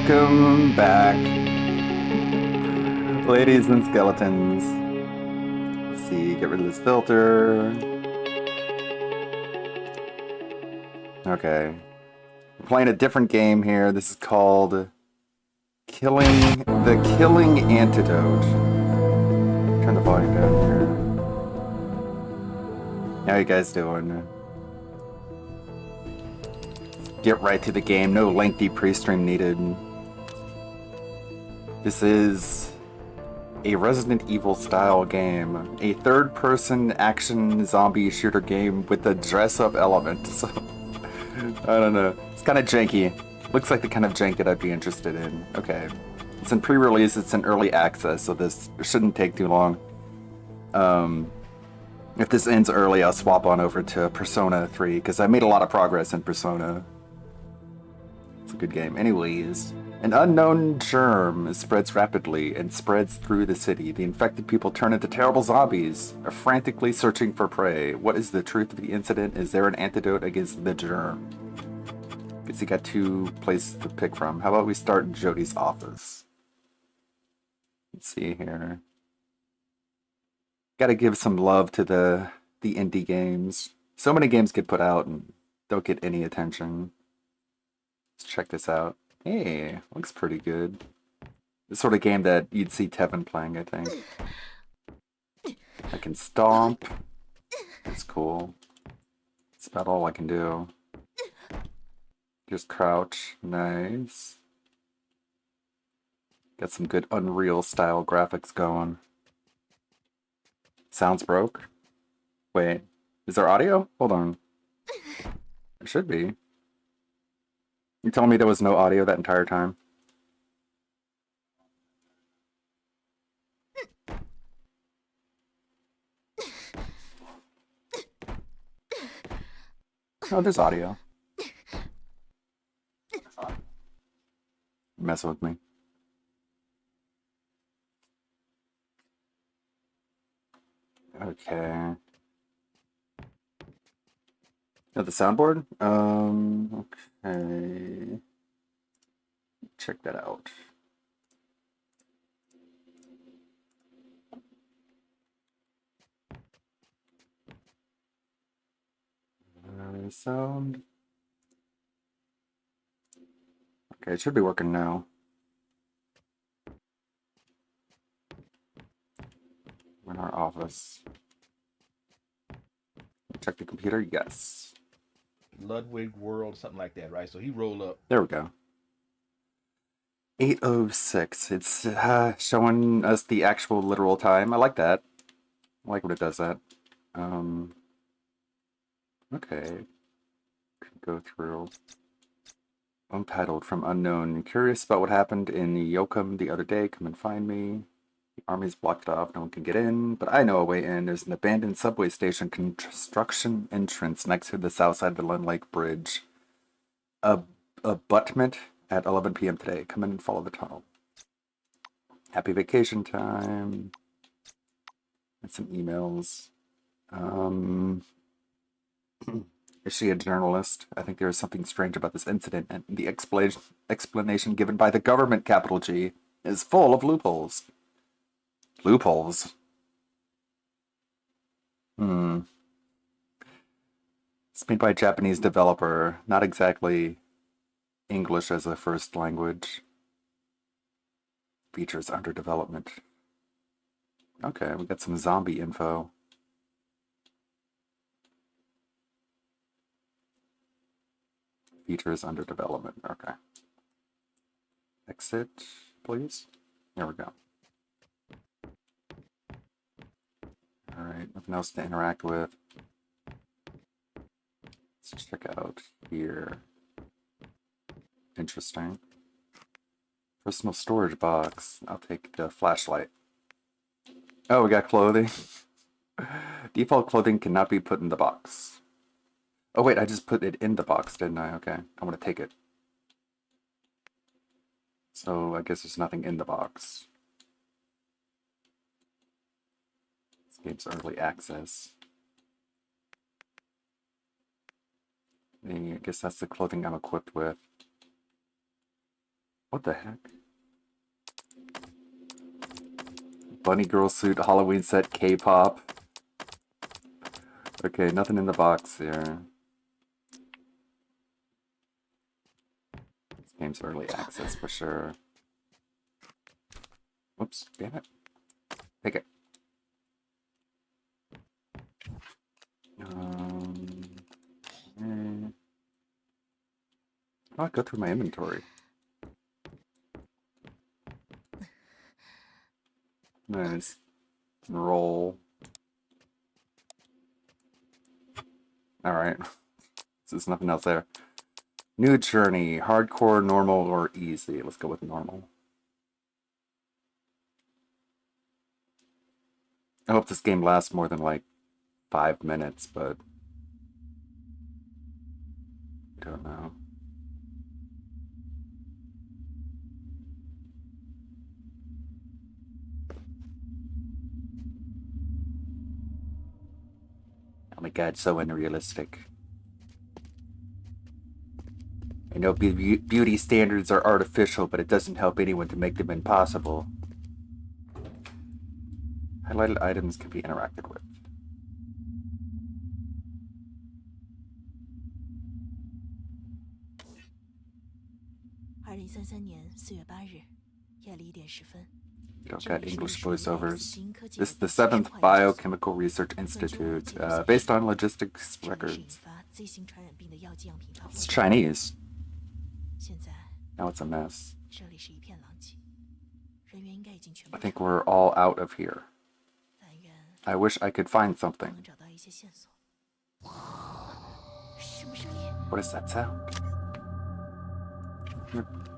Welcome back, ladies and skeletons. Let's see, get rid of this filter. Okay. We're playing a different game here. This is called Killing Antidote. Turn the volume down here. How you guys doing? Get right to the game. No lengthy pre-stream needed. This is a Resident Evil style game. A third-person action zombie shooter game with a dress-up element. So, I don't know. It's kind of janky. Looks like the kind of jank that I'd be interested in. Okay. It's in pre-release, it's in early access, so this shouldn't take too long. If this ends early, I'll swap on over to Persona 3, because I made a lot of progress in Persona. It's a good game. Anyways, an unknown germ spreads rapidly and spreads through the city. The infected people turn into terrible zombies, are frantically searching for prey. What is the truth of the incident? Is there an antidote against the germ? Guess you got two places to pick from. How about we start in Jody's office? Let's see here. Gotta give some love to the indie games. So many games get put out and don't get any attention. Let's check this out. Hey, looks pretty good. The sort of game that you'd see Tevin playing, I think. I can stomp. That's cool. That's about all I can do. Just crouch. Nice. Got some good Unreal style graphics going. Sounds broke. Wait, is there audio? Hold on. There should be. You telling me there was no audio that entire time? Oh, there's audio. Messing with me. Okay. Oh, the soundboard? Okay. Check that out. Sound. Okay, it should be working now. We're in our office. Check the computer, yes. Ludwig World, something like that, right? So he rolled up. There we go. 8:06. It's showing us the actual literal time. I like that. I like when it does that. Okay. Go through. Unpaddled from unknown. Curious about what happened in Yokum the other day. Come and find me. The army's blocked off. No one can get in. But I know a way in. There's an abandoned subway station construction entrance next to the south side of the Lund Lake Bridge. Abutment at 11 p.m. today. Come in and follow the tunnel. Happy vacation time. And some emails. Is she a journalist? I think there is something strange about this incident, and the explanation given by the government, capital G, is full of loopholes. Loopholes? It's made by a Japanese developer, not exactly English as a first language. Features under development. Okay, we got some zombie info. Features under development. Okay. Exit, please. There we go. Alright, nothing else to interact with. Let's check out here. Interesting. Personal storage box. I'll take the flashlight. Oh, we got clothing. Default clothing cannot be put in the box. Oh wait, I just put it in the box, didn't I? Okay, I want to take it. So I guess there's nothing in the box. This game's early access. I guess that's the clothing I'm equipped with. What the heck? Bunny girl suit, Halloween set, K-pop. Okay, nothing in the box here. This game's early access for sure. Whoops, damn it. Take it. Okay. I'll go through my inventory. Nice. Roll. Alright. There's nothing else there. New journey. Hardcore, normal, or easy. Let's go with normal. I hope this game lasts more than like 5 minutes, but I don't know. Oh my god, so unrealistic. I know beauty standards are artificial, but it doesn't help anyone to make them impossible. Highlighted items can be interacted with. Don't got English voiceovers. This is the 7th Biochemical Research Institute, based on logistics records. It's Chinese. Now it's a mess. I think we're all out of here. I wish I could find something. What is that sound?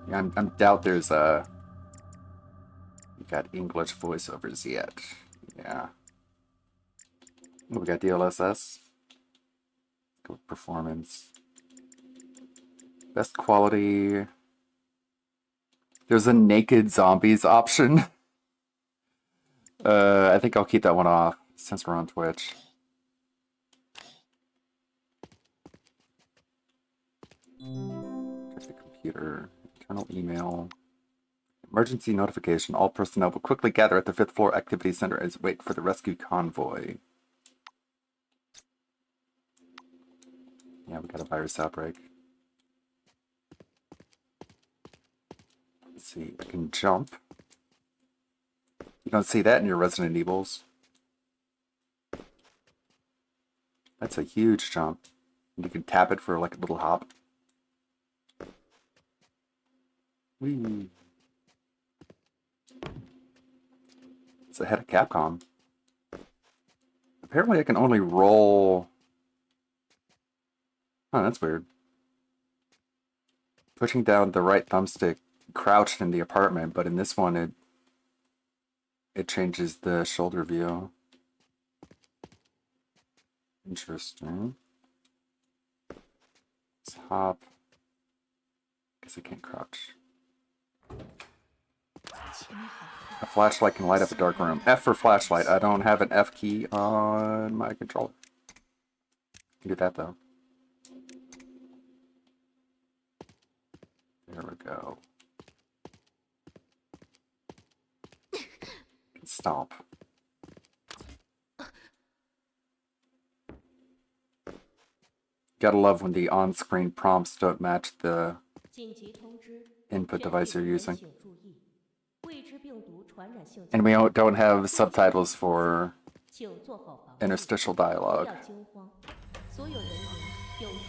Yeah, I doubt there's you got English voiceovers yet. Yeah. We got DLSS. Go with performance. Best quality. There's a naked zombies option. I think I'll keep that one off since we're on Twitch. Check the computer. Internal email. Emergency notification. All personnel will quickly gather at the 5th floor activity center as wait for the rescue convoy. Yeah, we got a virus outbreak. Let's see, I can jump. You don't see that in your Resident Evils. That's a huge jump. And you can tap it for like a little hop. Whee. It's ahead of Capcom. Apparently I can only roll... Oh, that's weird. Pushing down the right thumbstick crouched in the apartment, but in this one it changes the shoulder view. Interesting. Let's hop. Guess I can't crouch. A flashlight can light up a dark room. F for flashlight. I don't have an F key on my controller. I can do that though. There we go. Stomp. Gotta love when the on-screen prompts don't match the input device you're using. And we don't have subtitles for interstitial dialogue.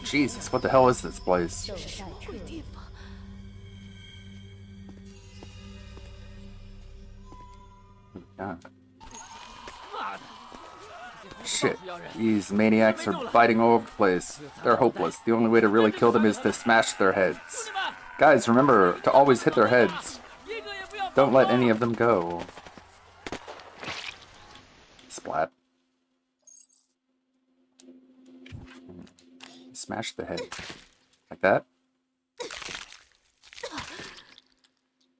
Jesus, what the hell is this place? God. Shit, these maniacs are biting all over the place. They're hopeless. The only way to really kill them is to smash their heads. Guys, remember to always hit their heads. Don't let any of them go. Splat. Smash the head. Like that.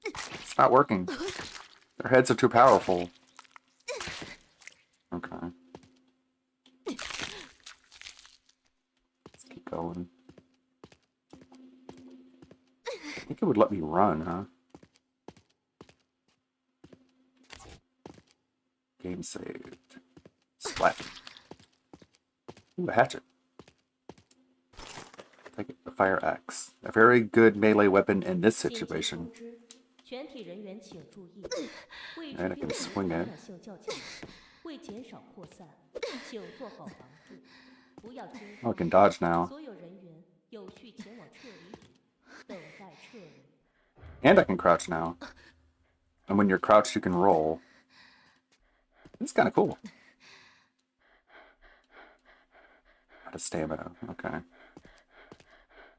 It's not working. Their heads are too powerful. Okay. Let's keep going. think it would let me run, huh? Game saved. Splat. Ooh, a hatchet. Take it. The fire axe. A very good melee weapon in this situation. And I can swing it. Oh, I can dodge now. And I can crouch now. And when you're crouched, you can roll. It's kind of cool. Out of stamina. Okay.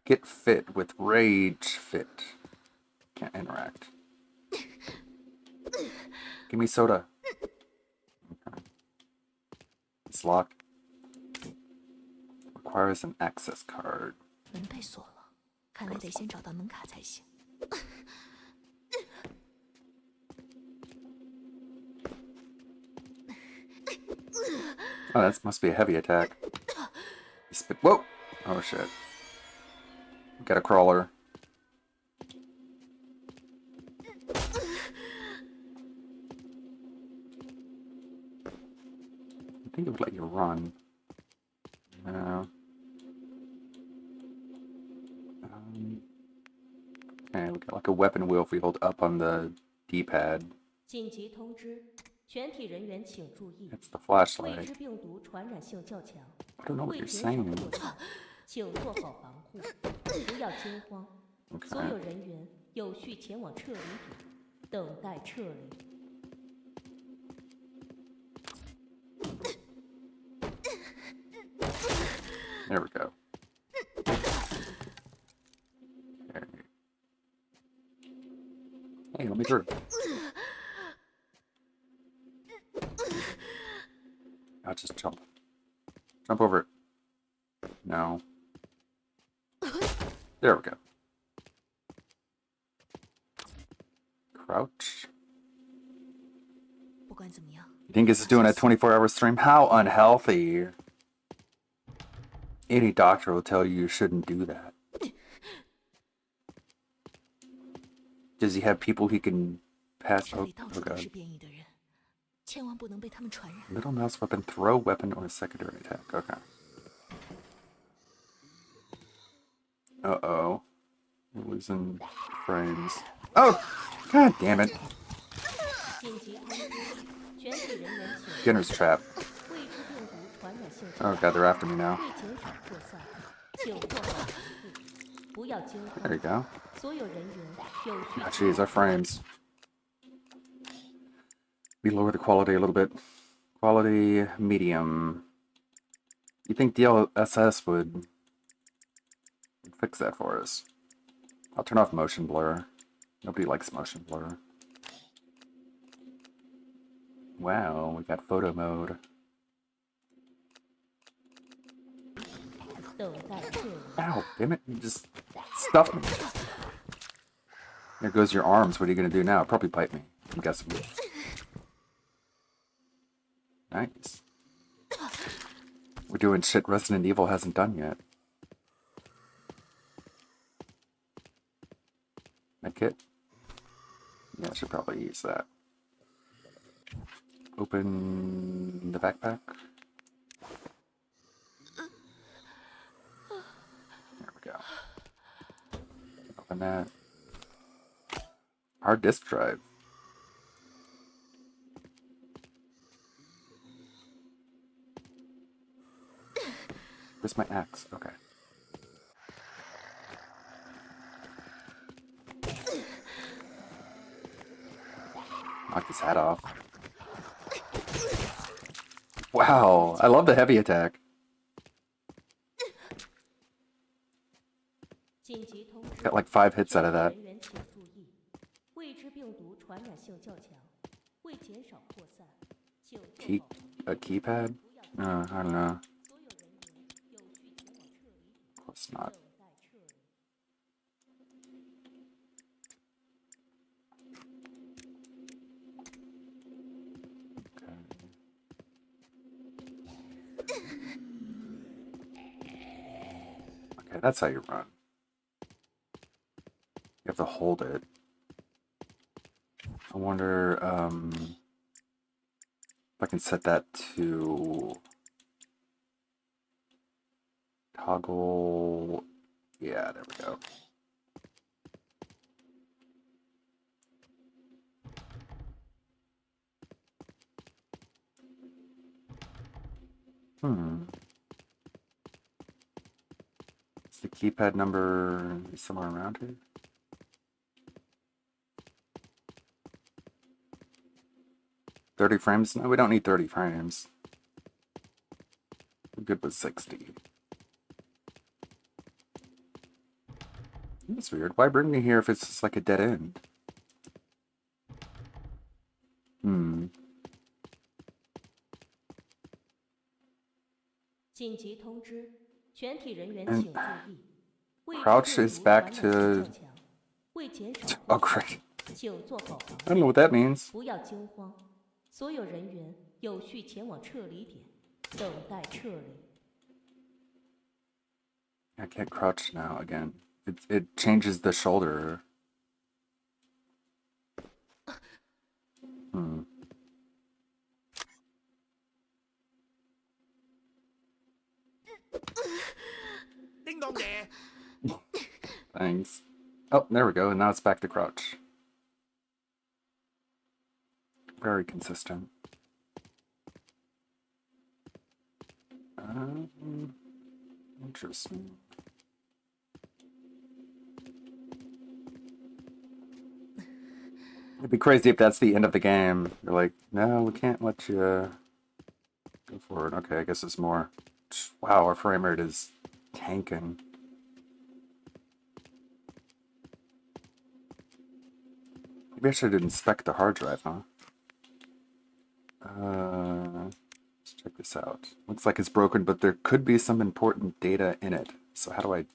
Get fit with rage fit. Can't interact. Give me soda. Okay. It's locked. Requires an access card. 门被锁了，看来得先找到门卡才行。 Oh, that must be a heavy attack. Whoa! Oh shit. Got a crawler. I think it would let you run. No. Okay, we got like a weapon wheel if we hold up on the D-pad. It's the flashlight. I don't know what you're saying. There we go. Okay. Hey, let me through. I'll just jump. Jump over it. No. There we go. Crouch. You think this is doing a 24-hour stream? How unhealthy. Any doctor will tell you shouldn't do that. Does he have people he can pass? Oh, god. Middle mouse weapon, throw weapon, or secondary attack. Okay. Uh-oh. We're losing frames. Oh! God damn it. Beginner's trap. Oh god, they're after me now. There you go. Oh, jeez, our frames. We lower the quality a little bit. Quality medium. You think DLSS would fix that for us? I'll turn off motion blur. Nobody likes motion blur. Wow, we got photo mode. Ow, damn it, you just stuffed me. There goes your arms. What are you going to do now? Probably bite me, I'm guessing. Nice. We're doing shit Resident Evil hasn't done yet. Medkit? Yeah, I should probably use that. Open the backpack. There we go. Open that. Hard disk drive. Where's my axe? Okay. Knock his hat off. Wow, I love the heavy attack. Got like 5 hits out of that. A keypad? I don't know. Of course not. Okay, that's how you run. You have to hold it. I wonder if I can set that to toggle. Yeah, there we go. Is the keypad number somewhere around here? 30 frames? No, we don't need 30 frames. We're good with 60. That's weird. Why bring me here if it's just like a dead end? 紧急通知，全体人员请注意，为 Crouch is back to... 为减少 Oh, great. 请做好防 I don't know what that means. 不要惊慌，所有人员有序前往撤离点，等待撤离。 I can't crouch now again. It changes the shoulder. Ding dong there. Thanks. Oh, there we go. And now it's back to crouch. Very consistent. Interesting. It'd be crazy if that's the end of the game. You're like, no, we can't let you go forward. Okay, I guess it's more. Wow, our frame rate is tanking. Maybe I should inspect the hard drive, huh? Let's check this out. Looks like it's broken, but there could be some important data in it. So how do I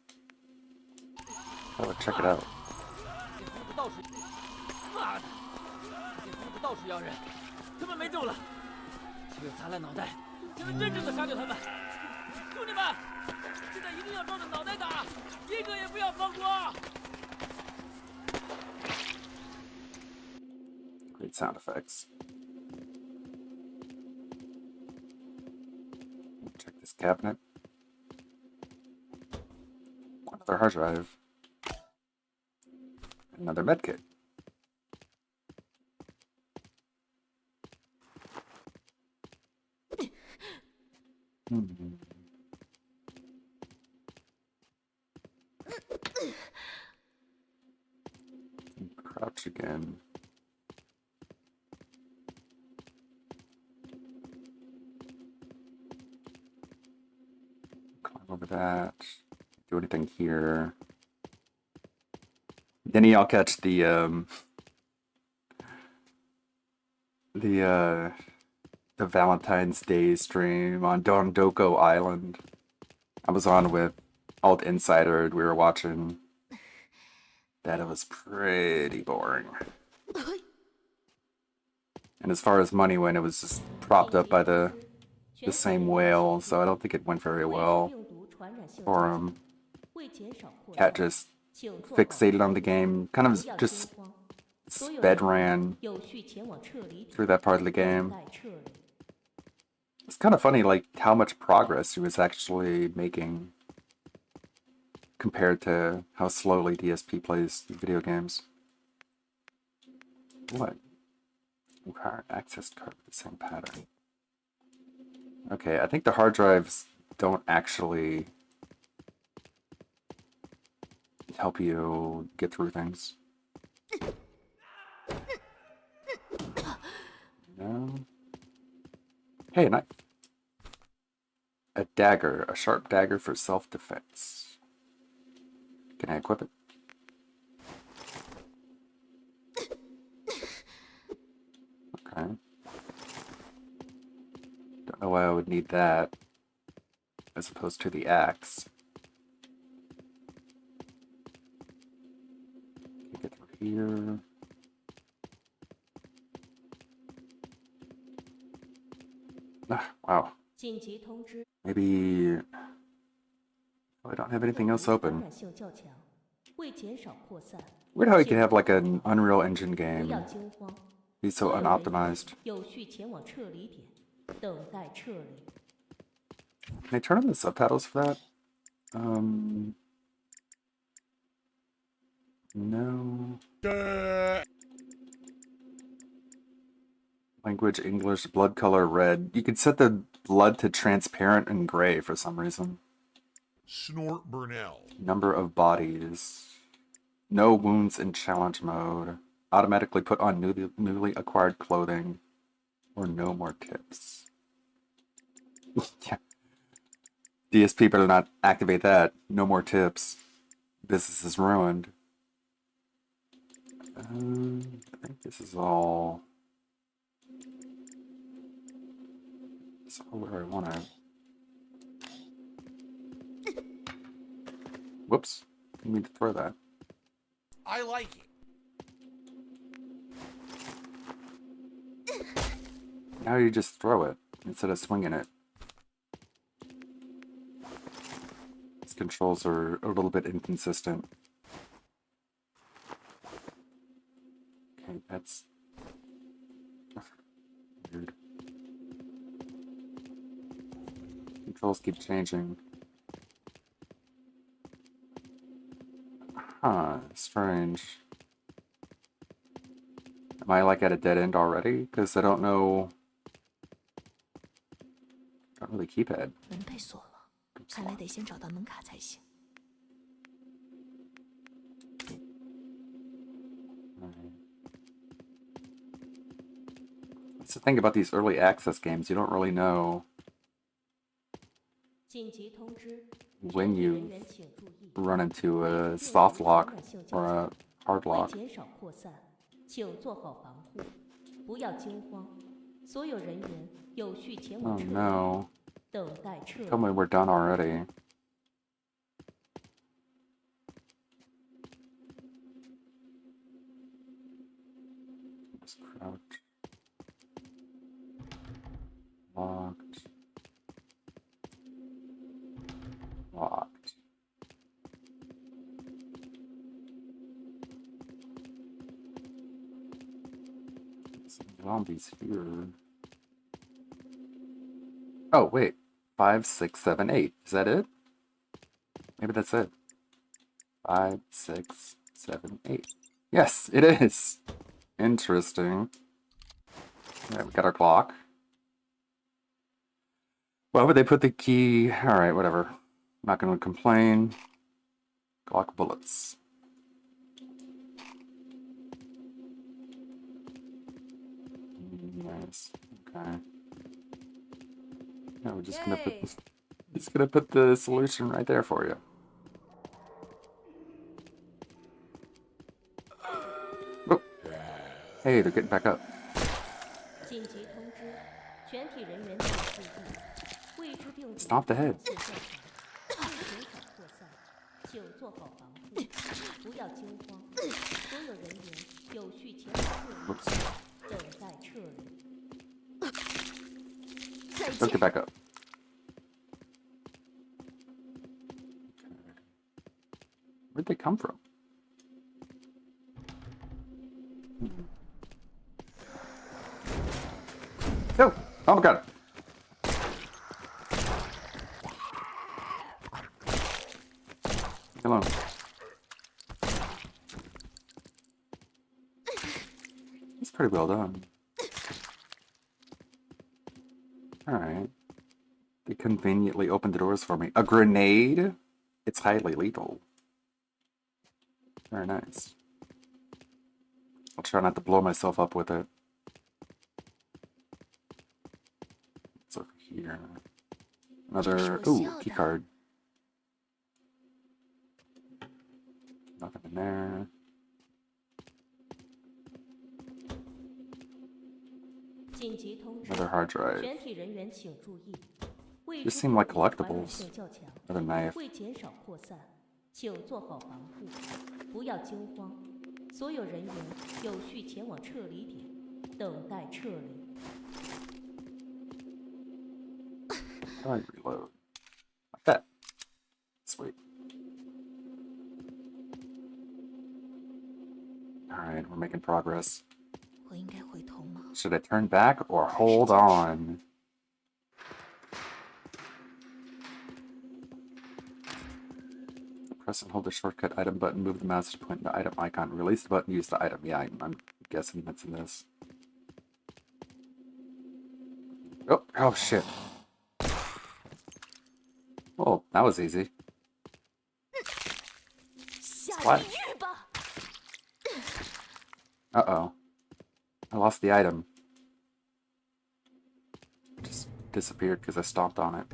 check it out? 到处要人，他们没救了。这个砸烂脑袋，才能真正的杀掉他们。兄弟们，现在一定要照着脑袋打，一个也不要放过。 Great sound effects. Check this cabinet. Another hard drive. Another medkit. Crouch again. Climb over that. Do anything here. Then y'all catch the Valentine's Day stream on Dondoko Island. I was on with Alt Insider and we were watching. That it was pretty boring. And as far as money went, it was just propped up by the same whale, so I don't think it went very well for him. Cat just fixated on the game, kind of just sped ran through that part of the game. It's kind of funny, like, how much progress he was actually making compared to how slowly DSP plays video games. What? Require access card with the same pattern. Okay, I think the hard drives don't actually help you get through things. No. Hey, a knife. A dagger, a sharp dagger for self-defense. Can I equip it? Okay. Don't know why I would need that as opposed to the axe. Can get through here. Ah, wow. Maybe... Oh, I don't have anything else open. 为减少扩散， Weird how you can have like an Unreal Engine 不 game 要惊慌， be so 所有人员 unoptimized. 有序前往撤离点，等待撤离。 Can I turn on the subtitles for that? No. Language English, blood color red. You could set the blood to transparent and gray for some reason. Snort Burnell. Number of bodies. No wounds in challenge mode. Automatically put on newly acquired clothing. Or no more tips. Yeah. DSP better not activate that. No more tips. Business is ruined. I think this is all... This is all where I want to... Whoops. Didn't mean to throw that. I like it. Now you just throw it instead of swinging it. These controls are a little bit inconsistent. Okay, that's weird. Controls keep changing. Huh, strange. Am I like at a dead end already? Because I don't know. I don't really keypad. 门被锁了，看来得先找到门卡才行。 That's the thing about these early access games. You don't really know 紧急通知， when 人 you 员请注意， run into a soft lock or a hard 为 lock. 减少扩散，请做好防护，不要惊慌，所有人员有序前 Oh 往撤离， no. 等待撤 Tell 离。 me we're done already. Just crouch. Locked. Locked. Some zombies here. Oh, wait. 5, 6, 7, 8. Is that it? Maybe that's it. 5, 6, 7, 8. Yes, it is. Interesting. Alright, we got our clock. Why would they put the key? Alright, whatever. Not going to complain. Glock bullets. Nice. Okay. No, we're just gonna put just gonna put the solution right there for you. Oh. Hey, they're getting back up. 紧急通知，全体人员请注意，未知病毒 Stop the head. 传染性较强，为减少扩散，请做好防护，不要惊慌，所有人员有序前往撤离， Whoops. 等待撤离。 Let's get back up. Where'd they come from? No! Oh my god! Leave me alone. It's pretty well done. Alright. They conveniently opened the doors for me. A grenade? It's highly lethal. Very nice. I'll try not to blow myself up with it. What's over here? Another... Ooh, key card. Nothing in there. Another hard drive. Just seem like collectibles. Another knife. 为减少扩散，请做好防护，不要惊慌，所有人员有序前往撤离点，等待撤离。 How do I reload? Like that. Sweet. We're making progress. 我应该回头吗？ Should I turn back or hold on? Press and hold the shortcut item button, move the mouse to point the item icon, release the button, use the item. Yeah, I'm guessing that's in this. Oh shit. Oh, that was easy. 下地狱吧！ Uh-oh. I lost the item. It just disappeared because I stomped on it.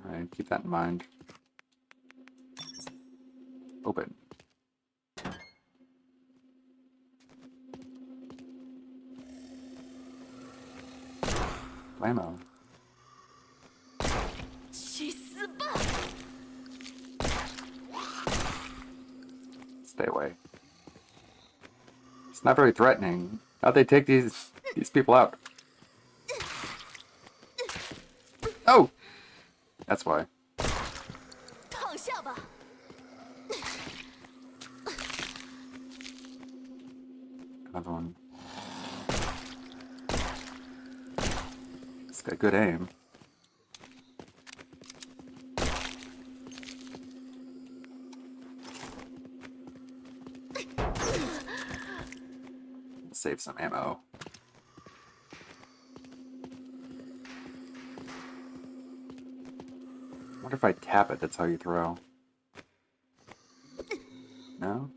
Alright, keep that in mind. Open. Blammo. 去死吧！ Stay away. It's not very threatening. How'd they take these people out? Oh! That's why. 躺下吧！ Another one. It's got good aim. Save some ammo. I wonder if I tap it, that's how you throw. No?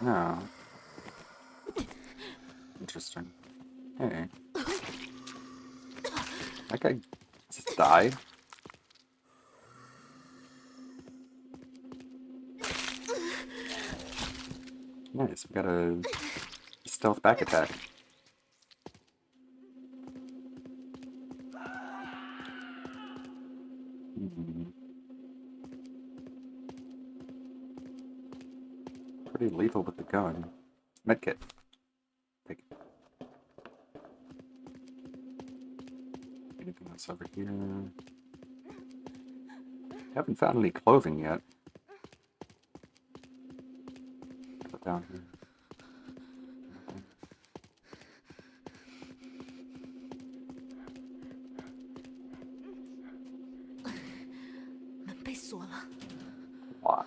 No. Interesting. Hey. That guy just died? Nice, we got a stealth back attack. Pretty lethal with the gun. Medkit. Take it. Anything else over here? Haven't found any clothing yet. Put down here. Okay. 门被锁了。 What?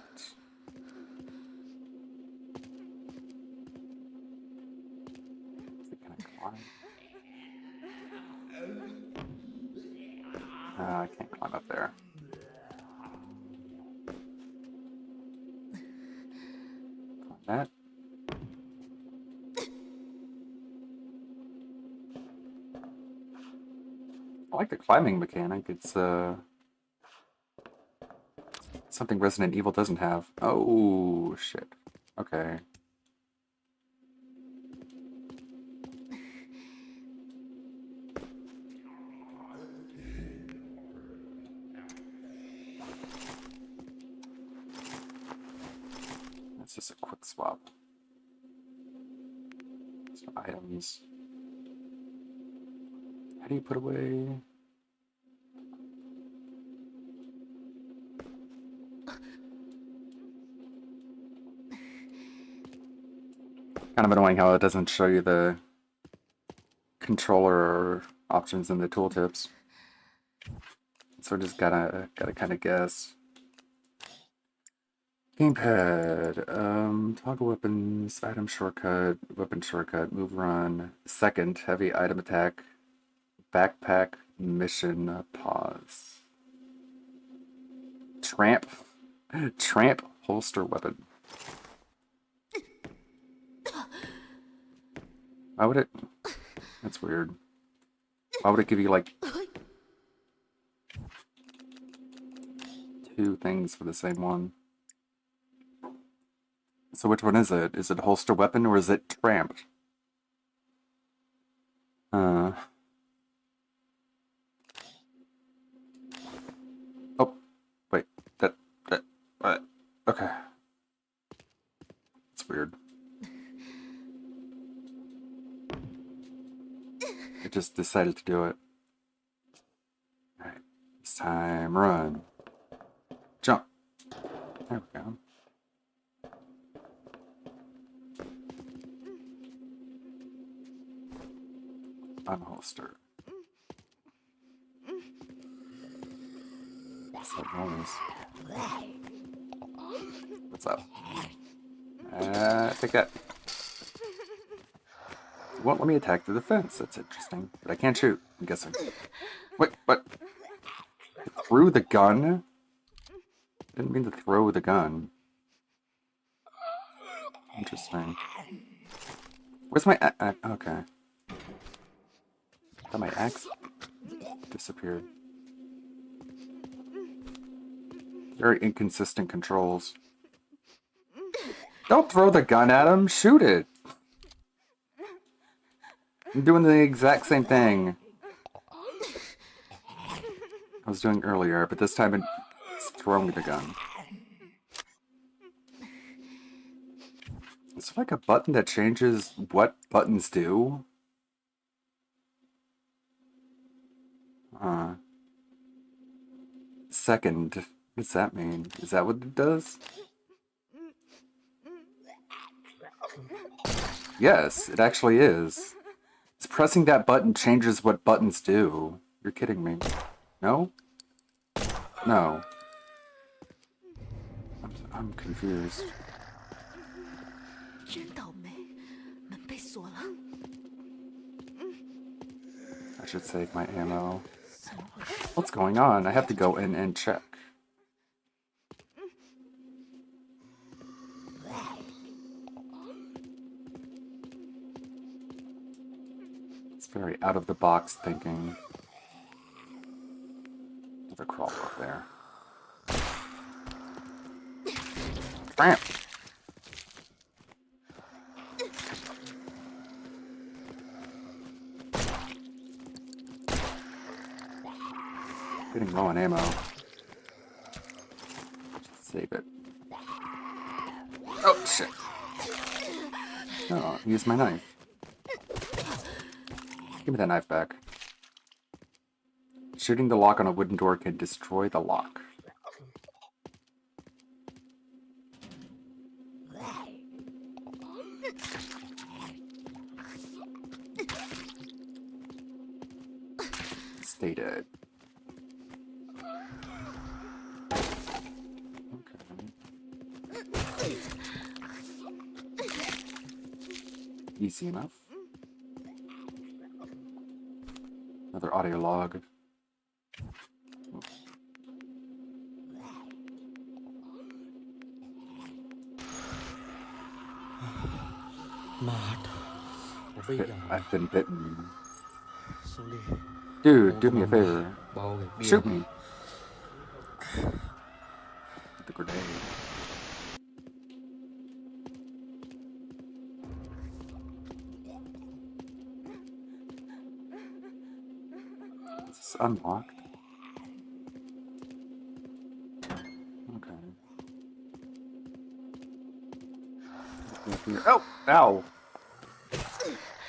Can I climb? I can't climb up there. Climb that. I like the climbing mechanic. It's something Resident Evil doesn't have. Oh shit. Okay. That's just a quick swap. Some items. How do you put away? Kind of annoying how it doesn't show you the controller options in the tooltips. So just gotta kind of guess. Gamepad, toggle weapons, item shortcut, weapon shortcut, move run, second, heavy item attack, backpack, mission, pause. Tramp, holster weapon. Why would it, that's weird. Why would it give you like two things for the same one? So which one is it? Is it holster weapon or is it tramp? Oh, wait, okay. It's weird. It just decided to do it. Alright, this time run. Jump. There we go. unholster. What's that noise? What's up? Take that. It won't let me attack through the fence. That's interesting. But I can't shoot, I'm guessing. Wait, what? Threw the gun? Didn't mean to throw the gun. Interesting. Where's my okay. Thought my axe disappeared. Very inconsistent controls. Don't throw the gun at him, shoot it! I'm doing the exact same thing I was doing earlier, but this time it's throwing the gun. Is there like a button that changes what buttons do? Second. What does that mean? Is that what it does? Yes, it actually is. It's pressing that button changes what buttons do. You're kidding me. No? No. I'm confused. 真倒霉，门被锁了。 I should save my ammo. What's going on? I have to go in and check. It's very out of the box thinking. Another crawler up there. Bam! Getting low on ammo. Save it. Oh, shit. Oh, use my knife. Give me that knife back. Shooting the lock on a wooden door can destroy the lock. Stay dead. Okay. Easy enough. Another audio log. I've been bitten. Dude, do me a favor. Shoot me. With the grenade. Is this unlocked? Okay. Oh! Ow!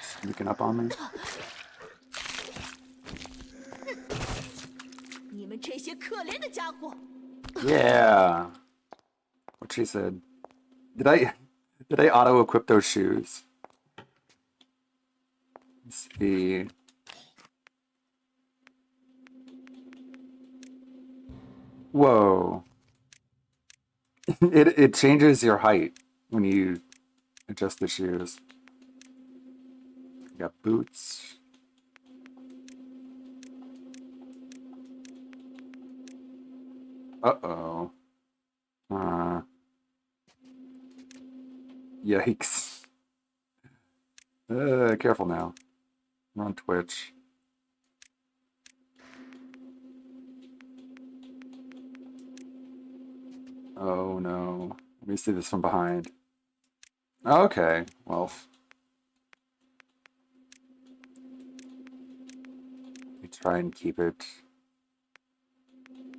Sneaking up on me. 你们这些可怜的家伙！ Yeah. What she said. Did I auto equip those shoes? Let's see. Whoa. It changes your height when you adjust the shoes. You got boots. Uh-oh. Yikes. Careful now. We're on Twitch. Oh no. Let me see this from behind. Okay, well. We try and keep it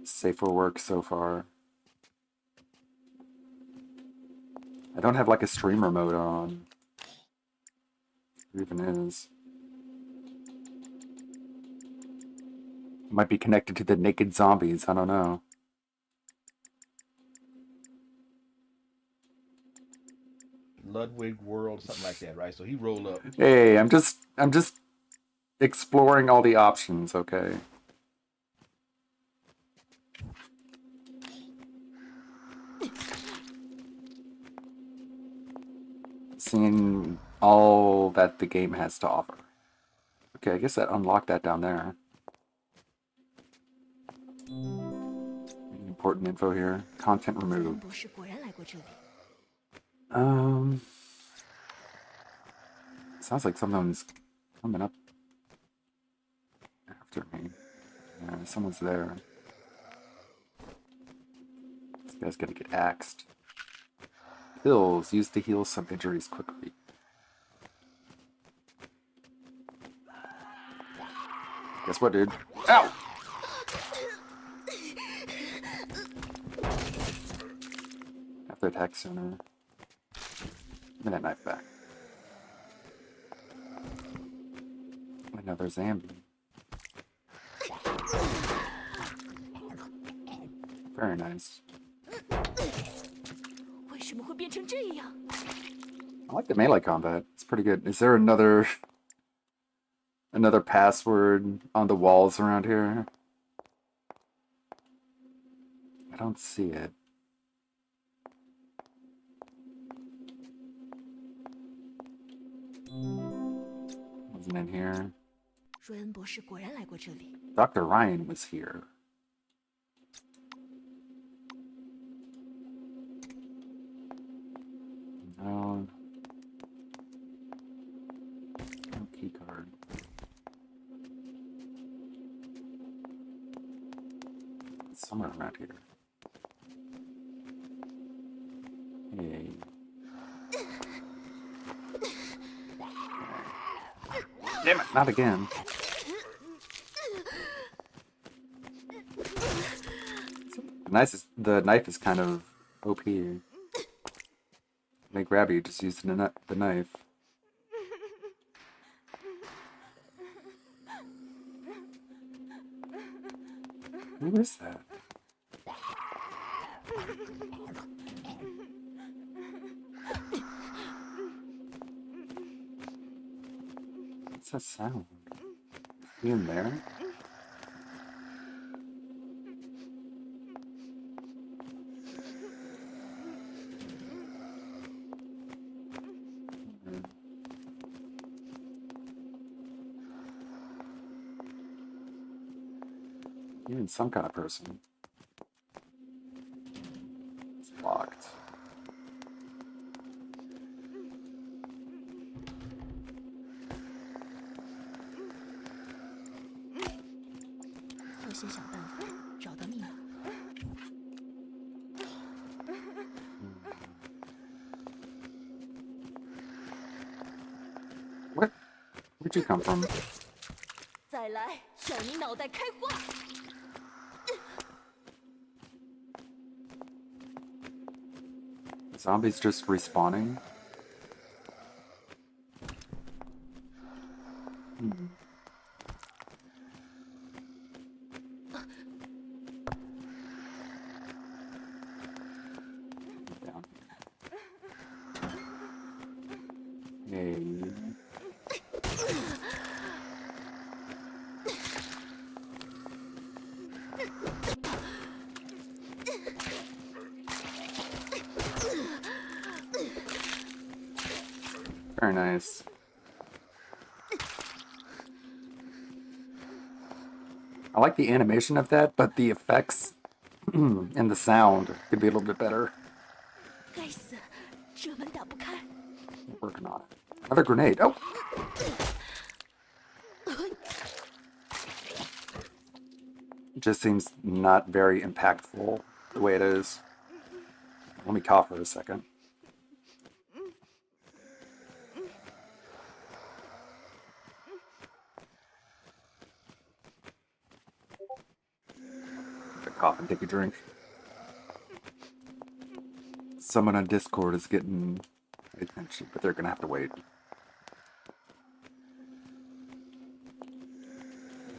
safe for work so far. I don't have like a streamer mode on. It even is. It might be connected to the naked zombies, I don't know. Ludwig World, something like that, right? So he rolled up. Hey, I'm just exploring all the options, okay? Seeing all that the game has to offer. Okay, I guess that unlocked that down there. Any important info here. Content 瑞恩 removed. 博士果然来过这里。 Sounds like someone's coming up after me. Yeah, someone's there. This guy's gonna get axed. Pills used to heal some injuries quickly. Guess what, dude? Ow! After attack sooner. Give me that knife back. Another zombie. Very nice. 为什么会变成这样？ I like the melee combat. It's pretty good. Is there another password on the walls around here? I don't see it. Wasn't in here. 瑞恩博士果然来过这里。 Dr. Ryan was here. No. No key card. It's somewhere around here. Hey. Damn it, not again. The knife is kind of OP. They grab you just using the knife. Who is that? What's that sound? Is he in there? Even some kind of person. It's locked. What? Where'd you come from? 再来，要你脑袋开花！ Zombies just respawning? Down. Hey. Very nice. I like the animation of that, but the effects and the sound could be a little bit better. 该死，这门打不开。 Working on it. Another grenade. Oh! It just seems not very impactful the way it is. Let me cough for a second. Cough and take a drink. Someone on Discord is getting attention, but they're gonna have to wait.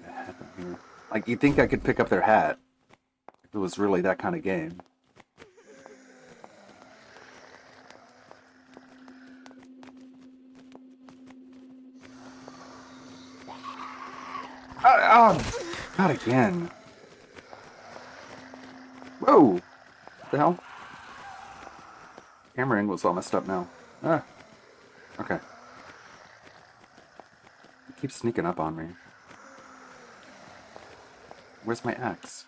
What happened here? Like, you'd think I could pick up their hat if it was really that kind of game. Oh, not again. Whoa! What the hell? Camera angle's all messed up now. Ah. Okay. It keeps sneaking up on me. Where's my axe?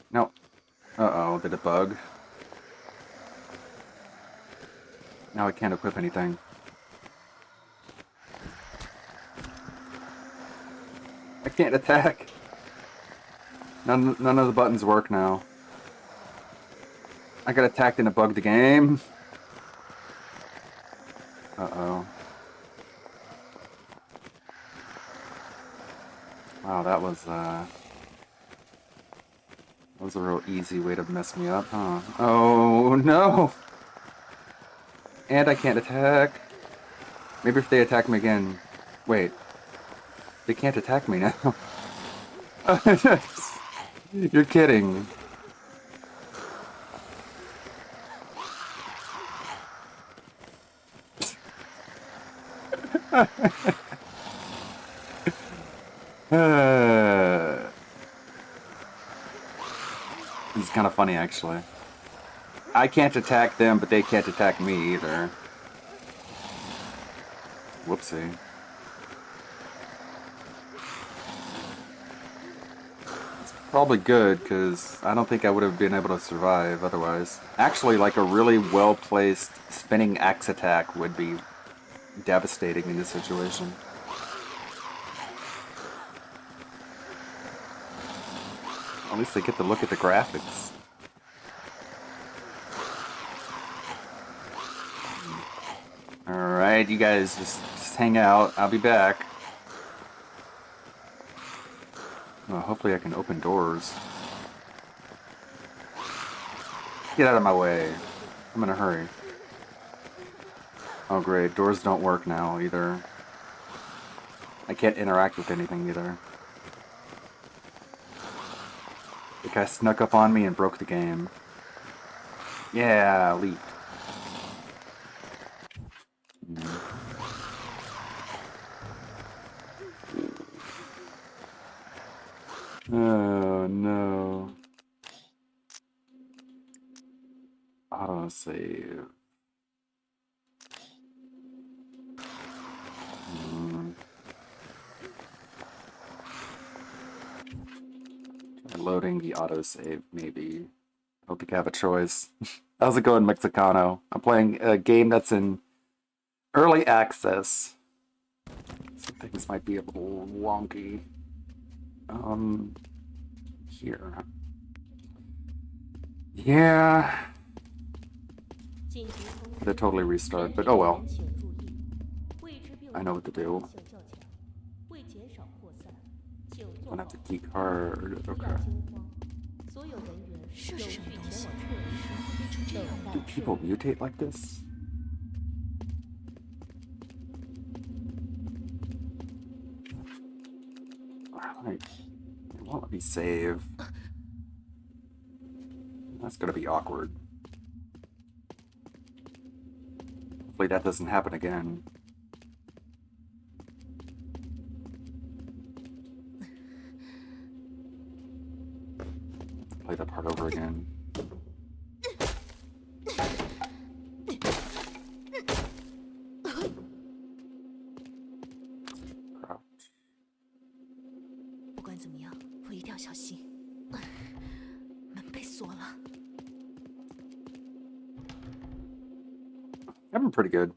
No. Uh-oh, did it bug? Now I can't equip anything. I can't attack. None of the buttons work now. I got attacked and it bugged the game. Uh-oh. Wow, that was a real easy way to mess me up, huh? Oh, no! And I can't attack. Maybe if they attack me again... Wait. They can't attack me now. You're kidding. This is kind of funny, actually. I can't attack them, but they can't attack me either. Whoopsie. It's probably good, because I don't think I would have been able to survive otherwise. Actually, like a really well-placed spinning axe attack would be devastating in this situation. At least they get to look at the graphics. Alright, you guys just hang out. I'll be back. Well, hopefully I can open doors. Get out of my way. I'm in a hurry. Oh great, doors don't work now either. I can't interact with anything either. The guy snuck up on me and broke the game. Yeah, leap. Oh no. Autosave. Loading the autosave, maybe. I don't think I have a choice. How's it going, Mexicano? I'm playing a game that's in early access. Some things might be a little wonky. Here. Yeah. They totally restart, but oh well. I know what to do. Don't have the key card. Okay. 所有人员这是什么东西？ Do people mutate like this? Alright. It won't let me save. That's gonna be awkward. Hopefully that doesn't happen again. Play that part over again. Crouch. 不管怎么样，我一定要小心。门被锁了。 I've been pretty good.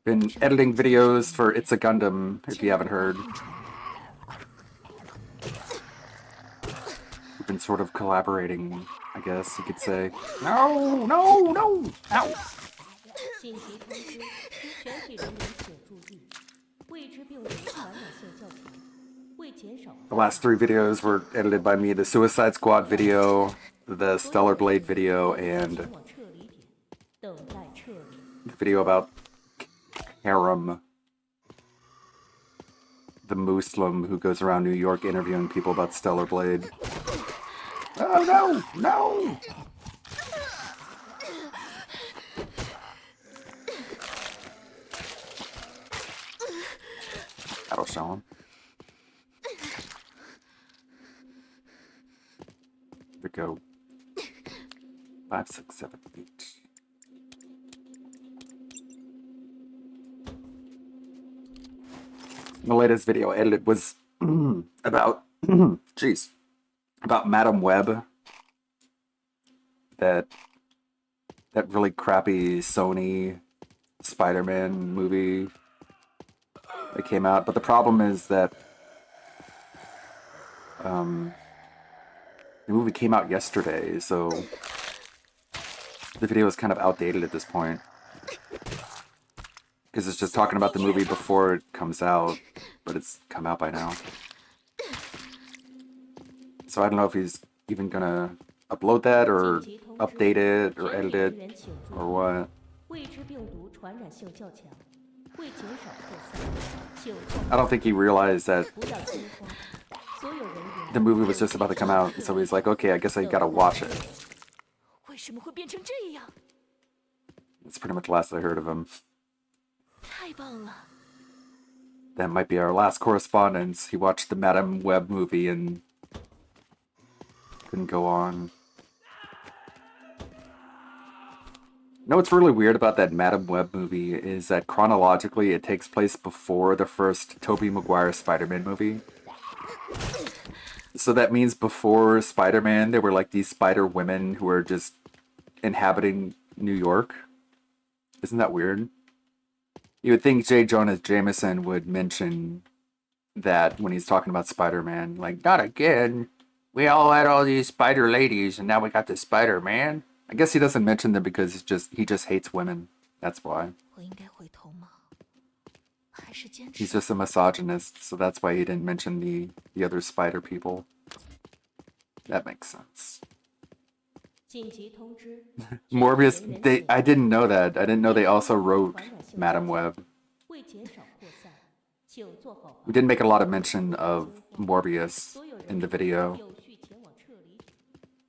Been editing videos for It's a Gundam, if you haven't heard. We've been sort of collaborating, I guess you could say. No, no, no! Ow! 紧急通知，全体人员请注意，未知病毒传染性较强，为减少。 The last 3 videos were edited by me. The Suicide Squad video, the Stellar Blade video, and 前往撤离点，等待撤离。 the video about Karam, the Muslim who goes around New York interviewing people about Stellar Blade. Oh no! No! That'll show him. Here we go. 5, 6, 7, 8. The latest video edited was about, jeez, about Madam Web. That really crappy Sony Spider-Man movie that came out. But the problem is that the movie came out yesterday, so the video is kind of outdated at this point. Because it's just talking about the movie before it comes out, but it's come out by now. So I don't know if he's even gonna upload that or update it or edit it or what. 未知病毒传染性较强，为减少扩散，请 I don't think he realized that 不要惊慌。所有人员 the movie was just about to come out, so he's like, okay, I guess I gotta watch it. 为什么会变成这样？ That's pretty much the last I heard of him. 太棒了！ That might be our last correspondence. He watched the Madam Web movie and couldn't go on. You know what's really weird about that Madam Web movie is that chronologically it takes place before the first Tobey Maguire Spider-Man movie. So that means before Spider-Man, there were like these spider women who were just inhabiting New York. Isn't that weird? You would think J. Jonah Jameson would mention that when he's talking about Spider-Man. Like, not again. We all had all these spider ladies, and now we got this Spider-Man. I guess he doesn't mention them because he just hates women. That's why. 我应该回头吗？还是坚 He's 持？ just a misogynist, so that's why he didn't mention the other spider people. That makes sense. 紧急通知。 Morbius, I didn't know that. I didn't know they also wrote Madam Web. 为减少扩散，请做好 We didn't make a lot of mention of Morbius 所有人 in the video, 有序前往撤离点，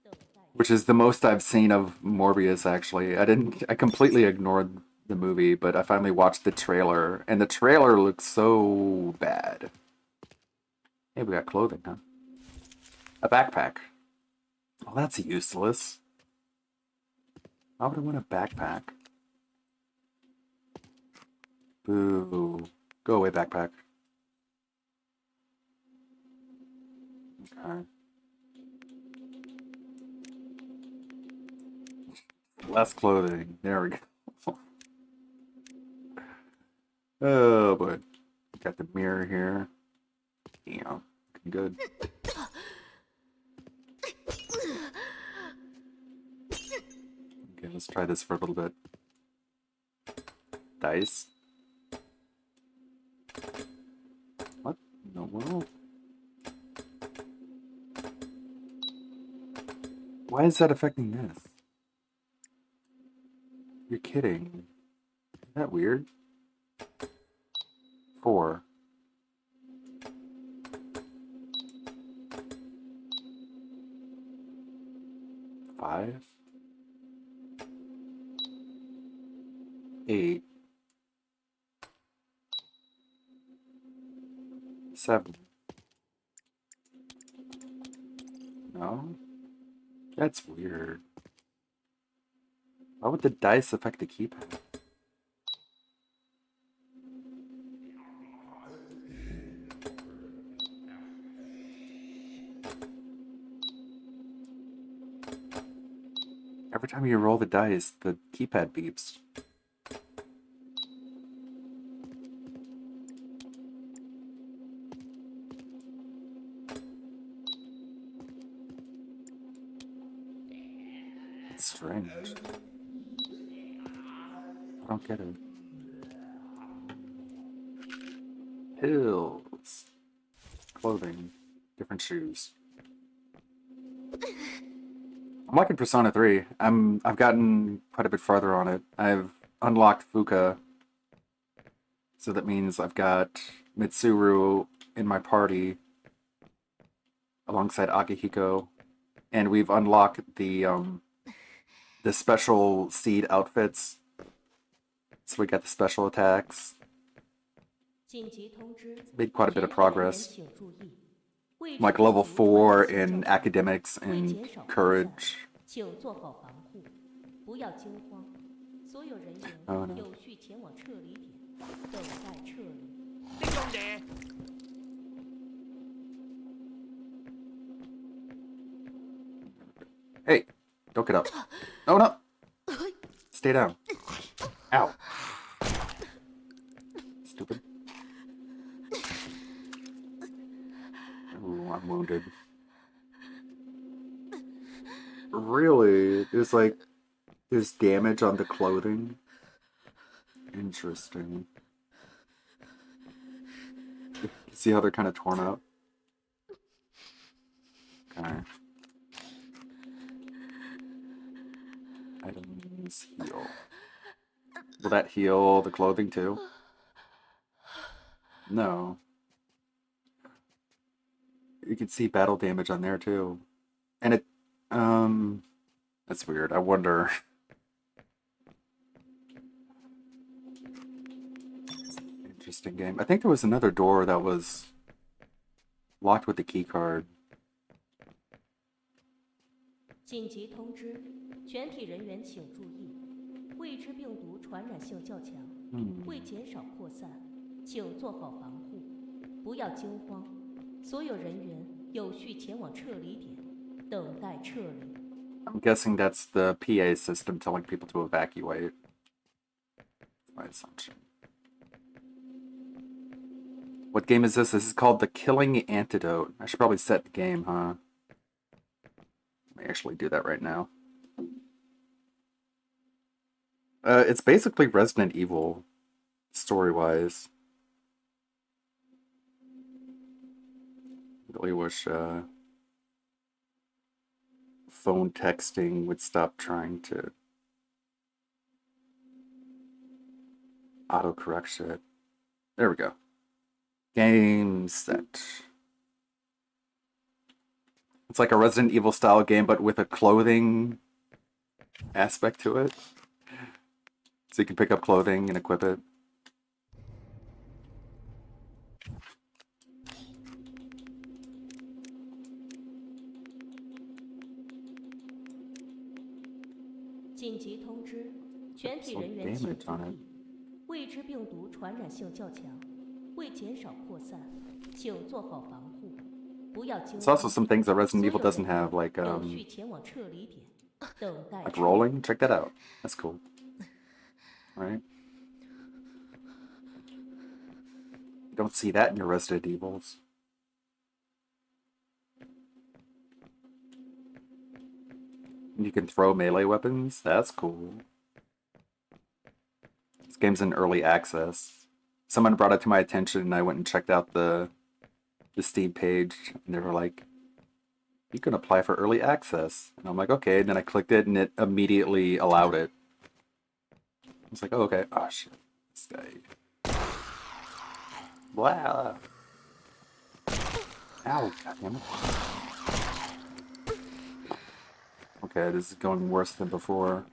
等待。 which is the most I've seen of Morbius, actually. I completely ignored the movie, but I finally watched the trailer, and the trailer looks so bad. Hey, we got clothing, huh? A backpack. Oh, that's useless. Why would I want a backpack? Boo. Go away, backpack. Okay. Less clothing. There we go. Oh boy. Got the mirror here. Yeah, good. Okay, let's try this for a little bit. Dice. What in the world? Why is that affecting this? You're kidding. Isn't that weird? 4. 5. 8. 7. No? That's weird. Why would the dice affect the keypad? Every time you roll the dice, the keypad beeps. It's strange. I don't get it. Pills. Clothing. Different shoes. I'm liking Persona 3. I've gotten quite a bit farther on it. I've unlocked Fuka. So that means I've got Mitsuru in my party alongside Akihiko. And we've unlocked the special seed outfits. So we got the special attacks. Made quite a bit of progress. Like level 4 in academics and courage. Oh no. 弟兄弟， Hey, don't get up. Oh no! Stay down. Ow. Stupid. Ooh, I'm wounded. Really? There's damage on the clothing? Interesting. You see how they're kind of torn up? Okay. Items heal. Will that heal the clothing too? No. You can see battle damage on there too. And it, that's weird. I wonder. Interesting game. I think there was another door that was locked with the key card. 紧急通知，全体人员请注意，未知病毒传染性较强，为减少扩散，请做好防护，不要惊慌。所有人员有序前往撤离点，等待撤离。I'm guessing that's the PA system telling people to evacuate. That's my assumption. What game is this? This is called The Killing Antidote. I should probably set the game, huh? Let me actually do that right now. It's basically Resident Evil, story-wise. Really wish phone texting would stop trying to autocorrect shit. There we go. Game set. It's like a Resident Evil style game, but with a clothing aspect to it. So you can pick up clothing and equip it. There's also some things that Resident Evil doesn't have, like rolling. Check that out. That's cool. Right? You don't see that in your Resident Evils. You can throw melee weapons. That's cool. This game's in early access. Someone brought it to my attention and I went and checked out the Steam page and they were like, you can apply for early access. And I'm like, okay. And then I clicked it and it immediately allowed it. I was like, oh, okay. Oh, shit. This guy. Blah. Ow, goddammit. Okay, this is going worse than before.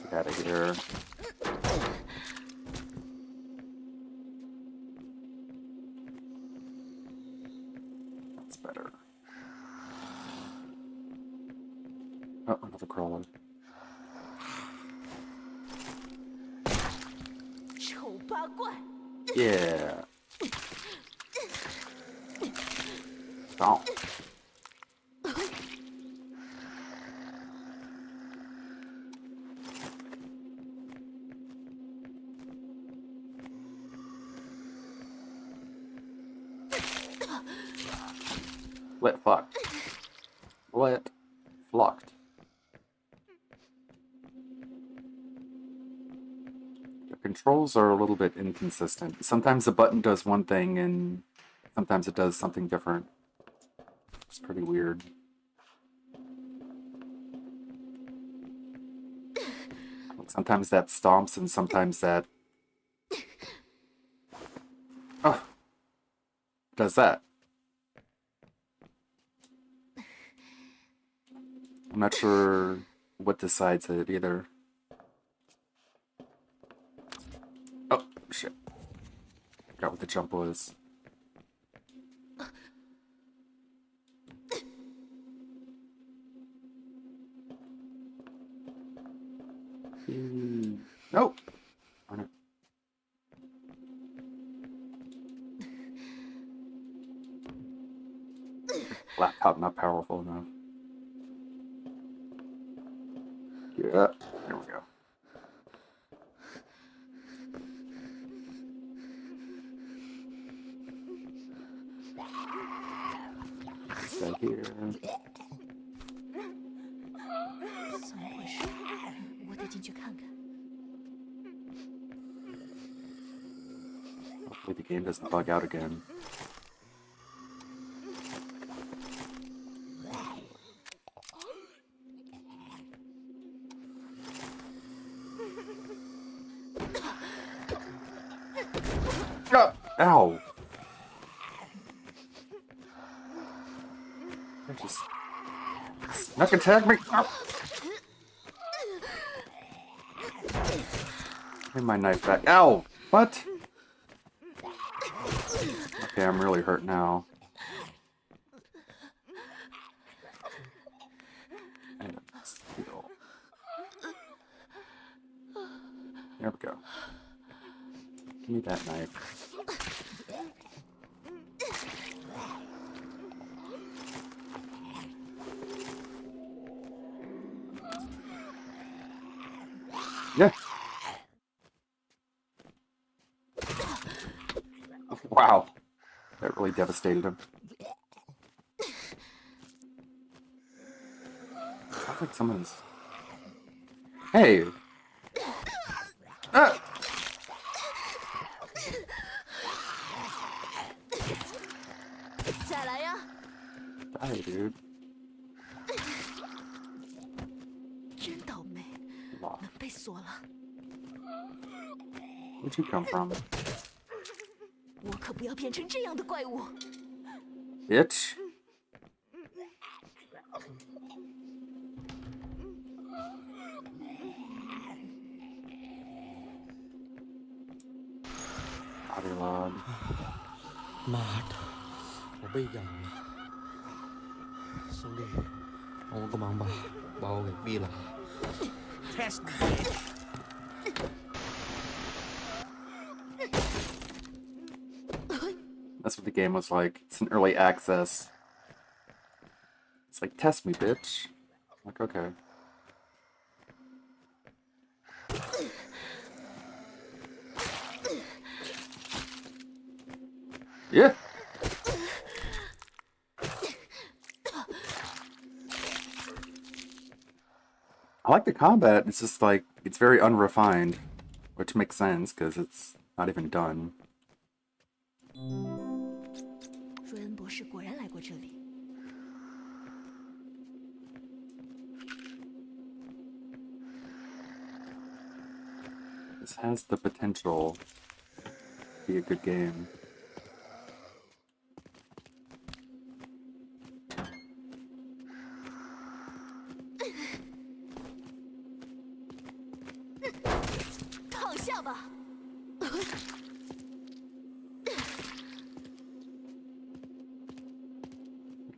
Get out of here. That's better. Oh, another crawler. Yeah. Stop. Lit fucked. Lit flocked. The controls are a little bit inconsistent. Sometimes the button does one thing and sometimes it does something different. It's pretty weird. Sometimes that stomps and sometimes that... Oh! Does that? I'm not sure what decides it either. Oh, shit. Forgot what the jump was. Nope. Darn it. Laptop not powerful enough. Yeah, there we go. Right here. 怎么回事？我得进去看看。 Hopefully the game doesn't bug out again. Ow! That just snuck attack me. Ow. Give me my knife back. Ow! What? Okay, I'm really hurt now. And heal. There we go. Give me that knife. Yeah. Wow. That really devastated him. Sounds like someone's... Hey! Ah! Die, dude. 真倒霉， Wow. 门被锁了。 Where'd you come from? 我可不要变成这样的怪物。 Bitch. Body log. 妈的，我被咬了，兄弟，帮我个忙吧，把我给毙了。Test me. That's what the game was like. It's an early access. It's like, test me, bitch. I'm like, okay. Yeah. I like the combat. It's just like, it's very unrefined, which makes sense because it's not even done. 瑞恩博士果然来过这里。 This has the potential to be a good game.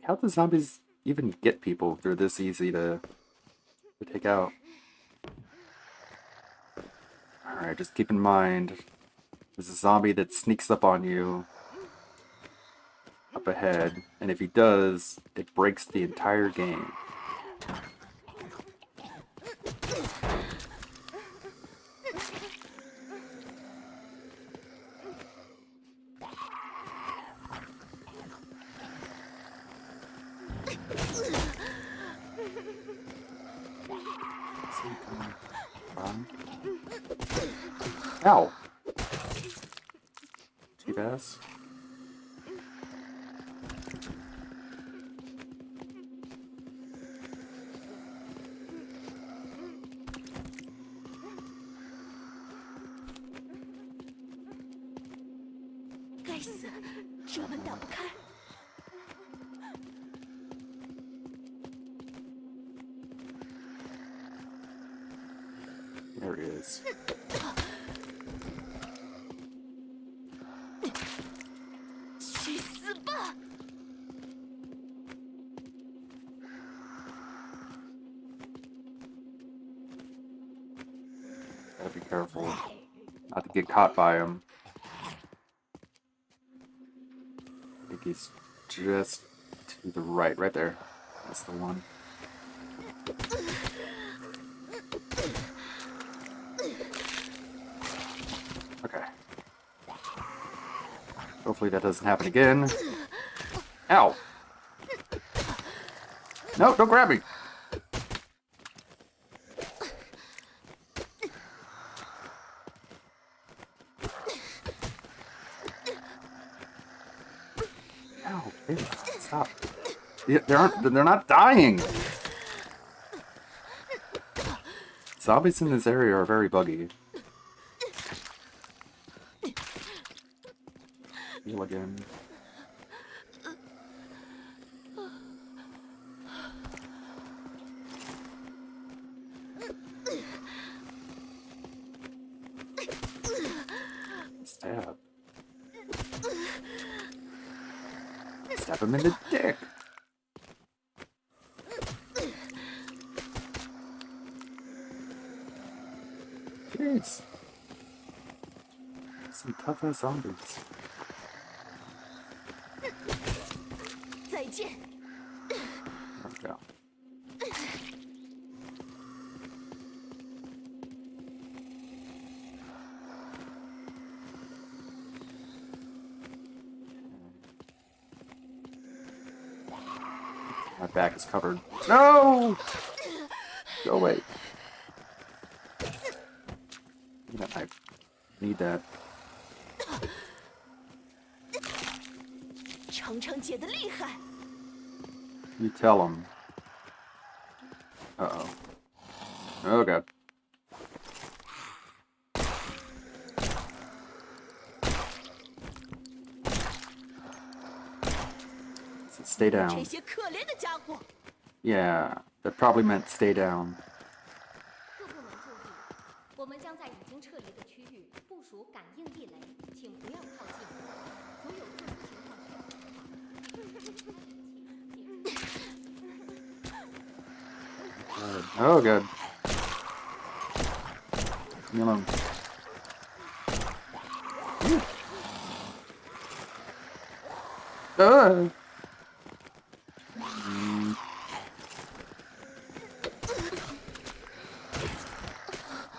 How do zombies even get people if they're this easy to take out? Alright, just keep in mind, there's a zombie that sneaks up on you up ahead, and if he does, it breaks the entire game. Ow! Cheap ass. 死，这门打不开。 There he is. 去死吧！ Gotta be careful not to get caught by him. I think he's just to the right there. That's the one. Okay. Hopefully that doesn't happen again. Ow! No, don't grab me! Ow, baby, stop. Yeah, they're not dying! Zombies in this area are very buggy. Heal again. Stab. Stab him in the dick. Jeez. Some tough ass zombies. 再见。 There we go. My back is covered. No! Go away. Give me that knife. Need that. 程程姐的厉害。 You tell him. Uh-oh. Oh, God. So stay 这 down. 些可怜的家伙。 Yeah, that probably meant stay down. 各部门注意，我们将在已经撤离的区域部署感应地雷，请不要靠近。如有特殊情况需要帮忙， Oh, good. Leave me alone.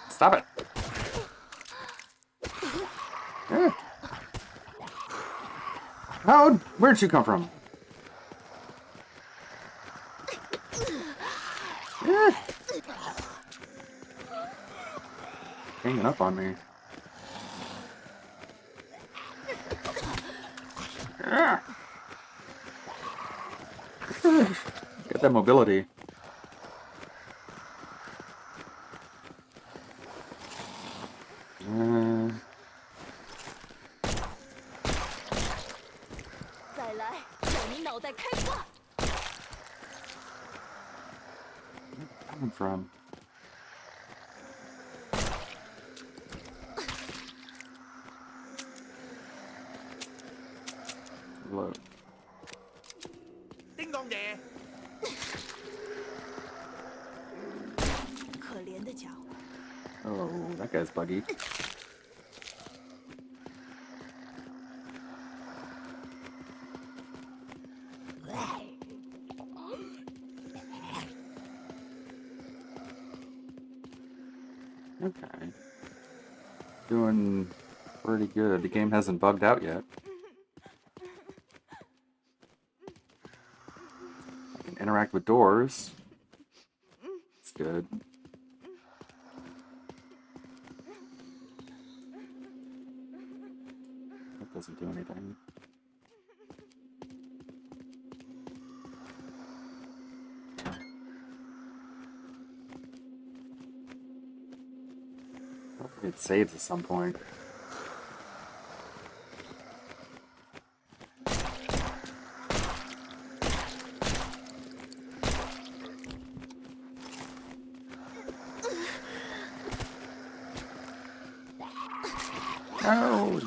Stop it. Where'd you come from? Hanging up on me. Get that mobility. Uh, 再来，叫你脑袋开花。 coming from? Look. 叮當爺，可怜的家伙。 Oh, that guy's buggy. Okay. Doing pretty good. The game hasn't bugged out yet. I can interact with doors. It's good. That doesn't do anything. Hopefully it saves at some point. No!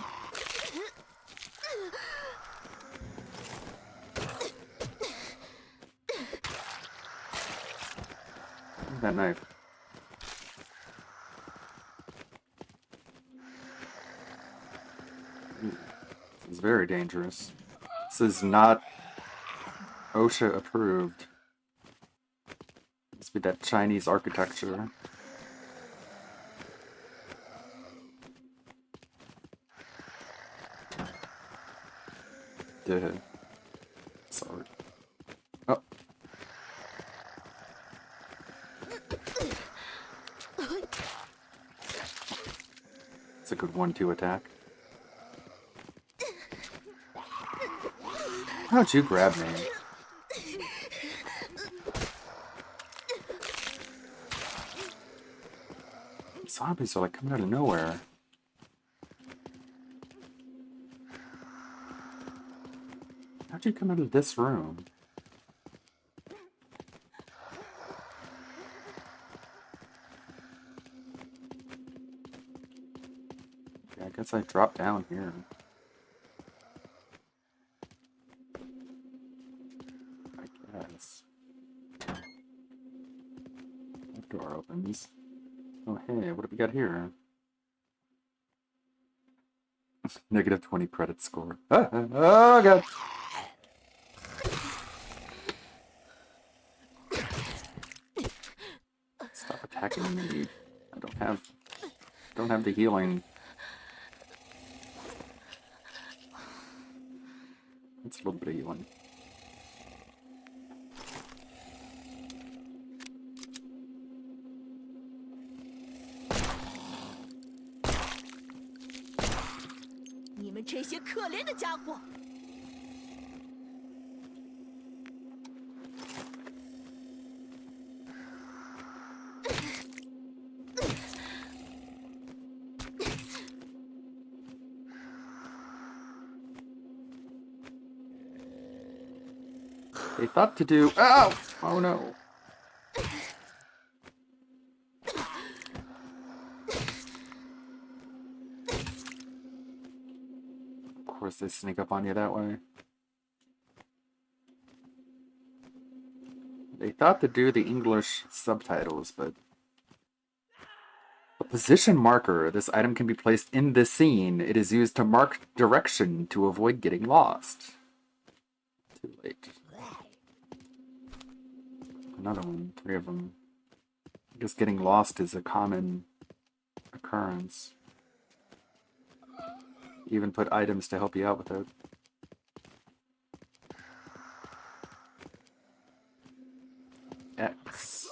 That knife. This is very dangerous. This is not OSHA approved. Must be that Chinese architecture. Duh. Sorry. Oh. It's a good 1-2 attack. How'd you grab me? Zombies are like coming out of nowhere. How'd you come out of this room? Okay, I guess I dropped down here. I guess. That door opens. Oh hey, what have we got here? Negative 20 credit score. Oh god! Stop attacking me. I don't have the healing. That's a little bit of healing. They thought to do. Ow! Oh no. Of course, they sneak up on you that way. They thought to do the English subtitles, but. A position marker. This item can be placed in the scene. It is used to mark direction to avoid getting lost. Too late. Another one, 3 of them. I guess getting lost is a common occurrence. You even put items to help you out with it. X.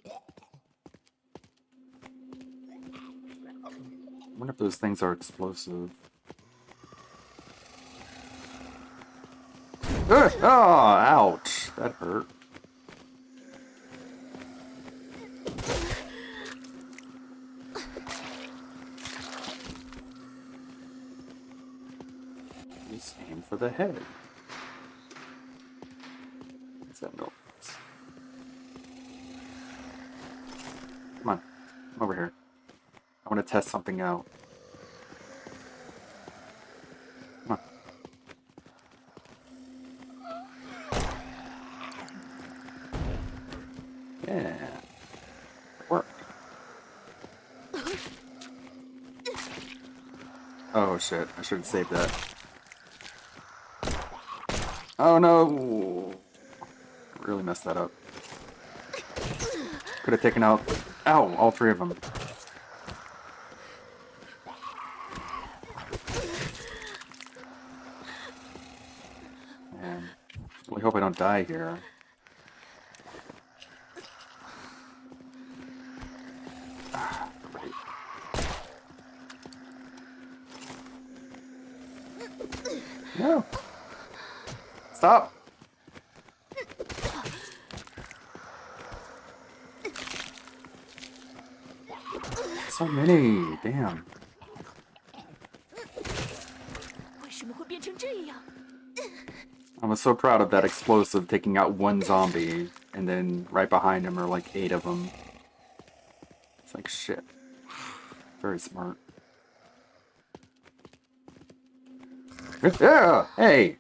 I wonder if those things are explosive. Ugh! Oh, ouch! That hurt. Just aim for the head. What's that noise? Come on. Come over here. I want to test something out. Come on. Yeah. Work. Oh shit, I should have saved that. Oh no! Really messed that up. Could have taken out, ow, all 3 of them. Man, really hope I don't die here. Great. No! Stop! So many, damn. I was so proud of that explosive taking out 1 zombie, and then right behind him are like 8 of them. It's like shit. Very smart. Yeah! Hey!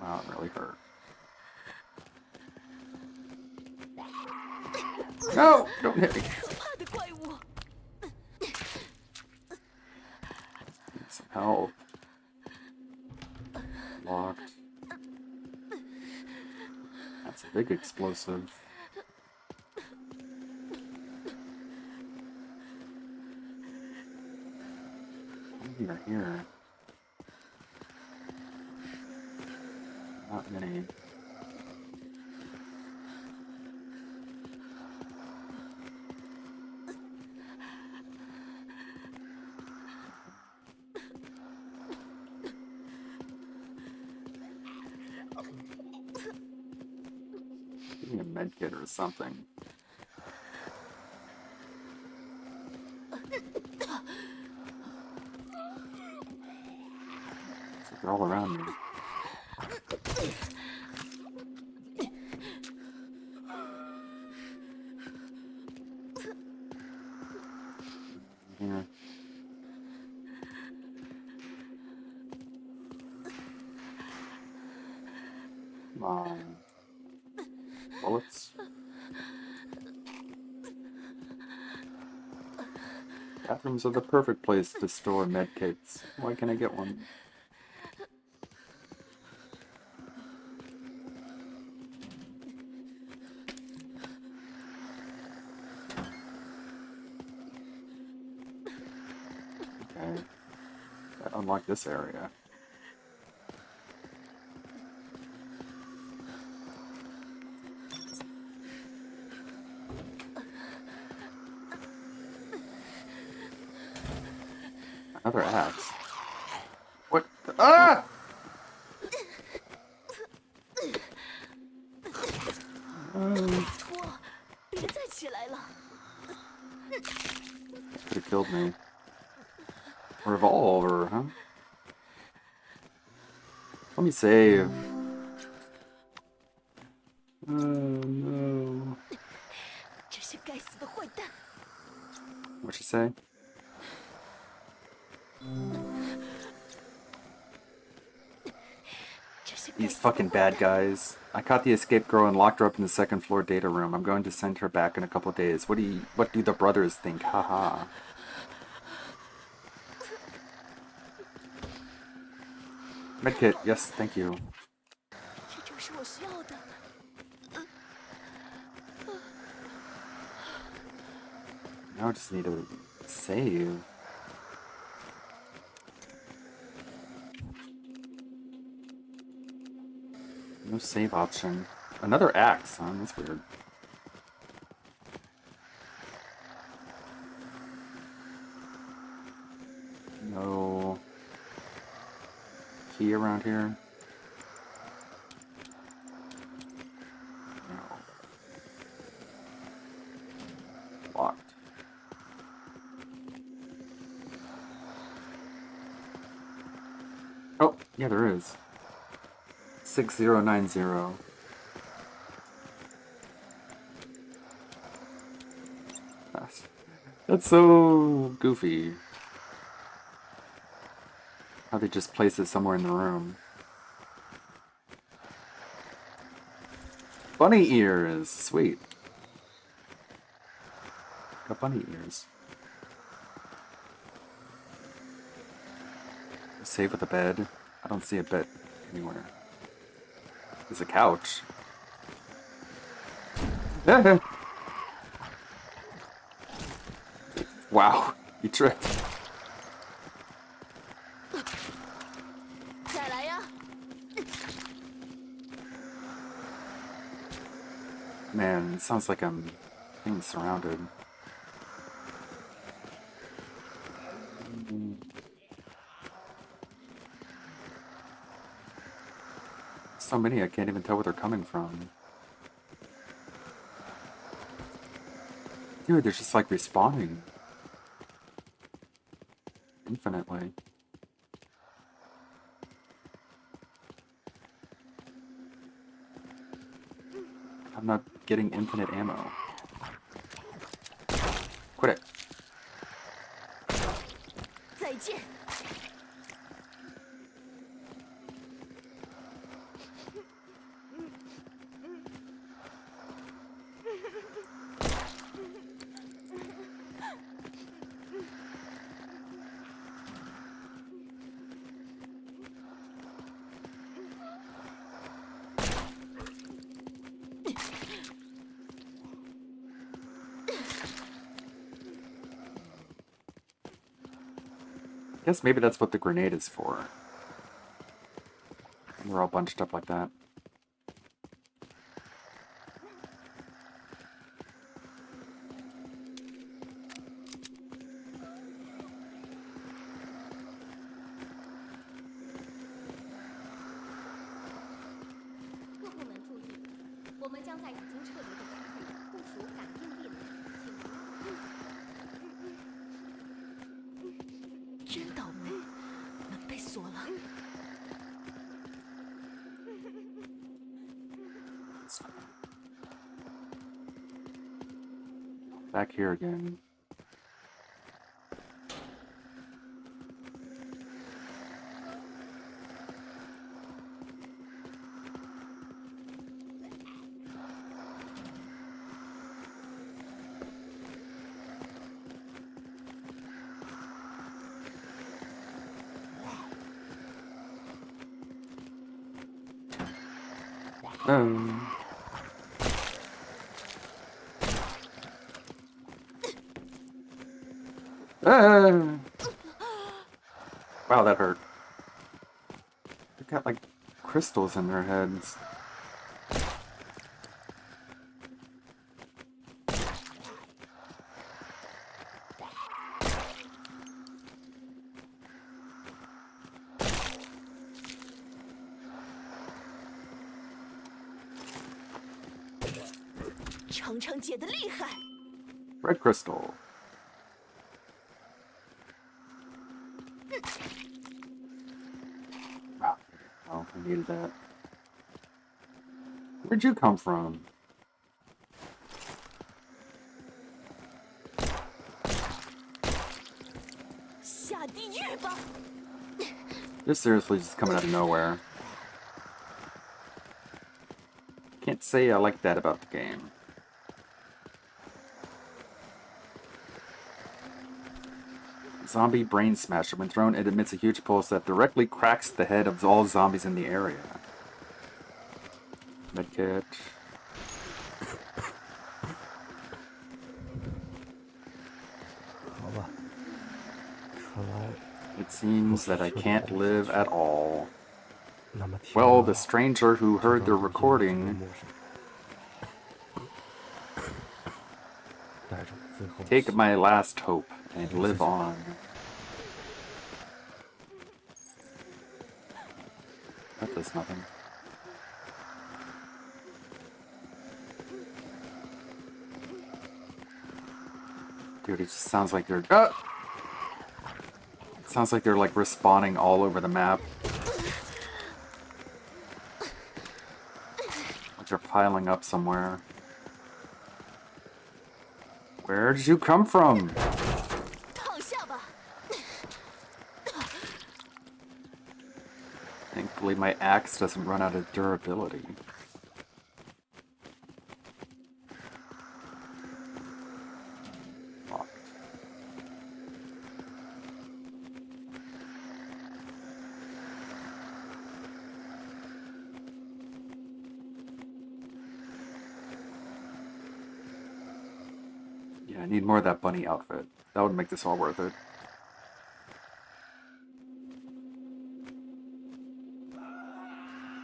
Wow, it really hurt. No! Don't hit me. 可怕的怪物！ Need some help. Locked. That's a big explosive. You're here. Not many. Give me a med kit or something. It's like they're all around me. Here. Come on. Bullets. Bathrooms are the perfect place to store medkits. Why can't I get one? Okay. That unlocked this area. Another axe. What? Ah! 托，别再起来了！ Could have killed me. Revolver, huh? Let me save. Oh no. 这些该死的坏蛋！ What'd she say? These fucking bad guys. I caught the escaped girl and locked her up in the second floor data room. I'm going to send her back in a couple days. What do the brothers think? Haha. Medkit, yes, thank you. 这正是我需要的。 Now I just need to save. No save option. Another axe, huh? That's weird. No key around here. No. Locked. Oh, yeah, there is. 6090. That's so goofy. How they just place it somewhere in the room. Bunny ears! Sweet. Got bunny ears. Save with a bed. I don't see a bed anywhere. There's a couch. Wow, you tripped. 再来呀！ Man, it sounds like I'm being surrounded. So many, I can't even tell where they're coming from. Dude, they're just like respawning. Infinitely. I'm not getting infinite ammo. Quit it. 再见。Guess maybe that's what the grenade is for. We're all bunched up like that. Back here again. Wow, that hurt. They've got like crystals in their heads. Red crystal. Oh, I needed that. Where'd you come from? This seriously just coming out of nowhere. Can't say I like that about the game. Zombie Brain Smasher. When thrown, it emits a huge pulse that directly cracks the head of all zombies in the area. Medkit. It seems that I can't live at all. Well, the stranger who heard the recording... Take my last hope and live on. That does nothing. Dude, it just sounds like they're... It sounds like they're like respawning all over the map. Like they're piling up somewhere. Where did you come from? Thankfully, my axe doesn't run out of durability. Locked. Yeah, I need more of that bunny outfit. That would make this all worth it.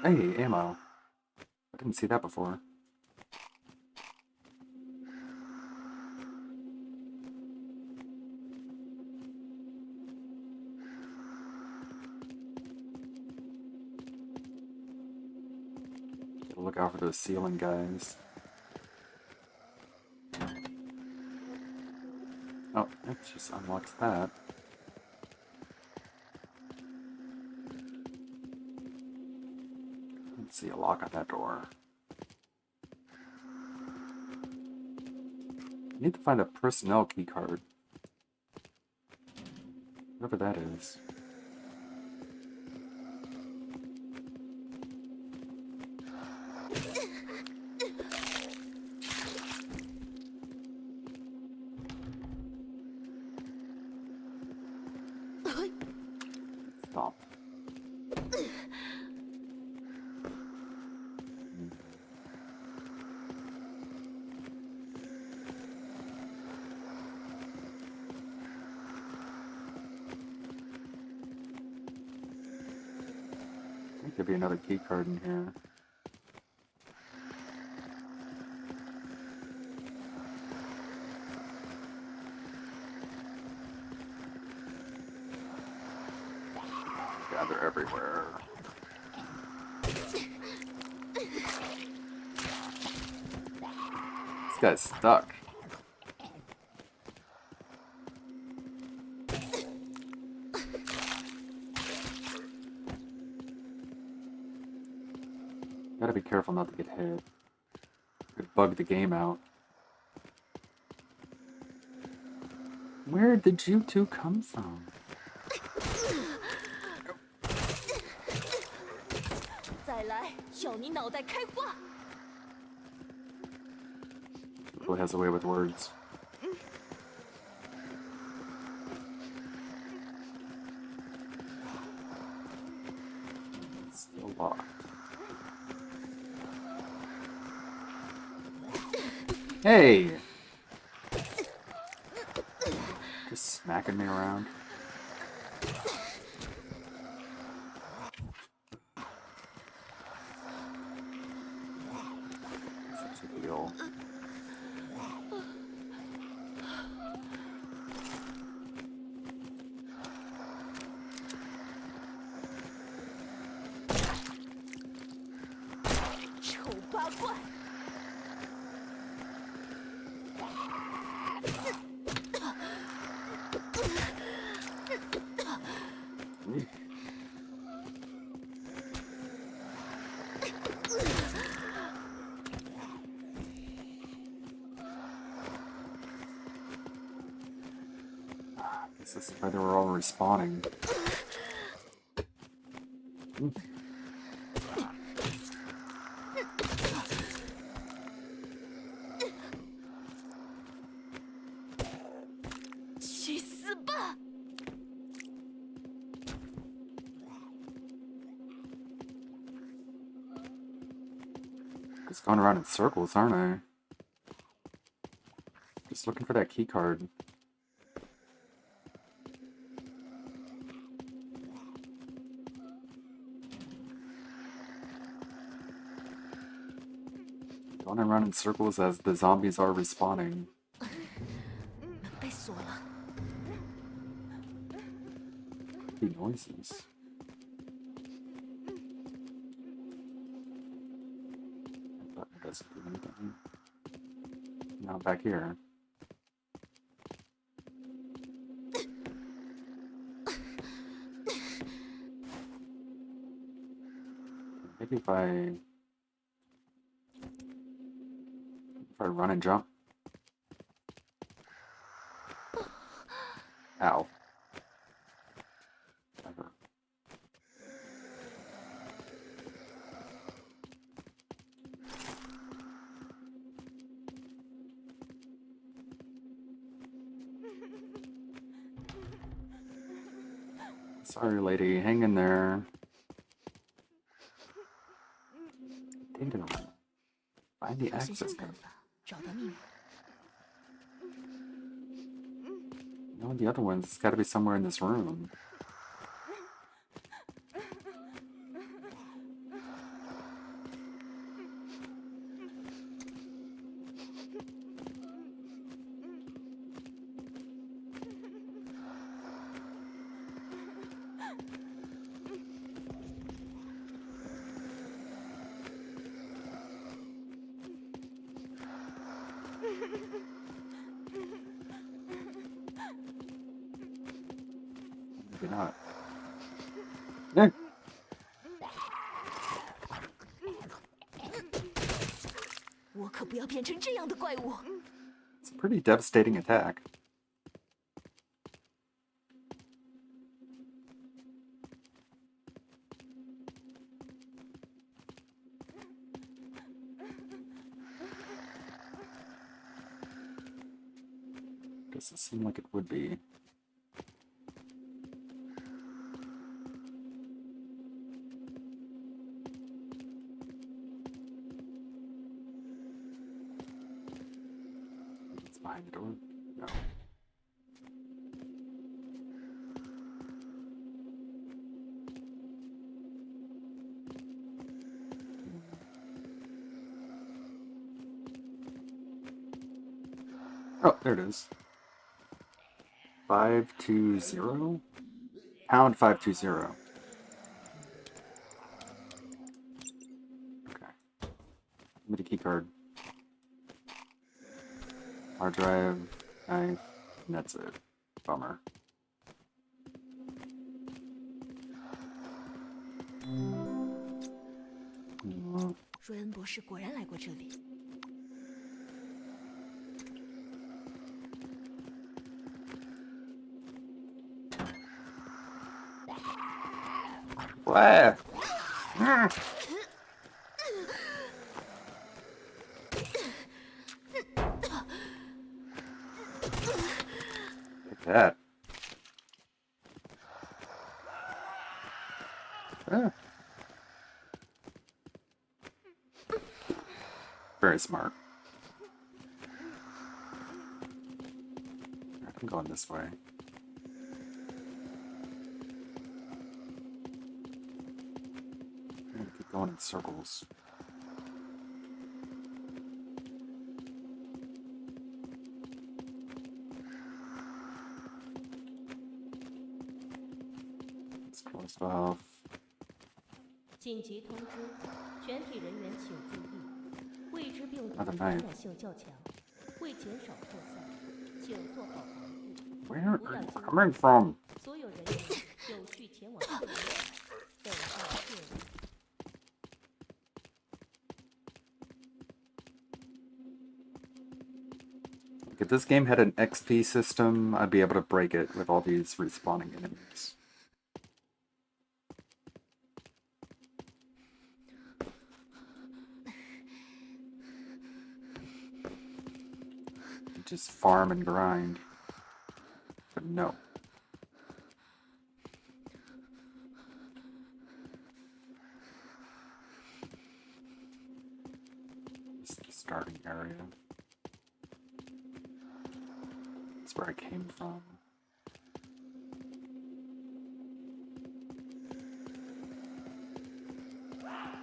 Hey, ammo. I didn't see that before. Gotta look out for those ceiling guys. Oh, it just unlocks that. See a lock on that door. I need to find a personnel key card. Whatever that is. Stop. I think there'd be another key card in here. Yeah, they're everywhere. This guy's stuck. Gotta be careful not to get hit. Could bug the game out. Where did you two come from? 再来，要你脑袋开花！ Who has a way with words? It's still locked. Hey! Just smacking me around. Such a deal. This is why they were all respawning. Just going around in circles, aren't I? Just looking for that key card. Going around in circles as the zombies are respawning. 门被锁了。 The noises. But it doesn't do anything. Now back here. Maybe if I run and jump. Ow. That hurt. Sorry, lady. Hang in there. Data. Find the 想想 access 办 code. 法找到密码。 No, the other one's got to be somewhere in this room. Maybe not. Yeah. 我可不要变成这样的怪物。 It's pretty devastating attack. Doesn't seem like it would be. It's behind the door? No. Oh, there it is. 520? Pound 520. Okay. Give me the key card. Hard drive, knife, and that's it. Bummer. 瑞恩博士果然来过这里。 What? Take that. Ah. Very smart. Alright, I'm going this way. I'm gonna keep going in circles. It's closed off. 紧急通知，全体人员请注意，未知病毒传染性较强，为减少扩散，请做好防护。 Where are you coming from? 所有人员有序前往撤离，等待撤离。 If this game had an XP system, I'd be able to break it with all these respawning enemies. Just farm and grind. But no. This is the starting area. That's where I came from.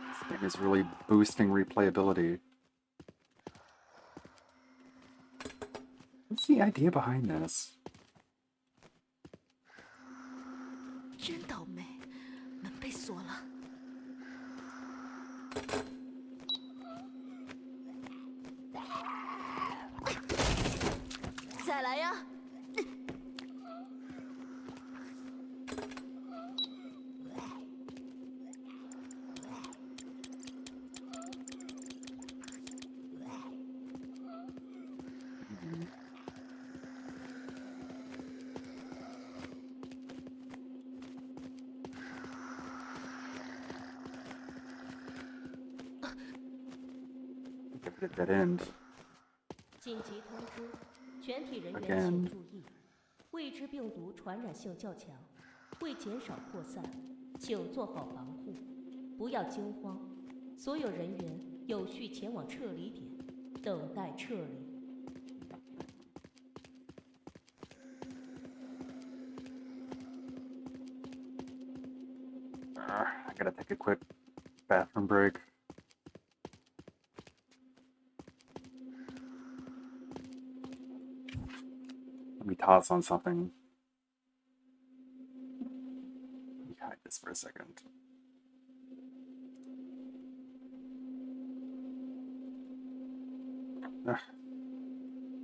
This game is really boosting replayability. What's the idea behind this? 真倒霉，门被锁了。再来呀！ Get that end. 紧急通知，全体人员请注意，未知病毒传染性较强，为减少扩散，请做好防护，不要惊慌。所有人员有序前往撤离点，等待撤离。 I gotta take a quick bathroom break. Let me toss on something. Let me hide this for a second. Ugh.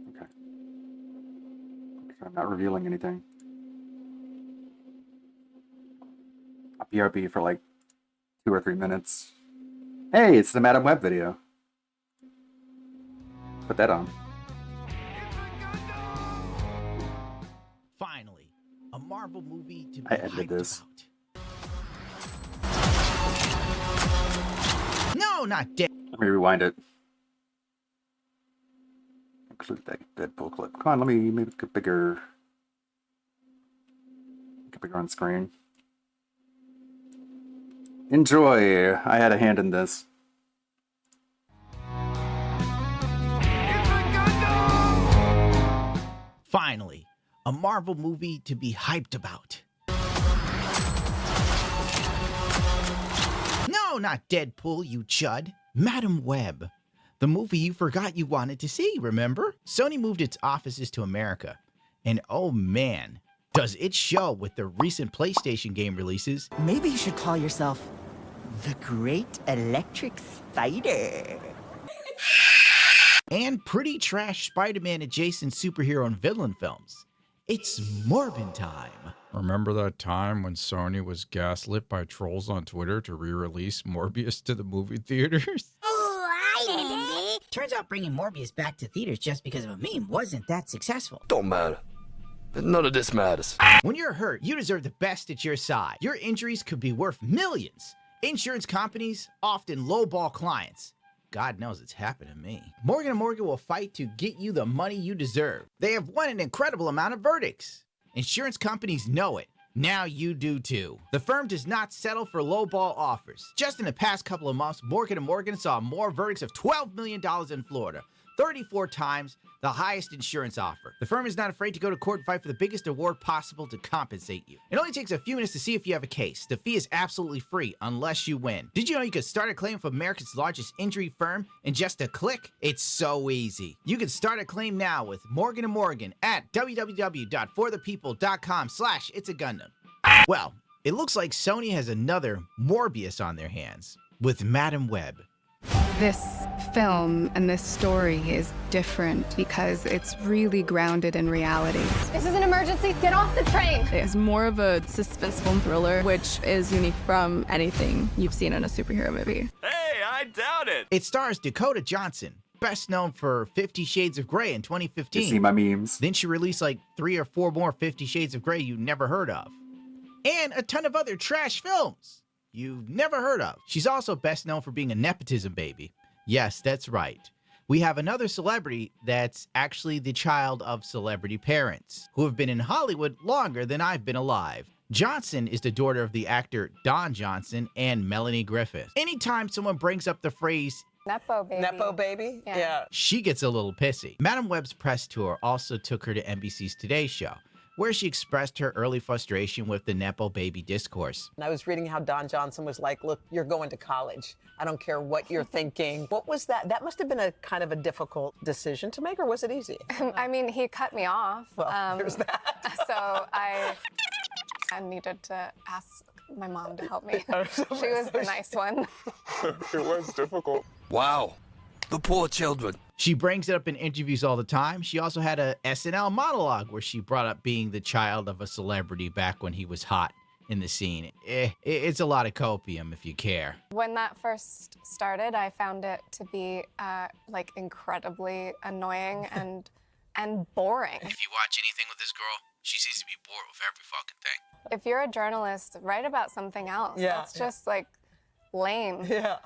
Okay. I'm not revealing anything. BRB for like 2 or 3 minutes. Hey, it's the Madam Web video. Put that on. Marvel movie to be I edited hyped this. about. No, not dead. Let me rewind it. Include that Deadpool clip. Come on, let me make it bigger. Make it bigger on screen. Enjoy. I had a hand in this. Finally, a Marvel movie to be hyped about. No, not Deadpool, you chud. Madam Web. The movie you forgot you wanted to see, remember? Sony moved its offices to America. And oh man, does it show with the recent PlayStation game releases. Maybe you should call yourself the Great Electric Spider. And pretty trash Spider-Man adjacent superhero and villain films. It's Morbin time. Remember that time when Sony was gaslit by trolls on Twitter to re-release Morbius to the movie theaters? Oh, I remember. Turns out bringing Morbius back to theaters just because of a meme wasn't that successful. Don't matter. None of this matters. When you're hurt, you deserve the best at your side. Your injuries could be worth millions. Insurance companies often lowball clients. God knows it's happened to me. Morgan & Morgan will fight to get you the money you deserve. They have won an incredible amount of verdicts. Insurance companies know it. Now you do too. The firm does not settle for lowball offers. Just in the past couple of months, Morgan & Morgan saw more verdicts of $12 million in Florida, 34 times the highest insurance offer. The firm is not afraid to go to court and fight for the biggest award possible to compensate you. It only takes a few minutes to see if you have a case. The fee is absolutely free unless you win. Did you know you could start a claim for America's largest injury firm in just a click? It's so easy. You can start a claim now with Morgan & Morgan at www.forthepeople.com/itsagundam. Well, it looks like Sony has another Morbius on their hands with Madam Web. This film and this story is different because it's really grounded in reality. This is an emergency. Get off the train. It's more of a suspenseful thriller, which is unique from anything you've seen in a superhero movie. Hey, I doubt it. It stars Dakota Johnson, best known for 50 Shades of Grey in 2015. You see my memes. Then she released like 3 or 4 more 50 Shades of Grey you never heard of. And a ton of other trash films you've never heard of. She's also best known for being a nepotism baby. Yes, that's right. We have another celebrity that's actually the child of celebrity parents who have been in Hollywood longer than I've been alive. Johnson is the daughter of the actor Don Johnson and Melanie Griffith. Anytime someone brings up the phrase Nepo baby. Nepo baby? Yeah. she gets a little pissy. Madam Web's press tour also took her to NBC's Today Show, where she expressed her early frustration with the Nepo baby discourse. I was reading how Don Johnson was like, look, you're going to college. I don't care what you're thinking. What was that? That must have been a kind of a difficult decision to make, or was it easy? I mean, he cut me off. Well, there's that. So I needed to ask my mom to help me. She was the nice one. It was difficult. Wow. The poor children. She brings it up in interviews all the time. She also had a SNL monologue where she brought up being the child of a celebrity back when he was hot in the scene. It's a lot of copium if you care. When that first started, I found it to be like incredibly annoying and boring. If you watch anything with this girl, she seems to be bored with every fucking thing. If you're a journalist, write about something else. Yeah, That's just like lame. Yeah.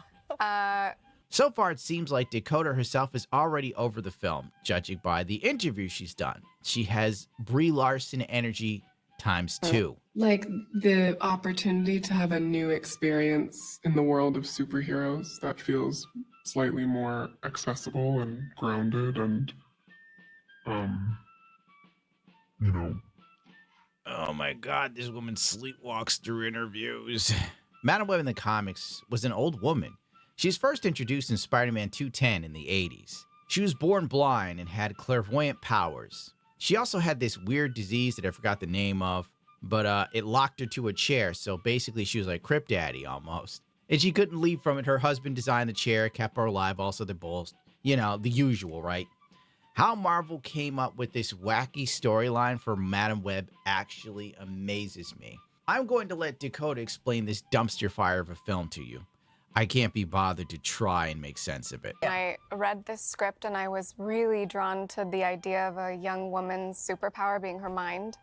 So far, it seems like Dakota herself is already over the film, judging by the interview she's done. She has Brie Larson energy ×2. Like the opportunity to have a new experience in the world of superheroes that feels slightly more accessible and grounded and, you know. Oh my God, this woman sleepwalks through interviews. Madam Web in the comics was an old woman. She's first introduced in Spider-Man 210 in the 80s. She was born blind and had clairvoyant powers. She also had this weird disease that I forgot the name of, but it locked her to a chair, so basically she was like Crip Daddy almost. And she couldn't leave from it. Her husband designed the chair, kept her alive, also they're both, you know, the usual, right? How Marvel came up with this wacky storyline for Madam Web actually amazes me. I'm going to let Dakota explain this dumpster fire of a film to you. I can't be bothered to try and make sense of it. I read this script and I was really drawn to the idea of a young woman's superpower being her mind.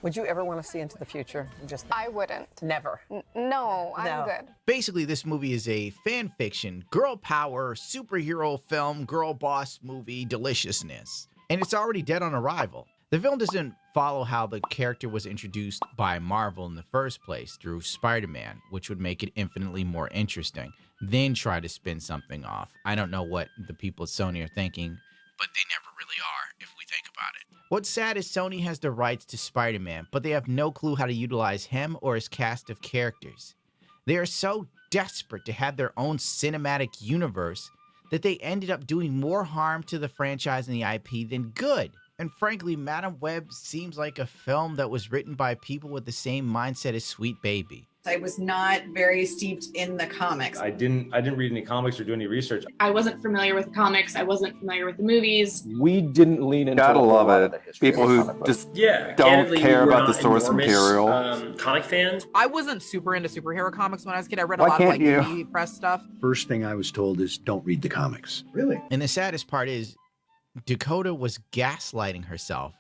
Would you ever want to see into the future? I wouldn't. Never. No, I'm good. Basically, this movie is a fan fiction, girl power, superhero film, girl boss movie deliciousness. And it's already dead on arrival. The film doesn't follow how the character was introduced by Marvel in the first place through Spider-Man, which would make it infinitely more interesting, then try to spin something off. I don't know what the people at Sony are thinking, but they never really are if we think about it. What's sad is Sony has the rights to Spider-Man, but they have no clue how to utilize him or his cast of characters. They are so desperate to have their own cinematic universe that they ended up doing more harm to the franchise and the IP than good. And frankly, Madam Web seems like a film that was written by people with the same mindset as Sweet Baby. I was not very steeped in the comics. I didn't read any comics or do any research. I wasn't familiar with the comics. I wasn't familiar with the movies. We didn't lean into Gotta a whole love lot it. of the history People of who comic books. just Yeah, don't candidly, care we were about the not source enormous, material. comic fans. I wasn't super into superhero comics when I was a kid. I read a Why lot of can't like you? indie press stuff. First thing I was told is don't read the comics. Really? And the saddest part is, Dakota was gaslighting herself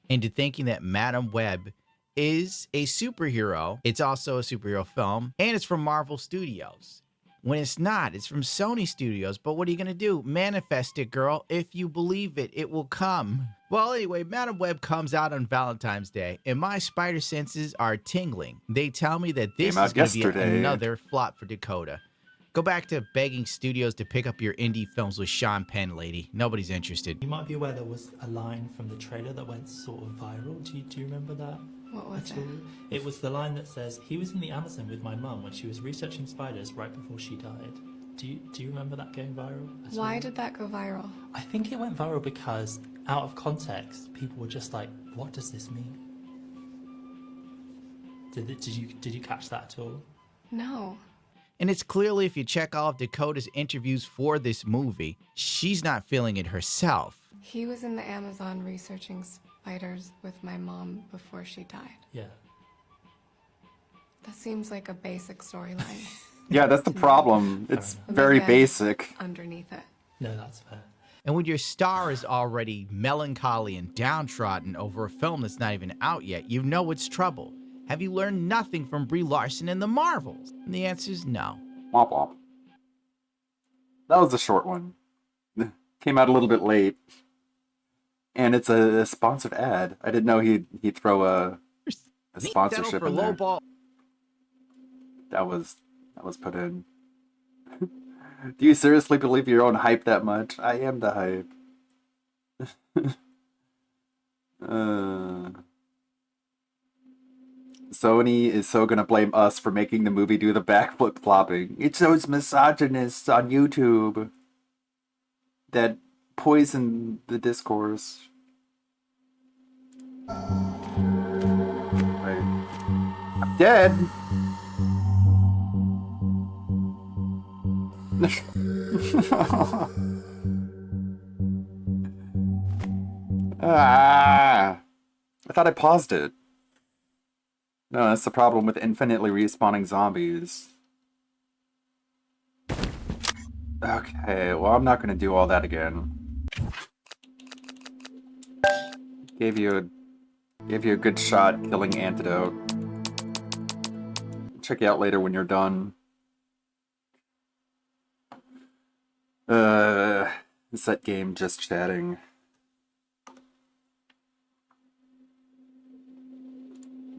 into thinking that Madam Web is a superhero. It's also a superhero film, and it's from Marvel Studios. When it's not, it's from Sony Studios. But what are you going to do? Manifest it, girl. If you believe it, it will come. Well, anyway, Madam Web comes out on Valentine's Day, and my spider senses are tingling. They tell me that this Came out is going to be yesterday. another flop for Dakota. Go back to begging studios to pick up your indie films with Sean Penn, lady. Nobody's interested. You might be aware there was a line from the trailer that went sort of viral. Do you remember that? What was at all? It was the line that says, "He was in the Amazon with my mum when she was researching spiders right before she died." Do you remember that going viral? Why did that go viral? I think it went viral because, out of context, people were just like, "What does this mean?" Did you catch that at all? No. And it's clearly, if you check all of Dakota's interviews for this movie, she's not feeling it herself. He was in the Amazon researching spiders with my mom before she died. Yeah. That seems like a basic storyline. Yeah, that's the problem. It's very Maybe I'm basic. underneath it. No, that's fair. And when your star is already melancholy and downtrodden over a film that's not even out yet, you know it's trouble. Have you learned nothing from Brie Larson and the Marvels? And the answer is no. Womp womp. That was a short one. Came out a little bit late. And it's a sponsored ad. I didn't know he'd throw a sponsorship in there. That was put in. Do you seriously believe your own hype that much? I am the hype. Sony is so gonna blame us for making the movie do the backflip flopping. It's those misogynists on YouTube that poison the discourse. Right. I'm dead. I thought I paused it. No, that's the problem with infinitely respawning zombies. Okay, well, I'm not gonna do all that again. Gave you a good shot killing Antidote. Check you out later when you're done. Is that game just chatting?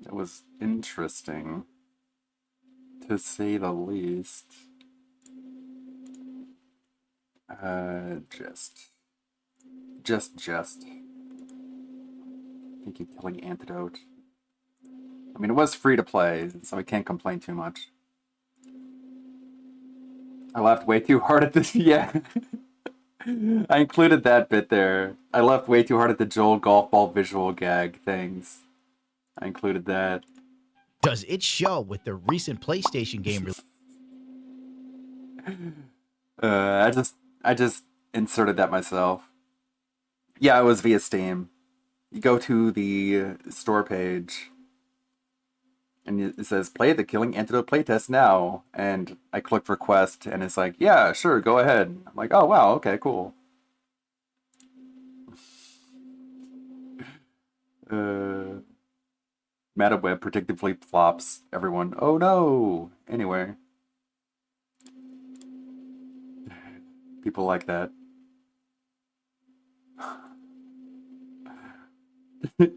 It was interesting, to say the least. Just. Thank you, killing Antidote. I mean, it was free to play, so I can't complain too much. I laughed way too hard at this. Yeah. I included that bit there. I laughed way too hard at the Joel golf ball visual gag things. I included that. Does it show with the recent PlayStation game release? I just inserted that myself. Yeah, it was via Steam. You go to the store page, And it says, play the Killing Antidote playtest now. And I clicked request, and it's like, yeah, sure, go ahead. I'm like, oh, wow, okay, cool. Madam Web predictably flops. Everyone, oh no! Anyway. People like that.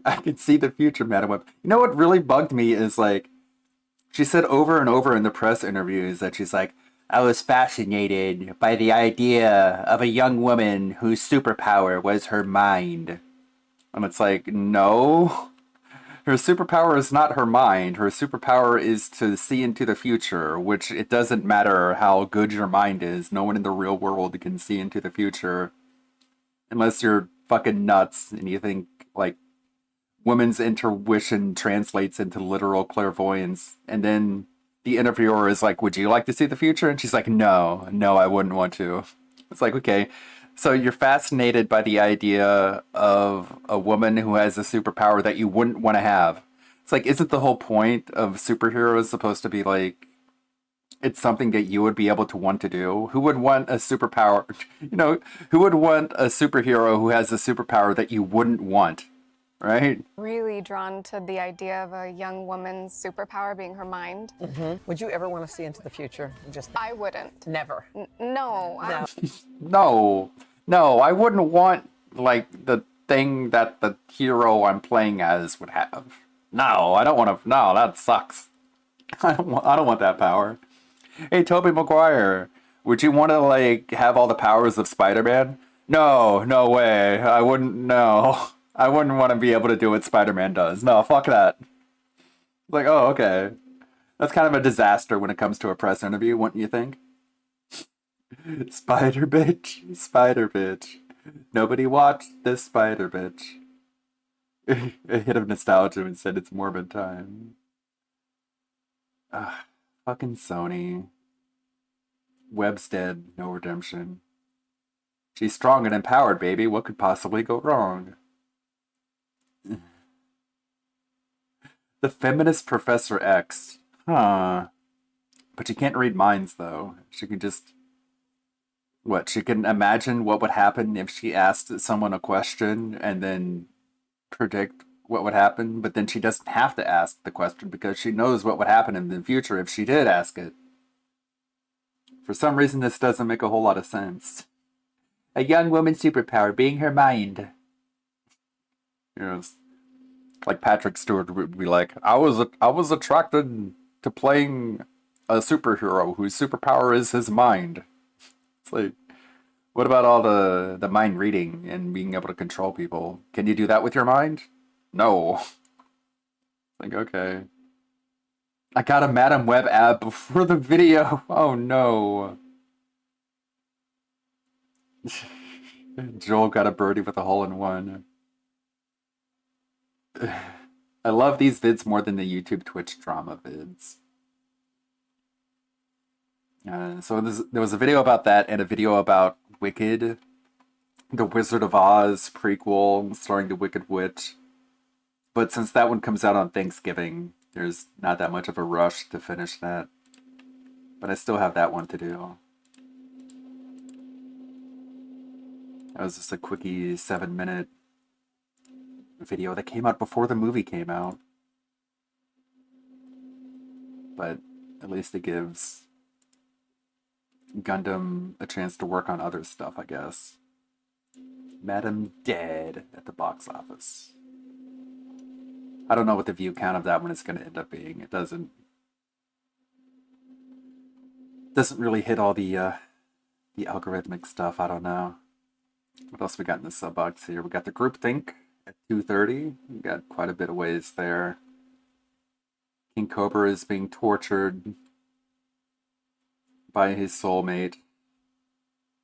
I can see the future, Madam Web. You know what really bugged me is, like, she said over and over in the press interviews that she's like, I was fascinated by the idea of a young woman whose superpower was her mind. And it's like, no. Her superpower is not her mind. Her superpower is to see into the future, which it doesn't matter how good your mind is. No one in the real world can see into the future. Unless you're fucking nuts and you think, like, woman's intuition translates into literal clairvoyance. And then the interviewer is like, would you like to see the future? And she's like, no, I wouldn't want to. It's like, okay, so you're fascinated by the idea of a woman who has a superpower that you wouldn't want to have. It's like, isn't the whole point of superheroes supposed to be like, it's something that you would be able to want to do? Who would want a superpower? You know, who would want a superhero who has a superpower that you wouldn't want? Right? Really drawn to the idea of a young woman's superpower being her mind. Would you ever want to see into the future? I wouldn't. Never. No. No, I wouldn't want, like, the thing that the hero I'm playing as would have. No, I don't want to. No, that sucks. I don't want that power. Hey, Tobey Maguire, would you want to, like, have all the powers of Spider-Man? No way. I wouldn't. No. I wouldn't want to be able to do what Spider-Man does. No, fuck that. Like, oh, okay. That's kind of a disaster when it comes to a press interview, wouldn't you think? Spider bitch. Nobody watched this Spider bitch. A hit of nostalgia and said it's morbid time. Fucking Sony. Web's dead, no redemption. She's strong and empowered, baby. What could possibly go wrong? The feminist Professor X. Huh. But she can't read minds, though. She can just... What, she can imagine what would happen if she asked someone a question and then predict what would happen, but then she doesn't have to ask the question because she knows what would happen in the future if she did ask it. For some reason, this doesn't make a whole lot of sense. A young woman's superpower being her mind. You know, like Patrick Stewart would be like, I was attracted to playing a superhero whose superpower is his mind. It's like, what about all the mind reading and being able to control people? Can you do that with your mind? No. Like, okay. I got a Madam Web ad before the video. Oh no. Joel got a birdie with a hole-in-one. I love these vids more than the YouTube Twitch drama vids. So there was a video about that and a video about Wicked, the Wizard of Oz prequel starring the Wicked Witch. But since that one comes out on Thanksgiving, there's not that much of a rush to finish that. But I still have that one to do. That was just a quickie 7-minute video that came out before the movie came out. But at least it gives Gundam a chance to work on other stuff, I guess. Madam Dead at the box office. I don't know what the view count of that one is going to end up being. It doesn't really hit all the algorithmic stuff. I don't know. What else we got in the sub box here? We got the groupthink at 2:30. We got quite a bit of ways there. King Cobra is being tortured by his soulmate.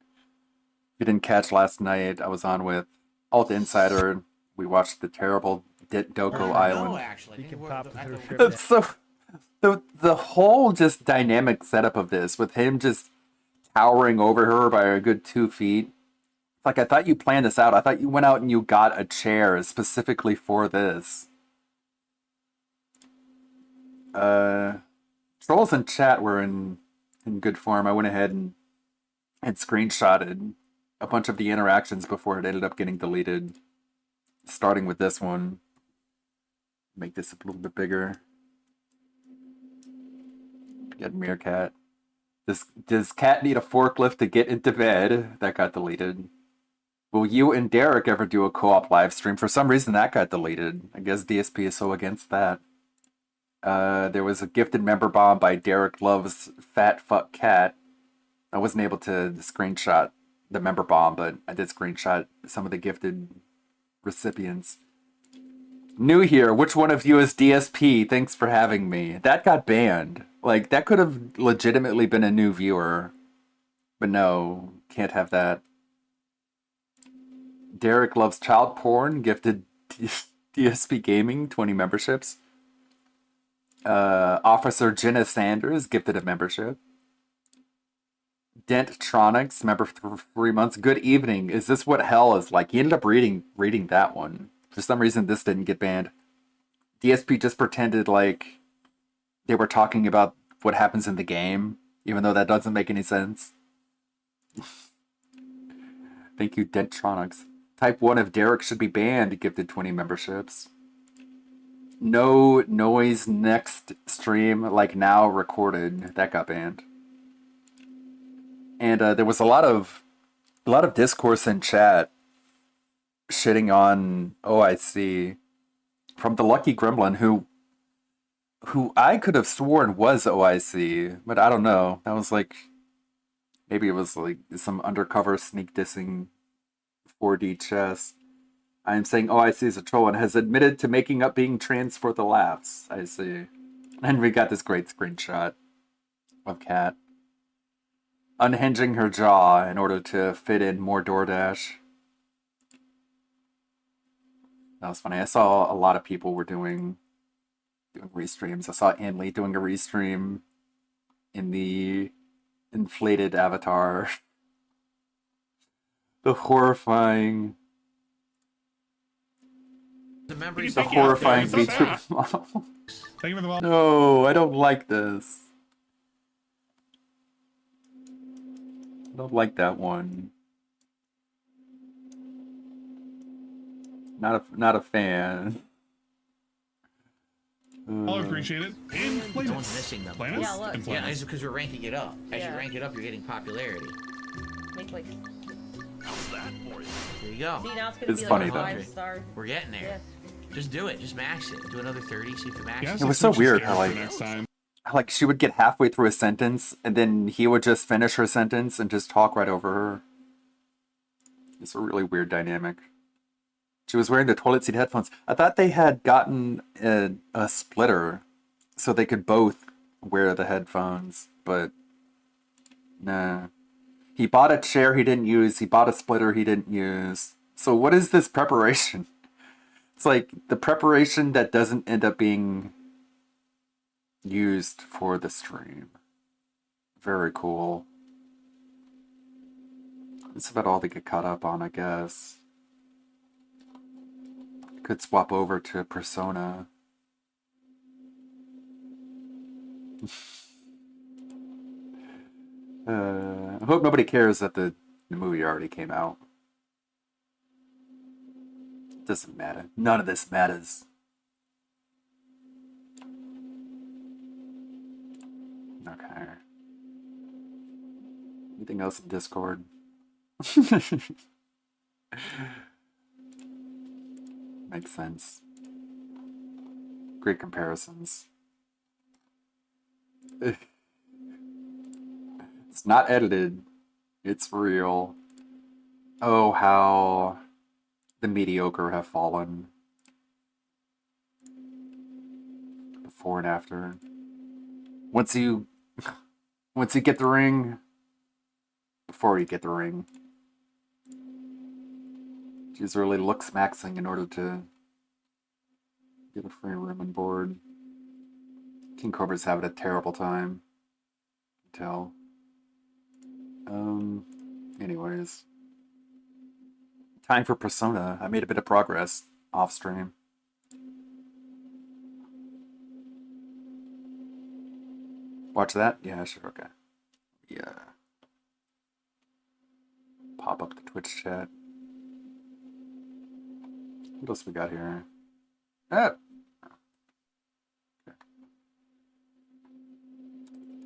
If you didn't catch last night, I was on with Alt Insider. We watched the terrible Doko Island. No, actually. That's so... The whole just dynamic setup of this, with him just towering over her by a good 2 feet. It's like, I thought you planned this out. I thought you went out and you got a chair specifically for this. Trolls in chat were in good form. I went ahead and screenshotted a bunch of the interactions before it ended up getting deleted. Starting with this one. Make this a little bit bigger. Get Meerkat. Does Cat need a forklift to get into bed? That got deleted. Will you and Derek ever do a co-op live stream? For some reason that got deleted. I guess DSP is so against that. There was a gifted member bomb by Derek Loves Fat Fuck Cat. I wasn't able to screenshot the member bomb, but I did screenshot some of the gifted recipients. New here, which one of you is DSP? Thanks for having me. That got banned. Like, that could have legitimately been a new viewer. But no, can't have that. Derek Loves Child Porn, gifted DSP Gaming, 20 memberships. Officer Jenna Sanders, gifted a membership. Denttronics, member for 3 months. Good evening. Is this what hell is like? He ended up reading that one. For some reason, this didn't get banned. DSP just pretended like they were talking about what happens in the game, even though that doesn't make any sense. Thank you, Denttronics. Type 1 of Derek should be banned, gifted 20 memberships. No noise next stream, like now recorded. That got banned. And there was a lot of discourse in chat shitting on OIC from the Lucky Gremlin, who I could have sworn was OIC, but I don't know. That was like, maybe it was like some undercover sneak dissing 4D chess. I am saying OIC is a troll and has admitted to making up being trans for the laughs. I see. And we got this great screenshot of Kat unhinging her jaw in order to fit in more DoorDash. That was funny. I saw a lot of people were doing restreams. I saw Anley doing a restream in the inflated avatar. The horrifying... The horrifying VTuber model. Thank you for the ball. No, I don't like this. I don't like that one. Not a fan. I'll appreciate it. And No one's missing them. Planets? Yeah, look. And Yeah, planets. it's because we're ranking it up. As you rank it up, you're getting popularity. Make like. There you go. See, now it's gonna It's be funny, like though. 5-star. We're getting there. Just do it. Just max it. Do another 30. See if you max It it. was so weird how like she would get halfway through a sentence and then he would just finish her sentence and just talk right over her. It's a really weird dynamic. She was wearing the toilet seat headphones. I thought they had gotten a splitter so they could both wear the headphones, but nah. He bought a chair he didn't use. He bought a splitter he didn't use. So what is this preparation? It's like the preparation that doesn't end up being used for the stream. Very cool. That's about all they get caught up on, I guess. Could swap over to Persona. I hope nobody cares that the movie already came out. Doesn't matter. None of this matters. Okay. Anything else in Discord? Makes sense. Great comparisons. It's not edited. It's real. Oh, how the mediocre have fallen. Before and after. Once you get the ring, before you get the ring, she's really looks maxing in order to get a free room and board. King Cobra's having a terrible time. Tell. Anyways. Time for Persona. I made a bit of progress off stream. Watch that? Yeah, sure, okay. Yeah. Pop up the Twitch chat. What else we got here? Ah! Okay.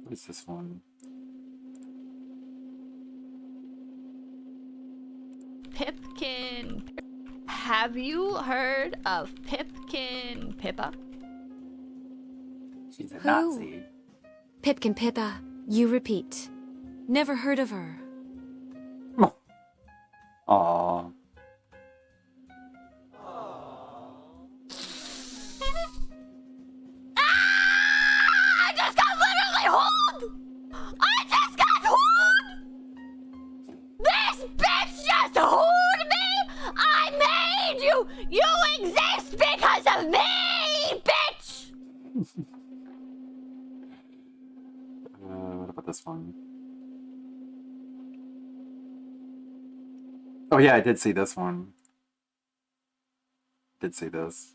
What is this one? Pipkin. Have you heard of Pipkin Pippa? She's a Who? Nazi. Pipkin Pippa, you repeat. Never heard of her. Aww. I just got literally hold! I just got hold! This bitch just hold me! I made you! You exist because of me, bitch! What about this one? Oh yeah, I did see this one. Did see this.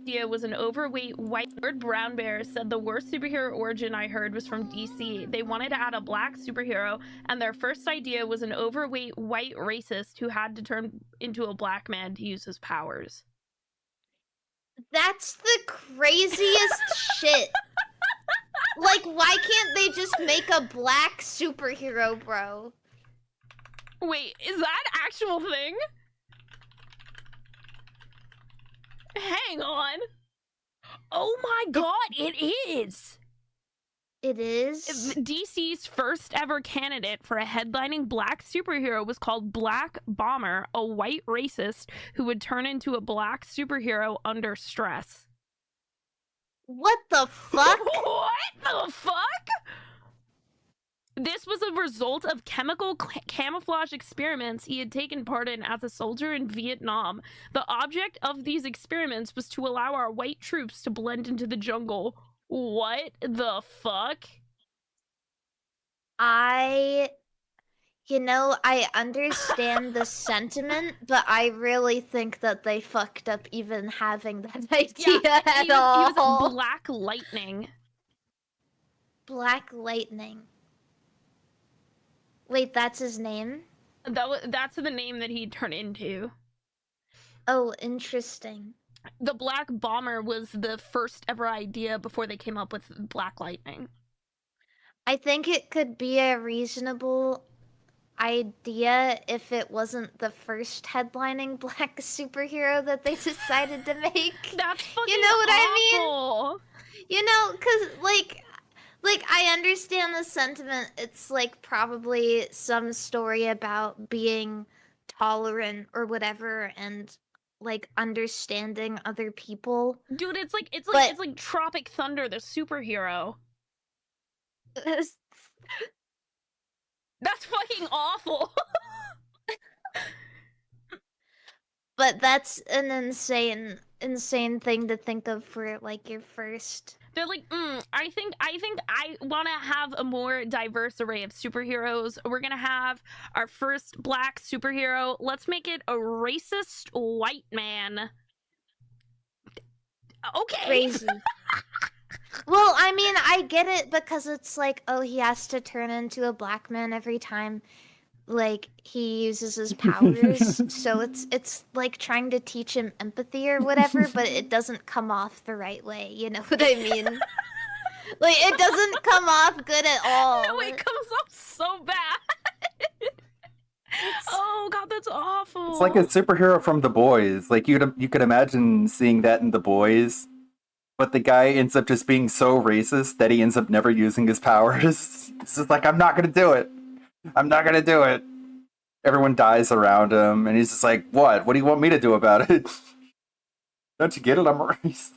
Idea was an overweight white Lord Brown Bear said the worst superhero origin I heard was from DC. They wanted to add a black superhero, and their first idea was an overweight white racist who had to turn into a black man to use his powers. That's the craziest shit. Like, why can't they just make a black superhero, bro? Wait, is that an actual thing? Hang on. Oh my god, it is! It is? DC's first ever candidate for a headlining black superhero was called Black Bomber, a white racist who would turn into a black superhero under stress. What the fuck? What the fuck? This was a result of chemical camouflage experiments he had taken part in as a soldier in Vietnam. The object of these experiments was to allow our white troops to blend into the jungle. What the fuck? I understand the sentiment, but I really think that they fucked up even having that idea at all. He was Black Lightning. Black Lightning. Wait, that's his name? That's the name that he turned into. Oh, interesting. The Black Bomber was the first ever idea before they came up with Black Lightning. I think it could be a reasonable idea if it wasn't the first headlining black superhero that they decided to make. That's fucking You know what awful. I mean? You know, cause like I understand the sentiment. It's like probably some story about being tolerant or whatever and like understanding other people. Dude, it's like Tropic Thunder, the superhero. That's fucking awful. But that's an insane thing to think of for like your first. They're like, I think I want to have a more diverse array of superheroes. We're gonna have our first black superhero. Let's make it a racist white man. Okay. Crazy. Well, I mean, I get it because it's like, oh, he has to turn into a black man every time, like, he uses his powers. So it's like trying to teach him empathy or whatever, but it doesn't come off the right way. You know what I mean? Like, it doesn't come off good at all. No, it comes off so bad. Oh god, that's awful. It's like a superhero from The Boys. Like you could imagine seeing that in The Boys, but the guy ends up just being so racist that he ends up never using his powers. It's just like, I'm not gonna do it. I'm not gonna do it. Everyone dies around him, and he's just like, what? What do you want me to do about it? Don't you get it? I'm a racist.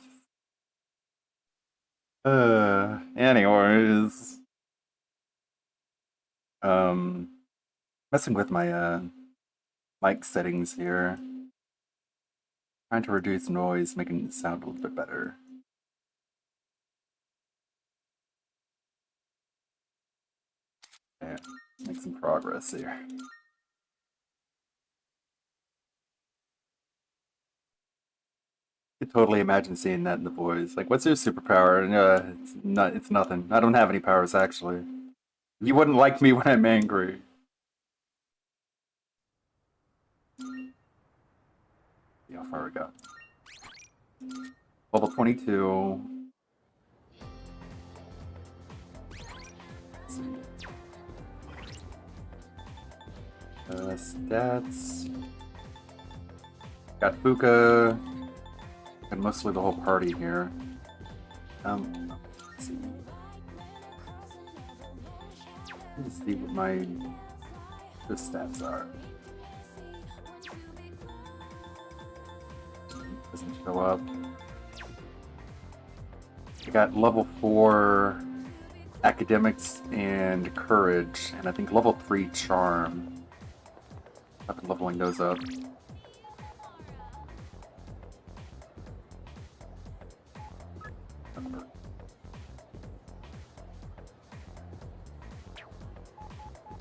Anyways. Messing with my mic settings here. Trying to reduce noise, making it sound a little bit better. Yeah, make some progress here. could totally imagine seeing that in The Boys. Like, what's your superpower? And it's nothing. I don't have any powers actually. You wouldn't like me when I'm angry. See how far we got. Level 22. Let's see. Stats. Got Fuka. And mostly the whole party here. Let's see. Let's see what my stats are. Doesn't show up. I got level 4 academics and courage, and I think level 3 charm. I've been leveling those up.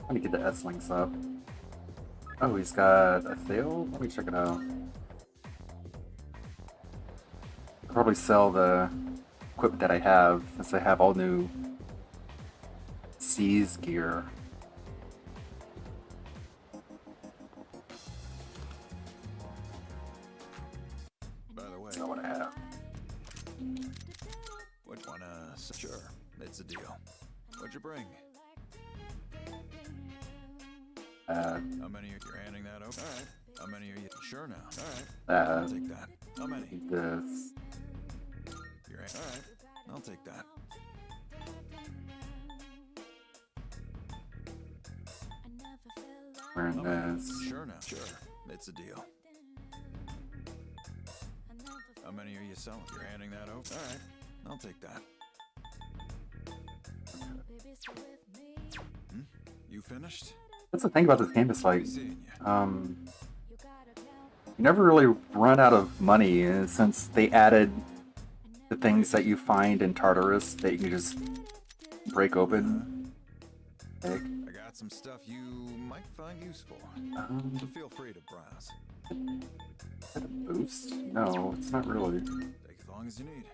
Let me get the S-links up. Oh, he's got a sale? Let me check it out. I'll probably sell the equipment that I have, since I have all new C's gear. By the way, That's not what I have. what wanna? Sure, it's a deal. What'd you bring? How many are you handing that over? All right. How many are you? Sure now. All right. I'll take that. How many? This. All right. I'll take that. Wearing this. Sure now. Sure. It's a deal. How many are you selling? You're handing that over? All right. I'll take that. You finished? That's the thing about this game, it's like, you never really run out of money since they added the things that you find in Tartarus that you can just break open. I got some stuff you might find useful. So feel free to browse. Is that a boost? No, it's not really. Take as long as you need.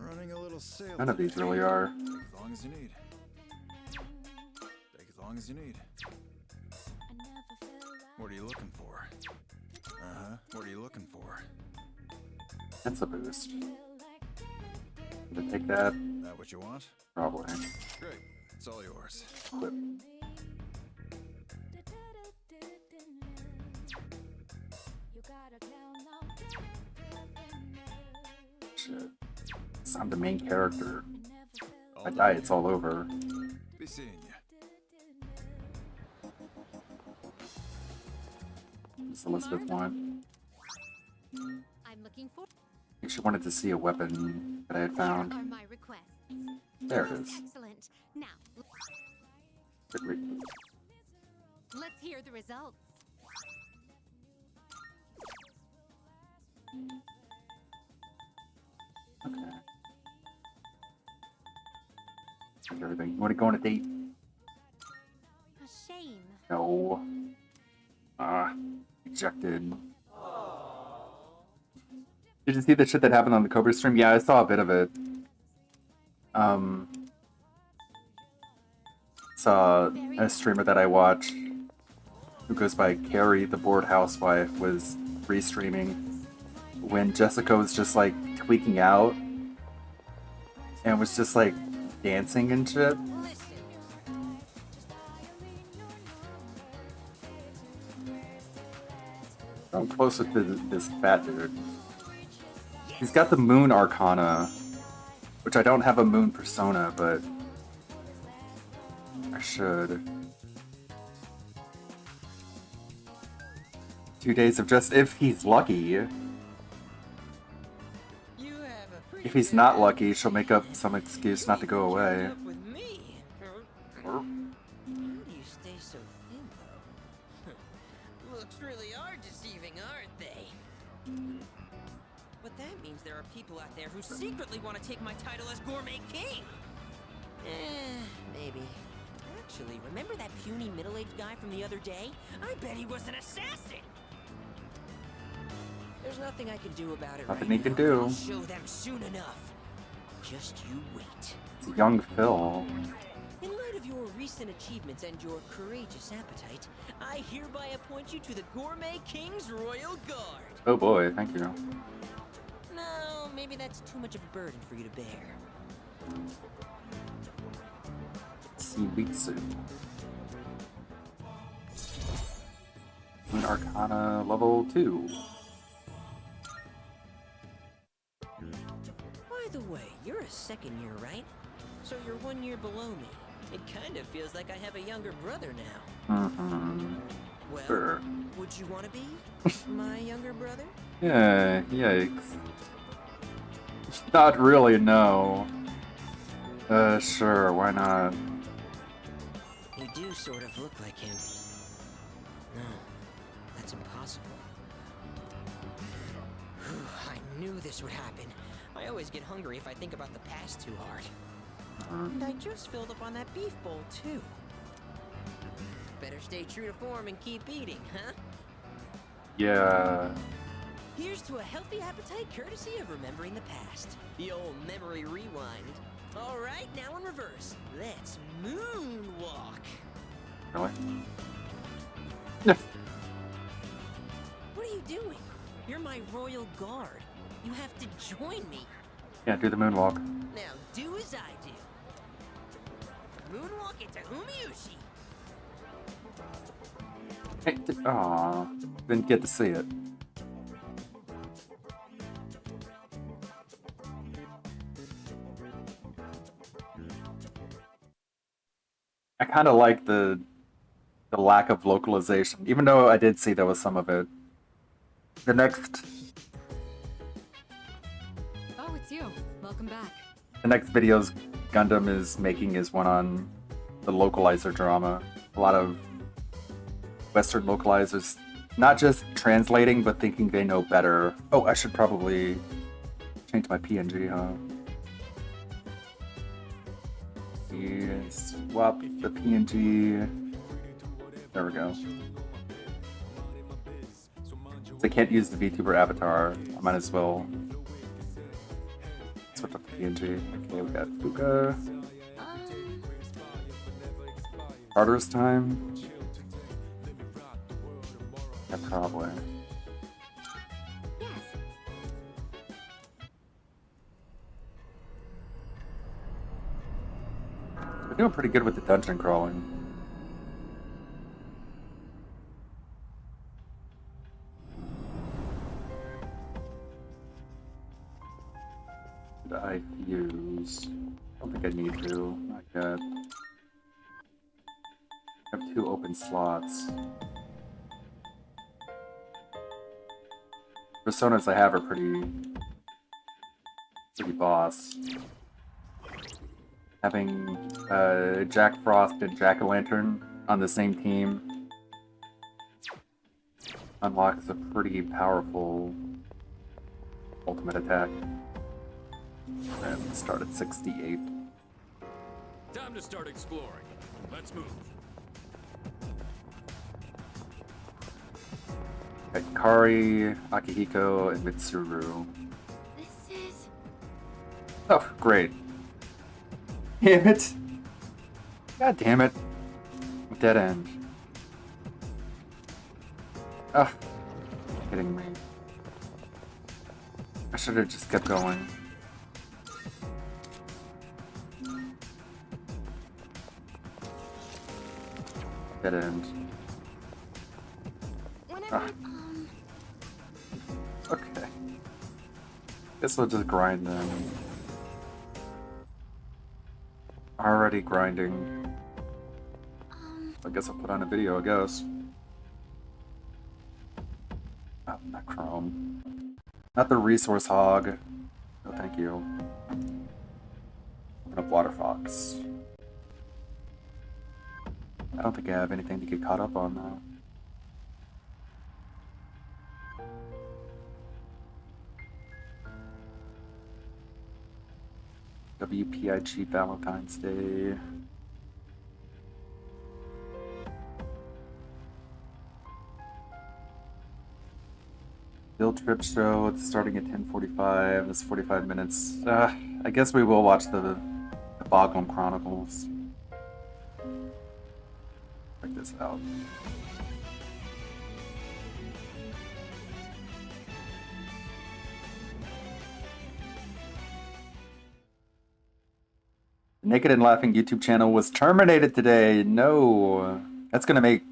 Running a little sale. None of these really are. Take as long as you need. Take as long as you need. What are you looking for? What are you looking for? That's a boost. Did I take that? That what you want? Probably. Great. It's all yours. Equip. Shit. So I'm the main character. If I die, it's all over. Be seeing you. Does Elizabeth want? I'm looking for. I think she wanted to see a weapon that I had found. Here are my requests. There it is. Excellent. Now, Good. let's hear the results. Okay. Check everything. You want to go on a date? A shame. No. Rejected. Did you see the shit that happened on the Cobra stream? Yeah, I saw a bit of it. Saw a streamer that I watch who goes by Carrie, the bored housewife, was restreaming when Jessica was just like tweaking out and was just like dancing and shit. I'm closer to this fat dude. He's got the moon arcana, which I don't have a moon persona, but I should. 2 days of just if he's lucky. If he's not lucky, she'll make up some excuse not to go away. How do you stay so thin, though? Looks really are deceiving, aren't they? But that means there are people out there who secretly want to take my title as Gourmet King. Maybe. Actually, remember that puny middle-aged guy from the other day? I bet he was an assassin! There's nothing I can do about it Nothing right he can now, do. but I'll show them soon enough. Just you wait. It's young Phil. In light of your recent achievements and your courageous appetite, I hereby appoint you to the Gourmet King's Royal Guard. Oh boy, thank you. No, maybe that's too much of a burden for you to bear. Seibitsu. Moon Arcana level 2. By the way, you're a second year, right? So you're 1 year below me. It kind of feels like I have a younger brother now. Mm-hmm. Well, Sure. would you want to be my younger brother? Yeah, yikes. Not really, no. Sure, why not? You do sort of look like him. No, that's impossible. I knew this would happen. I always get hungry if I think about the past too hard. And I just filled up on that beef bowl, too. Better stay true to form and keep eating, huh? Yeah. Here's to a healthy appetite courtesy of remembering the past. The old memory rewind. All right, now in reverse. Let's moonwalk. Really? What are you doing? You're my royal guard. You have to join me. Yeah, do the moonwalk. Now do as I do. Moonwalk into Umiushi. Hey, aw, didn't get to see it. I kind of like the lack of localization, even though I did see there was some of it. The next Oh, it's you. Welcome back. The next videos Gundam is making is one on the localizer drama. A lot of Western localizers, not just translating, but thinking they know better. Oh, I should probably change my PNG, huh? Yes, swap the PNG. There we go. So I can't use the VTuber avatar. I might as well switch up the PNG. Okay, we got Fuka. Tartarus time? Yeah, probably. We're doing pretty good with the dungeon crawling. Did I fuse? I don't think I need to. Not yet. I have 2 open slots. Personas I have are pretty boss. Having Jack Frost and Jack-o'-lantern on the same team unlocks a pretty powerful ultimate attack. And start at 68. Time to start exploring. Let's move. Got Kari, Akihiko, and Mitsuru. This is... Oh, great. Damn it. God damn it. Dead end. Ugh. Kidding me. I should have just kept going. Dead end. Ah. Okay. Guess we'll just grind then. Already grinding. I guess I'll put on a video, I guess. Oh, not Chrome. Not the resource hog. No, thank you. Open up Water Fox. I don't think I have anything to get caught up on now. WPIG Valentine's Day. Field trip show. It's starting at 10:45. It's 45 minutes. I guess we will watch the Boglum Chronicles. Check this out. Naked and Laughing YouTube channel was terminated today. No. That's going to make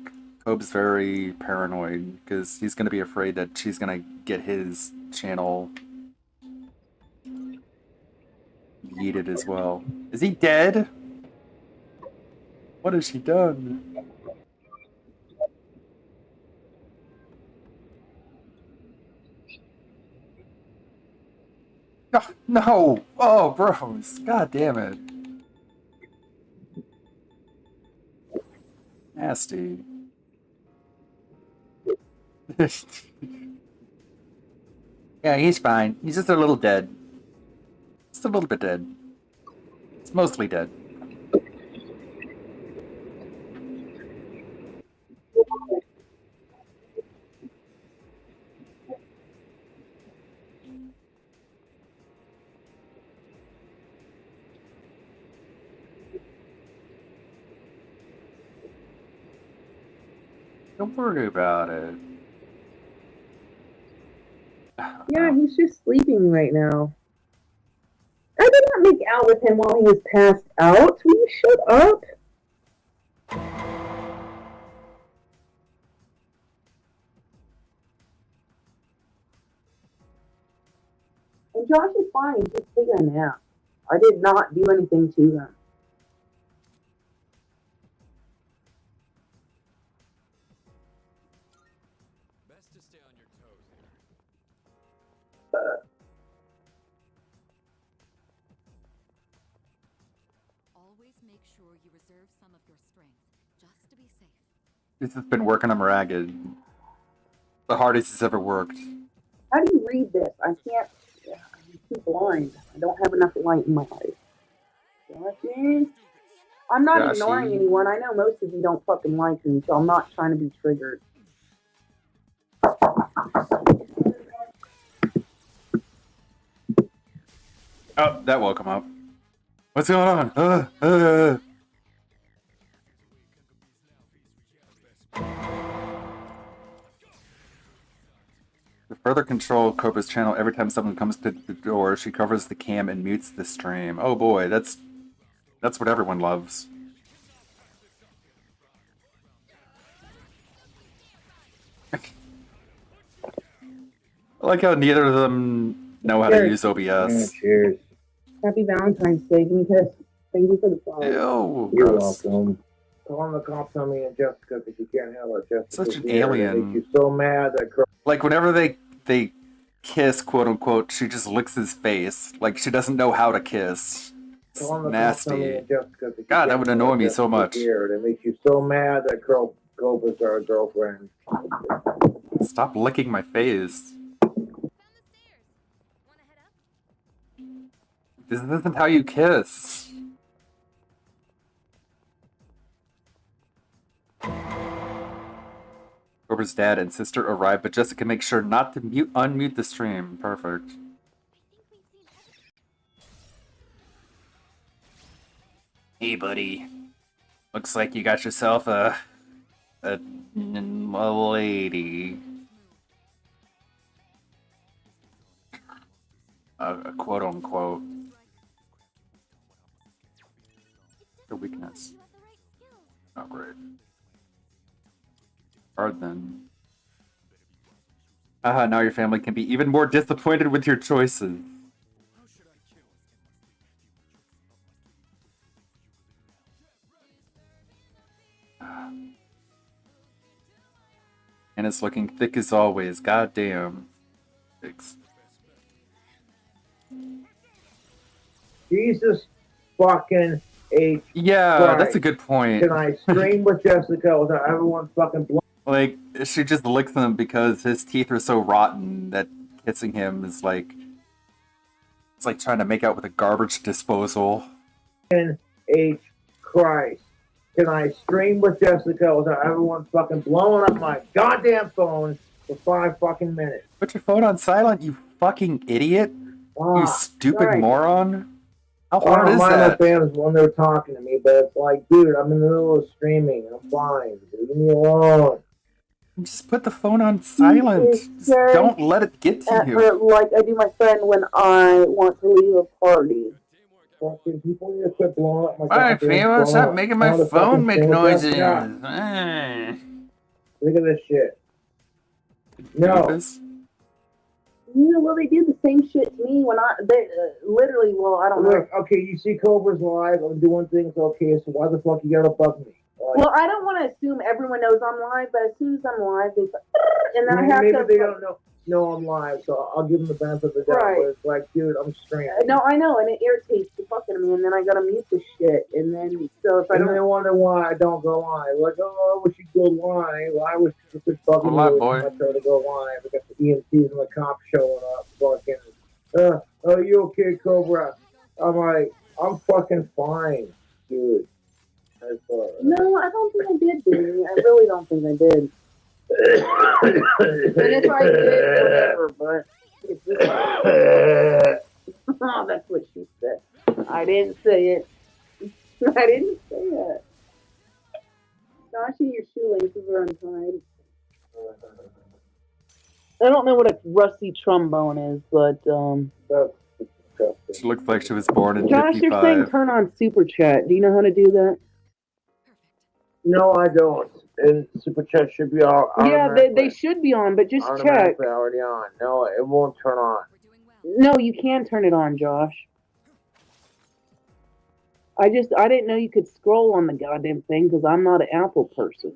Cobes very paranoid because he's going to be afraid that she's going to get his channel yeeted as well. Is he dead? What has she done? No! Oh, bros. God damn it. Nasty. Yeah, he's fine. He's just a little dead. Just a little bit dead. It's mostly dead. Don't worry about it. Yeah, he's just sleeping right now. I did not make out with him while he was passed out. Will you shut up? And Josh is fine. He's just taking a nap. I did not do anything to him. Best to stay on your toes here. Always make sure you reserve some of your strength, just to be safe. This has been working him ragged. The hardest he's ever worked. How do you read this? I can't. I'm too blind. I don't have enough light in my eyes. Joshy? I'm not Joshy. ignoring anyone. I know most of you don't fucking like me, so I'm not trying to be triggered. Oh, that woke him up. What's going on? To further control Cobra's channel, every time someone comes to the door, she covers the cam and mutes the stream. Oh boy, that's what everyone loves. I like how neither of them know how to use OBS. Yeah, cheers. Happy Valentine's Day, because thank you for the follow. Ew, You're gross. welcome. Calling the cops on me and Jessica because you can't handle it. Jessica's Such an here. alien. They make you so mad that Like whenever they kiss, quote unquote, she just licks his face. Like she doesn't know how to kiss. It's calling the cops on me nasty. and Jessica because you God, that can't would handle annoy it. me so Jessica's much. Here. They make you so mad that Cobras are a girlfriend. Stop licking my face. This isn't how you kiss. Cobra's dad and sister arrive, but Jessica makes sure not to unmute the stream. Perfect. Hey, buddy. Looks like you got yourself a lady. A quote unquote. The weakness. Not great. Hard then. Haha, now your family can be even more disappointed with your choices. And it's looking thick as always. God damn. Thanks. Jesus fucking H. Yeah, Christ. that's a good point. Can I stream with Jessica without everyone fucking blowing? Like, she just licks him because his teeth are so rotten that kissing him is like... It's like trying to make out with a garbage disposal. H. Christ. Can I stream with Jessica without everyone fucking blowing up my goddamn phone for 5 fucking minutes. Put your phone on silent, you fucking idiot. You stupid sorry. moron. How I hard don't is mind my that? fans when they're talking to me, but it's like, dude, I'm in the middle of streaming. I'm fine. Leave me alone. Just put the phone on silent. Just don't let it get to you. Like I do my friend when I want to leave a party. Fucking people need to quit blowing up my Alright, goddamn Famo, phone. stop making my I wanna phone fucking make stand up. noises. Yeah. Look at this shit. Doofus. Yeah, well, they do the same shit to me when they literally. Well, I don't know. Like, okay, you see Cobra's live. I'm doing things okay, so why the fuck you gotta fuck me? Like, Well, I don't want to assume everyone knows I'm live, but as soon as I'm live, they and then I have maybe to. they don't know I'm live, so I'll give them the benefit of the doubt. Right. But it's like, dude, I'm streaming. No, I know, and it irritates the fuck out of me, and then I gotta mute the shit, and then so if I And don't. they wonder why I don't go live. Like, oh, I wish you'd go live. I wish you could fucking Go live, do it. boy. I try to go live. I got the EMTs and the cops showing up. Fucking, oh, you okay, Cobra? I'm like, I'm fucking fine, dude. No, I don't think I did, dude. I really don't think I did. And if I did, whatever, but it's just oh, that's what she said. I didn't say it. I didn't say it. Gosh, your shoelaces are untied. I don't know what a rusty trombone is, but She looks like she was born in Josh, you're saying 55. turn on super chat. Do you know how to do that? No, I don't. And Super Chat should be all. Yeah, they should be on, but just check. Automatically already on. No, it won't turn on. No, you can turn it on, Josh. I didn't know you could scroll on the goddamn thing because I'm not an Apple person.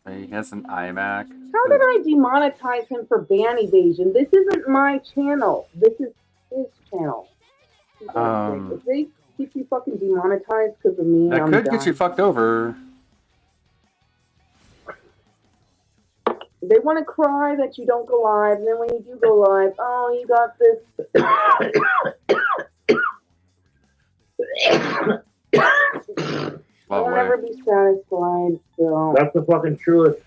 He has an iMac. How did I demonetize him for ban evasion? This isn't my channel. This is his channel. If they keep you fucking demonetized because of me, That I'm could done. get you fucked over. They want to cry that you don't go live, and then when you do go live, oh, you got this. I'll never be satisfied. So That's the fucking truth.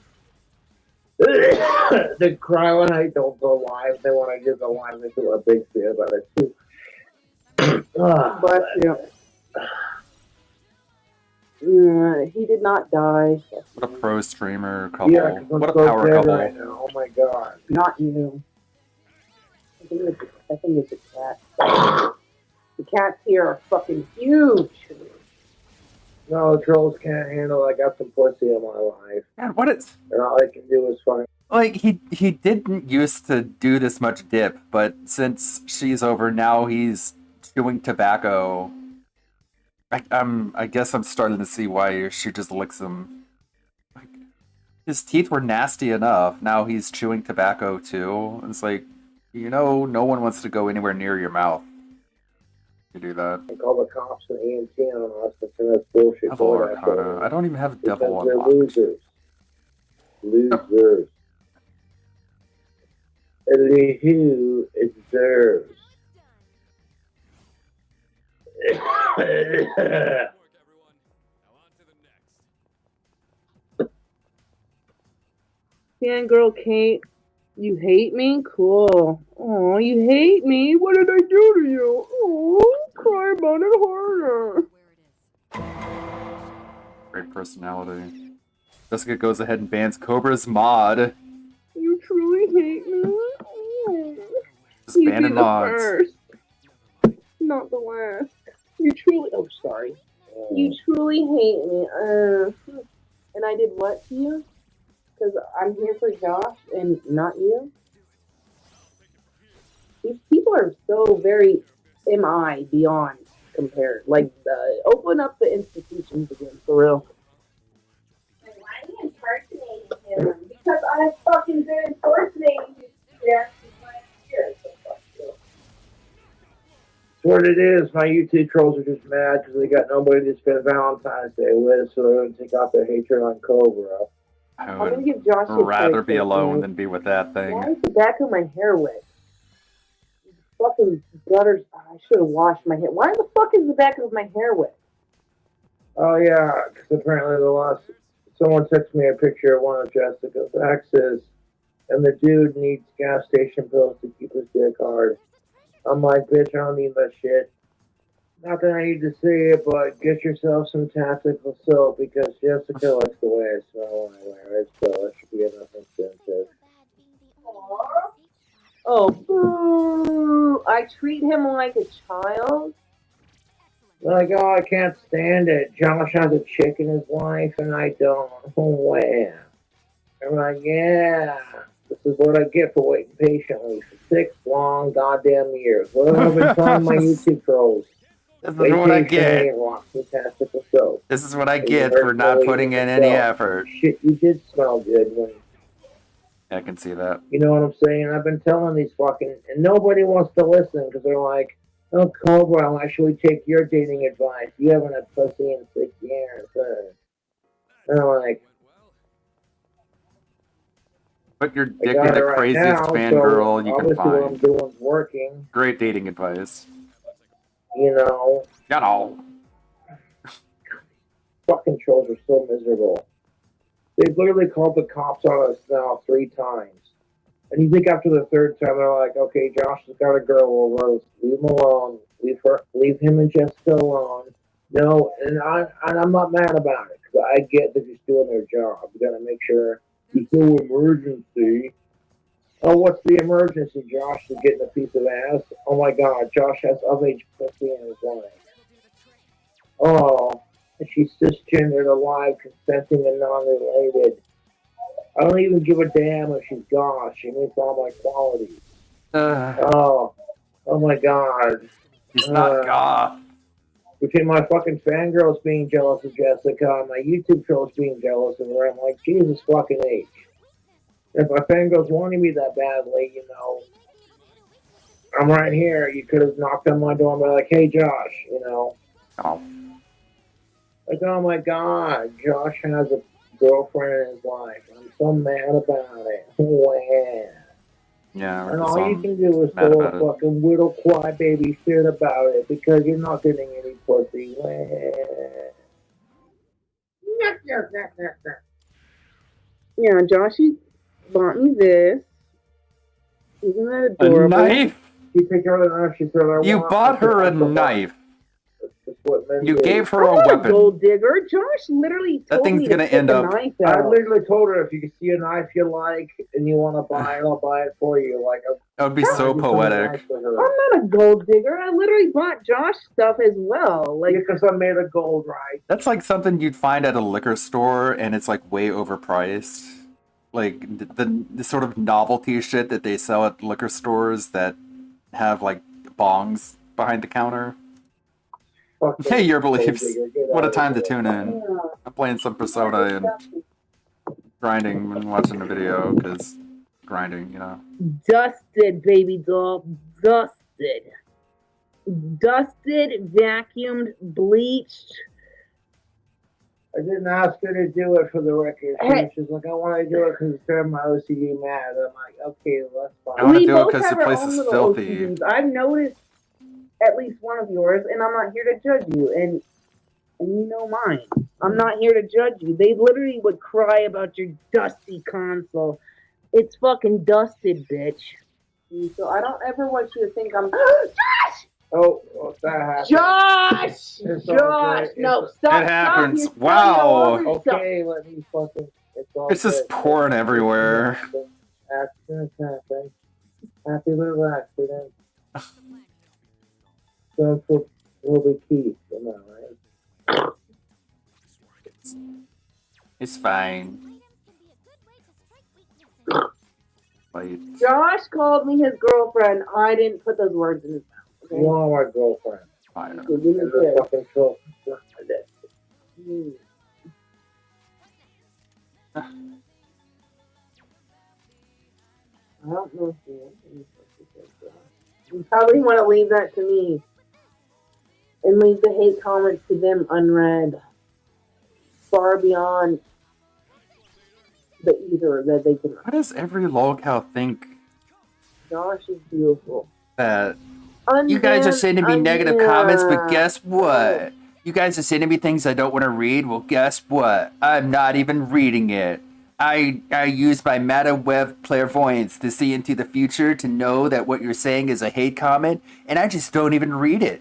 They cry when I don't go live. They want to do go live. They feel a big fear about it too. Bless you. He did not die. What a pro streamer couple. Yeah, 'cause I'm what a so power dead couple. right now. Oh my god. Not you. I think it's a cat. The cats here are fucking huge. No, the trolls can't handle it. I got some pussy in my life. God, what is... And all I can do is fucking... Like, he didn't used to do this much dip, but since she's over, now he's chewing tobacco. I guess I'm starting to see why she just licks him. Like, his teeth were nasty enough. Now he's chewing tobacco too. It's like, you know, no one wants to go anywhere near your mouth. You do that. I call the cops and EMT on us because that's bullshit. Devil Arcana. I don't even have Devil They're unlocked. losers. Losers. Who is theirs? Fangirl Kate, you hate me? Cool. Oh, you hate me? What did I do to you? Oh, cry about it harder. Great personality. Jessica goes ahead and bans Cobra's mod. You truly hate me? Oh. Just You banning be the mods. first, not the last. You truly, oh sorry. You truly hate me. And I did what to you? Because I'm here for Josh and not you? These people are so very MI beyond compared. Like, open up the institutions again, for real. Why are you impersonating him? Because I fucking been impersonating you. Yeah. What it is, my YouTube trolls are just mad because they got nobody to spend Valentine's Day with, so they're going to take out their hatred on Cobra. I I'm gonna give Josh a rather break be this alone night. than be with that thing. Why is the back of my hair wet? Fucking gutters. I should have washed my hair. Why the fuck is the back of my hair wet? Oh, yeah, because apparently the last someone texted me a picture of one of Jessica's exes, and the dude needs gas station pills to keep his dick hard. I'm like, bitch, I don't need that shit. Not that I need to see it, but get yourself some tactical soap because Jessica likes the way I smell when I wear it, so that should be enough incentive. Oh, boo! I treat him like a child. Like, oh, I can't stand it. Josh has a chick in his life, and I don't. Wow. I'm like, yeah. This is what I get for waiting patiently for 6 long goddamn years. What have I been telling my YouTube trolls? This is what I get. And rock some tactical soap. This is what I And get you for heard not Millie putting in yourself. any effort. Shit, you did smell good when. I can see that. You know what I'm saying? I've been telling these fucking, and nobody wants to listen because they're like, "Oh, Cobra, why should we take your dating advice? You haven't had pussy in 6 years." And I'm like, Put your I dick got in the it right craziest now, fangirl so you can obviously what I'm find. doing is working. Great dating advice. You know, fucking trolls are so miserable. They've literally called the cops on us now 3 times. And you think after the 3rd time, they're like, okay, Josh has got a girl over. Leave him alone. Leave him and Jessica alone. No, and I'm not mad about it. Because I get they're just doing their job. You got to make sure there's no emergency. Oh, what's the emergency? Josh is getting a piece of ass. Oh my God, Josh has of-age pussy in his life. Oh, and she's cisgendered, alive, consenting, and non-related. I don't even give a damn if she's gosh. She meets all my qualities. Oh my God. He's not goth. Between my fucking fangirls being jealous of Jessica and my YouTube trolls being jealous of her, I'm like, Jesus fucking H. If my fangirls wanted me that badly, you know, I'm right here. You could have knocked on my door and been like, hey, Josh, you know. Oh. Like, oh my God, Josh has a girlfriend in his life. I'm so mad about it. Wow. Yeah, And all you can do is throw a fucking little crybaby shit about it because you're not getting any pussy. Yeah, Joshy bought me this. Isn't that A adorable? knife? You take her the knife. She said, You bought her a knife. You gave her a I'm not weapon. gold digger. Josh literally That told thing's me gonna to take end the up- knife I out. literally told her if you see a knife you like and you want to buy it, I'll buy it for you. Like, That would be so poetic. I'm not a gold digger. I literally bought Josh stuff as well. Like, because I'm made of gold, right? That's like something you'd find at a liquor store, and it's like way overpriced. Like the sort of novelty shit that they sell at liquor stores that have like bongs behind the counter. Hey, your beliefs. What a time to tune in. I'm playing some Persona and grinding and watching the video because grinding, you know. dusted, baby doll. Dusted. Dusted, vacuumed, bleached. I didn't ask her to do it for the record. She's like, I want to do it because it's driving my OCD mad. I'm like, okay, well, that's fine. I want to We do it both because have the our place own is little filthy. OCDs. I've noticed at least one of yours, and I'm not here to judge you. And you know mine. I'm not here to judge you. They literally would cry about your dusty console. It's fucking dusted, bitch. So I don't ever want you to think I'm. Josh! Oh, that happened. Josh! It's all Josh! good. No, It's- stop! It happens. Stop. You're spelling all Wow. over yourself. Okay, let me fucking. It's all It's just good. porn everywhere. Accident happened. Happy little accident. So for Willie Keith, am I right? It's fine. Like, Josh called me his girlfriend. I didn't put those words in his mouth. Okay? You are my girlfriend. fine. So give me And the this. fucking troll. I don't know if you probably want to leave that to me. And leave the hate comments to them unread. Far beyond the ether that they can. Why does every lolcow think Josh is beautiful. that you guys are sending me negative comments, but guess what? You guys are sending me things I don't want to read. Well, guess what? I'm not even reading it. I use my MetaWeb clairvoyance to see into the future to know that what you're saying is a hate comment, and I just don't even read it.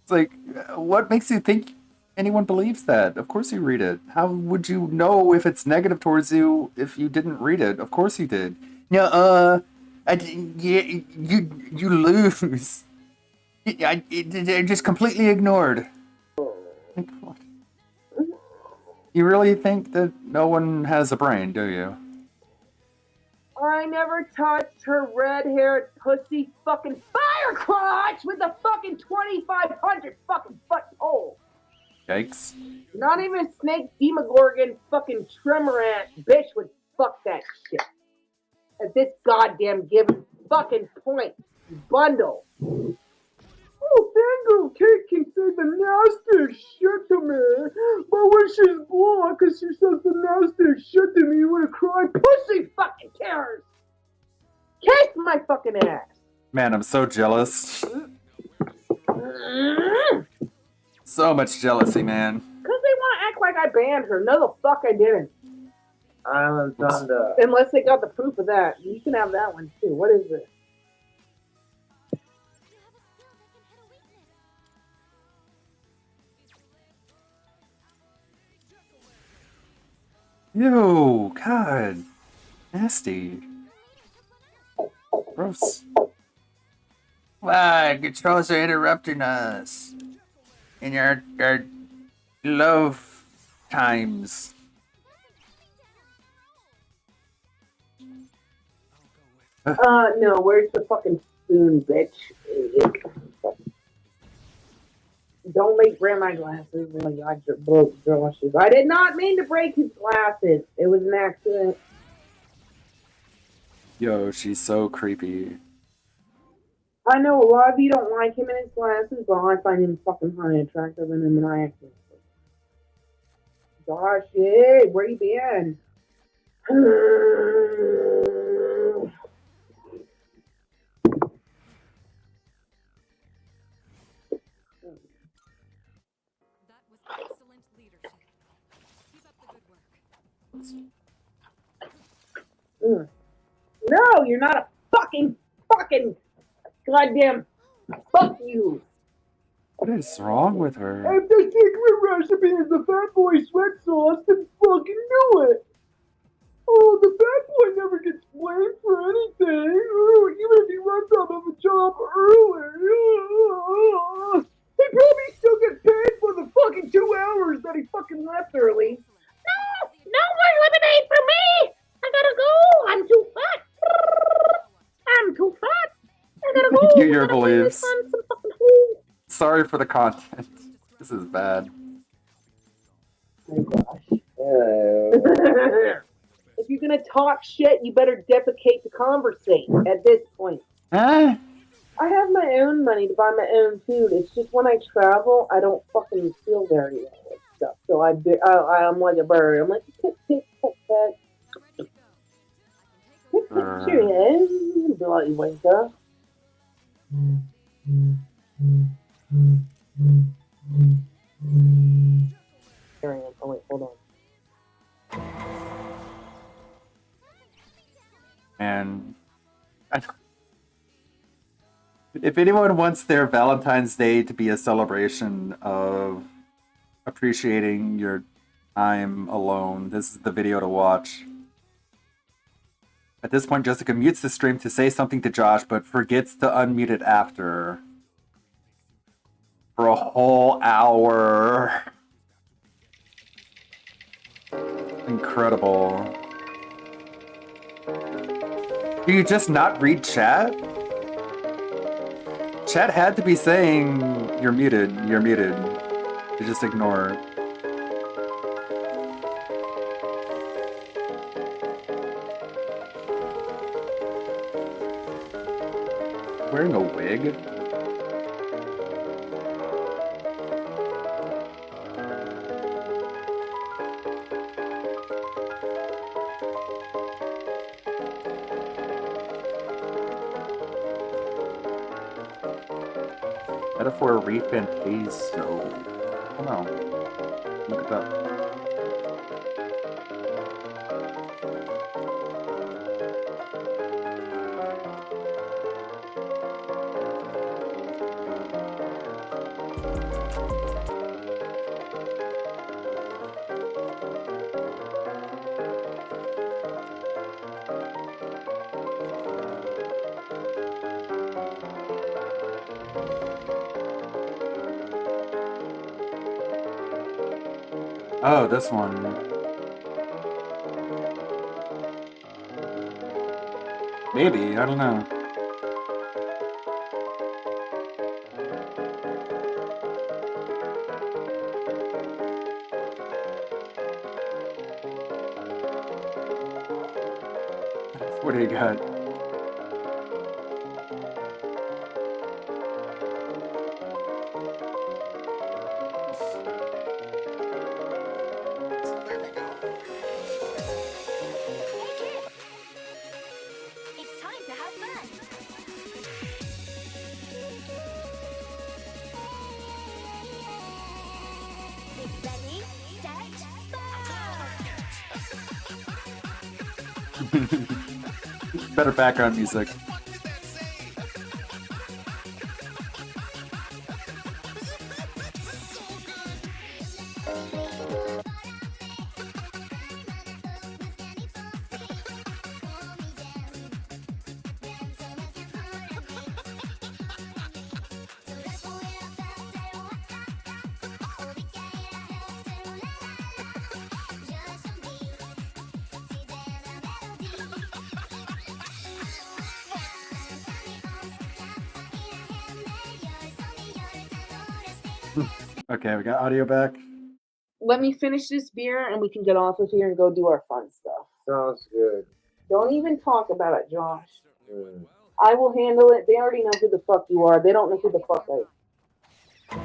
It's like, what makes you think anyone believes that? Of course you read it. How would you know if it's negative towards you if you didn't read it? Of course you did. No, you lose. They're just completely ignored. Like, what? You really think that no one has a brain, do you? I never touched her red-haired pussy fucking fire crotch with a fucking 2,500 fucking foot hole. Yikes. Not even Snake Demogorgon fucking Tremorant bitch would fuck that shit. At this goddamn given fucking point, bundle. Oh, Fangirl Kate can say the nastiest shit to me, but when she's blocked because she says the nastiest shit to me, you wanna cry pussy fucking tears. Kiss my fucking ass. Man, I'm so jealous. So much jealousy, man. Because they want to act like I banned her. No, the fuck I didn't. Island Thunder. Unless they got the proof of that. You can have that one too. What is it? Ew, God. Nasty. Gross. Why? Controls are interrupting us. In your love times. No, where's the fucking spoon, bitch? Don't make break my glasses. Like I broke Josh's. I did not mean to break his glasses. It was an accident. Yo, she's so creepy. I know a lot of you don't like him and his glasses, but I find him fucking highly attractive and him and I actually. Gosh, hey, where you been? No, you're not a fucking goddamn fuck you. What is wrong with her? If the secret recipe is the fat boy sweat sauce, then fucking do it. Oh, the fat boy never gets blamed for anything, even if he runs out of a job early. He probably still gets paid for the fucking 2 hours that he fucking left early. No more lemonade for me! I gotta go! I'm too fat! I'm too fat! I gotta go! You your beliefs. Sorry for the content. This is bad. If you're gonna talk shit, you better defecate to conversate at this point. Huh? I have my own money to buy my own food. It's just when I travel, I don't fucking feel very well with stuff. So I'm like a bird. I'm like, tick, tick, tick, tick. Tick, tick, cheers. Bloody wanker. Here I am. Oh wait, hold on. And if anyone wants their Valentine's Day to be a celebration of appreciating your time alone, this is the video to watch. At this point, Jessica mutes the stream to say something to Josh, but forgets to unmute it after. For a whole hour. Incredible. Do you just not read chat? Chat had to be saying, you're muted, you're muted. You just ignore it. Wearing a wig? Metaphor reef and haze so. Oh no. Look at that. Oh, this one. Maybe, I don't know. What do you got? It's time to have fun. Ready, set, Better background music. Okay, we got audio back. Let me finish this beer and we can get off of here and go do our fun stuff. Sounds good. Don't even talk about it, Josh. I will handle it. They already know who the fuck you are. They don't know who the fuck I am.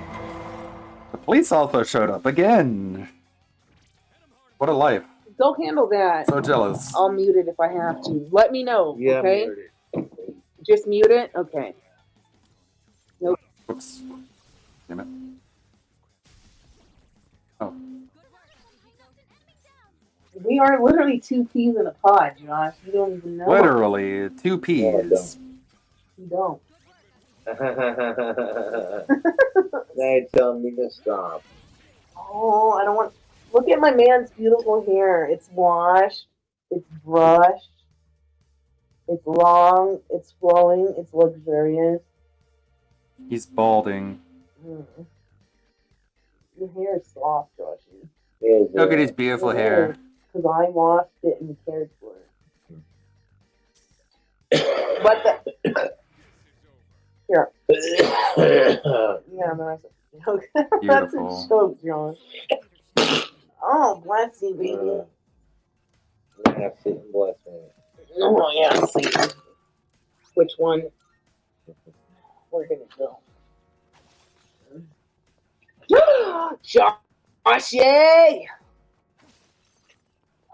The police also showed up again. What a life. Go handle that. So jealous. I'll mute it if I have to. Let me know, okay? Just mute it? Okay. Nope. Oops. Damn it. Oh. We are literally two peas in a pod, Josh. You don't even know. Literally, 2 peas. You don't. They tell me to stop. Oh, I don't want. Look at my man's beautiful hair. It's washed. It's brushed. It's long. It's flowing. It's luxurious. He's balding. Your hair is soft, Josh. Look at his beautiful hair. Because I washed it and cared for it. But the here. Yeah, that's a joke. That's a joke, Josh. Oh, bless you, baby. Have Satan bless me. Oh, yeah, Satan. Which one? We're gonna go. Joshy!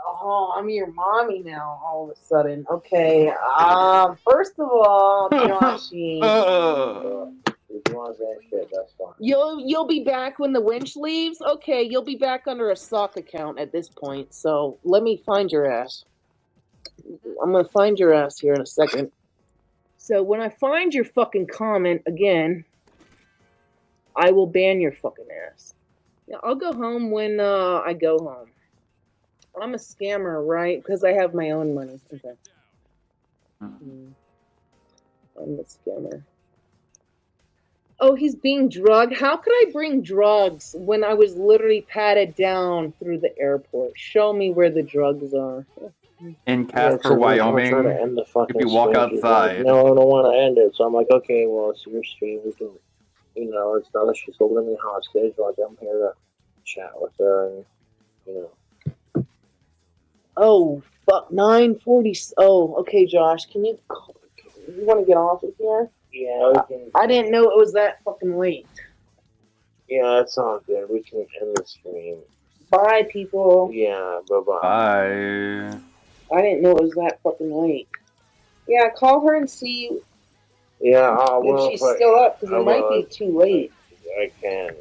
Oh, I'm your mommy now, all of a sudden. Okay, first of all, Joshy. If you want that shit, that's fine. You'll be back when the winch leaves? Okay, you'll be back under a sock account at this point, so let me find your ass. I'm gonna find your ass here in a second. So when I find your fucking comment again, I will ban your fucking ass. Yeah, I'll go home when I go home. I'm a scammer, right? Because I have my own money. Okay. I'm a scammer. Oh, he's being drugged? How could I bring drugs when I was literally patted down through the airport? Show me where the drugs are. In Casper, Wyoming, if you walk outside. Like, no, I don't want to end it. So I'm like, okay, well, it's your stream. We can, it's not that she's holding me hostage. Like, I'm here to chat with her and, Oh, fuck, 9:40. Oh, okay, Josh, you want to get off of here? Yeah, we can. I didn't know it was that fucking late. Yeah, it's all good. We can end the stream. Bye, people. Yeah, bye-bye. Bye. I didn't know it was that fucking late. Yeah, call her and see Yeah, I will. if she's still up, because it might be too late. I can.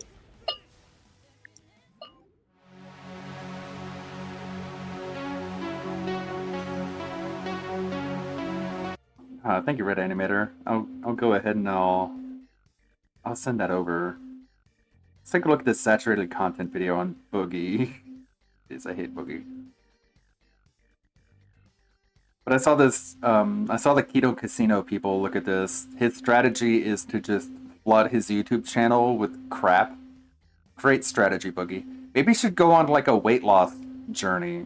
Thank you, Red Animator. I'll go ahead and I'll send that over. Let's take a look at this saturated content video on Boogie. Jeez, I hate Boogie. But I saw this, I saw the Keto Casino people look at this. His strategy is to just flood his YouTube channel with crap. Great strategy, Boogie. Maybe you should go on like a weight loss journey.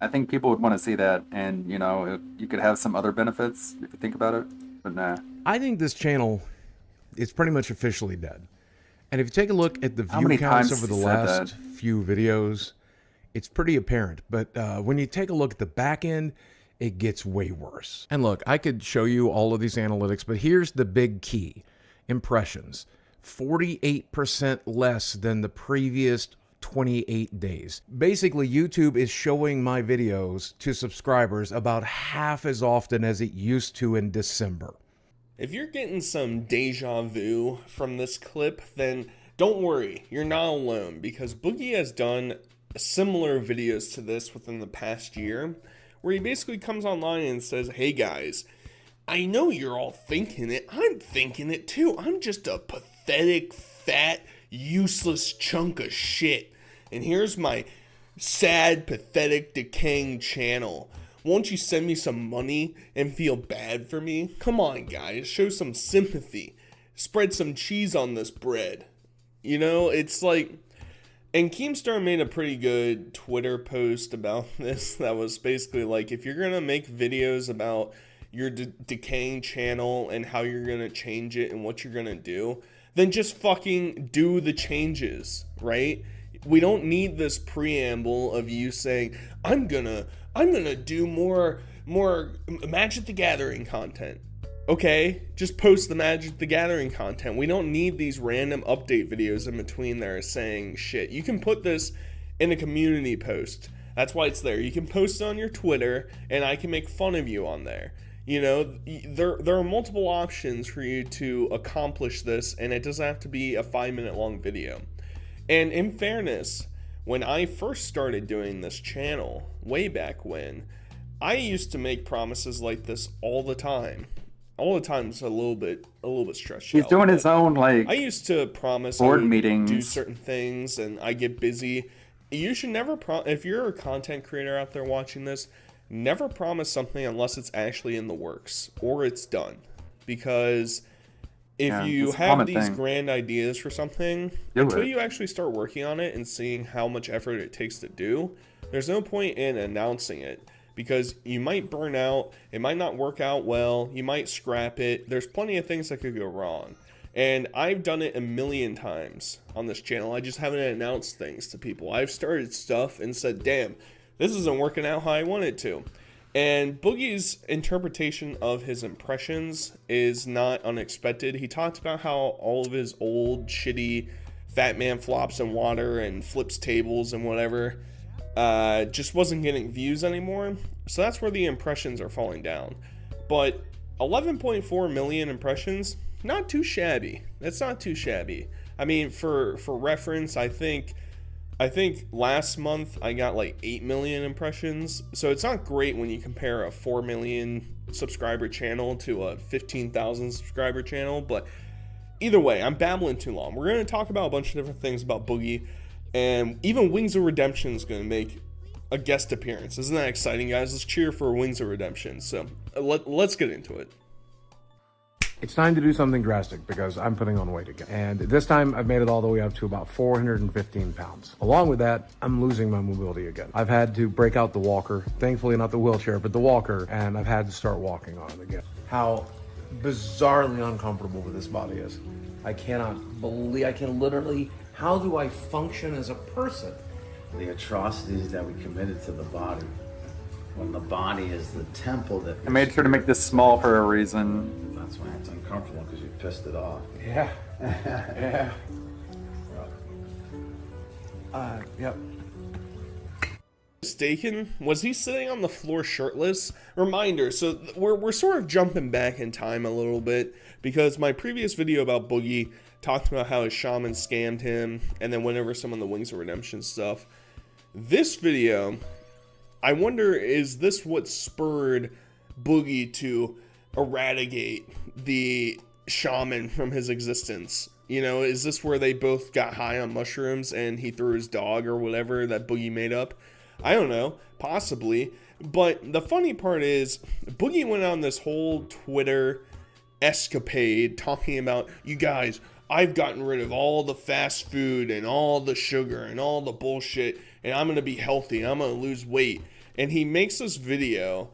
I think people would want to see that, and you know, you could have some other benefits if you think about it, but nah. I think this channel is pretty much officially dead. And if you take a look at the How view many counts times over the he said last few videos, it's pretty apparent. But when you take a look at the back end, it gets way worse. And look, I could show you all of these analytics, but here's the big key. Impressions. 48% less than the previous 28 days. Basically, YouTube is showing my videos to subscribers about half as often as it used to in December. If you're getting some deja vu from this clip, then don't worry, you're not alone, because Boogie has done similar videos to this within the past year, where he basically comes online and says, hey guys, I know you're all thinking it, I'm thinking it too, I'm just a pathetic, fat, useless chunk of shit, and here's my sad, pathetic, decaying channel. Won't you send me some money and feel bad for me? Come on, guys, show some sympathy. Spread some cheese on this bread. You know, it's like... And Keemstar made a pretty good Twitter post about this that was basically like, if you're going to make videos about your decaying channel and how you're going to change it and what you're going to do, then just fucking do the changes, right? We don't need this preamble of you saying, I'm gonna do more Magic the Gathering content. Okay, just post the Magic the Gathering content. We don't need these random update videos in between there saying shit. You can put this in a community post. That's why it's there. You can post it on your Twitter, and I can make fun of you on there. You know, there are multiple options for you to accomplish this, and it doesn't have to be a 5-minute long video. And in fairness, when I first started doing this channel, way back when, I used to make promises like this all the time. All the time is a little bit stretched out. He's doing his own, like, I used to promise board I would meetings. do certain things, and I get busy. You should never if you're a content creator out there watching this, never promise something unless it's actually in the works or it's done. Because if you have these grand ideas for something, until you actually start working on it and seeing how much effort it takes to do, there's no point in announcing it. Because you might burn out, it might not work out well, you might scrap it, there's plenty of things that could go wrong. And I've done it a million times on this channel, I just haven't announced things to people. I've started stuff and said, damn, this isn't working out how I want it to. And Boogie's interpretation of his impressions is not unexpected. He talked about how all of his old, shitty, Fat Man flops in water and flips tables and whatever, just wasn't getting views anymore. So that's where the impressions are falling down. But 11.4 million impressions, not too shabby. That's not too shabby. I mean, for reference, I think last month I got like 8 million impressions. So it's not great when you compare a 4 million subscriber channel to a 15,000 subscriber channel. But either way, I'm babbling too long. We're going to talk about a bunch of different things about Boogie. And even Wings of Redemption is going to make a guest appearance. Isn't that exciting, guys? Let's cheer for Wings of Redemption. So let's get into it. It's time to do something drastic because I'm putting on weight again. And this time I've made it all the way up to about 415 pounds. Along with that, I'm losing my mobility again. I've had to break out the walker, thankfully not the wheelchair, but the walker, and I've had to start walking on it again. How bizarrely uncomfortable this body is. I cannot believe, I can literally, how do I function as a person? The atrocities that we committed to the body. When the body is the temple that... I made sure to make this small for a reason. That's why it's uncomfortable, because you pissed it off. Yeah. Yeah. Yep. Mistaken? Was he sitting on the floor shirtless? Reminder, so we're sort of jumping back in time a little bit, because my previous video about Boogie talked about how his shaman scammed him, and then went over some of the Wings of Redemption stuff. This video, I wonder, is this what spurred Boogie to eradicate the shaman from his existence? You know, is this where they both got high on mushrooms and he threw his dog or whatever that Boogie made up? I don't know, possibly. But the funny part is, Boogie went on this whole Twitter escapade talking about, you guys, I've gotten rid of all the fast food and all the sugar and all the bullshit, and I'm gonna be healthy, I'm gonna lose weight. And he makes this video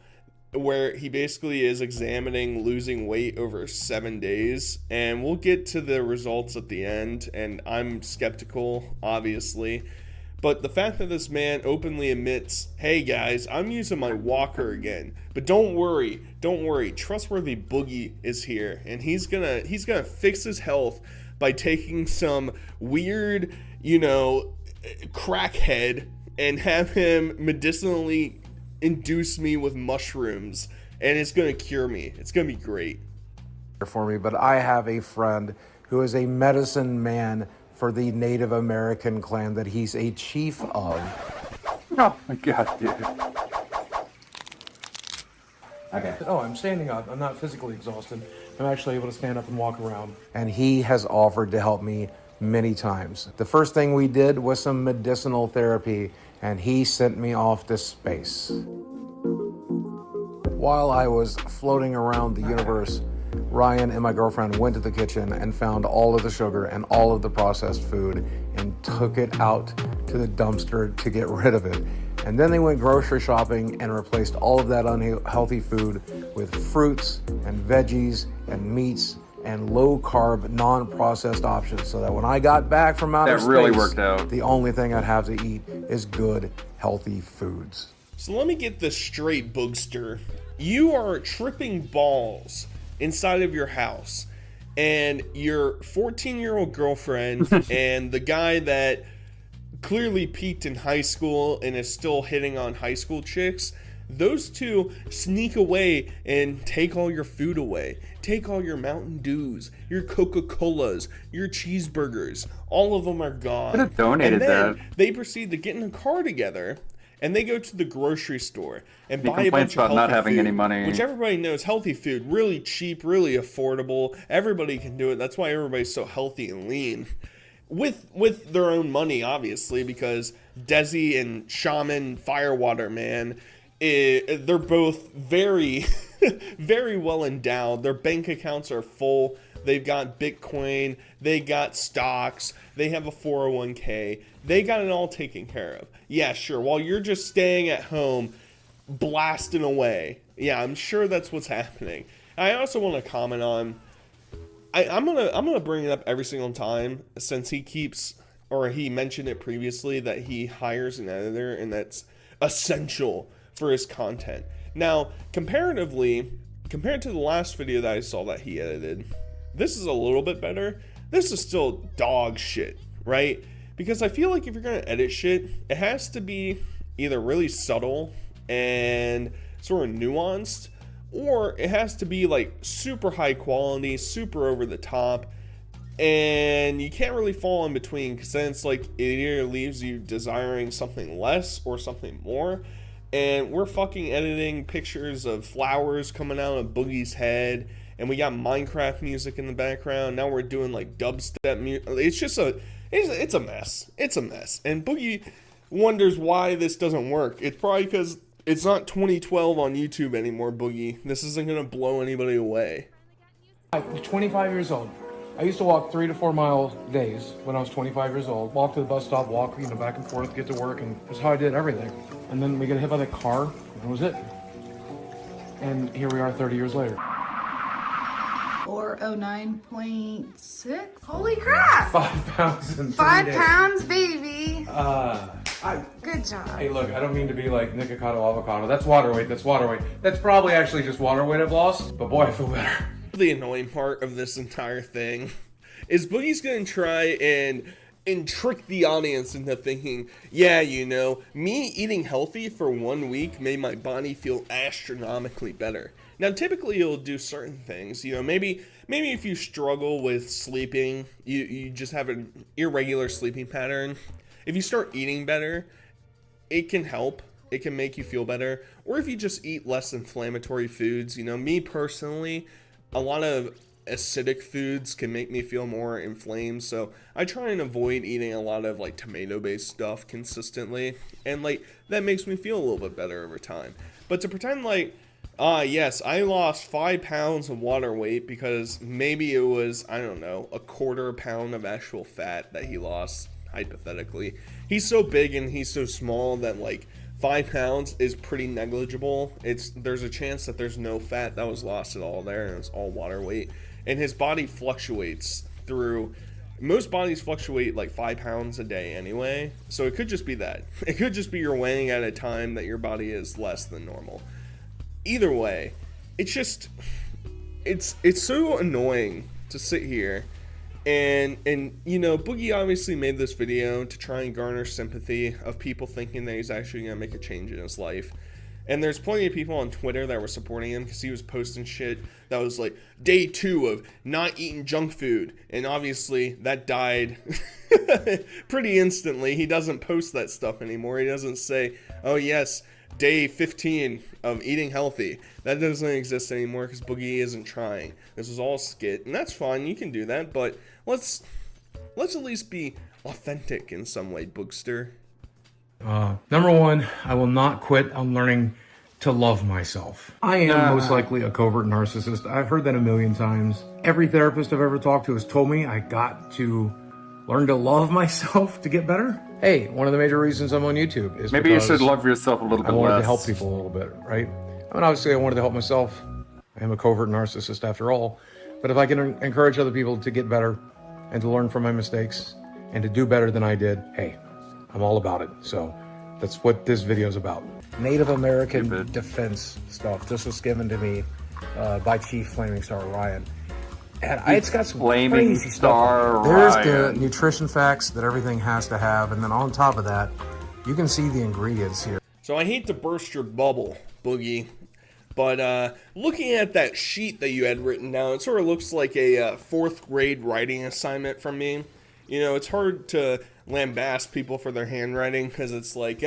where he basically is examining losing weight over 7 days, and we'll get to the results at the end, and I'm skeptical, obviously. But the fact that this man openly admits, hey guys, I'm using my walker again, but don't worry, trustworthy Boogie is here, and he's gonna fix his health by taking some weird, you know, crackhead and have him medicinally induce me with mushrooms, and it's gonna cure me. It's gonna be great. For me, but I have a friend who is a medicine man for the Native American clan that he's a chief of. Oh my god, dude. Okay. Oh, I'm standing up. I'm not physically exhausted. I'm actually able to stand up and walk around. And he has offered to help me many times. The first thing we did was some medicinal therapy, and he sent me off to space. While I was floating around the universe, Ryan and my girlfriend went to the kitchen and found all of the sugar and all of the processed food and took it out to the dumpster to get rid of it. And then they went grocery shopping and replaced all of that unhealthy food with fruits and veggies and meats and low-carb, non-processed options, so that when I got back from outer space, that really worked out. The only thing I'd have to eat is good, healthy foods. So let me get this straight, Boogster. You are tripping balls inside of your house, and your 14-year-old girlfriend and the guy that clearly peaked in high school and is still hitting on high school chicks, those two sneak away and take all your food away. Take all your Mountain Dews, your Coca-Colas, your cheeseburgers. All of them are gone. Could have donated and then that. they proceed to get in a car together, and they go to the grocery store and He buy a complains bunch about of not healthy having food, any money. which everybody knows healthy food, really cheap, really affordable. Everybody can do it. That's why everybody's so healthy and lean. With their own money, obviously, because Desi and Shaman Firewater Man, they're both very, very well endowed. Their bank accounts are full. They've got Bitcoin. They got stocks. They have a 401k. They got it all taken care of. Yeah, sure. While you're just staying at home, blasting away. Yeah, I'm sure that's what's happening. I also want to comment on. I'm gonna bring it up every single time, since he mentioned it previously that he hires an editor and that's essential for his content. Now, comparatively, compared to the last video that I saw that he edited, this is a little bit better. This is still dog shit, right? Because I feel like if you're gonna edit shit, it has to be either really subtle and sort of nuanced, or it has to be like super high quality, super over the top, and you can't really fall in between, because then it's like it either leaves you desiring something less or something more. And we're fucking editing pictures of flowers coming out of Boogie's head, and we got Minecraft music in the background. Now we're doing like dubstep music. It's just it's a mess. It's a mess. And Boogie wonders why this doesn't work. It's probably because it's not 2012 on YouTube anymore, Boogie. This isn't gonna blow anybody away. I'm 25 years old. I used to walk 3 to 4 mile days when I was 25 years old. Walk to the bus stop, walk, back and forth, get to work, and that's how I did everything. And then we get hit by the car, and that was it. And here we are 30 years later. 409.6? Holy crap! 5 pounds in 3 5 days. pounds, baby. Good job. Hey, look, I don't mean to be like Nikocado Avocado. That's water weight, that's water weight. That's probably actually just water weight I've lost, but boy, I feel better. The annoying part of this entire thing is Boogie's gonna try and trick the audience into thinking, yeah, me eating healthy for 1 week made my body feel astronomically better. Now, typically you'll do certain things, maybe if you struggle with sleeping, you just have an irregular sleeping pattern. If you start eating better, it can help, it can make you feel better. Or if you just eat less inflammatory foods. You know, me personally, a lot of acidic foods can make me feel more inflamed, so I try and avoid eating a lot of like tomato-based stuff consistently, and like that makes me feel a little bit better over time. But to pretend like, yes, I lost 5 pounds of water weight because maybe it was, I don't know, a quarter pound of actual fat that he lost, hypothetically. He's so big and he's so small that like 5 pounds is pretty negligible. There's a chance that there's no fat that was lost at all there, and it's all water weight. And his body fluctuates through, most bodies fluctuate like 5 pounds a day anyway. So it could just be that. It could just be you're weighing at a time that your body is less than normal. Either way, it's just, it's so annoying to sit here and you know, Boogie obviously made this video to try and garner sympathy of people thinking that he's actually gonna make a change in his life. And there's plenty of people on Twitter that were supporting him because he was posting shit that was like day 2 of not eating junk food. And obviously that died pretty instantly. He doesn't post that stuff anymore. He doesn't say, oh yes, day 15 of eating healthy. That doesn't exist anymore because Boogie isn't trying. This was all a skit, and that's fine. You can do that, but let's at least be authentic in some way, Boogster. Number one, I will not quit on learning to love myself. I am most likely a covert narcissist. I've heard that a million times. Every therapist I've ever talked to has told me I got to learn to love myself to get better. Hey, one of the major reasons I'm on YouTube is maybe you should love yourself a little bit I wanted less. to help people a little bit, right? I mean, obviously I wanted to help myself. I am a covert narcissist after all. But if I can encourage other people to get better and to learn from my mistakes and to do better than I did, hey, I'm all about it. So that's what this video is about. Native American defense stuff. This was given to me by Chief Flaming Star Ryan. And it's got some crazy stuff. There's the nutrition facts that everything has to have. And then on top of that, you can see the ingredients here. So I hate to burst your bubble, Boogie, but looking at that sheet that you had written down, it sort of looks like a 4th grade writing assignment from me. You know, it's hard to lambast people for their handwriting because it's like,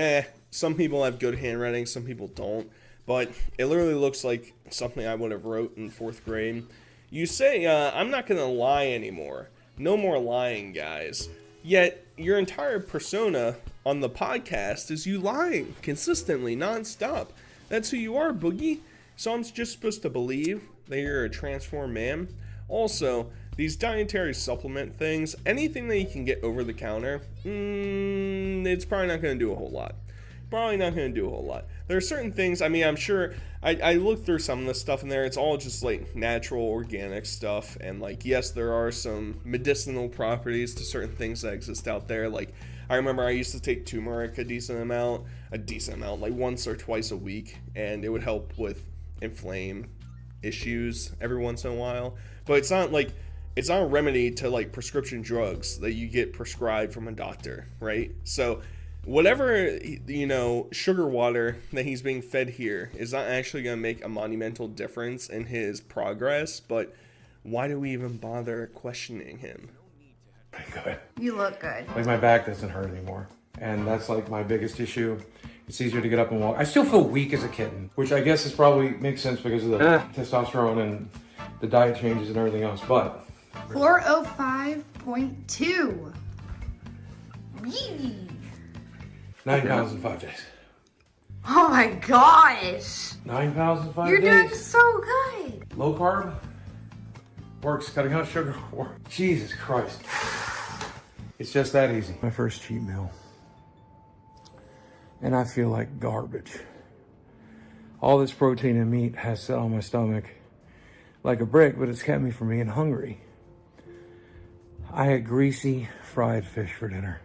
some people have good handwriting, some people don't. But it literally looks like something I would have wrote in 4th grade. You say, I'm not going to lie anymore. No more lying, guys. Yet, your entire persona on the podcast is you lying consistently, nonstop. That's who you are, Boogie. So I'm just supposed to believe that you're a transformed man. Also, these dietary supplement things, anything that you can get over the counter, it's probably not going to do a whole lot. Probably not going to do a whole lot. There are certain things, I mean, I'm sure, I looked through some of this stuff in there, it's all just like natural, organic stuff, and like, yes, there are some medicinal properties to certain things that exist out there. Like, I remember I used to take turmeric a decent amount, like once or twice a week, and it would help with inflame issues every once in a while. But it's not like, it's not a remedy to like prescription drugs that you get prescribed from a doctor, right? So whatever, you know, sugar water that he's being fed here is not actually going to make a monumental difference in his progress, but why do we even bother questioning him? Good. You look good. Like my back doesn't hurt anymore. And that's like my biggest issue. It's easier to get up and walk. I still feel weak as a kitten, which I guess is probably makes sense because of the testosterone and the diet changes and everything else, but 405.2. 9 pounds in 5 days. Oh my gosh. 9 pounds in 5 You're days. doing so good. Low carb works. Cutting out sugar works. Jesus Christ. It's just that easy. My first cheat meal. And I feel like garbage. All this protein and meat has sat on my stomach like a brick, but it's kept me from being hungry. I had greasy fried fish for dinner.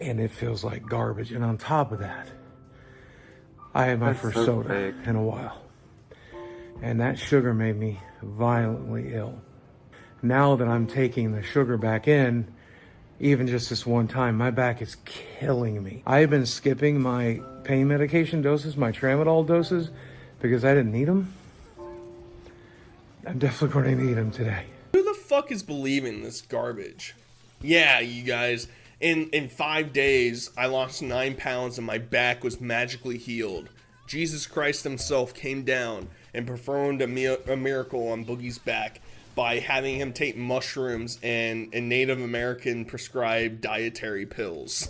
And it feels like garbage. And on top of that, I had my first soda in a while. And that sugar made me violently ill. Now that I'm taking the sugar back in, even just this one time, my back is killing me. I've been skipping my pain medication doses, my tramadol doses, because I didn't need them. I'm definitely going to need them today. Who the fuck is believing this garbage? Yeah, you guys, In 5 days, I lost 9 pounds and my back was magically healed. Jesus Christ himself came down and performed a miracle on Boogie's back by having him take mushrooms and Native American prescribed dietary pills.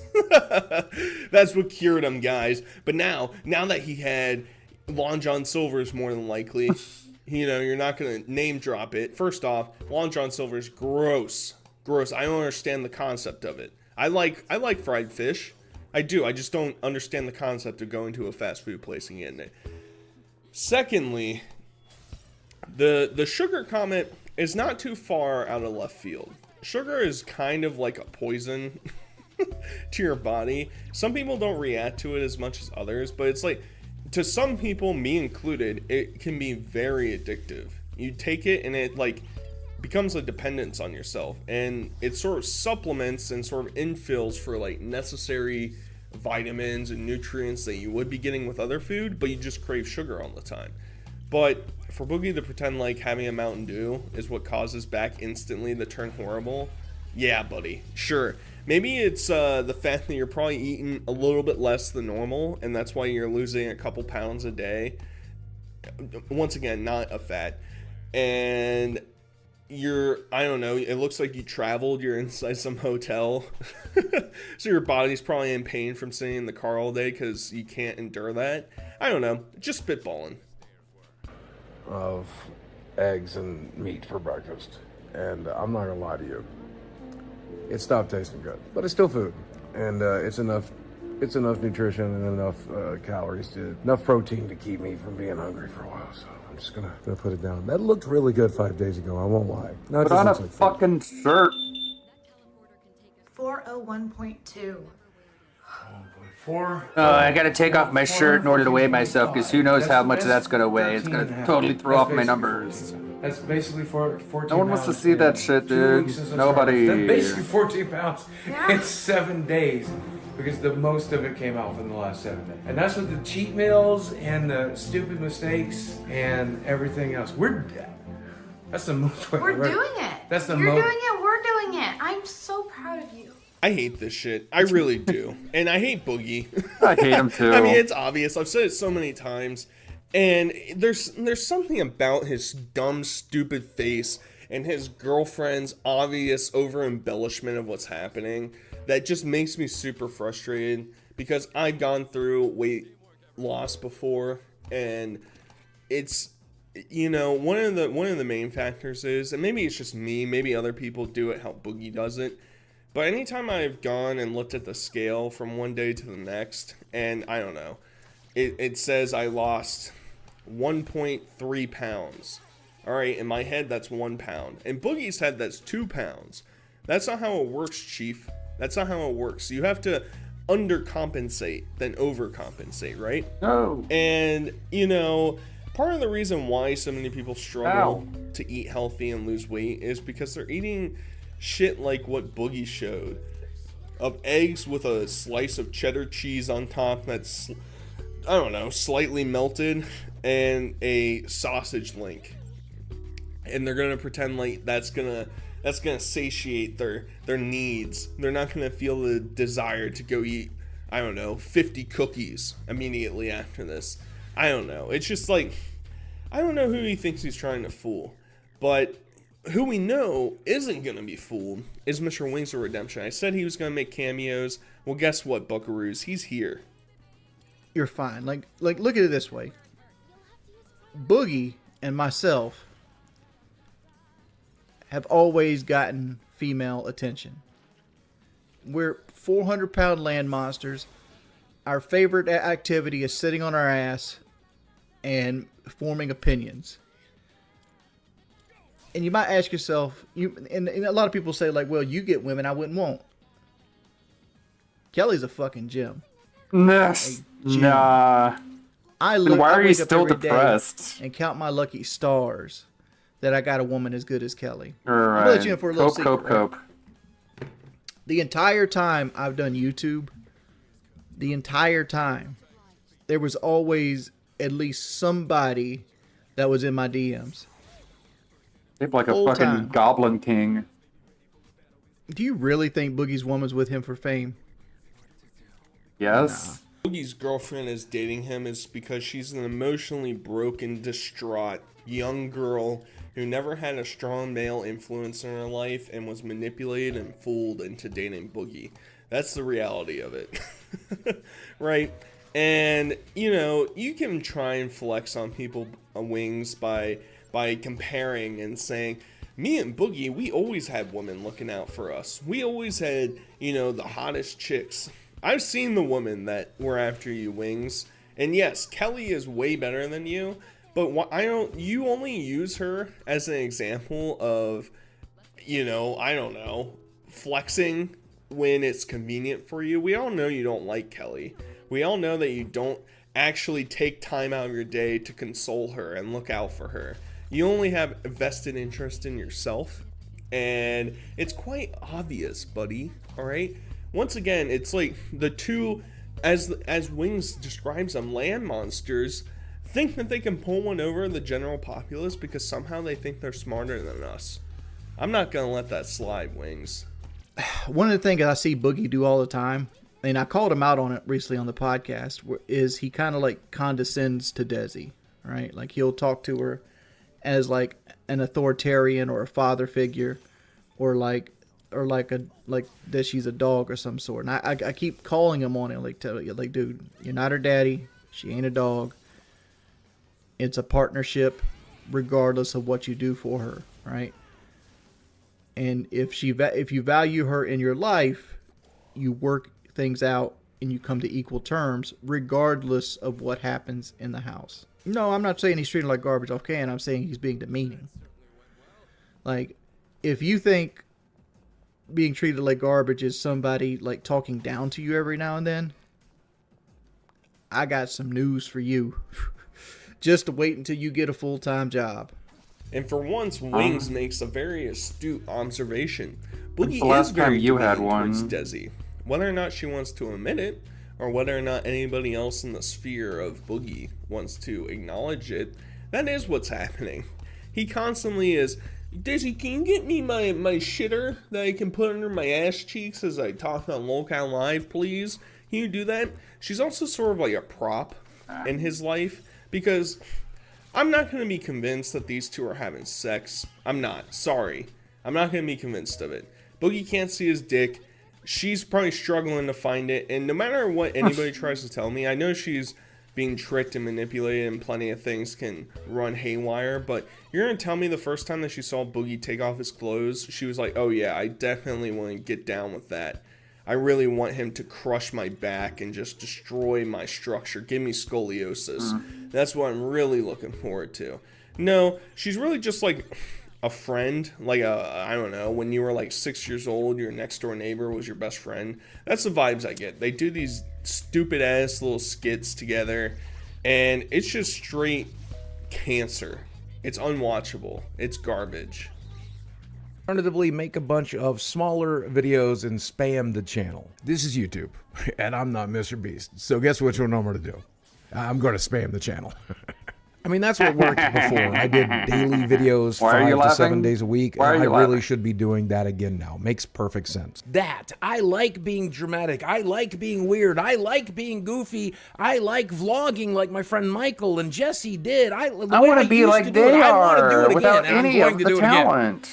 That's what cured him, guys. But now that he had Long John Silver's, more than likely, you know, you're not going to name drop it. First off, Long John Silver's gross. Gross. I don't understand the concept of it. I like fried fish. I do. I just don't understand the concept of going to a fast food place and getting it. Secondly, the sugar comment is not too far out of left field. Sugar is kind of like a poison to your body. Some people don't react to it as much as others, but it's like, to some people, me included, it can be very addictive. You take it and it like becomes a dependence on yourself, and it sort of supplements and sort of infills for like necessary vitamins and nutrients that you would be getting with other food, but you just crave sugar all the time. But for Boogie to pretend like having a Mountain Dew is what causes back instantly to turn horrible, yeah, buddy, sure. Maybe it's the fact that you're probably eating a little bit less than normal, and that's why you're losing a couple pounds a day. Once again, not a fat. And I don't know, it looks like you traveled, you're inside some hotel. So your body's probably in pain from sitting in the car all day because you can't endure that. I don't know, just spitballing. Of eggs and meat for breakfast. And I'm not gonna lie to you, it stopped tasting good. But it's still food. And it's enough nutrition and enough calories, enough protein to keep me from being hungry for a while. So I'm just gonna put it down. That looked really good 5 days ago, I won't lie. Now Put on a fucking shirt. 401.2. I gotta take off my shirt in order to weigh myself, because who knows how much that's gonna weigh. It's gonna totally throw off my numbers. That's basically 14 No one wants to pounds see in that shit, 2 dude. weeks as a Nobody. charge. That's basically 14 pounds in 7 days, because the most of it came out in the last 7 days. And that's with the cheat meals and the stupid mistakes and everything else. That's the most. We're doing it. That's the You're most. doing it. We're doing it. I'm so proud of you. I hate this shit. I really do. And I hate Boogie. I hate him too. I mean, it's obvious. I've said it so many times. And there's something about his dumb, stupid face and his girlfriend's obvious over-embellishment of what's happening that just makes me super frustrated, because I've gone through weight loss before, and it's, you know, one of the main factors is, and maybe it's just me, maybe other people do it how Boogie does it, but anytime I've gone and looked at the scale from one day to the next, and I don't know, it says I lost 1.3 pounds. All right, in my head, that's 1 pound. In Boogie's head, that's 2 pounds. That's not how it works, Chief. That's not how it works. You have to undercompensate than overcompensate, right? No. And, you know, part of the reason why so many people struggle to eat healthy and lose weight is because they're eating shit like what Boogie showed, of eggs with a slice of cheddar cheese on top that's, I don't know, slightly melted, and a sausage link. And they're gonna pretend like that's gonna satiate their needs. They're not gonna feel the desire to go eat, I don't know, 50 cookies immediately after this. I don't know. It's just like, I don't know who he thinks he's trying to fool, but who we know isn't gonna be fooled is Mr. Wings of Redemption. I said he was gonna make cameos. Well, guess what, buckaroos? He's here. You're fine. Like look at it this way. Boogie and myself have always gotten female attention. We're 400-pound land monsters. Our favorite activity is sitting on our ass and forming opinions. And you might ask yourself, and a lot of people say, like, well, you get women I wouldn't want. Kelly's a fucking gem. Nah. I Why are you wake up still every day depressed? and count my lucky stars that I got a woman as good as Kelly. All I'm right. gonna let you in for a little Cope. secret. The entire time I've done YouTube, the entire time, there was always at least somebody that was in my DMs. They've like a Whole fucking time. Goblin King. Do you really think Boogie's woman's with him for fame? Yes. Boogie's girlfriend is dating him is because she's an emotionally broken, distraught young girl who never had a strong male influence in her life and was manipulated and fooled into dating Boogie. That's the reality of it. Right? And, you know, you can try and flex on people wings by comparing and saying, me and Boogie, we always had women looking out for us. We always had, you know, the hottest chicks. I've seen the women that were after you, Wings. And yes, Kelly is way better than you, but you only use her as an example of, you know, I don't know, flexing when it's convenient for you. We all know you don't like Kelly. We all know that you don't actually take time out of your day to console her and look out for her. You only have a vested interest in yourself, and it's quite obvious, buddy, all right? Once again, it's like the two, as Wings describes them, land monsters, think that they can pull one over the general populace because somehow they think they're smarter than us. I'm not going to let that slide, Wings. One of the things I see Boogie do all the time, and I called him out on it recently on the podcast, is he kind of like condescends to Desi, right? Like he'll talk to her as like an authoritarian or a father figure, or like that she's a dog or some sort. And I keep calling him on it, like tell you, like, dude, you're not her daddy. She ain't a dog. It's a partnership, regardless of what you do for her, right? And if you value her in your life, you work things out and you come to equal terms, regardless of what happens in the house. No, I'm not saying he's treated like garbage off can. I'm saying he's being demeaning. Like, if you think being treated like garbage is somebody like talking down to you every now and then, I got some news for you. Just wait until you get a full-time job. And for once, Wings makes a very astute observation. When's Boogie the last is very time you had demeaning one? towards Desi. Whether or not she wants to admit it, or whether or not anybody else in the sphere of Boogie wants to acknowledge it, that is what's happening. He constantly is, Desi, can you get me my shitter that I can put under my ass cheeks as I talk on Locale Live, please? Can you do that? She's also sort of like a prop in his life, because I'm not going to be convinced that these two are having sex. I'm not. Sorry. I'm not going to be convinced of it. Boogie can't see his dick. She's probably struggling to find it. And no matter what anybody tries to tell me, I know she's being tricked and manipulated and plenty of things can run haywire. But you're going to tell me the first time that she saw Boogie take off his clothes, she was like, oh yeah, I definitely want to get down with that. I really want him to crush my back and just destroy my structure. Give me scoliosis. That's what I'm really looking forward to. No, she's really just like a friend. Like I don't know, when you were like 6 years old, your next door neighbor was your best friend. That's the vibes I get. They do these stupid ass little skits together, and it's just straight cancer. It's unwatchable. It's garbage. Alternatively, make a bunch of smaller videos and spam the channel. This is YouTube, and I'm not Mr. Beast. So guess which one I'm going to do? I'm going to spam the channel. I mean, that's what worked before. I did daily videos 5 to 7 days a week. And I really should be doing that again now. Makes perfect sense. That, I like being dramatic. I like being weird. I like being goofy. I like vlogging like my friend Michael and Jesse did. I want to be like they are without any of the talent.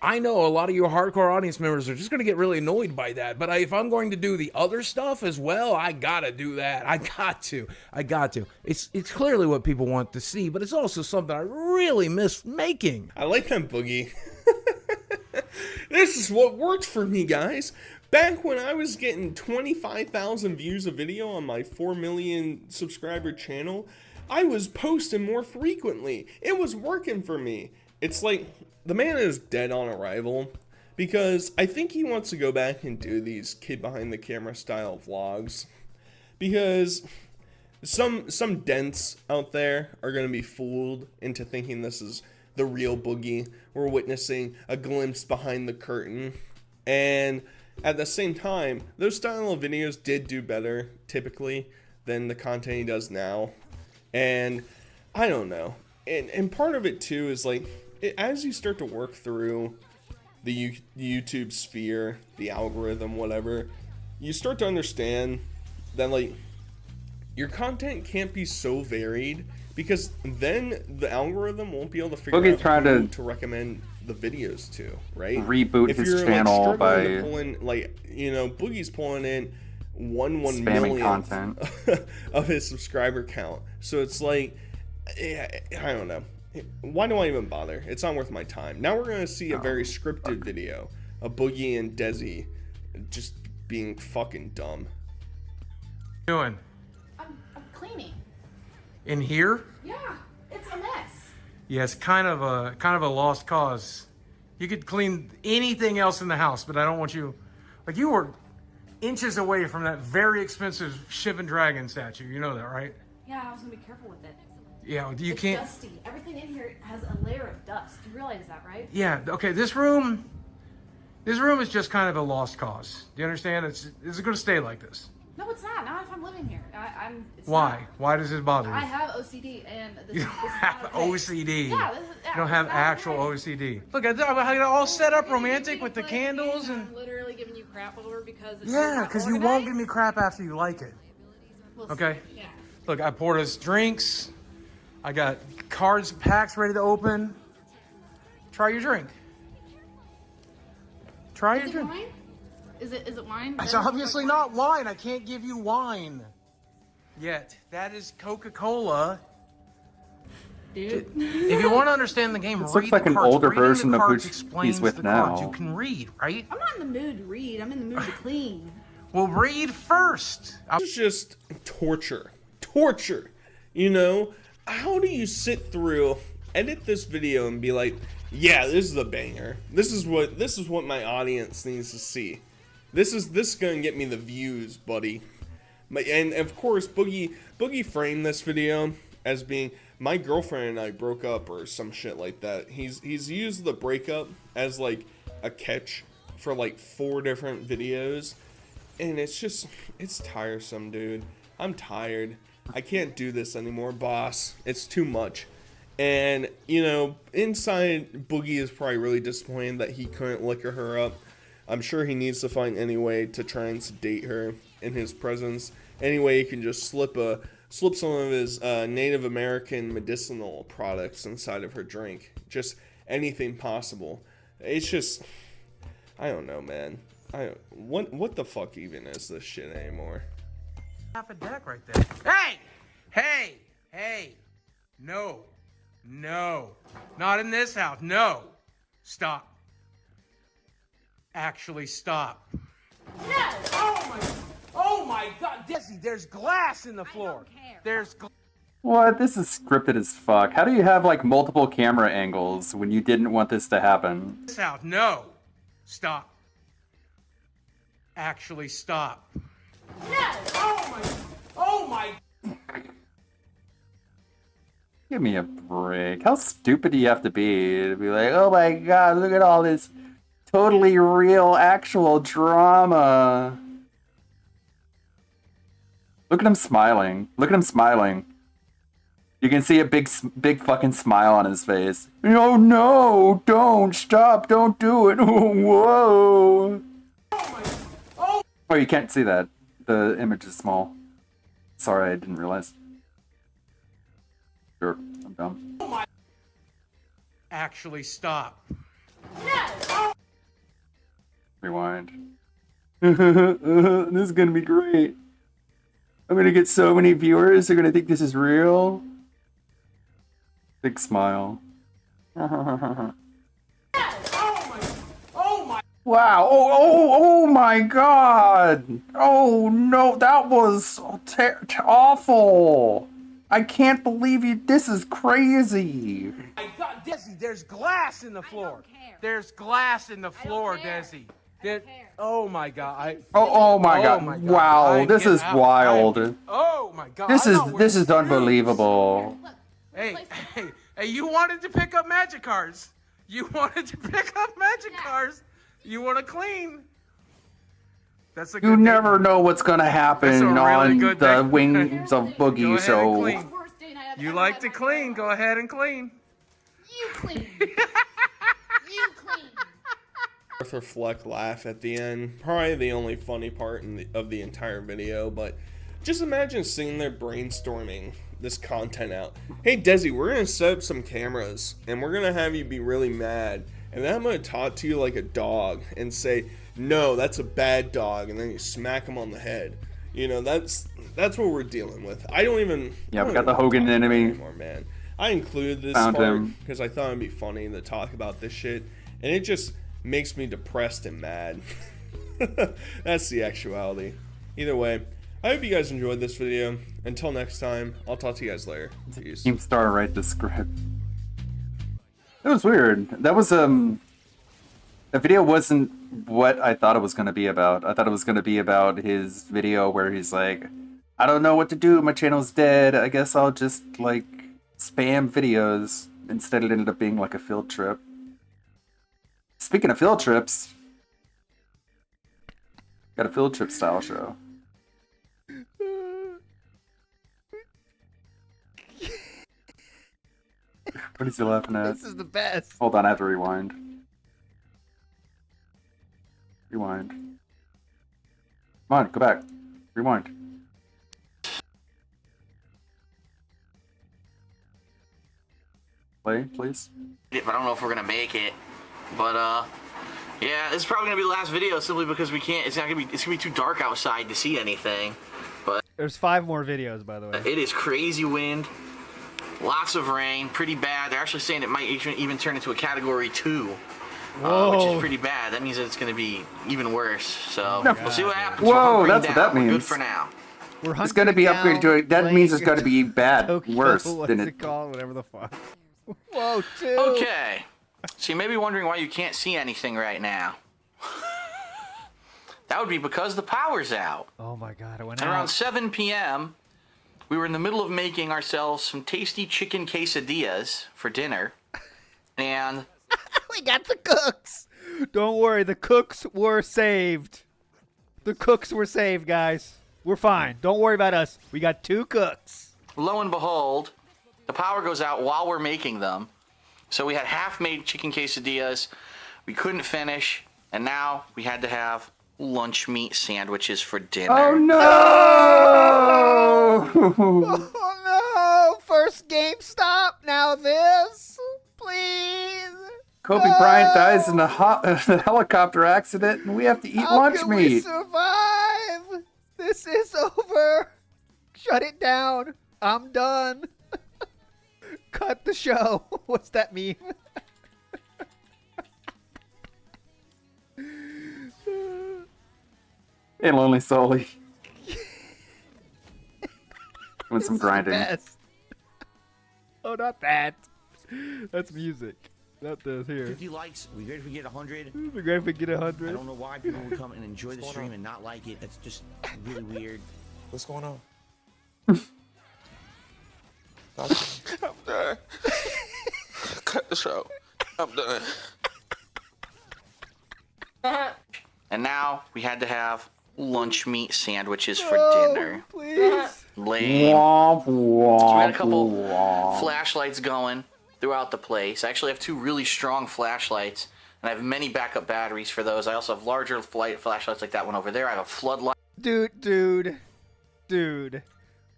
I know a lot of you hardcore audience members are just going to get really annoyed by that, but if I'm going to do the other stuff as well, I got to do that. I got to. It's clearly what people want to see, but it's also something I really miss making. I like that, Boogie. This is what worked for me, guys. Back when I was getting 25,000 views a video on my 4 million subscriber channel, I was posting more frequently. It was working for me. It's like the man is dead on arrival, because I think he wants to go back and do these kid behind the camera style vlogs, because some dents out there are going to be fooled into thinking this is the real Boogie. We're witnessing a glimpse behind the curtain, and at the same time, those style of videos did do better typically than the content he does now. And I don't know, and part of it too is like, as you start to work through the YouTube sphere, the algorithm, whatever, you start to understand that like your content can't be so varied, because then the algorithm won't be able to figure Boogie's out trying who to to recommend the videos to, right? reboot if his you're, channel like, struggling by to pull in, like, you know, Boogie's pulling in one spamming millionth content of his subscriber count. So it's like, I don't know. Why do I even bother? It's not worth my time. Now we're gonna see a very scripted video of Boogie and Desi just being fucking dumb. Doing I'm cleaning. in here? Yeah, it's a mess. Yeah, it's kind of a lost cause. You could clean anything else in the house, but I don't want you, like, you were inches away from that very expensive Shivan Dragon statue. You know that, right? Yeah, I was gonna be careful with it. Yeah, you It's can't. dusty. Everything in here has a layer of dust. You realize that, right? Yeah. Okay. This room is just kind of a lost cause. Do you understand? It's going to stay like this. No, it's not. Not if I'm living here. It's Why? not. Why does it bother you? I have OCD, and this, You this don't is have not okay. OCD. Yeah, You don't have actual OCD. Look, I got it all set up romantic with the candles and. I'm literally giving you crap over because it's Yeah, not because you organized. won't give me crap after you like it. We'll see. Okay. Yeah. Look, I poured us drinks. I got cards, packs ready to open. Try your drink. Try your Is it drink. wine? Is it wine? It's obviously not wine. I can't give you wine yet. That is Coca-Cola. Dude. If you want to understand the game, This read looks like the an cards. older Reading the version of cards who explains he's with the cards. now. You can read, right? I'm not in the mood to read. I'm in the mood to clean. Well, read first. This is just torture. Torture. You know? How do you sit through, edit this video and be like, yeah, this is a banger. This is what my audience needs to see. This is gonna get me the views, buddy. And of course, Boogie framed this video as being my girlfriend and I broke up or some shit like that. He's used the breakup as like a catch for like 4 different videos, and it's tiresome, dude. I'm tired. I can't do this anymore, boss. It's too much. And, you know, inside, Boogie is probably really disappointed that he couldn't liquor her up. I'm sure he needs to find any way to try and sedate her in his presence. Any way he can just slip some of his Native American medicinal products inside of her drink. Just anything possible. It's just, I don't know, man. What the fuck even is this shit anymore? Half a deck right there. Hey! No. Not in this house. No. Stop. Actually, stop. No! Oh my God, Desi, there's glass in the floor. There's What? This is scripted as fuck. How do you have like multiple camera angles when you didn't want this to happen? this house. No. Stop. Actually, stop. Oh my. Give me a break. How stupid do you have to be like, oh my god, look at all this totally real, actual drama. Look at him smiling. Look at him smiling. You can see a big fucking smile on his face. Oh no, don't, stop, don't do it. Whoa. Oh, you can't see that. The image is small. Sorry, I didn't realize. Sure, I'm dumb. Actually, stop. Rewind. This is gonna be great. I'm gonna get so many viewers. They're gonna think this is real. Big smile. Wow. Oh my god. Oh no, that was awful. I can't believe you. This is crazy. My God, Desi, there's glass in the floor. There's glass in the floor, Desi. Oh my God. Oh my god. Wow, this is wild. Oh my God. This is unbelievable. Hey, you wanted to pick up magic cards. You wanted to pick up magic cards. You want to clean. That's a good You never know what's gonna happen on the wings of Boogie, so you like to clean, go ahead and clean. You clean. You clean. Arthur Fleck laugh at the end. Probably the only funny part of the entire video, but just imagine sitting there brainstorming this content out. Hey Desi, we're gonna set up some cameras and we're gonna have you be really mad, and then I'm gonna talk to you like a dog and say, no, that's a bad dog, and then you smack him on the head. You know, that's what we're dealing with. I don't even. Yeah, we got the Hogan enemy. Anymore, man. I included this Found part him. because I thought it'd be funny to talk about this shit, and it just makes me depressed and mad. That's the actuality. Either way, I hope you guys enjoyed this video. Until next time, I'll talk to you guys later. Peace. Team Star write the script. It was weird. That was the video wasn't what I thought it was going to be about. I thought it was going to be about his video where he's like, I don't know what to do, my channel's dead, I guess I'll just like spam videos. Instead it ended up being like a field trip. Speaking of field trips, got a field trip style show. What is he laughing at? This is the best. Hold on, I have to rewind. Rewind. Come on, go back. Rewind. Play, please. I don't know if we're gonna make it, but yeah, this is probably gonna be the last video simply because we can't. It's gonna be too dark outside to see anything. But There's 5 more videos, by the way. it is crazy wind, lots of rain, pretty bad. They're actually saying it might even turn into a category 2. Which is pretty bad. That means that it's going to be even worse. So we'll see what happens. Whoa, that's what that We're means. good for now. It's going to be upgraded to it. That means it's going to be bad, worse What's than it it. called? Whatever the fuck. Whoa, 2. Okay. So you may be wondering why you can't see anything right now. That would be because the power's out. Oh my god, it went And out. around 7 p.m., we were in the middle of making ourselves some tasty chicken quesadillas for dinner. And We got the cooks. Don't worry, the cooks were saved. The cooks were saved, guys. We're fine. Don't worry about us. We got 2 cooks. lo and behold, the power goes out while we're making them. So we had half-made chicken quesadillas. We couldn't finish, and now we had to have lunch meat sandwiches for dinner. Oh no! Oh no! First GameStop, now this. Please. Kobe Bryant dies in a helicopter accident, and we have to eat lunch How can we meat. survive? This is over. Shut it down. I'm done. Cut the show. What's that meme? Hey, Lonely Sully. Doing some grinding. Best. Oh, not that. That's music. Not this here. 50 likes. We great if we get 100. It'd be great if we get 100. I don't know why people would come and enjoy the stream and not like it. That's just really weird. What's going on? I'm done. Cut the show. I'm done. And now we had to have lunch meat sandwiches for No, dinner. Please. Lame. Womp, So we had a womp, couple womp. flashlights going throughout the place. I actually have 2 really strong flashlights, and I have many backup batteries for those. I also have larger flashlights like that one over there. I have a floodlight. Dude.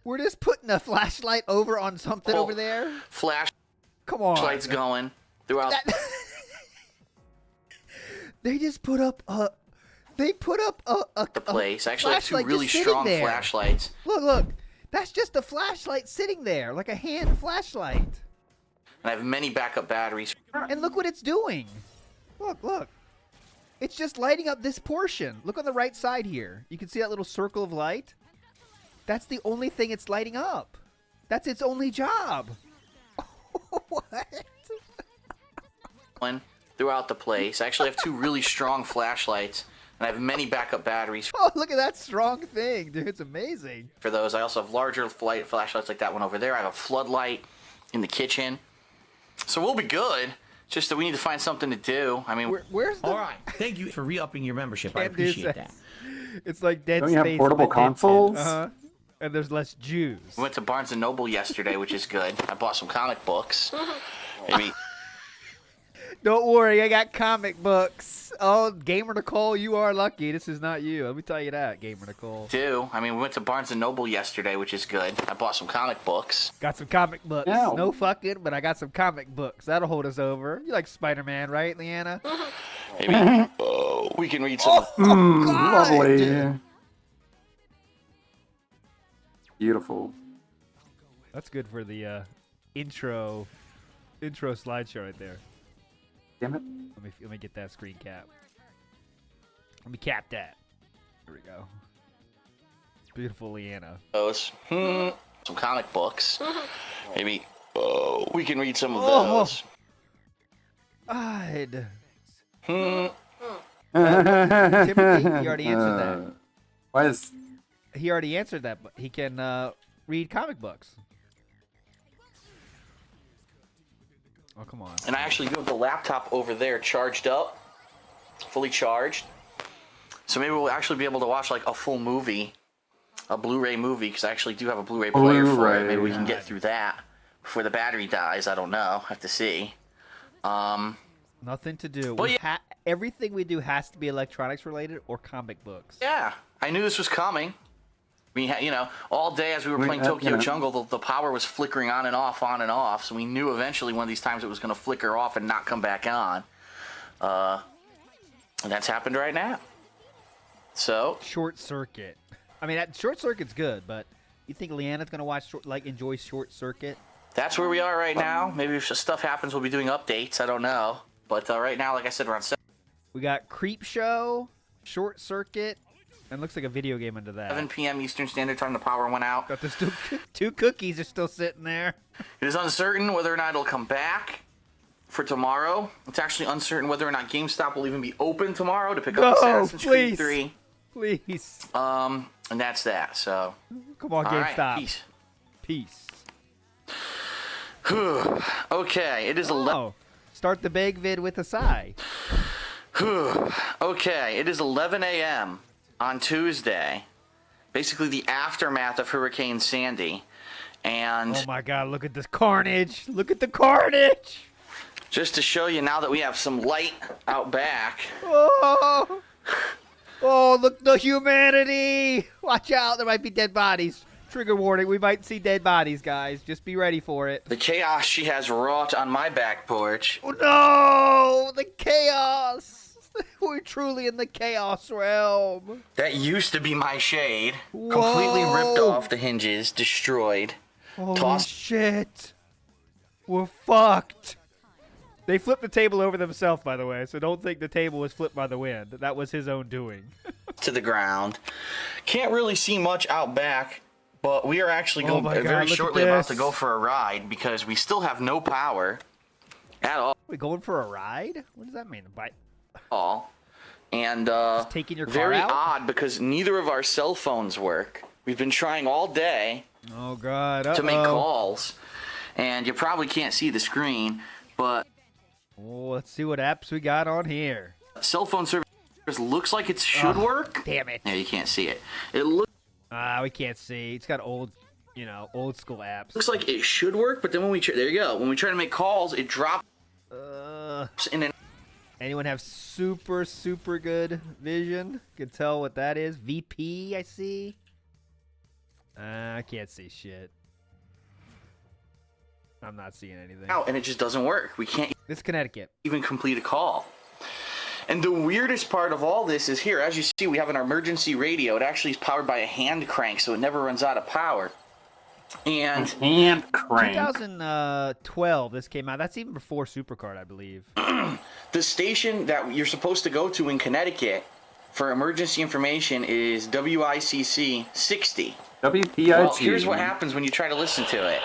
We're just putting a flashlight over on something over there? Come on. Flashlights going throughout. They just put up a... They put up the place. I actually have 2 flashlight really just sitting strong there. flashlights. Look. That's just a flashlight sitting there, like a hand flashlight. And I have many backup batteries. And look what it's doing. Look. It's just lighting up this portion. Look on the right side here. You can see that little circle of light? That's the only thing it's lighting up. That's its only job. One throughout the place. I actually have 2 really strong flashlights, and I have many backup batteries Oh, look at that strong thing, dude. It's amazing. for those. I also have larger flashlights like that one over there. I have a floodlight in the kitchen. So we'll be good. Just that we need to find something to do. I mean, where's the... All right. Thank you for re-upping your membership. I Can't do appreciate that. It's like Dead Don't you have Space. portable with Dead Pin. consoles? Uh-huh. And there's less Jews. we went to Barnes & Noble yesterday, which is good. I bought some comic books. Maybe Don't worry, I got comic books. Oh, Gamer Nicole, you are lucky. This is not you. Let me tell you that, Gamer Nicole. I mean, we went to Barnes & Noble yesterday, which is good. I bought some comic books. Got some comic books. Yeah. No fucking, but I got some comic books. That'll hold us over. You like Spider-Man, right, Leanna? Maybe we can read some. Lovely. Beautiful. That's good for the intro slideshow right there. Damn it. Let me get that screen cap. Let me cap that. There we go. Beautiful Leanna. Those. Some comic books. Maybe we can read some of those. God. Timothy, he already answered that. Why is... He already answered that, but he can read comic books. Oh, come on. And I actually do have the laptop over there charged up, fully charged. So maybe we'll actually be able to watch like a full movie, a Blu-ray movie, because I actually do have a Blu-ray player for it. Maybe we can get through that before the battery dies. I don't know. Have to see. Nothing to do. Well, Everything we do has to be electronics related or comic books. Yeah, I knew this was coming. All day as we were playing Tokyo Jungle, the power was flickering on and off, so we knew eventually one of these times it was going to flicker off and not come back on. And that's happened right now. So Short Circuit. I mean, Short Circuit's good, but you think Leanna's going to enjoy Short Circuit? That's where we are right now. Maybe if stuff happens, we'll be doing updates. I don't know. But right now, like I said, we're on 7. We got Creep Show, Short Circuit, and looks like a video game under that. 7 p.m. Eastern Standard Time, the power went out. Got this two cookies are still sitting there. It is uncertain whether or not it'll come back for tomorrow. It's actually uncertain whether or not GameStop will even be open tomorrow to pick up Assassin's Creed 3. Please. And that's that, so. Come on, GameStop. Right, peace. Okay, it is 11. Start the big vid with a sigh. Okay, it is 11 a.m. on Tuesday. Basically the aftermath of Hurricane Sandy. And oh my god, look at this carnage. Look at the carnage. Just to show you now that we have some light out back. Oh, look, the humanity. Watch out, there might be dead bodies. Trigger warning, we might see dead bodies, guys. Just be ready for it. The chaos she has wrought on my back porch. Oh no, the chaos. We're truly in the chaos realm. That used to be my shade. Whoa. Completely ripped off the hinges, destroyed. Holy shit. We're fucked. They flipped the table over themselves, by the way, so don't think the table was flipped by the wind. That was his own doing. To the ground. Can't really see much out back, but we are actually going very shortly about to go for a ride because we still have no power at all. We going for a ride? What does that mean? All. And taking your car very out? odd because neither of our cell phones work. We've been trying all day to make calls, and you probably can't see the screen, but let's see what apps we got on here. Cell phone service looks like it should work. Damn it. No, you can't see it. It looks we can't see. It's got old school apps. Looks like it should work, but then when we there you go. When we try to make calls, it drops in an. Anyone have super good vision? Can tell what that is. VP, I see. I can't see shit. I'm not seeing anything. And it just doesn't work. We can't. This is Connecticut. Even complete a call. And the weirdest part of all this is here. As you see, we have an emergency radio. It actually is powered by a hand crank, so it never runs out of power. And hand crank. 2012, this came out. That's even before Supercard, I believe. The station that you're supposed to go to in Connecticut for emergency information is WICC 60. WPIG. Well, here's what happens when you try to listen to it.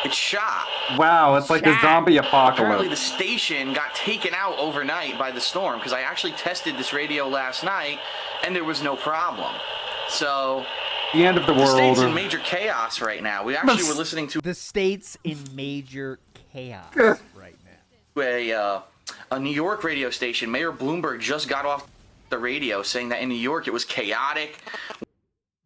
It's shot. Wow, it's like a zombie apocalypse. Apparently the station got taken out overnight by the storm because I actually tested this radio last night and there was no problem. So the end of the world. The state's in major chaos right now. We actually were listening to the state's in major chaos right now. A New York radio station. Mayor Bloomberg just got off the radio saying that in New York it was chaotic.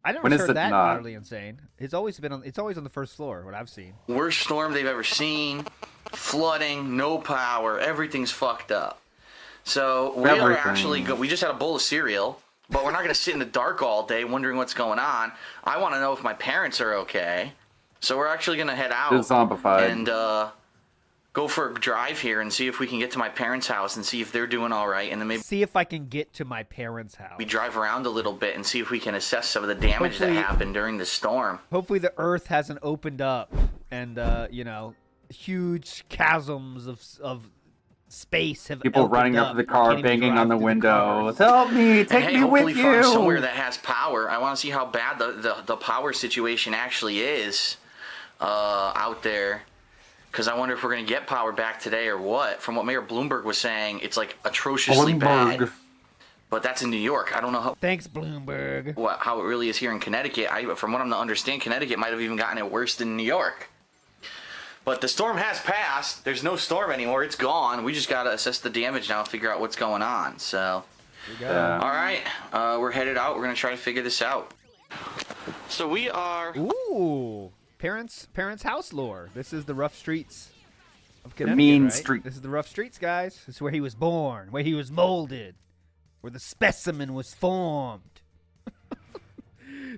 I never When is heard it that not? utterly insane. It's always on the first floor. What I've seen. Worst storm they've ever seen. Flooding, no power, everything's fucked up. So we are actually we just had a bowl of cereal, but we're not going to sit in the dark all day wondering what's going on. I want to know if my parents are okay. So we're actually going to head out and go for a drive here and see if we can get to my parents' house and see if they're doing all right, and then maybe see if I can get to my parents' house. We drive around a little bit and see if we can assess some of the damage that happened during the storm. Hopefully the earth hasn't opened up and huge chasms of space have People running up to the car, banging on the window. Help me! Take me with you! Find somewhere that has power. I want to see how bad the power situation actually is out there. Because I wonder if we're going to get power back today or what. From what Mayor Bloomberg was saying, it's like atrociously bad. But that's in New York. I don't know how. Thanks, Bloomberg. How it really is here in Connecticut. From what I'm to understand, Connecticut might have even gotten it worse than New York. But the storm has passed. There's no storm anymore. It's gone. We just got to assess the damage now and figure out what's going on. So, all right. We're headed out. We're going to try to figure this out. So we are... Ooh. Parents' house lore. This is the rough streets of Connecticut, mean street. This is the rough streets, guys. This is where he was born, where he was molded, where the specimen was formed.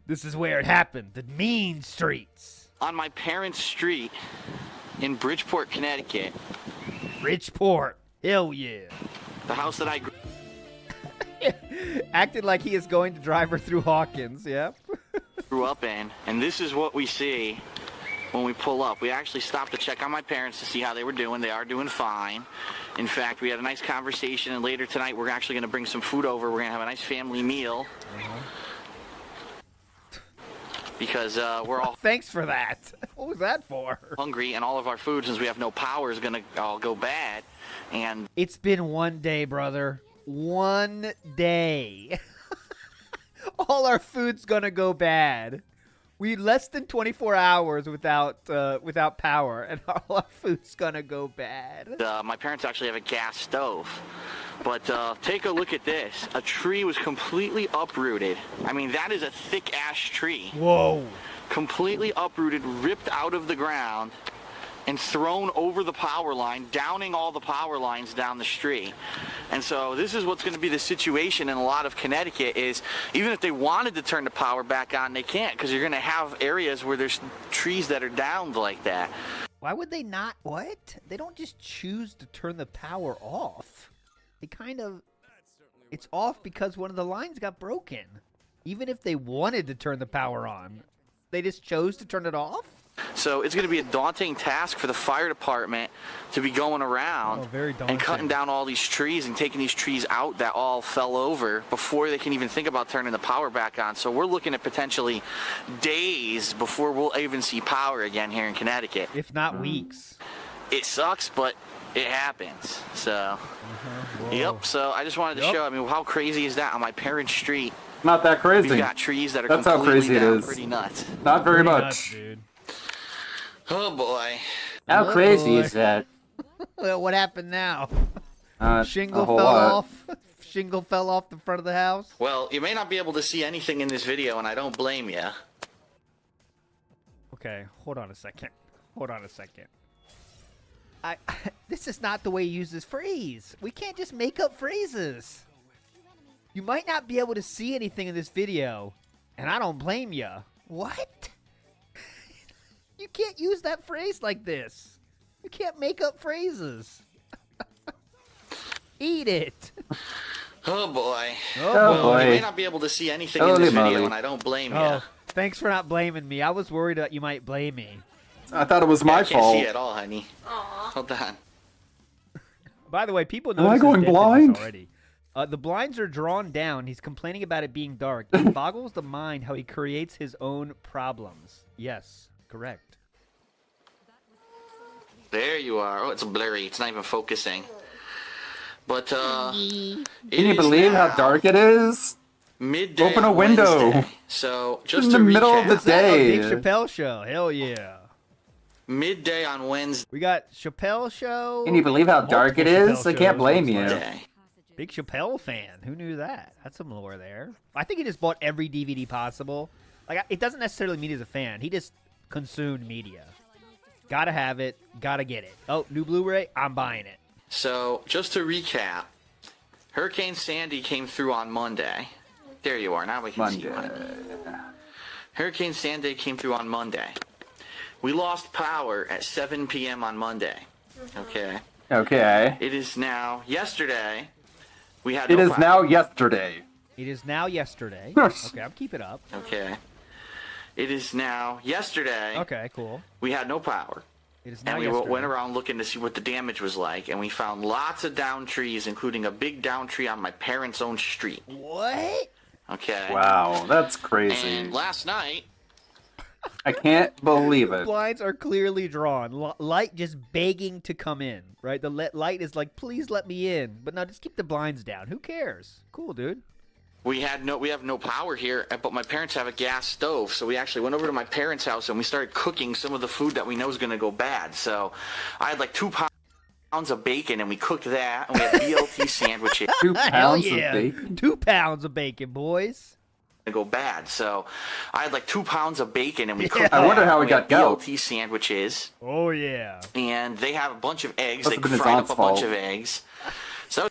This is where it happened. The mean streets. On my parents' street in Bridgeport, Connecticut. Bridgeport. Hell yeah. The house that I acted like he is going to drive her through Hawkins, yeah. grew up in, and this is what we see when we pull up. We actually stopped to check on my parents to see how they were doing. They are doing fine. In fact, we had a nice conversation, and later tonight we're actually going to bring some food over. We're going to have a nice family meal. Because we're all... Thanks for that. What was that for? Hungry, and all of our food, since we have no power, is going to all go bad. And it's been one day, brother. One day. All our food's going to go bad. We less than 24 hours without power, and all our food's going to go bad. My parents actually have a gas stove. But take a look at this. A tree was completely uprooted. I mean, that is a thick ash tree. Whoa. Completely uprooted, ripped out of the ground, and thrown over the power line, downing all the power lines down the street. And so this is what's going to be the situation in a lot of Connecticut is even if they wanted to turn the power back on, they can't because you're going to have areas where there's trees that are downed like that. Why would they not? What? They don't just choose to turn the power off. They kind of... It's off because one of the lines got broken. Even if they wanted to turn the power on, they just chose to turn it off? So it's going to be a daunting task for the fire department to be going around and cutting down all these trees and taking these trees out that all fell over before they can even think about turning the power back on. So we're looking at potentially days before we'll even see power again here in Connecticut. If not weeks. It sucks, but it happens. So, yep. So I just wanted to show, I mean, how crazy is that on my parents' street? Not that crazy. We've got trees that are That's how completely crazy it down, is. pretty nuts. Not very Pretty much. nuts, dude. Oh boy. How crazy is that? Well, what happened now? Shingle a whole fell lot. off. Shingle fell off the front of the house. Well, you may not be able to see anything in this video, and I don't blame you. Okay, hold on a second. This is not the way you use this phrase. We can't just make up phrases. You might not be able to see anything in this video, and I don't blame you. What? You can't use that phrase like this. You can't make up phrases. Eat it. Oh boy. Oh boy. boy. You may not be able to see anything in this video, and I don't blame you. Oh, thanks for not blaming me. I was worried that you might blame me. I thought it was my I can't fault. see at all, honey. Hold on. By the way, people Am I notice going blind? already. The blinds are drawn down. He's complaining about it being dark. It boggles the mind how he creates his own problems. Yes, correct. There you are. Oh, it's blurry. It's not even focusing. But, Can you believe how dark it is? Midday Open a on window. Wednesday. So, It's just in to the middle recap, of the Oh, day. Dave Chappelle show. Hell yeah. Midday on Wednesday. We got Chappelle show. Can you believe how dark it multiple is? I Chappelle can't shows, blame looks you. like. Big Chappelle fan. Who knew that? That's some lore there. I think he just bought every DVD possible Like, it doesn't necessarily mean he's a fan. He just consumed media. Gotta have it. Gotta get it. Oh, new Blu-ray? I'm buying it. So, just to recap, Hurricane Sandy came through on Monday. There you are. Now we can see Monday. Hurricane Sandy came through on Monday. We lost power at 7 p.m. on Monday. Okay. Okay. It is now yesterday. We had It no is power. now yesterday. It is now yesterday. Okay, I'm keep it up. Okay. It is now yesterday. Okay, cool. We had no power. It is now and we yesterday. went around looking to see what the damage was like, and we found lots of down trees, including a big down tree on my parents' own street. What? Okay. Wow, that's crazy. And last night, I can't believe it. Blinds are clearly drawn. Light just begging to come in, right? The light is like, please let me in. But now just keep the blinds down. Who cares? Cool, dude. we have no power here, but my parents have a gas stove, so we actually went over to my parents' house and we started cooking some of the food that we know is going to go bad. So I had like 2 pounds of bacon, and we cooked that, and we had BLT sandwiches. 2 pounds Hell yeah. of bacon? 2 pounds of bacon, boys. Go bad. So I had like 2 pounds of bacon, and we cooked. I wonder how that. we got gout. BLT sandwiches. Oh yeah. And they have a bunch of eggs. Must They have been his fried aunt's up a bunch fault. of eggs. So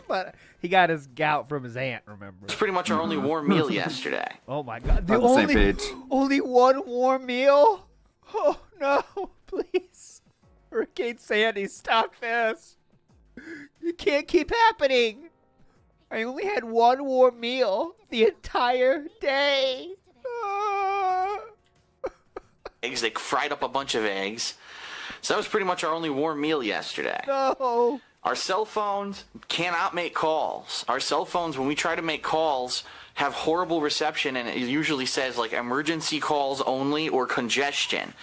But he got his gout from his aunt, remember? it's pretty much our only warm meal yesterday. Oh my god. On the same page. Only one warm meal? Oh no, please. Hurricane Sandy, stop this. It can't keep happening. I only had one warm meal the entire day. Eggs. They fried up a bunch of eggs. So that was pretty much our only warm meal yesterday. No. Our cell phones cannot make calls. Our cell phones, when we try to make calls, have horrible reception, and it usually says like emergency calls only or congestion,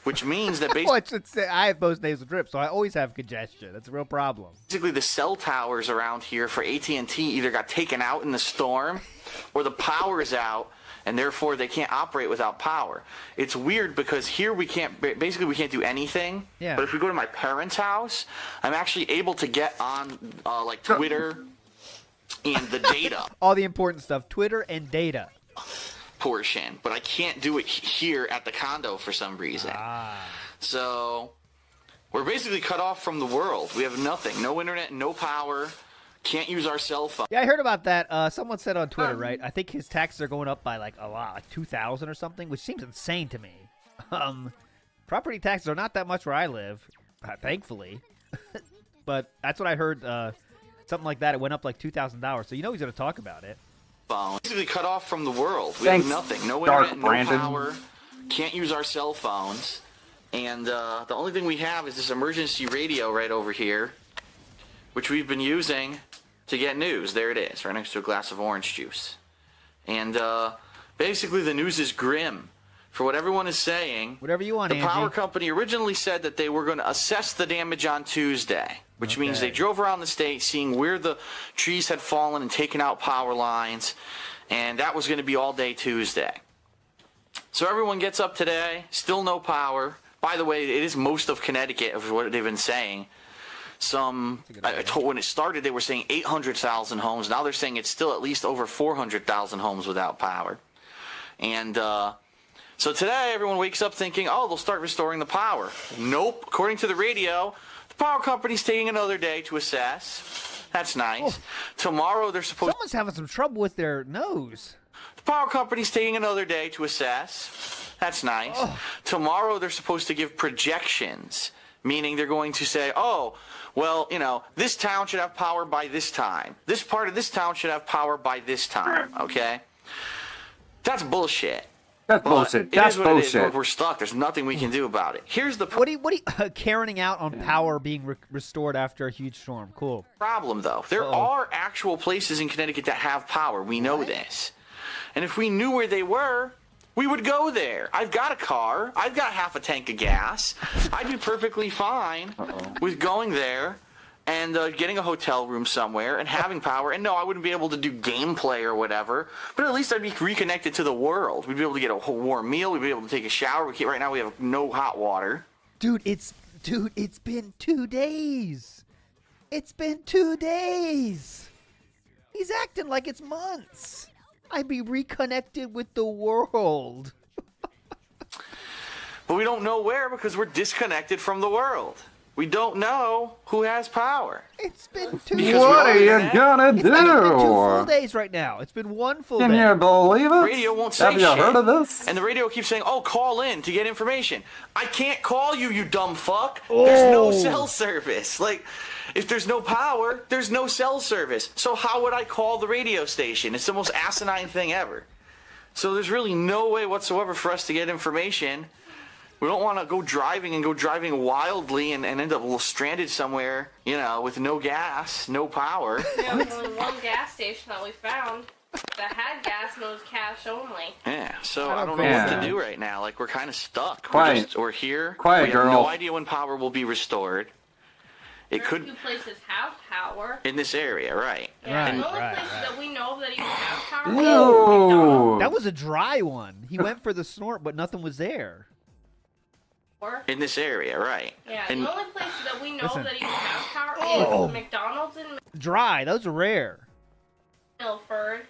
which means that basically I have post-nasal drip, so I always have congestion. That's a real problem. basically the cell towers around here for AT&T either got taken out in the storm or the power is out, and therefore they can't operate without power. It's weird because here we can't do anything. Yeah. But if we go to my parents' house, I'm actually able to get on like Twitter and the data All the important stuff, Twitter and data. portion, but I can't do it here at the condo for some reason. So we're basically cut off from the world. We have nothing, no internet, no power, can't use our cell phone. Yeah, I heard about that. Someone said on Twitter, right? I think his taxes are going up by like a lot, like 2,000 or something, which seems insane to me. Property taxes are not that much where I live, thankfully. But that's what I heard. Something like that. It went up like $2,000. So you know he's going to talk about it. Phone. Basically cut off from the world. We Thanks, have nothing, no Dark internet, Brandon. no power, can't use our cell phones, and the only thing we have is this emergency radio right over here, which we've been using to get news. There it is, right next to a glass of orange juice. And basically the news is grim. For what everyone is saying, whatever you want, the power Angie. company originally said that they were going to assess the damage on Tuesday, which means they drove around the state seeing where the trees had fallen and taken out power lines, and that was going to be all day Tuesday. So everyone gets up today, still no power. By the way, it is most of Connecticut, of what they've been saying. When it started, they were saying 800,000 homes. Now they're saying it's still at least over 400,000 homes without power. And so today, everyone wakes up thinking, oh, they'll start restoring the power. Nope. According to the radio, the power company's taking another day to assess. That's nice. Tomorrow, they're supposed... Someone's having some trouble with their nose. The power company's taking another day to assess. That's nice. Tomorrow, they're supposed to give projections, meaning they're going to say, oh, well, you know, this town should have power by this time. This part of this town should have power by this time, okay? That's bullshit. That's But bullshit. it That's is what it is. bullshit. We're stuck. There's nothing we can do about it. Here's the What are you Karening out on power being restored after a huge storm? Cool. problem, though. There are actual places in Connecticut that have power. We know this. And if we knew where they were, we would go there. I've got a car. I've got half a tank of gas. I'd be perfectly fine with going there and getting a hotel room somewhere and having power. And no, I wouldn't be able to do gameplay or whatever, but at least I'd be reconnected to the world. We'd be able to get a warm meal. We'd be able to take a shower. Right now we have no hot water. Dude, it's been 2 days. It's been 2 days. He's acting like it's months. I'd be reconnected with the world. But we don't know where because we're disconnected from the world. We don't know who has power. It's been 2 Because days. What are you gonna It's been 2 full do? days right now. It's been 1 full Can day. you believe it? Radio won't say Have you shit. heard of this? And the radio keeps saying, "Oh, call in to get information." I can't call you, you dumb fuck. There's no cell service. Like, if there's no power, there's no cell service. So how would I call the radio station? It's the most asinine thing ever. So there's really no way whatsoever for us to get information. We don't want to go driving wildly and end up stranded somewhere, you know, with no gas, no power. Yeah, there's only one gas station that we found that had gas and it was cash only. Yeah, so I don't know what to do right now. Like, we're kind of stuck. Quiet. We're here. Quiet, we have girl. no idea when power will be restored. It Very could few places have power. in this area, right? Yeah, And the only places that we know of that even have power. Ew. That was a dry one. He went for the snort, but nothing was there. in this area, right? Yeah, And the only places that we know Listen. of that even have power Oh. is McDonald's in Dry. Those are rare. Milford,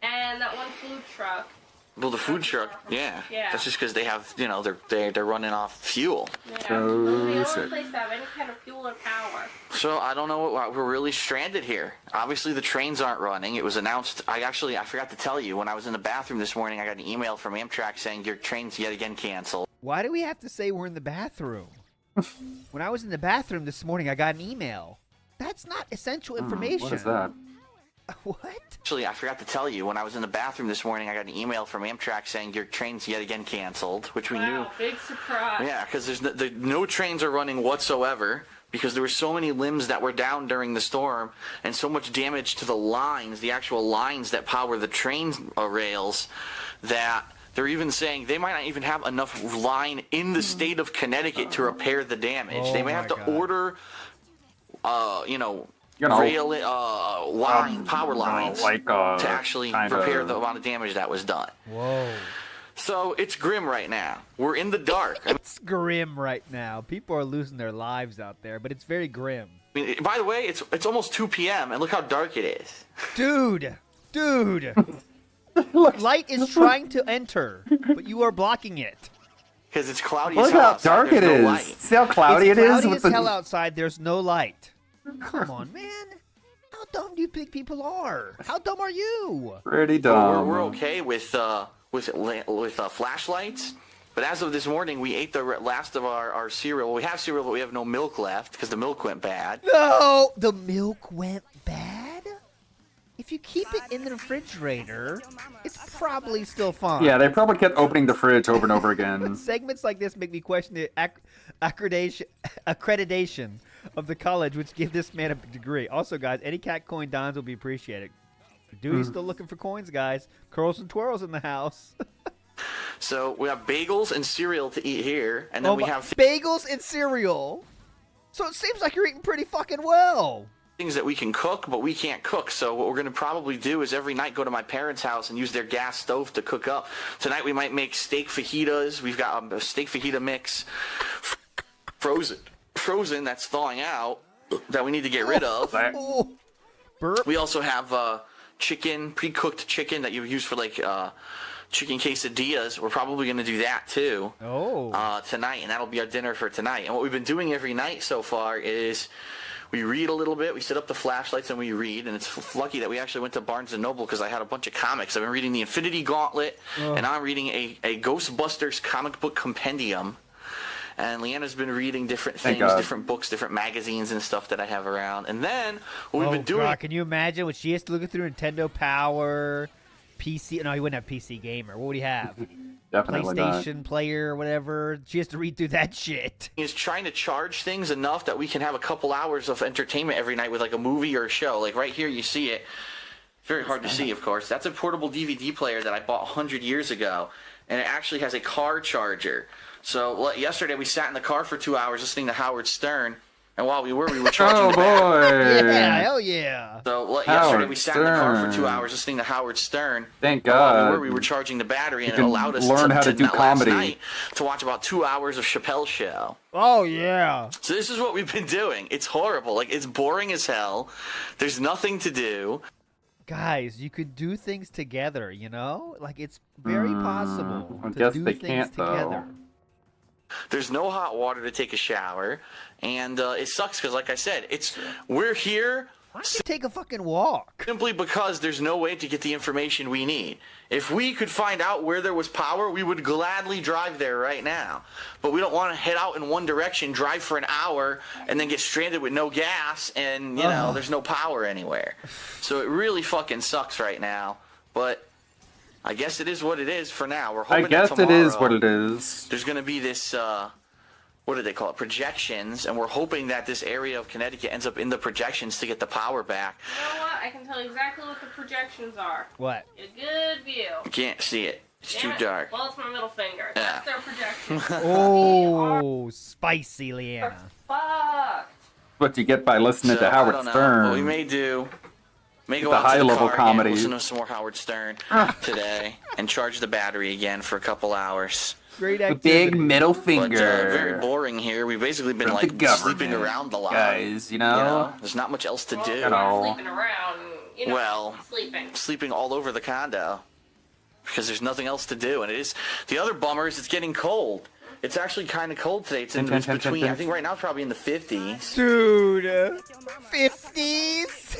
and that one food truck. well, the food truck, yeah. Yeah. That's just because they have, you know, they're running off fuel. Yeah, those are the only place that have any kind of fuel or power. So I don't know what we're really stranded here. Obviously the trains aren't running. It was announced. I forgot to tell you when I was in the bathroom this morning. I got an email from Amtrak saying your train's yet again canceled. Why do we have to say we're in the bathroom? When I was in the bathroom this morning, I got an email. That's not essential information. What is that? What? Actually, I forgot to tell you when I was in the bathroom this morning. I got an email from Amtrak saying your train's yet again canceled, which we knew. Wow, big surprise. Yeah, because there's no trains are running whatsoever because there were so many limbs that were down during the storm and so much damage to the lines, the actual lines that power the train rails, that they're even saying they might not even have enough line in the state of Connecticut to repair the damage. They may have to order, rail line, power lines to actually repair the amount of damage that was done. Whoa. So it's grim right now. We're in the dark. It's grim right now. People are losing their lives out there, but it's very grim. I mean, by the way, it's almost 2 p.m. and look how dark it is. Dude. Light is trying to enter, but you are blocking it. Because it's cloudy Look as hell how outside. dark There's it no is. light. See how cloudy It's it is? cloudy with as the... hell outside. There's no light. Come on, man. How dumb do you think people are? How dumb are you? Pretty Well, dumb. we're okay with flashlights. But as of this morning, we ate the last of our cereal. Well, we have cereal, but we have no milk left because the milk went bad. No, the milk went bad? If you keep it in the refrigerator, it's probably still fine. Yeah, they probably kept opening the fridge over and over again. Segments like this make me question the accreditation of the college which give this man a degree. Also, guys, any cat coin dons will be appreciated. Dewey's still looking for coins, guys. Curls and twirls in the house. So we have bagels and cereal to eat here, and then we have bagels and cereal. So it seems like you're eating pretty fucking well. things that we can cook, but we can't cook. So what we're going to probably do is every night go to my parents' house and use their gas stove to cook up. Tonight we might make steak fajitas. We've got a steak fajita mix, frozen that's thawing out that we need to get rid of. We also have chicken, pre-cooked chicken that you use for like chicken quesadillas. We're probably going to do that too tonight, and that'll be our dinner for tonight. And what we've been doing every night so far is we read a little bit. We set up the flashlights and we read. And it's lucky that we actually went to Barnes & Noble because I had a bunch of comics. I've been reading the Infinity Gauntlet, and I'm reading a Ghostbusters comic book compendium. And Leanna's been reading different things, different books, different magazines and stuff that I have around. And then what we've been doing... God, can you imagine what she has to look through? Nintendo Power, PC... No, he wouldn't have PC Gamer. What would he have? Definitely PlayStation Player or whatever. She has to read through that shit. Is trying to charge things enough that we can have a couple hours of entertainment every night with like a movie or a show. Like right here you see it. Very hard to see, of course. That's a portable DVD player that I bought 100 years ago. And it actually has a car charger. So yesterday we sat in the car for 2 hours listening to Howard Stern. And while we were charging the battery. Yeah, hell yeah. So yesterday we sat in the car for 2 hours listening to Howard Stern. Thank And God. while we were charging the battery, and it can allowed us learn how to do last comedy. night to watch about 2 hours of Chappelle's show. Oh, yeah. So this is what we've been doing. It's horrible. Like, it's boring as hell. There's nothing to do. Guys, you could do things together, you know? Like, it's very possible I to guess do they things can't, though. together. There's no hot water to take a shower, and it sucks because, like I said, we're here. Why don't you take a fucking walk? Simply because there's no way to get the information we need. If we could find out where there was power, we would gladly drive there right now. But we don't want to head out in one direction, drive for an hour, and then get stranded with no gas, and, you know, there's no power anywhere. So it really fucking sucks right now. But I guess it is what it is for now. We're hoping I guess that it is tomorrow what it is. there's going to be this, what do they call it, projections, and we're hoping that this area of Connecticut ends up in the projections to get the power back. You know what? I can tell you exactly what the projections are. What? A good view. You can't see it. It's Damn too it. dark. Well, it's my middle finger. That's their projections. Oh, spicy, Leanna. Fuck. What you get by listening to I Howard don't know. Stern. What we may do, Get go the out to high-level car comedy. again, listen to some more Howard Stern today, and charge the battery again for a couple hours. Great The activity. big middle But, finger. very boring here. We've basically been From like the government, sleeping around a lot, guys, you know? There's not much else to do. You know. Sleeping around, you know, Well, sleeping all over the condo because there's nothing else to do. And it is the other bummer is it's getting cold. It's actually kind of cold today. It's between. I think right now it's probably in the 50s. Dude, 50s?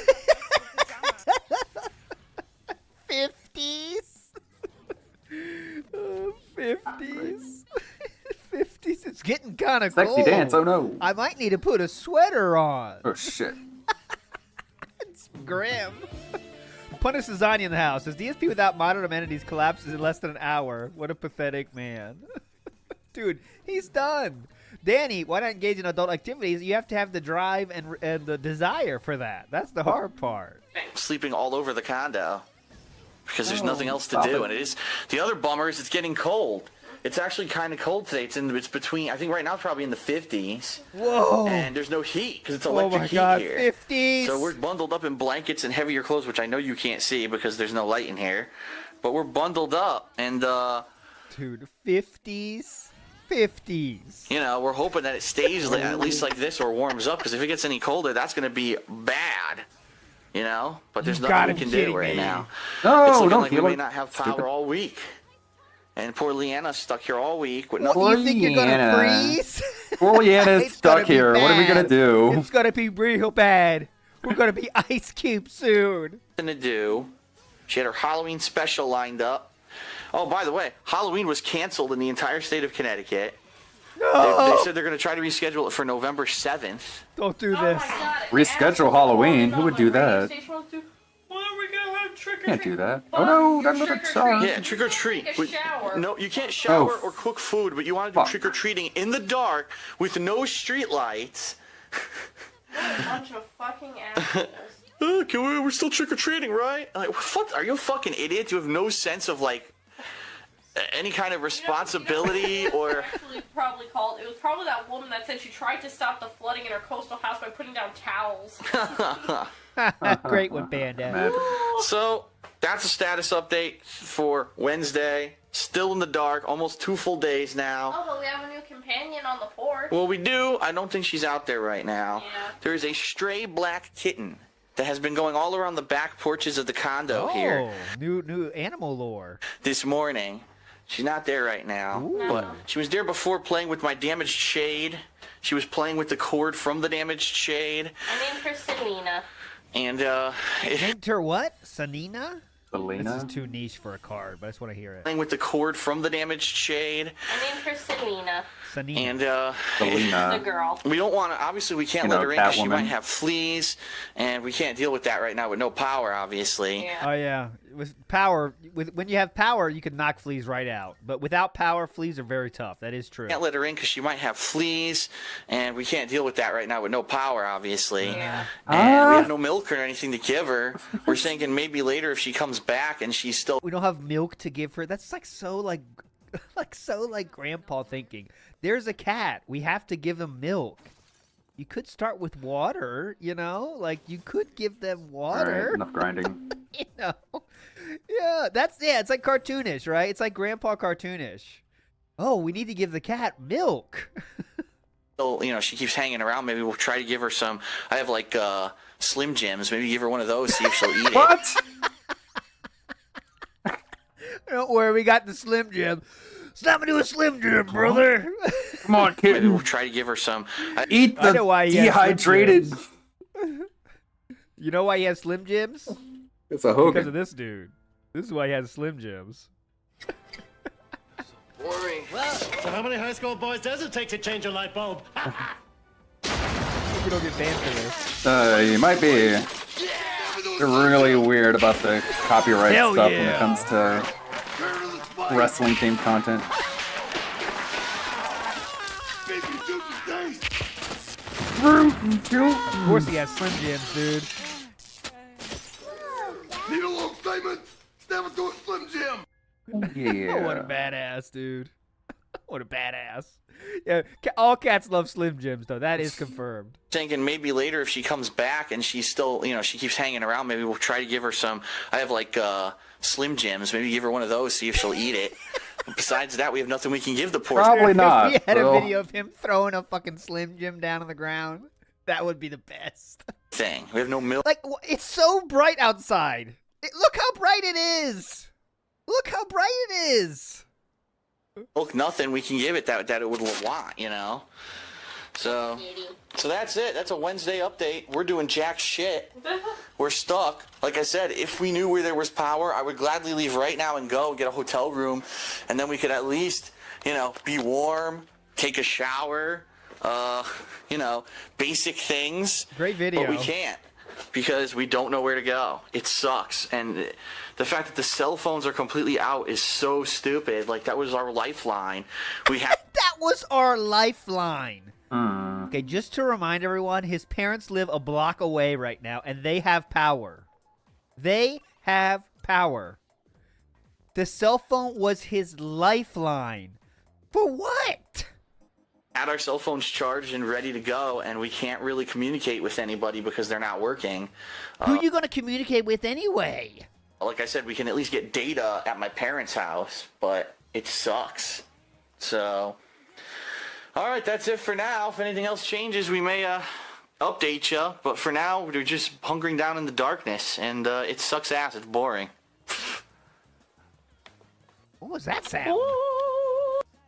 50s? 50s? 50s? It's getting kind of cold. Sexy dance, oh no. I might need to put a sweater on. Oh shit. It's grim. Punish Lasagna in the house. Says DSP without modern amenities collapses in less than an hour. What a pathetic man. Dude, he's done. Danny, why not engage in adult activities? You have to have the drive and the desire for that. That's the hard part. Sleeping all over the condo because there's nothing else to stop do. it. And it is the other bummer is it's getting cold. It's actually kind of cold today. It's between. I think right now it's probably in the 50s. Whoa. And there's no heat because it's Oh electric my heat God, here. 50s. So we're bundled up in blankets and heavier clothes, which I know you can't see because there's no light in here. But we're bundled up, and dude, 50s. 50s. you know, we're hoping that it stays at least like this or warms up, because if it gets any colder, that's going to be bad. You know, but there's nothing we can do right now. No, it's looking don't like we feel may it. not have power Stupid. all week. And poor Leanna's stuck here all week with What, nothing. you think you're gonna freeze? Poor Leanna's It's gonna stuck be here. What are we gonna bad. do? It's gonna be real bad. We're gonna be ice cubes soon. To do. She had her Halloween special lined up. Oh, by the way, Halloween was canceled in the entire state of Connecticut. No. They said they're going to try to reschedule it for November 7th. Don't do this. Reschedule Halloween? Who would do that? When are we gonna have trick or Can't treat? do that. Oh no, that's not a charge. Yeah, trick or treat. Take a shower. No, you can't shower Oh. or cook food, but you want to do trick or treating in the dark with no street lights. What a bunch of fucking assholes. We're still trick or treating, right? Like, what? Are you a fucking idiot? You have no sense of like any kind of responsibility or. Actually, probably called. It was probably that woman that said she tried to stop the flooding in her coastal house by putting down towels. Great one, Panda. So that's a status update for Wednesday. Still in the dark, almost 2 full days now. Oh, but we have a new companion on the porch. Well, we do. I don't think she's out there right now. Yeah. There is a stray black kitten that has been going all around the back porches of the condo here New animal lore. this morning. She's not there right now, but she was there before playing with my damaged shade. She was playing with the cord from the damaged shade. I named her Selena. And, Named her what? Sanina? Selena? This is too niche for a card, but I just want to hear it. playing with the cord from the damaged shade. I named her Selena. Sanina. And, Selena. The girl. we don't want to, obviously we can't You let know, her in because she Catwoman. might have fleas, and we can't deal with that right now with no power, obviously. Oh yeah, with power, when you have power, you can knock fleas right out. But without power, fleas are very tough. That is true. Can't let her in because she might have fleas, and we can't deal with that right now with no power, obviously. Yeah. And we have no milk or anything to give her. We're thinking maybe later if she comes back and she's still. We don't have milk to give her. That's like so like grandpa thinking. There's a cat. We have to give them milk. You could start with water, you know? Like you could give them All water. right, enough grinding. You know? Yeah, it's like cartoonish, right? It's like grandpa cartoonish. Oh, we need to give the cat milk. You know, she keeps hanging around. Maybe we'll try to give her some. I have like Slim Jims. Maybe give her one of those, see if she'll eat it. What? Don't worry, we got the Slim Jim. Stop me to a Slim Jim, brother. Come on, kid. Maybe we'll try to give her some. Eat I know the why he has Slim dehydrated. Jims. You know why he has Slim Jims? It's a Hogan. Because of this dude. This is why he has Slim Jims. Boring. Well, so how many high school boys does it take to change a light bulb? Hope we don't get banned for this. You might be. They're really weird about the copyright Hell stuff yeah. when it comes to wrestling themed content. Of course he has Slim Jims, dude. Need a long statement? Step into a Slim Jim. Yeah. What a badass, dude. What a badass. Yeah, all cats love Slim Jims, though. That is confirmed. Thinking maybe later if she comes back and she's still, she keeps hanging around, maybe we'll try to give her some. I have like Slim Jims. Maybe give her one of those, see if she'll eat it. Besides that, we have nothing we can give the poor. Probably not. If we had Well, a video of him throwing a fucking Slim Jim down on the ground, that would be the best. Thing. We have no milk. Like, it's so bright outside. Look how bright it is. Look how bright it is. Milk, nothing we can give it that it would want, So that's it. That's a Wednesday update. We're doing jack shit. We're stuck. Like I said, if we knew where there was power, I would gladly leave right now and go get a hotel room, and then we could at least, be warm, take a shower, basic things. Great video. But we can't because we don't know where to go. It sucks. And the fact that the cell phones are completely out is so stupid. Like, that was our lifeline. That was our lifeline. Okay, just to remind everyone, his parents live a block away right now, and they have power. They have power. The cell phone was his lifeline. For what? Had our cell phones charged and ready to go, and we can't really communicate with anybody because they're not working. Who are you going to communicate with anyway? Like I said, we can at least get data at my parents' house, but it sucks. So, all right, that's it for now. If anything else changes, we may update you. But for now, we're just hunkering down in the darkness, and it sucks ass. It's boring. What was that sound?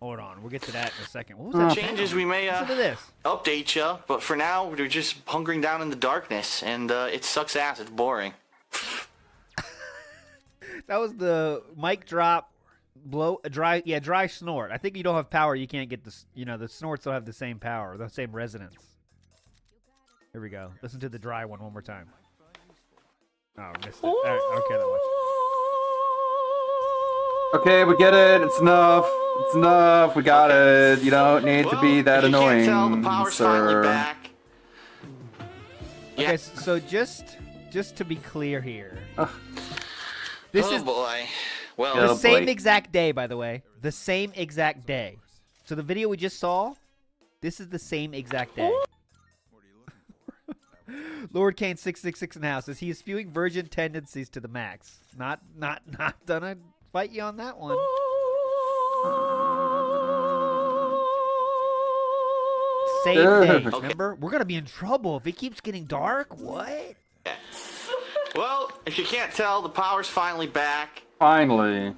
Hold on, we'll get to that in a second. What was that Changes, sound? we may Listen to this. update you. But for now, we're just hunkering down in the darkness, and it sucks ass. It's boring. That was the mic drop, dry snort. I think you don't have power. You can't get the snorts don't have the same power, the same resonance. Here we go. Listen to the dry one more time. Oh, missed it. All right, okay, that much. Okay, we get it. It's enough. It's enough. We got it. You don't need to be that annoying, sir. Okay, so just to be clear here. This is boy. Well, the same exact day, by the way. The same exact day. So the video we just saw, this is the same exact day. Lord Kane 666 in the house says he is spewing virgin tendencies to the max. Not gonna fight you on that one. Same day. Remember? We're gonna be in trouble if it keeps getting dark. What? Well, if you can't tell, the power's finally back. Finally.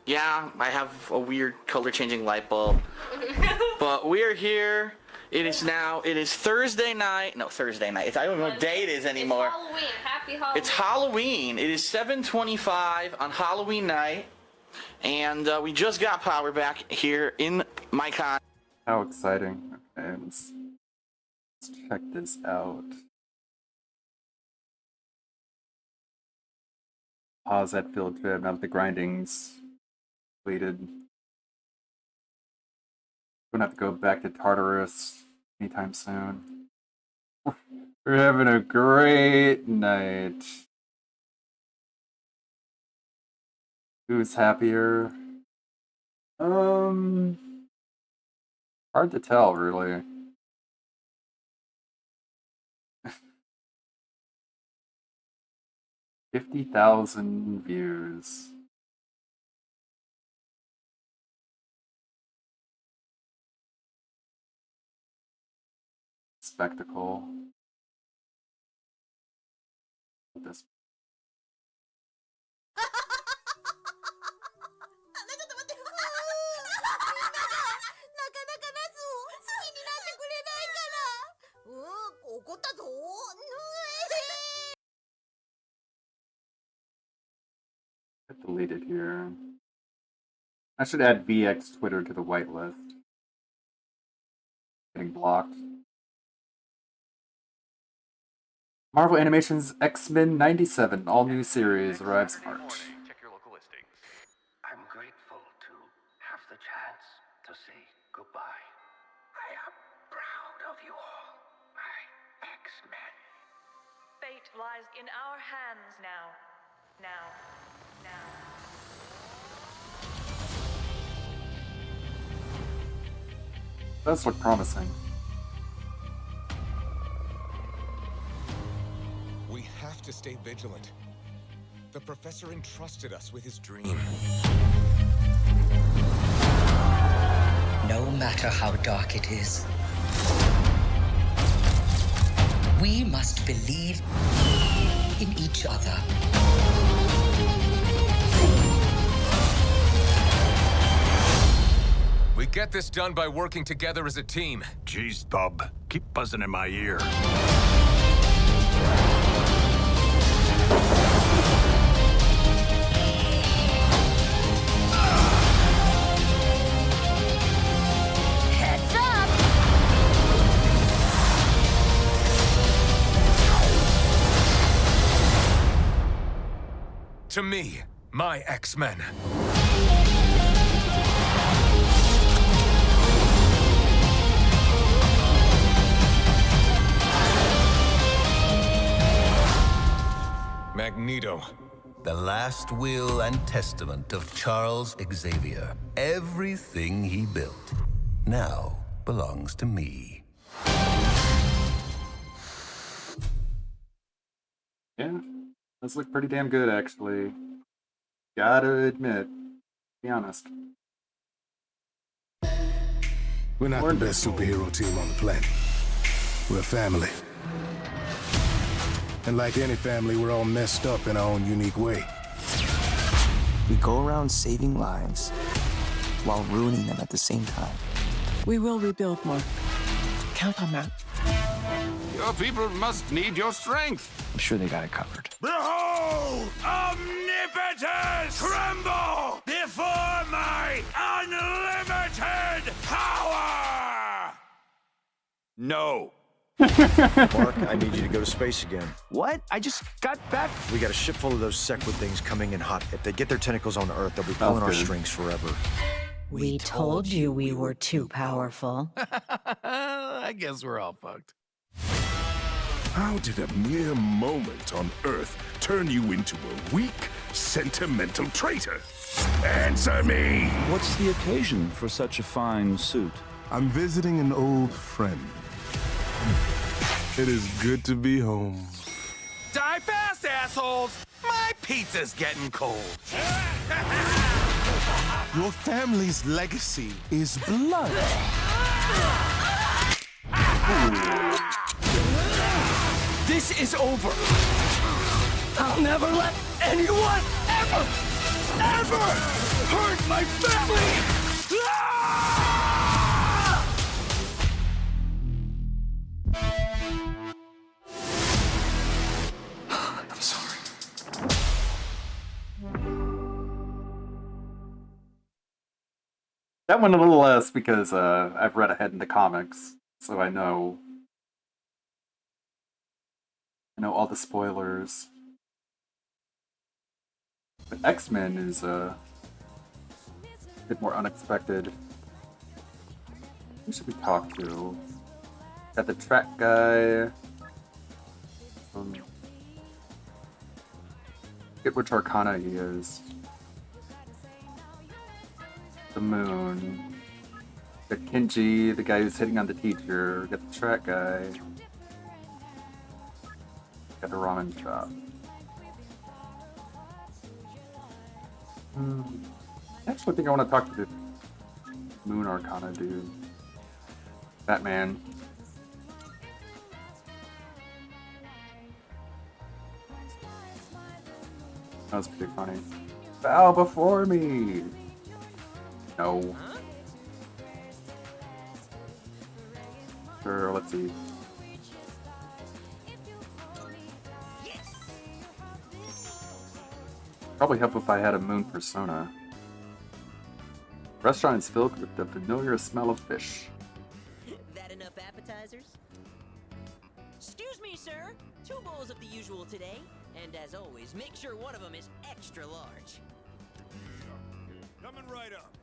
Yeah, I have a weird color-changing light bulb. But we're here. It is Thursday night. No, Thursday night. I don't know what day it is anymore. It's Halloween. Happy Halloween. It's Halloween. It is 7:25 on Halloween night. And we just got power back here in my con. How exciting. Okay, let's check this out. Pause that field trip. Now that the grinding's completed. Don't have to go back to Tartarus anytime soon. We're having a great night. Who's happier? Hard to tell, really. $50,000 views. Spectacle. This. Deleted here. I should add VX Twitter to the whitelist. Getting blocked. Marvel Animation's X-Men 97 all-new series arrives in March. I'm grateful to have the chance to say goodbye. I am proud of you all, my X-Men. Fate lies in our hands now. Now. Does look promising. We have to stay vigilant. The professor entrusted us with his dream. No matter how dark it is, we must believe in each other. We get this done by working together as a team. Jeez, Bub. Keep buzzing in my ear. Heads up! To me, my X-Men. Magneto. The last will and testament of Charles Xavier. Everything he built now belongs to me. Yeah, those look pretty damn good, actually. Gotta admit, be honest. We're not the best superhero team on the planet. We're a family. And like any family, we're all messed up in our own unique way. We go around saving lives while ruining them at the same time. We will rebuild, Mark. Count on that. Your people must need your strength. I'm sure they got it covered. Behold, omnipotence tremble before my unlimited power! No. Mark, I need you to go to space again. What? I just got back. We got a ship full of those Sequid things coming in hot. If they get their tentacles on Earth, they'll be pulling our strings forever. We told you we were too powerful. I guess we're all fucked. How did a mere moment on Earth turn you into a weak, sentimental traitor? Answer me! What's the occasion for such a fine suit? I'm visiting an old friend. It is good to be home. Die fast, assholes! My pizza's getting cold. Your family's legacy is blood. This is over. I'll never let anyone ever hurt my family! I'm sorry. That one a little less because I've read ahead in the comics, so I know all the spoilers. But X-Men is a bit more unexpected. Who should we talk to? Got the track guy. Get which Arcana he is. The Moon. Got Kenji, the guy who's hitting on the teacher. Got the track guy. Got the ramen shop. I actually think I want to talk to the Moon Arcana dude. Batman. That was pretty funny. Bow before me! No. Sure, let's see. Probably help if I had a moon persona. Restaurant is filled with the familiar smell of fish. That enough appetizers? Excuse me, sir. 2 bowls of the usual today. And as always, make sure one of them is extra large. Coming right up.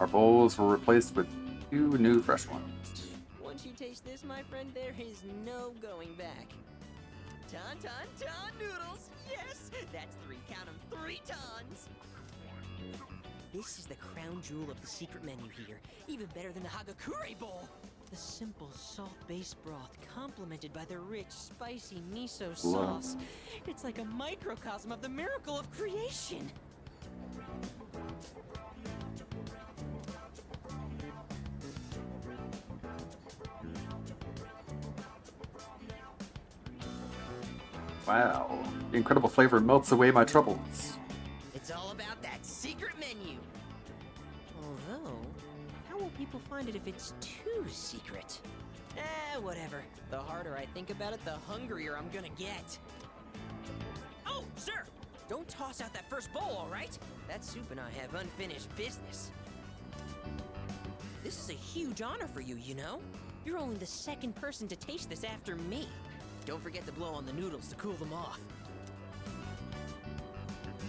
Our bowls were replaced with 2 new fresh ones. Once you taste this, my friend, there is no going back. Ton noodles! Yes! That's 3, count 'em, 3 tons! This is the crown jewel of the secret menu here. Even better than the Hagakure bowl! The simple salt-based broth complemented by the rich, spicy miso sauce. It's like a microcosm of the miracle of creation! Wow. The incredible flavor melts away my troubles. It's all about that secret menu. Although, how will people find it if it's too secret? Whatever. The harder I think about it, the hungrier I'm gonna get. Oh, sir! Don't toss out that first bowl, all right? That soup and I have unfinished business. This is a huge honor for you, you know? You're only the 2nd person to taste this after me. Don't forget to blow on the noodles to cool them off.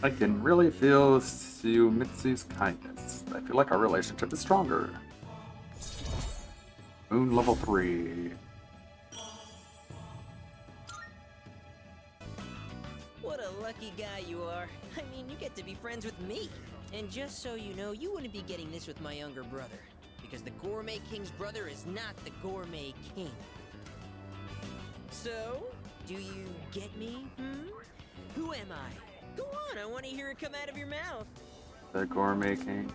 I can really feel Mitsu's kindness. I feel like our relationship is stronger. Moon level 3. What a lucky guy you are. I mean, you get to be friends with me. And just so you know, you wouldn't be getting this with my younger brother. Because the Gourmet King's brother is not the Gourmet King. So, do you get me, Who am I? Go on, I want to hear it come out of your mouth. The Gourmet King.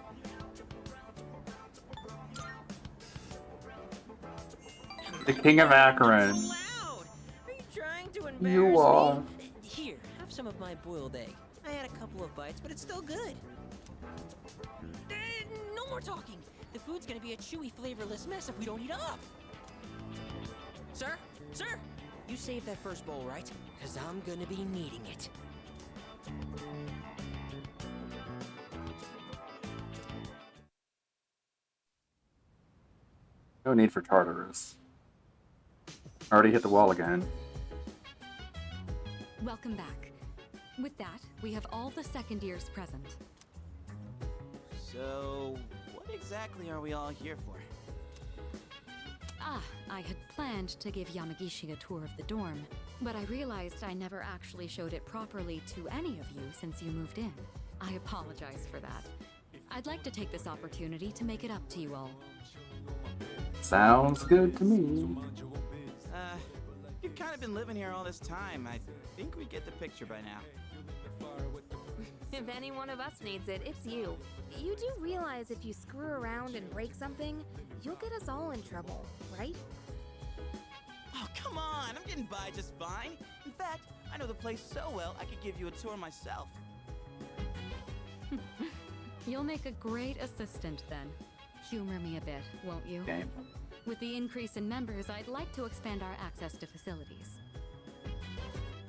The King of Akron. So loud. Are you trying to embarrass You are. me? Here, have some of my boiled egg. I had a couple of bites, but it's still good. No more talking. The food's gonna be a chewy, flavorless mess if we don't eat up. Sir? Sir? You saved that first bowl, right? Because I'm gonna be needing it. No need for Tartarus. Already hit the wall again. Welcome back. With that, we have all the 2nd years present. So, what exactly are we all here for? I had planned to give Yamagishi a tour of the dorm, but I realized I never actually showed it properly to any of you since you moved in. I apologize for that. I'd like to take this opportunity to make it up to you all. Sounds good to me. You've kind of been living here all this time. I think we get the picture by now. If any one of us needs it, it's you. You do realize if you screw around and break something, you'll get us all in trouble, right? Oh, come on! I'm getting by just fine. In fact, I know the place so well, I could give you a tour myself. You'll make a great assistant then. Humor me a bit, won't you? Okay. With the increase in members, I'd like to expand our access to facilities.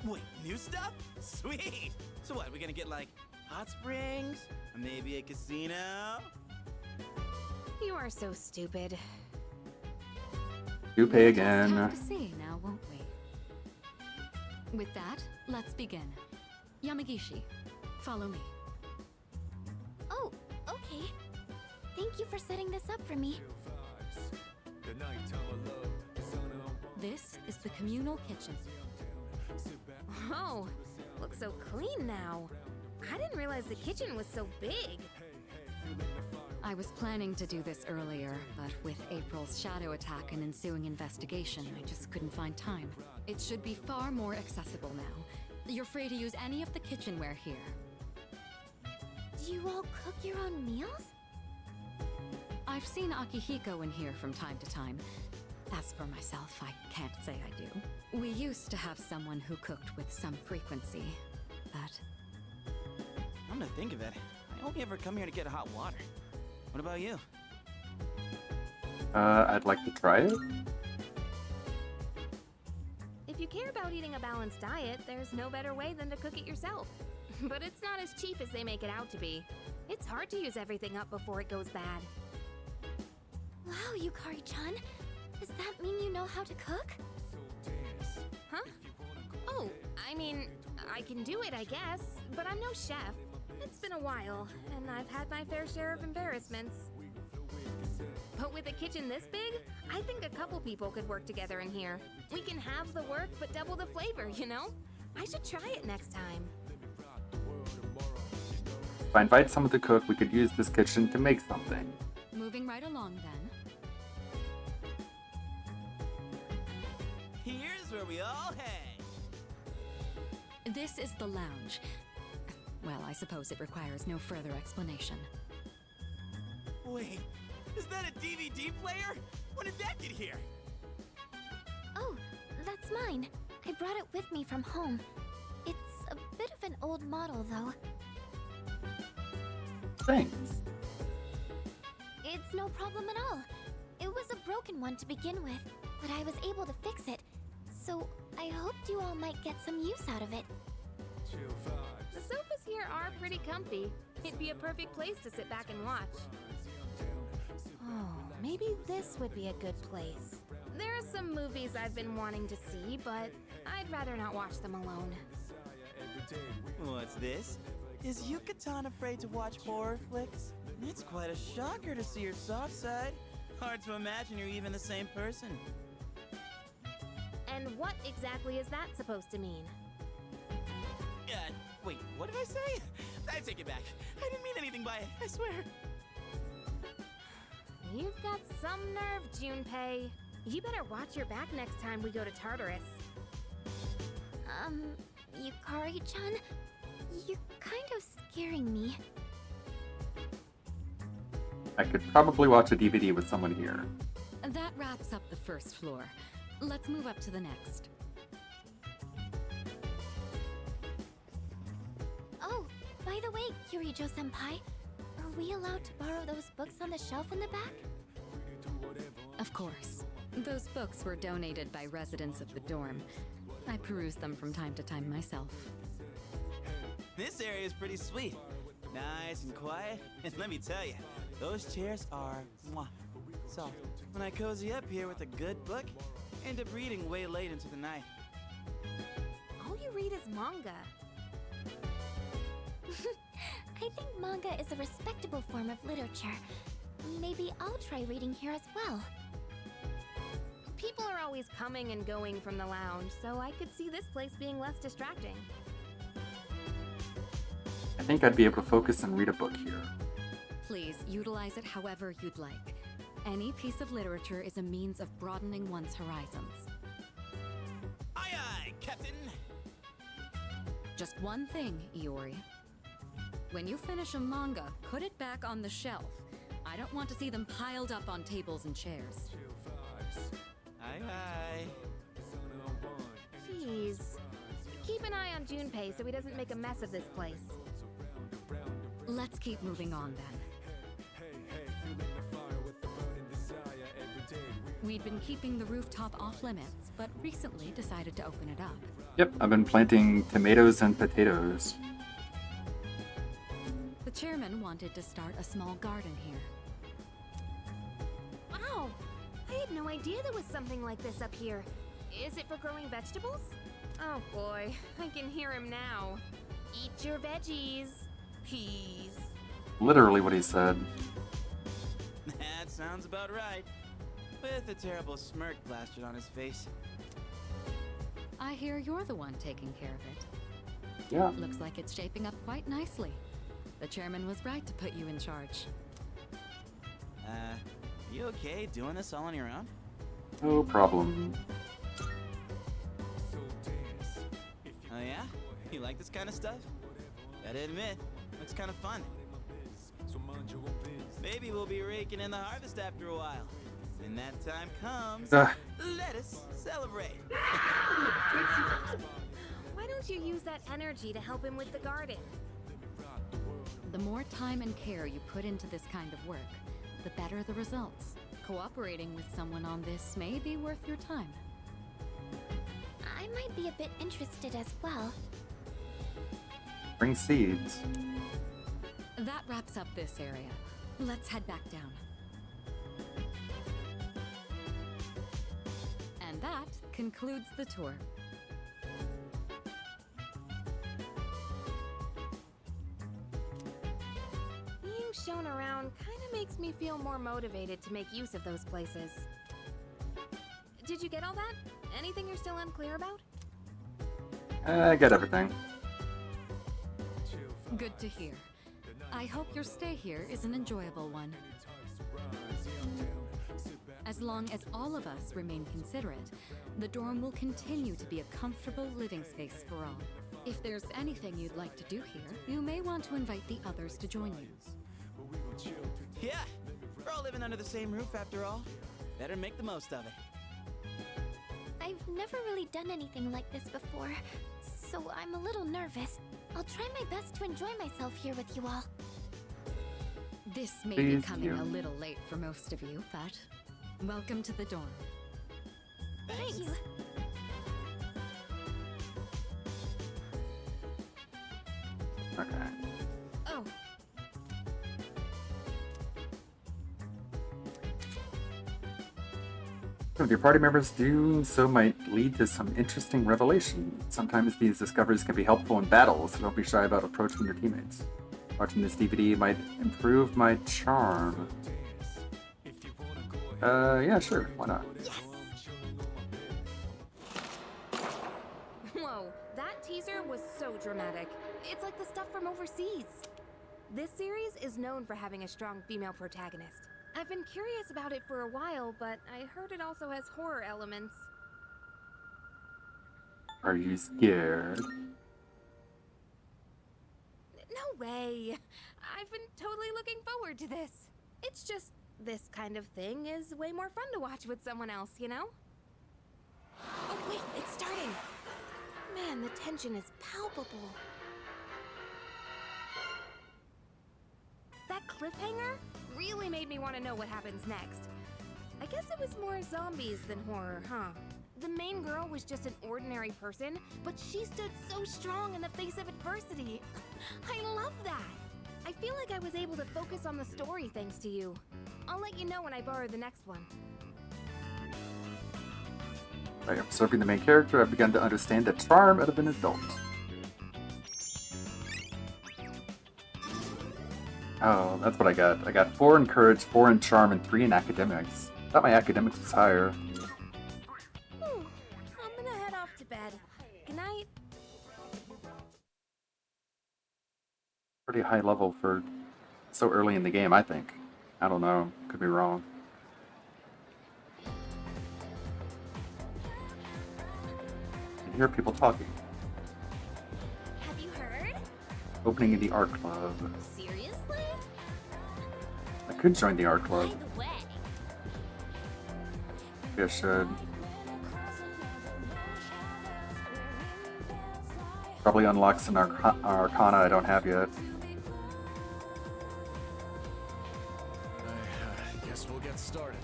Wait, new stuff? Sweet! So what, we gonna get like hot springs? Or maybe a casino? You are so stupid. You pay We'll just again. have to see now, won't we? With that, let's begin. Yamagishi, follow me. Oh, okay. Thank you for setting this up for me. This is the communal kitchen. Oh, looks so clean now. I didn't realize the kitchen was so big. I was planning to do this earlier, but with April's shadow attack and ensuing investigation, I just couldn't find time. It should be far more accessible now. You're free to use any of the kitchenware here. Do you all cook your own meals? I've seen Akihiko in here from time to time. As for myself, I can't say I do. We used to have someone who cooked with some frequency, but... I'm gonna think of it. I only ever come here to get hot water. What about you? I'd like to try it. If you care about eating a balanced diet, there's no better way than to cook it yourself. But it's not as cheap as they make it out to be. It's hard to use everything up before it goes bad. Wow, Yukari-chan. Does that mean you know how to cook? Huh? Oh, I mean, I can do it, I guess, but I'm no chef. It's been a while, and I've had my fair share of embarrassments. But with a kitchen this big, I think a couple people could work together in here. We can have the work, but double the flavor, you know? I should try it next time. If I invite someone to cook, we could use this kitchen to make something. Moving right along then. Here's where we all hang. This is the lounge. Well, I suppose it requires no further explanation. Wait, is that a DVD player? When did that get here? Oh, that's mine. I brought it with me from home. It's a bit of an old model, though. Thanks. It's no problem at all. It was a broken one to begin with, but I was able to fix it. So I hoped you all might get some use out of it. The sofas here are pretty comfy. It'd be a perfect place to sit back and watch. Oh, maybe this would be a good place. There are some movies I've been wanting to see, but I'd rather not watch them alone. What's this? Is Yucatan afraid to watch horror flicks? It's quite a shocker to see your soft side. Hard to imagine you're even the same person. And what exactly is that supposed to mean? Wait, what did I say? I take it back. I didn't mean anything by it, I swear. You've got some nerve, Junpei. You better watch your back next time we go to Tartarus. Yukari-chan, you're kind of scaring me. I could probably watch a DVD with someone here. That wraps up the first floor. Let's move up to the next. Oh, by the way, Kirijo-senpai, are we allowed to borrow those books on the shelf in the back? Of course. Those books were donated by residents of the dorm. I peruse them from time to time myself. This area is pretty sweet. Nice and quiet. And let me tell you, those chairs are mwah, soft. When I cozy up here with a good book, end up reading way late into the night. All you read is manga. I think manga is a respectable form of literature. Maybe I'll try reading here as well. People are always coming and going from the lounge, so I could see this place being less distracting. I think I'd be able to focus and read a book here. Please utilize it however you'd like. Any piece of literature is a means of broadening one's horizons. Aye aye, Captain! Just one thing, Iori. When you finish a manga, put it back on the shelf. I don't want to see them piled up on tables and chairs. Aye aye. Jeez. Keep an eye on Junpei so he doesn't make a mess of this place. Let's keep moving on then. We'd been keeping the rooftop off limits, but recently decided to open it up. Yep, I've been planting tomatoes and potatoes. The chairman wanted to start a small garden here. Wow! I had no idea there was something like this up here. Is it for growing vegetables? Oh boy, I can hear him now. Eat your veggies. Peas. Literally what he said. That sounds about right. With a terrible smirk plastered on his face. I hear you're the one taking care of it. Yeah. Looks like it's shaping up quite nicely. The chairman was right to put you in charge. You okay doing this all on your own? No problem. Oh yeah? You like this kind of stuff? Gotta admit, looks kind of fun. Maybe we'll be raking in the harvest after a while. When that time comes, Ugh. let us celebrate. Why don't you use that energy to help him with the garden? The more time and care you put into this kind of work, the better the results. Cooperating with someone on this may be worth your time. I might be a bit interested as well. Bring seeds. That wraps up this area. Let's head back down. And that concludes the tour. Being shown around kind of makes me feel more motivated to make use of those places. Did you get all that? Anything you're still unclear about? I got everything. Good to hear. I hope your stay here is an enjoyable one. As long as all of us remain considerate, the dorm will continue to be a comfortable living space for all. If there's anything you'd like to do here, you may want to invite the others to join you. Yeah, we're all living under the same roof after all. Better make the most of it. I've never really done anything like this before, so I'm a little nervous. I'll try my best to enjoy myself here with you all. This may be coming a little late for most of you, but welcome to the dorm. Thank you. Okay. Oh. Some of your party members do so might lead to some interesting revelation. Sometimes these discoveries can be helpful in battle, so don't be shy about approaching your teammates. Watching this DVD might improve my charm. Yeah, sure. Why not? Whoa, that teaser was so dramatic. It's like the stuff from overseas. This series is known for having a strong female protagonist. I've been curious about it for a while, but I heard it also has horror elements. Are you scared? No way! I've been totally looking forward to this. It's just, this kind of thing is way more fun to watch with someone else, you know? Oh wait, it's starting! Man, the tension is palpable. That cliffhanger really made me want to know what happens next. I guess it was more zombies than horror, huh? The main girl was just an ordinary person, but she stood so strong in the face of adversity. I love that! I feel like I was able to focus on the story thanks to you. I'll let you know when I borrow the next one. By observing the main character, I've begun to understand the charm of an adult. Oh, that's what I got. I got 4 in courage, 4 in charm, and 3 in academics. I thought my academics was higher. I'm gonna head off to bed. Good night. Pretty high level for so early in the game, I think. I don't know. Could be wrong. I hear people talking. Have you heard? Opening in the art club. Seriously? I could join the art club. By the way. Maybe I should. Probably unlocks an arcana I don't have yet. I guess we'll get started.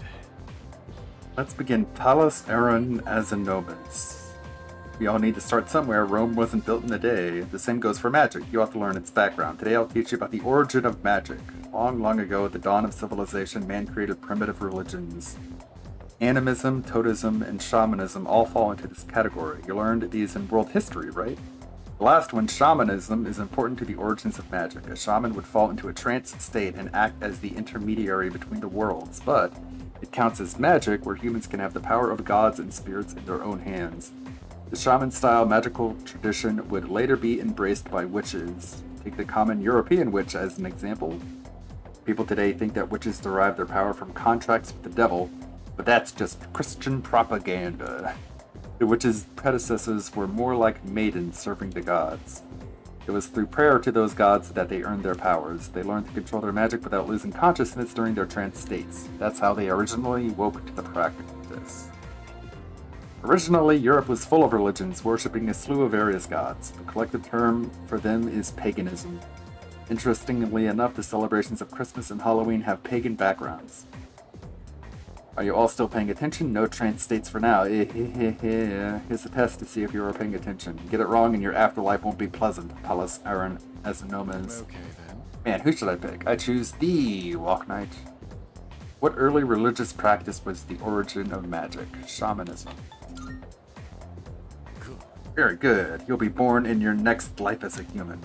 Let's begin Palus Aaron as a Nomus. We all need to start somewhere. Rome wasn't built in a day. The same goes for magic. You have to learn its background. Today I'll teach you about the origin of magic. Long, long ago, at the dawn of civilization, man created primitive religions. Animism, totemism, and shamanism all fall into this category. You learned these in world history, right? The last one, shamanism, is important to the origins of magic. A shaman would fall into a trance state and act as the intermediary between the worlds, but it counts as magic where humans can have the power of gods and spirits in their own hands. The shaman-style magical tradition would later be embraced by witches. Take the common European witch as an example. People today think that witches derive their power from contracts with the devil, but that's just Christian propaganda. The witches' predecessors were more like maidens serving the gods. It was through prayer to those gods that they earned their powers. They learned to control their magic without losing consciousness during their trance states. That's how they originally woke to the practice. Originally, Europe was full of religions, worshipping a slew of various gods. The collective term for them is paganism. Interestingly enough, the celebrations of Christmas and Halloween have pagan backgrounds. Are you all still paying attention? No trance states for now. Here's a test to see if you are paying attention. Get it wrong and your afterlife won't be pleasant. Pallas Aaron Asinomas. Okay, then. Man, who should I pick? I choose the Walk Knight. What early religious practice was the origin of magic? Shamanism. Very good. You'll be born in your next life as a human.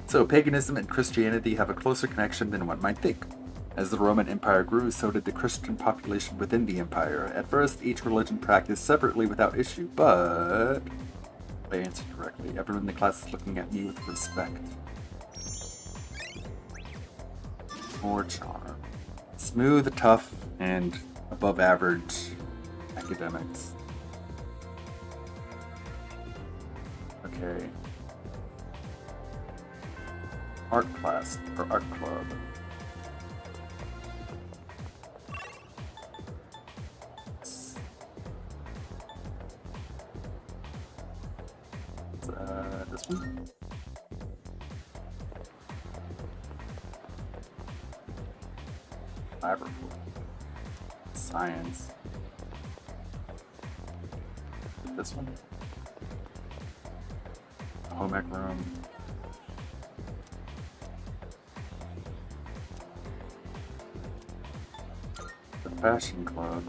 So, paganism and Christianity have a closer connection than one might think. As the Roman Empire grew, so did the Christian population within the empire. At first, each religion practiced separately without issue, but... I answered correctly. Everyone in the class is looking at me with respect. More charm. Smooth, tough, and above average academics. Okay. Art class, or art club. This one? Laboratory. Science. This one? Home ec room. The fashion club.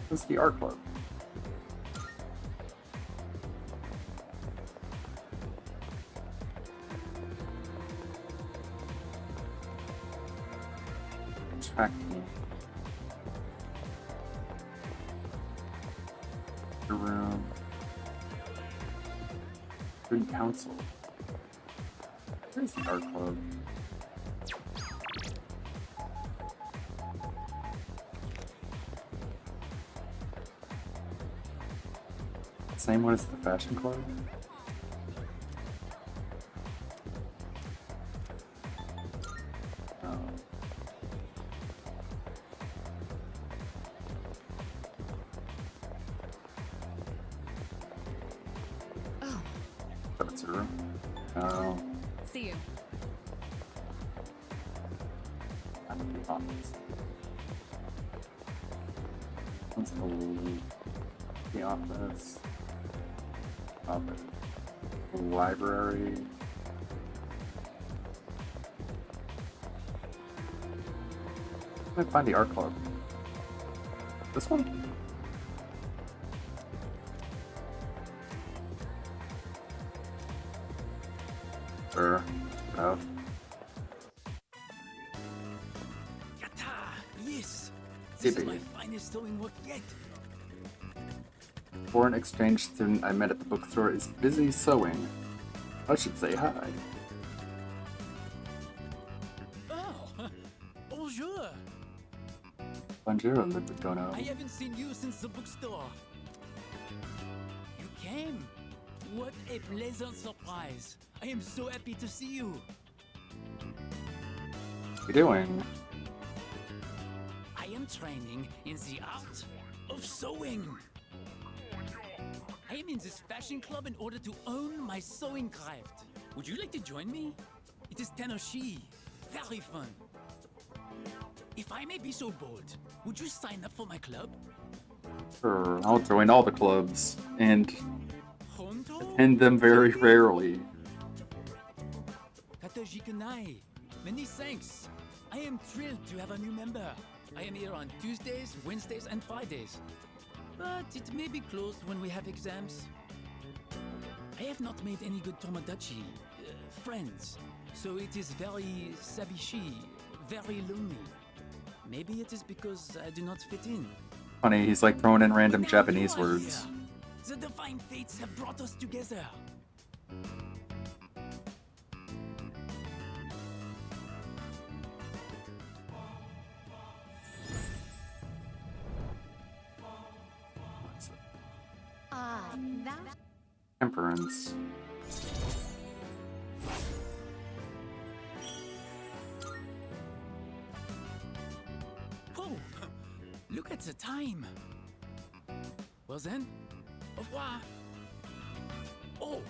What's the art club? Track team. The room. Student council. Where's the art club? Same one as the fashion club? Oh. Oh. That's her room. Oh. See you. I'm in the office. What's the office? Library. I can't find the art club. This one? Sure. No. Yata! Yes! This This is my finest sewing work yet. Foreign exchange student I met at the bookstore is busy sewing. I should say hi. Oh! Bonjour! Bonjour, Libidono. I haven't seen you since the bookstore. You came? What a pleasant surprise. I am so happy to see you. What are you doing? I am training in the art of sewing. I am in this fashion club in order to own my sewing craft. Would you like to join me? It is Tenoshi. Very fun. If I may be so bold, would you sign up for my club? Sure, I'll join all the clubs and attend them very rarely. Katajikanai, many thanks. I am thrilled to have a new member. I am here on Tuesdays, Wednesdays, and Fridays. But it may be closed when we have exams. I have not made any good Tomodachi, friends, so it is very sabishi, very lonely. Maybe it is because I do not fit in. Funny, he's like throwing in random Japanese words. The divine fates have brought us together. that. Temperance. Oh, look at the time. Well then, au revoir. Oh,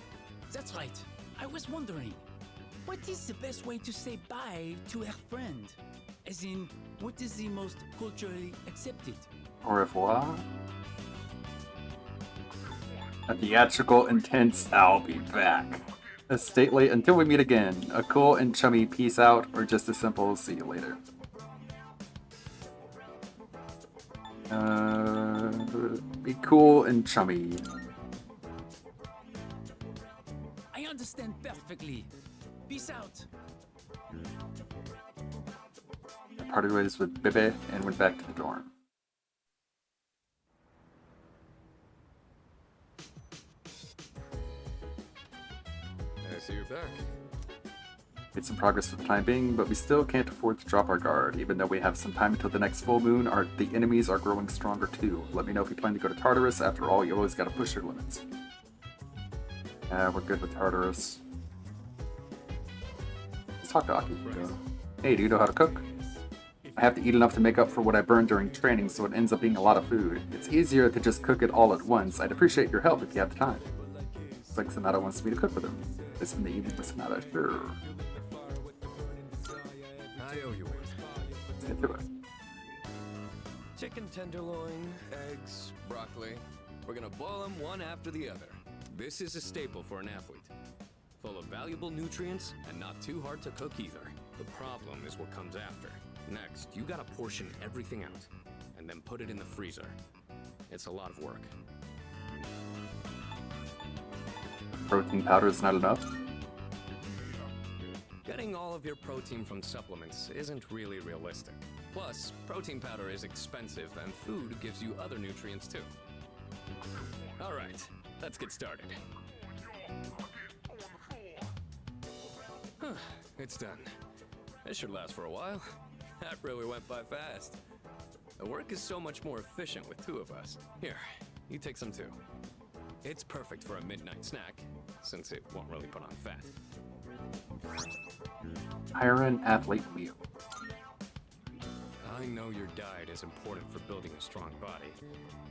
that's right. I was wondering, what is the best way to say bye to a friend? As in, what is the most culturally accepted? Au revoir. A theatrical, intense, I'll be back. A stately, until we meet again. A cool and chummy peace out, or just a simple see you later. Be cool and chummy. I understand perfectly. Peace out. I parted ways with Bebe and went back to the dorm. I see you're back. Made some progress for the time being, but we still can't afford to drop our guard. Even though we have some time until the next full moon, the enemies are growing stronger too. Let me know if you plan to go to Tartarus. After all, you always gotta push your limits. We're good with Tartarus. Let's talk to Aki. Hey, do you know how to cook? I have to eat enough to make up for what I burned during training, so it ends up being a lot of food. It's easier to just cook it all at once. I'd appreciate your help if you have the time. It's like Sonata wants me to cook with him. This in the evening with Sonata, sure. I owe you one. Let's get to it. Chicken tenderloin, eggs, broccoli. We're gonna boil them one after the other. This is a staple for an athlete. Full of valuable nutrients and not too hard to cook either. The problem is what comes after. Next, you gotta portion everything out and then put it in the freezer. It's a lot of work. Protein powder is not enough. Getting all of your protein from supplements isn't really realistic. Plus, protein powder is expensive and food gives you other nutrients too. All right, let's get started. It's done. This should last for a while. That really went by fast. The work is so much more efficient with two of us. Here, you take some too. It's perfect for a midnight snack, since it won't really put on fat. Iron athlete meal. I know your diet is important for building a strong body,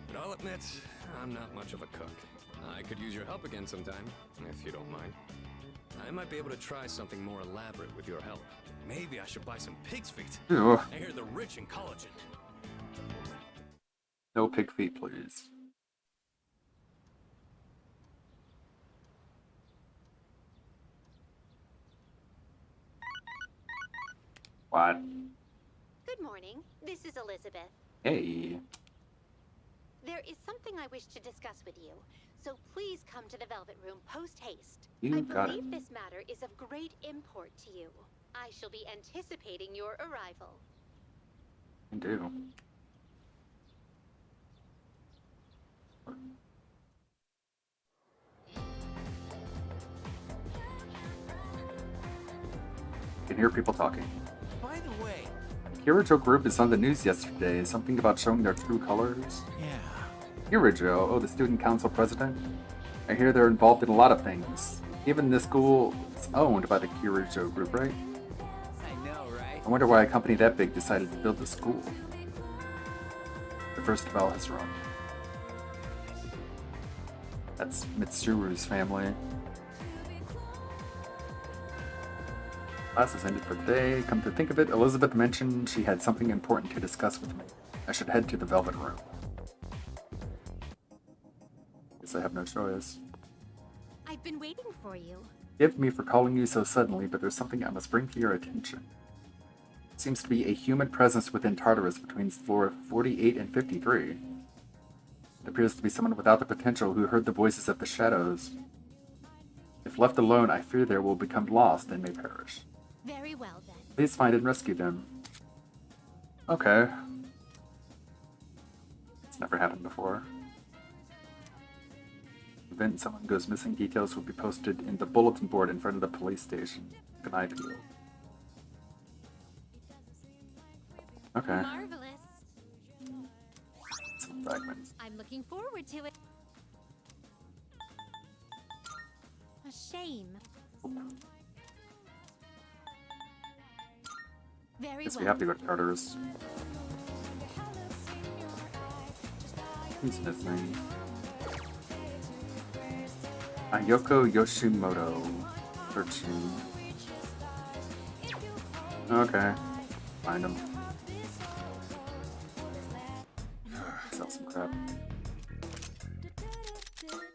but I'll admit, I'm not much of a cook. I could use your help again sometime, if you don't mind. I might be able to try something more elaborate with your help. Maybe I should buy some pig's feet. Ew. I hear they're rich in collagen. No pig feet, please. What? Good morning. This is Elizabeth. Hey. There is something I wish to discuss with you, so please come to the Velvet Room post-haste. You I got believe it. this matter is of great import to you. I shall be anticipating your arrival. I do. I can hear people talking. By the way, Kirijo Group is on the news yesterday. Something about showing their true colors. yeah. Kirijo, oh, the student council president. I hear they're involved in a lot of things. Even the school is owned by the Kirijo Group, right? I know, right? I wonder why a company that big decided to build the school. The first bell has rung. That's Mitsuru's family. Class has ended for the day. Come to think of it, Elizabeth mentioned she had something important to discuss with me. I should head to the Velvet Room. Guess I have no choice. I've been waiting for you. Forgive me for calling you so suddenly, but there's something I must bring to your attention. It seems to be a human presence within Tartarus between floor 48 and 53. It appears to be someone without the potential who heard the voices of the shadows. If left alone, I fear they will become lost and may perish. Very well, then. Please find and rescue them. Okay. It's never happened before. The event someone goes missing, details will be posted in the bulletin board in front of the police station. Good night, people. Okay. Marvelous. Some fragments. I'm looking forward to it. A shame. Very Guess well. we have to go to Tartarus. Who's missing? Ayoko Yoshimoto. 13. Okay. Find him. Sell some crap.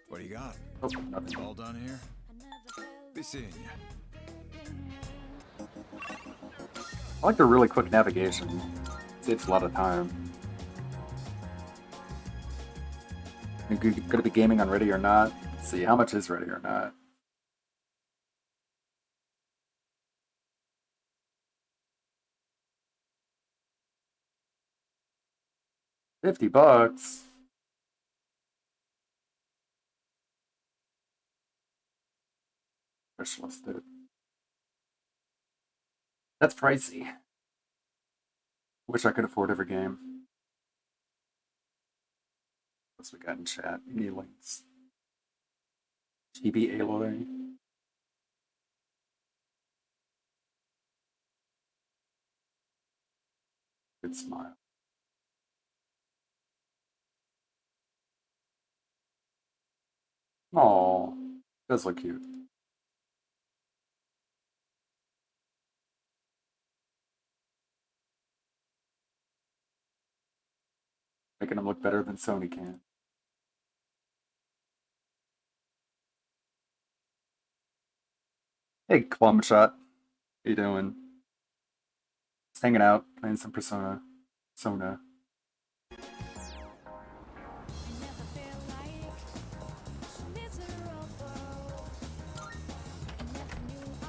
What do you got? Oh, nothing. All done here? Be seeing you. I like the really quick navigation. Saves a lot of time. You're gonna be gaming on Ready or Not. Let's see, how much is Ready or Not? $50. Specialist, dude. That's pricey. Wish I could afford every game. What's we got in chat? Any links? GB Aloy. Good smile. Aw, does look cute. Making them look better than Sony can. Hey, Clum Shot. How you doing? Just hanging out, playing some Persona.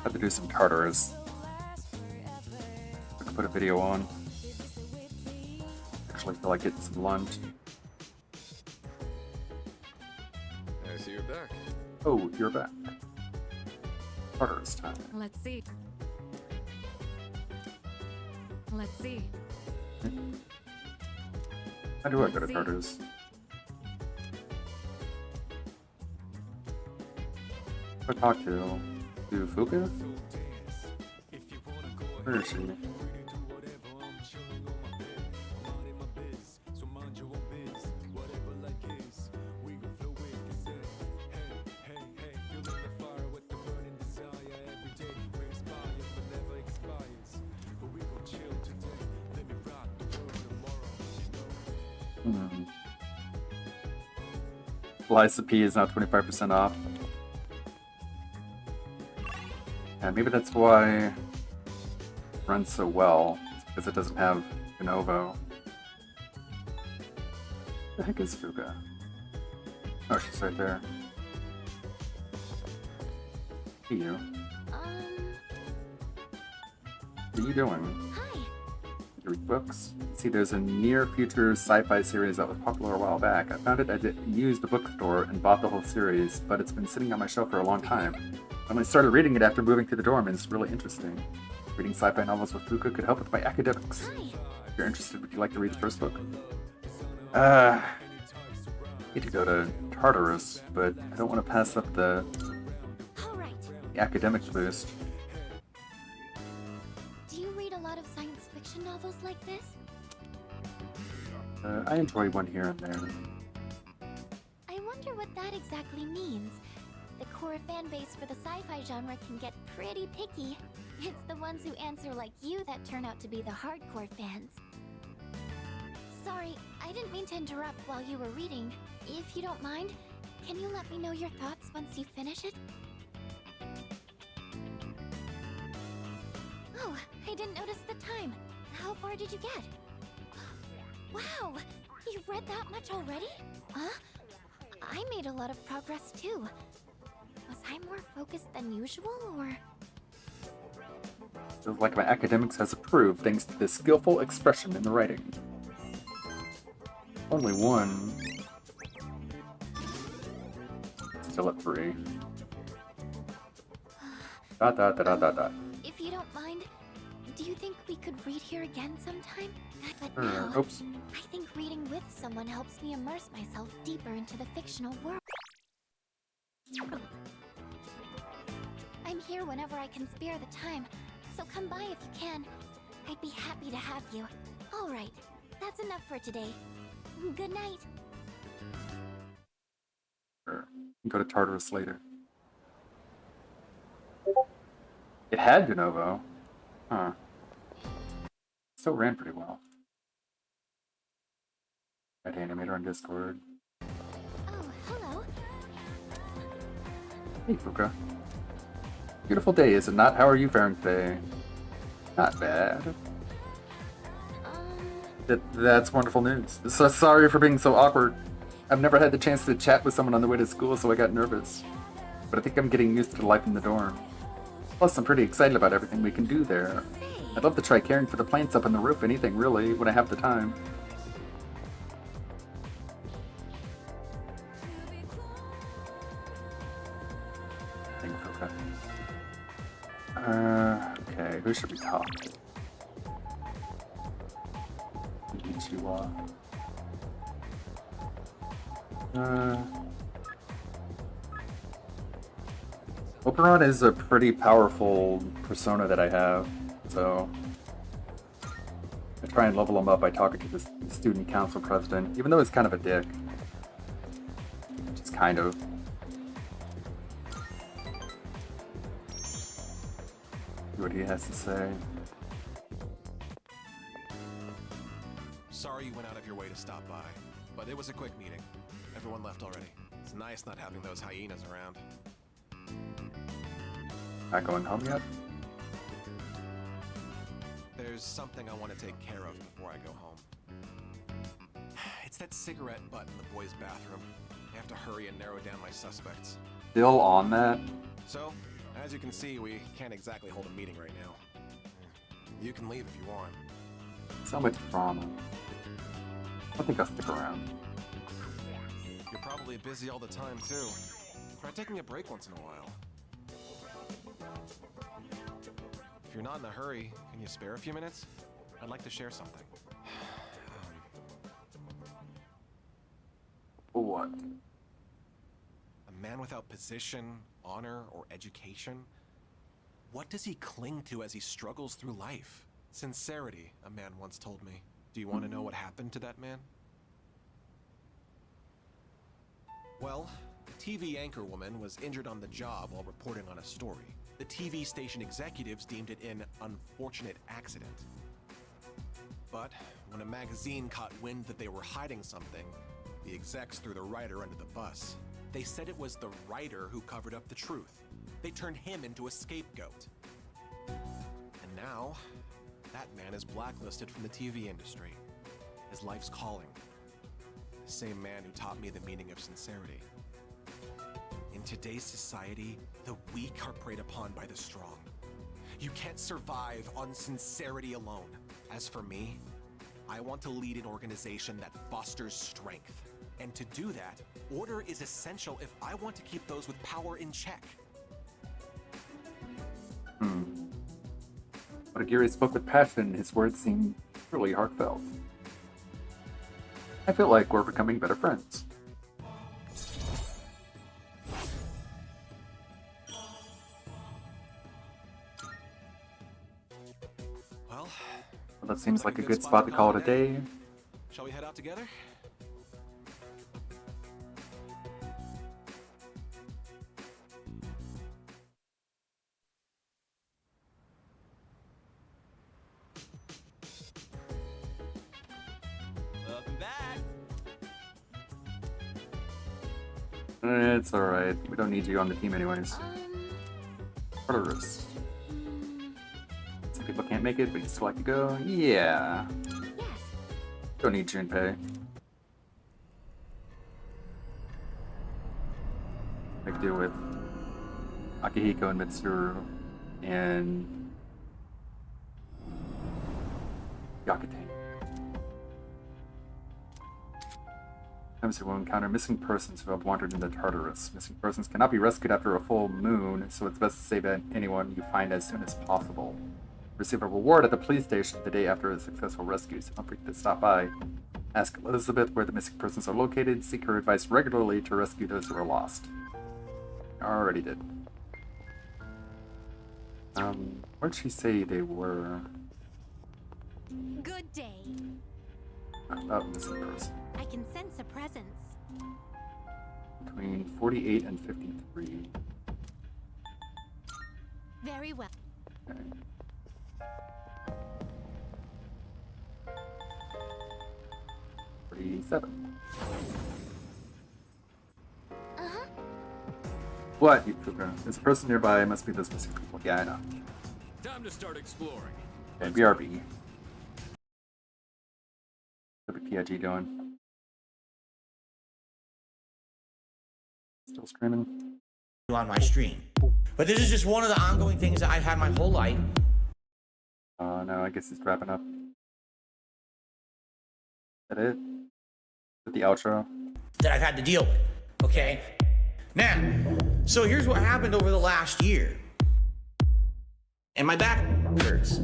Have to do some Tartarus. I could put a video on. Actually feel like getting some lunch. I see you're back. Oh, you're back. Tartarus time. Let's see. Let's see. How do I go to Tartarus? Who do I talk to? To Fuka? Where is she? Lysa P is now 25% off. Yeah, maybe that's why it runs so well, because it doesn't have Lenovo. The heck is Fuka? Oh, she's right there. Hey, you. What are you doing? Hi. You read books? See, there's a near future sci-fi series that was popular a while back. I found it at a used bookstore and bought the whole series, but it's been sitting on my shelf for a long time. I only started reading it after moving to the dorm, and it's really interesting. Reading sci-fi novels with Fuka could help with my academics. If you're interested, would you like to read the first book? Need to go to Tartarus, but I don't want to pass up the academic boost. Do you read a lot of science fiction novels like this? I enjoy one here and there. I wonder what that exactly means. The core fan base for the sci-fi genre can get pretty picky. It's the ones who answer like you that turn out to be the hardcore fans. Sorry, I didn't mean to interrupt while you were reading. If you don't mind, can you let me know your thoughts once you finish it? Oh, I didn't notice the time. How far did you get? Wow! You've read that much already? Huh? I made a lot of progress too. Was I more focused than usual, or...? Feels like my academics has improved thanks to the skillful expression in the writing. Only one. Still at 3. Dot dot dot dot dot. If you don't mind, do you think we could read here again sometime? But Sure. now, Oops. I think reading with someone helps me immerse myself deeper into the fictional world. here whenever I can spare the time, so come by if you can. I'd be happy to have you. Alright, that's enough for today. Good night. Sure. Go to Tartarus later. It had de novo. Huh. Still ran pretty well. Red animator on Discord. Oh, hello. Hey, Fuka. Beautiful day, is it not? How are you faring today? Not bad. That's wonderful news. So sorry for being so awkward. I've never had the chance to chat with someone on the way to school, so I got nervous. But I think I'm getting used to life in the dorm. Plus, I'm pretty excited about everything we can do there. I'd love to try caring for the plants up on the roof, anything really, when I have the time. Okay, who should we talk to? Ichiwa. Operon is a pretty powerful persona that I have, so I try and level him up by talking to the student council president, even though he's kind of a dick. Just kind of. See what he has to say. Sorry you went out of your way to stop by, but it was a quick meeting. Everyone left already. It's nice not having those hyenas around. Not going home yet? There's something I want to take care of before I go home. It's that cigarette butt in the boys' bathroom. I have to hurry and narrow down my suspects. Still on that? So, as you can see, we can't exactly hold a meeting right now. You can leave if you want. So much drama. I think I'll stick around. You're probably busy all the time, too. Try taking a break once in a while. If you're not in a hurry, can you spare a few minutes? I'd like to share something. What? A man without position, honor, or education? What does he cling to as he struggles through life? Sincerity, a man once told me. Do you want to know what happened to that man? Well, a TV anchorwoman was injured on the job while reporting on a story. The TV station executives deemed it an unfortunate accident. But when a magazine caught wind that they were hiding something, the execs threw the writer under the bus. They said it was the writer who covered up the truth. They turned him into a scapegoat. And now, that man is blacklisted from the TV industry. His life's calling. The same man who taught me the meaning of sincerity. In today's society, the weak are preyed upon by the strong. You can't survive on sincerity alone. As for me, I want to lead an organization that fosters strength. And to do that, order is essential if I want to keep those with power in check. But Aguirre spoke with passion. His words seemed truly heartfelt. I feel like we're becoming better friends. Well, that seems like a good spot to call it a day. Shall we head out together? Welcome back. It's alright. We don't need you on the team anyways. Tartarus. Some people can't make it, but you still like to go? Yeah. Don't need Junpei. I could deal with Akihiko and Mitsuru and Yakute. Times will encounter missing persons who have wandered into Tartarus. Missing persons cannot be rescued after a full moon, so it's best to save anyone you find as soon as possible. Receive a reward at the police station the day after a successful rescue, so don't forget to stop by. Ask Elizabeth where the missing persons are located, seek her advice regularly to rescue those who are lost. I already did. Where'd she say they were? Good day. Oh, missing person. I can sense a presence. Between 48 and 53. Very well. Okay. Seven. Uh-huh. What? There's a person nearby. It must be those missing people. Yeah, I know. Time to start exploring. Okay, BRB. How's the PIG going? Still streaming? On my stream. But this is just one of the ongoing things that I've had my whole life. No, I guess it's wrapping up. Is that it? Is that the outro? That I've had to deal with. Okay? Now, so here's what happened over the last year. And my back hurts.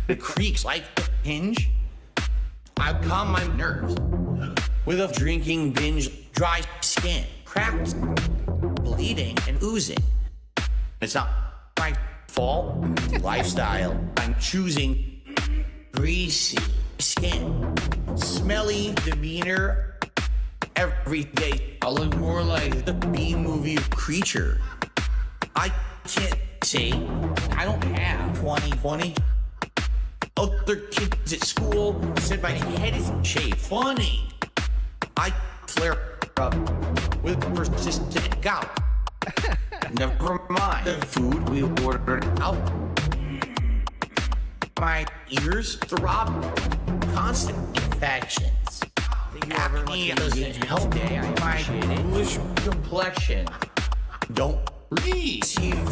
It creaks like a hinge. I calm my nerves with a drinking binge, dry skin, cracked, bleeding, and oozing. It's not my fault. Lifestyle. I'm choosing greasy skin, smelly demeanor. Every day I look more like the B-movie creature. I can't say I don't have 20/20. Other kids at school said my head is shaved. Funny. I flare up with persistent gout. Never mind the food we ordered out. My ears throb. Constant infections. Acne doesn't help my bluish complexion. Don't receive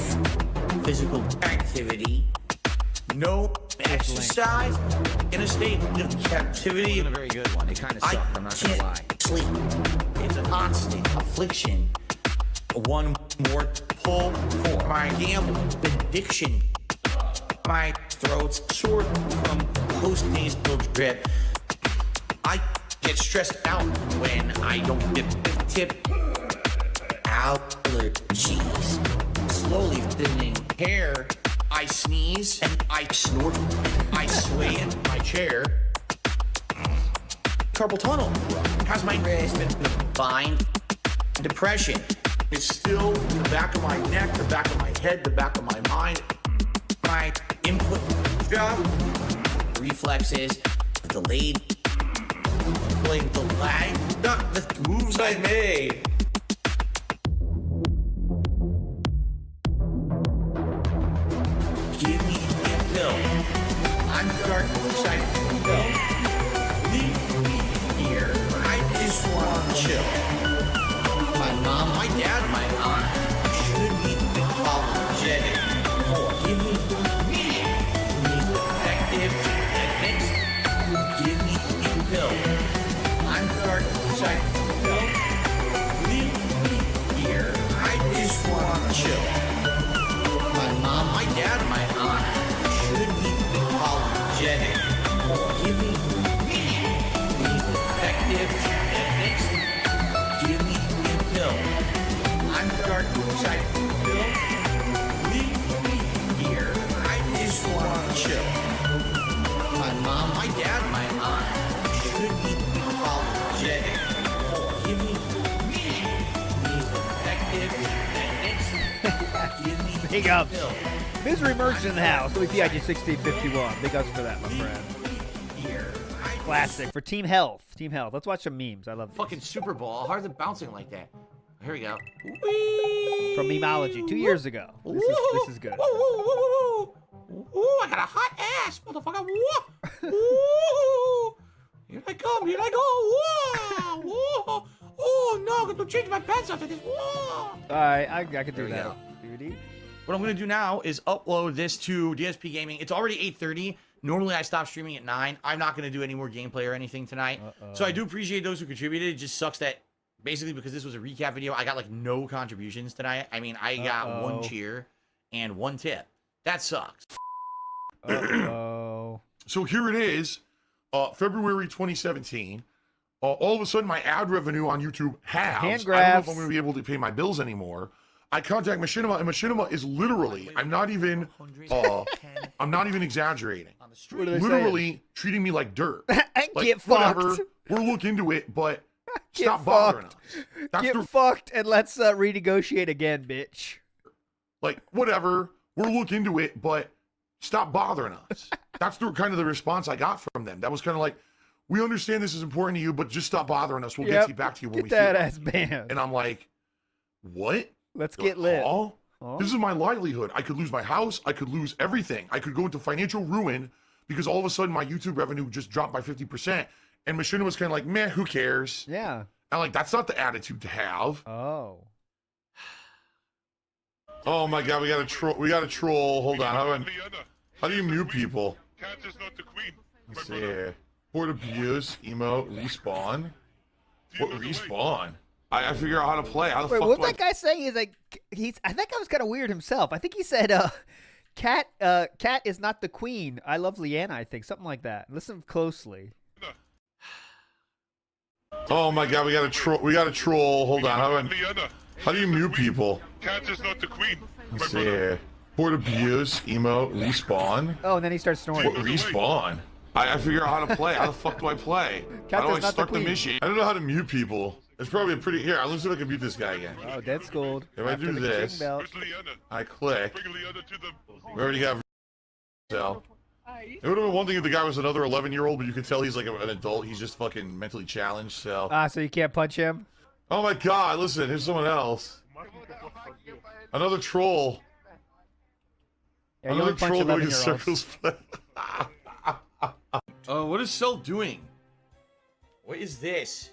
physical activity. No exercise. In a state of captivity. A very good one. It kind of sucked. I'm not gonna lie. Sleep. It's a constant affliction. One more pull for my gambling addiction. My throat's sore from post-nasal drip. I get stressed out when I don't get the tip. Allergies. Slowly thinning hair. I sneeze and I snort. I sway in my chair. Carpal tunnel has my wrist been defined. Depression. It's still the back of my neck, the back of my head, the back of my mind. My input job, reflexes, delayed, playing the lag, not the moves I made. Give me a pill. I'm dark inside the pill. Leave me here. I just want to chill. My mom, my dad, my aunt should be apologetic for giving me effective techniques. Give me a pill. I'm dark inside the pill. Leave me here. I just want to chill. My mom, my dad, my aunt should be apologetic for giving me effective techniques. Give me a pill. I'm dark inside the pill. Leave me here. I just want to chill. My mom, my dad, my aunt should be apologetic for giving me effective techniques. Give me Big ups. Misery Merchant in the house. WPIG1651. Big ups for that, my friend. Classic for Team Health. Team Health. Let's watch some memes. I love these. Fucking Super Bowl. How's it bouncing like that? Here we go. From Memology 2 years ago. This is good. Ooh, I got a hot ass, motherfucker. Ooh. Here I come. Here I go. Whoa. Oh, no. I'm going to change my pants after this. Whoa. All right. I could do that. What I'm going to do now is upload this to DSP Gaming. It's already 8:30. Normally, I stop streaming at 9. I'm not going to do any more gameplay or anything tonight. So I do appreciate those who contributed. It just sucks that basically because this was a recap video, I got like no contributions tonight. I mean, I got one cheer and one tip. That sucks. Uh-oh. So here it is, February 2017. All of a sudden, my ad revenue on YouTube halves. Hand I don't know grabs. if I'm going to be able to pay my bills anymore. I contact Machinima, and Machinima is literally, I'm not even exaggerating. What are they Literally treating me like dirt. Like, Get whatever, fucked. we'll look into it, but Get stop bothering fucked. us. That's Get the, fucked and let's renegotiate again, bitch. like, whatever, we'll look into it, but stop bothering us. That's the kind of the response I got from them. That was kind of like, we understand this is important to you, but just stop bothering us. We'll get back to you when we that feel ass banned. And I'm like, what? Let's get lit. Huh? This is my livelihood. I could lose my house. I could lose everything. I could go into financial ruin because all of a sudden my YouTube revenue just dropped by 50%. And Machinima was kind of like, meh, who cares? Yeah. And like, that's not the attitude to have. Oh. Oh my God, we got a troll. We got a troll. Hold on. How do you mute people? Cat is not the queen. Let's see here. Port abuse, emote, respawn. What respawn? I figure out how to play. How the Wait, fuck what do I... that guy saying is like I think I was kind of weird himself. I think he said Cat is not the queen. I love Leanna, I think. Something like that. Listen closely. Oh my God, we got a troll. We got a troll. Hold on. How do you mute people? Cat is not the queen. Let's see here. Port abuse, emote, respawn. Oh, and then he starts snoring. What respawn? I figure out how to play. How the fuck do I play? Cat How do I is not the start the queen. mission? I don't know how to mute people. It's probably a pretty... Here, let's see if I can mute this guy again. Oh, dead schooled. If I do this, I click. We already have... So. It would have been one thing if the guy was another 11-year-old, but you could tell he's like an adult. He's just fucking mentally challenged, so... So you can't punch him? Oh my God, listen, here's someone else. Another troll. Yeah, you Another only punch troll doing a 11-year-olds. circles play. What is Cell doing? What is this?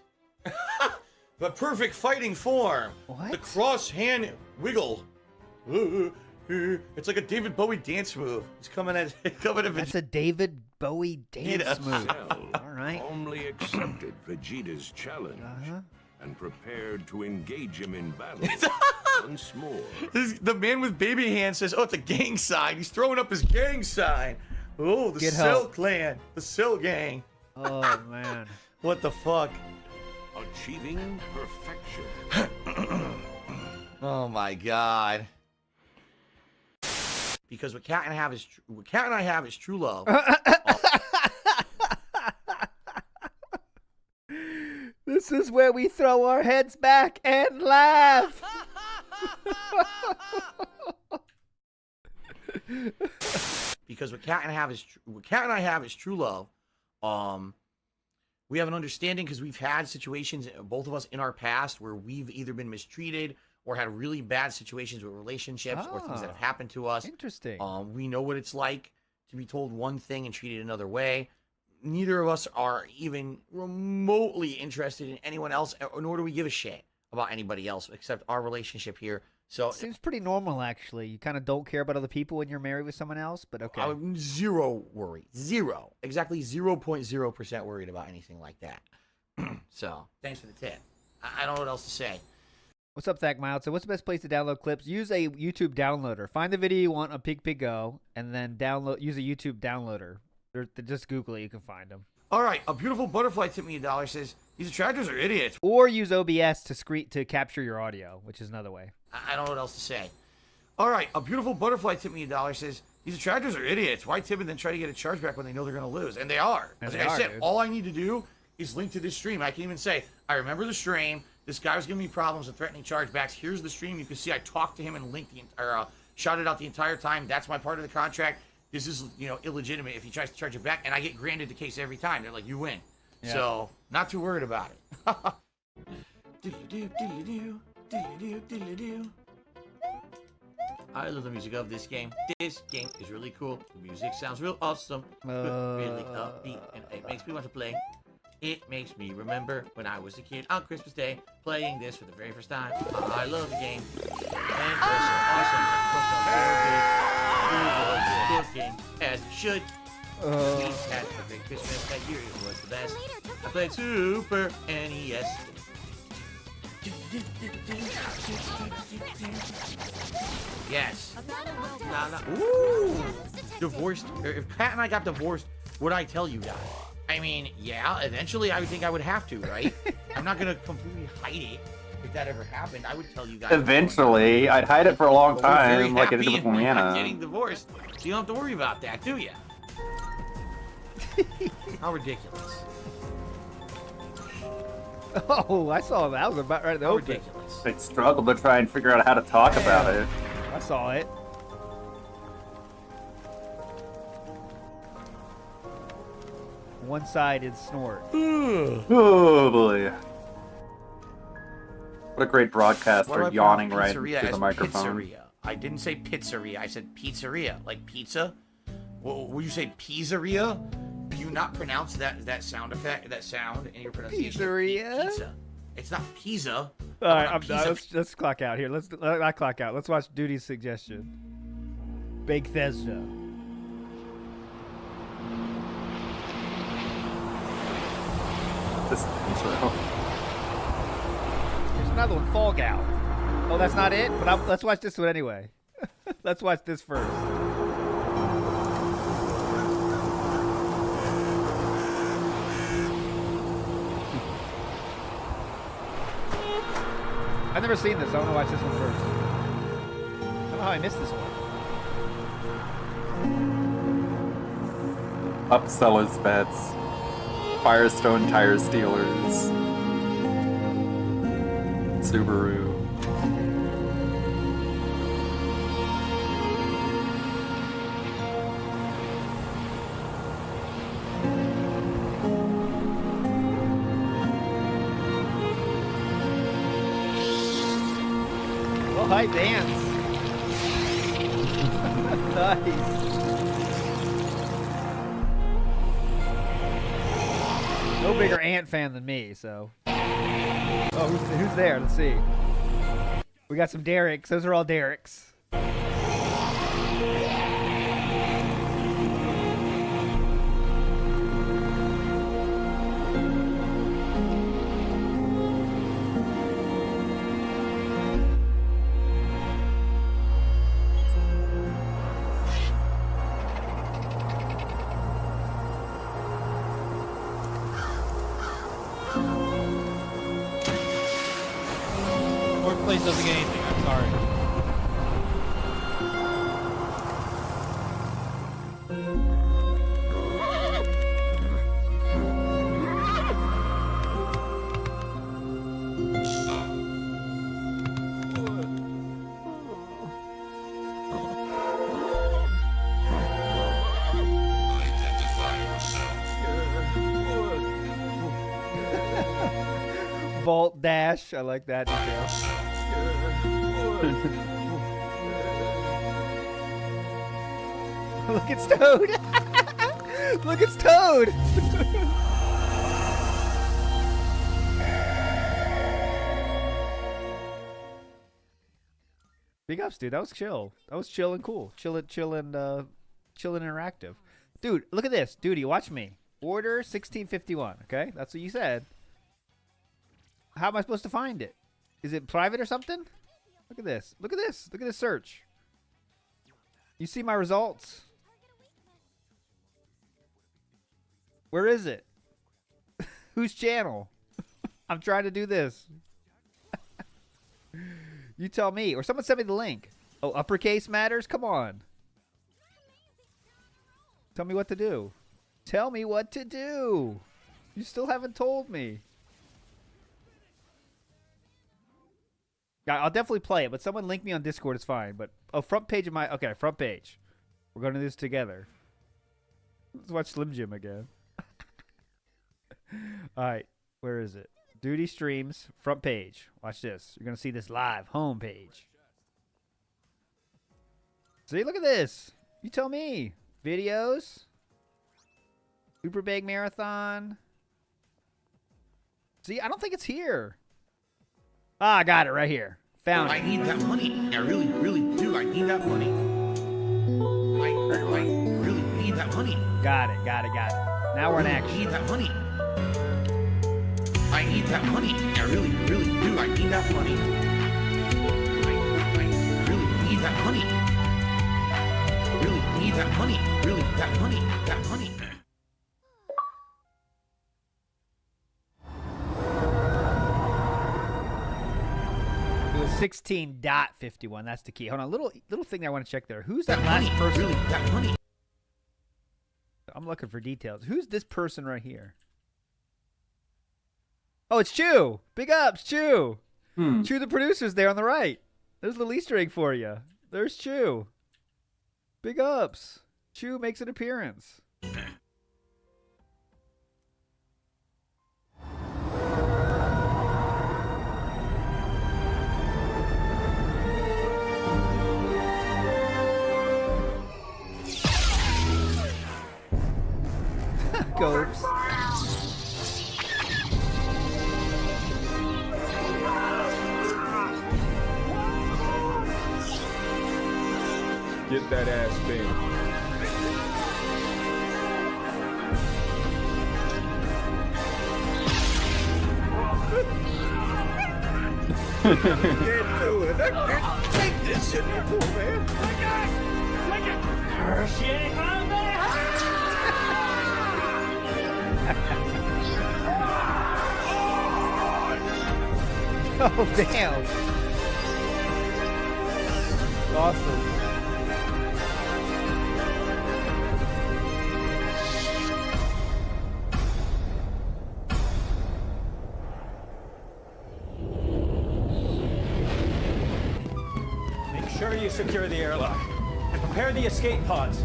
The perfect fighting form. What? The cross hand wiggle. It's like a David Bowie dance move. It's coming at That's a David Bowie dance move. All right. Calmly accepted Vegeta's challenge and prepared to engage him in battle once more. The man with baby hands says, "Oh, it's a gang sign." He's throwing up his gang sign. Oh, the Get Cell help. clan, the Cell gang. Oh man. What the fuck? Achieving perfection. Oh my God. Because what Cat and I have is true love. This is where we throw our heads back and laugh. Because what Cat and I have is true love. We have an understanding because we've had situations, both of us in our past, where we've either been mistreated or had really bad situations with relationships or things that have happened to us. Interesting. We know what it's like to be told one thing and treated another way. Neither of us are even remotely interested in anyone else, nor do we give a shit about anybody else except our relationship here. So Seems pretty normal, actually. You kind of don't care about other people when you're married with someone else, but okay. I'm zero worried. Zero. Exactly 0.0% worried about anything like that. So, thanks for the tip. I don't know what else to say. What's up, Zach Miles? So what's the best place to download clips? Use a YouTube downloader. Find the video you want on Pig-Pig-Go, and then use a YouTube downloader. Just Google it. You can find them. All right. A beautiful butterfly tipped me $1. Says, these attractors are idiots. Or use OBS to capture your audio, which is another way. I don't know what else to say. All right. A beautiful butterfly tipped me $1. Says, these attractors are idiots. Why tip and then try to get a chargeback when they know they're going to lose? And they are. And As they I are, said, dude. all I need to do is link to this stream. I can even say, I remember the stream. This guy was giving me problems and threatening chargebacks. Here's the stream. You can see I talked to him and linked shouted out the entire time. That's my part of the contract. This is, illegitimate if he tries to charge it back, and I get granted the case every time. They're like, you win. Yeah. So, not too worried about it. Do. I love the music of this game. This game is really cool. The music sounds real awesome. Really upbeat, and it makes me want to play. It makes me remember when I was a kid on Christmas Day playing this for the very first time. I love the game. And it was so awesome. It was so good. As it should. We had a great Christmas that year. It was the best. I played Super NES. Yes. Ooh. Divorced. If Pat and I got divorced, would I tell you that? I mean, yeah, eventually I would think I would have to, right? I'm not going to completely hide it. if that ever happened, I would tell you guys. Eventually, I'd hide it for a long But we're very time, like I did happy with and we're not Rihanna. getting divorced, so you don't have to worry about that, do you? How ridiculous. Oh, I saw that. I was about right to open. Ridiculous. They struggled to try and figure out how to talk about it. I saw it. One-sided snort. Oh boy. What a great broadcaster What do I yawning pronounce right pizzeria into as the microphone. Pizzeria. I didn't say pizzeria. I said pizzeria, like pizza. Well, would you say pizzeria? Do you not pronounce that sound effect, that sound in your pronunciation? Pizzeria? Pizza. It's not pizza. All right, let's clock out here. Let's not clock out. Let's watch Duty's suggestion. Bethesda. This intro. There's another one, Fall Gal. Oh, that's not it? But let's watch this one anyway. Let's watch this first. I've never seen this. I want to watch this one first. I don't know how I missed this one. Upsellers bets. Firestone Tire Stealers. Subaru. Oh, hi, dance. Nice. No bigger Ant fan than me, so. Oh, who's there? Let's see. We got some Derricks. Those are all Derricks. Fourth place doesn't get anything. I'm sorry. Vault dash. I like that detail. Look, it's Toad. Look, it's Toad. Big ups, dude. That was chill. That was chill and cool. Chill and interactive. Dude, look at this. Dude, watch me. Order 1651, okay? That's what you said. How am I supposed to find it? Is it private or something? Look at this. Look at this. Look at this search. You see my results? Where is it? Whose channel? I'm trying to do this. You tell me. Or someone send me the link. Oh, uppercase matters? Come on. Tell me what to do. Tell me what to do. You still haven't told me. Yeah, I'll definitely play it, but someone link me on Discord. It's fine. But front page of my front page. We're going to do this together. Let's watch Slim Jim again. All right, where is it? Duty streams, front page. Watch this. You're gonna see this live home page. See, look at this. You tell me. Videos. Super Big Marathon. See, I don't think it's here. Ah, I got it right here. Found it. I need that money. I really, really do. I need that money. I really need that money. Got it. Now we're in action. I need that money. I need that money. I really, really do. I need that money. I really need that money. Really need that money. Really, that money. That money. was 16.51. That's the key. Hold on, little thing I want to check there. Who's that last person? Really, that money. I'm looking for details. Who's this person right here? Oh, it's Chew. Big ups, Chew. Chew, the producer's there on the right. There's a little Easter egg for you. There's Chew. Big ups. Chew makes an appearance. Gopes. Get that ass bent. Can't do it. I can't take this anymore, man. Oh, damn. Awesome. Make sure you secure the airlock and prepare the escape pods.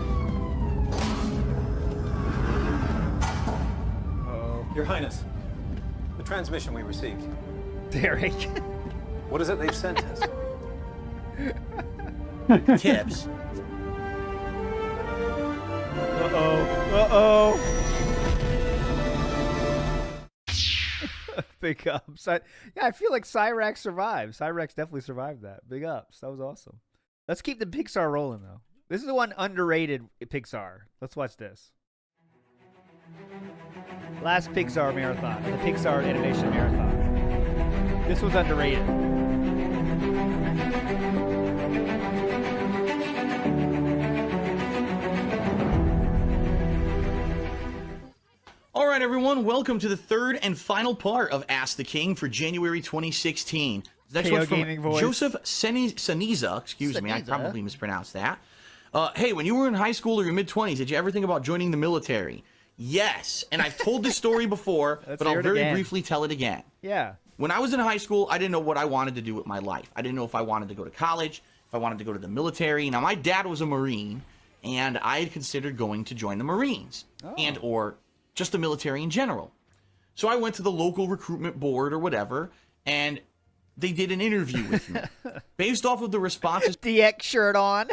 Your Highness, the transmission we received. Derek. What is it they've sent us? Tips. Uh-oh. Big ups. I feel like Cyrax survived. Cyrax definitely survived that. Big ups. That was awesome. Let's keep the Pixar rolling, though. This is the one underrated Pixar. Let's watch this. Last Pixar marathon. The Pixar animation marathon. This was underrated. All right, everyone, welcome to the third and final part of Ask the King for January 2016. The next one's from Joseph Saniza. Excuse me, I probably mispronounced that. Hey, when you were in high school or your mid-20s, did you ever think about joining the military? Yes, and I've told this story before, but I'll very briefly tell it again. Yeah. When I was in high school, I didn't know what I wanted to do with my life. I didn't know if I wanted to go to college, if I wanted to go to the military. Now, my dad was a Marine, and I had considered going to join the Marines and or just the military in general. So I went to the local recruitment board or whatever, and they did an interview with me. Based off of the responses DX shirt on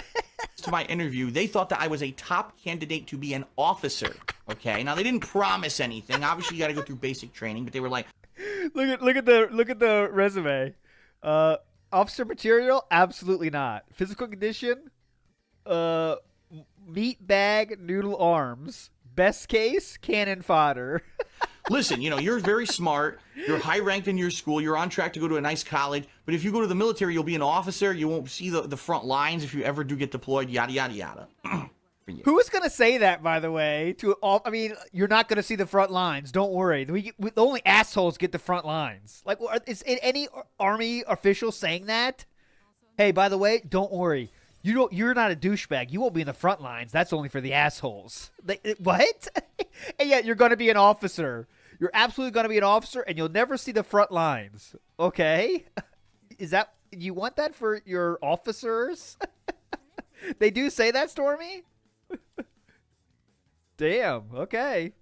to my interview, they thought that I was a top candidate to be an officer. Okay, now they didn't promise anything. Obviously, you got to go through basic training, but they were like, look at the resume. Officer material, absolutely not. Physical condition, meat bag noodle arms. Best case, cannon fodder. Listen, you know, you're very smart. You're high ranked in your school. You're on track to go to a nice college. But if you go to the military, you'll be an officer. You won't see the front lines if you ever do get deployed, yada, yada, yada. Who is going to say that, by the way? To all, I mean, you're not going to see the front lines. Don't worry. The only assholes get the front lines. Like, is any Army official saying that? Hey, by the way, don't worry. You're not a douchebag. You won't be in the front lines. That's only for the assholes. What? And yet you're going to be an officer. You're absolutely going to be an officer, and you'll never see the front lines. Okay? Is that, you want that for your officers? They do say that, Stormy? Damn. Okay.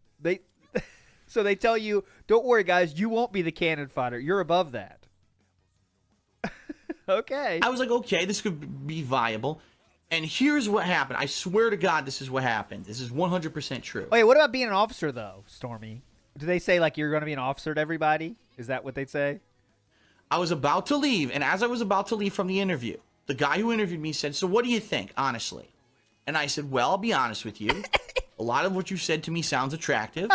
So they tell you, don't worry, guys. You won't be the cannon fodder. You're above that. Okay. I was like, okay, this could be viable. And here's what happened. I swear to God, this is what happened. This is 100% true. Wait, what about being an officer, though, Stormy? Do they say, like, you're going to be an officer to everybody? Is that what they'd say? I was about to leave, and as I was about to leave from the interview, the guy who interviewed me said, so what do you think, honestly? And I said, well, I'll be honest with you. A lot of what you said to me sounds attractive,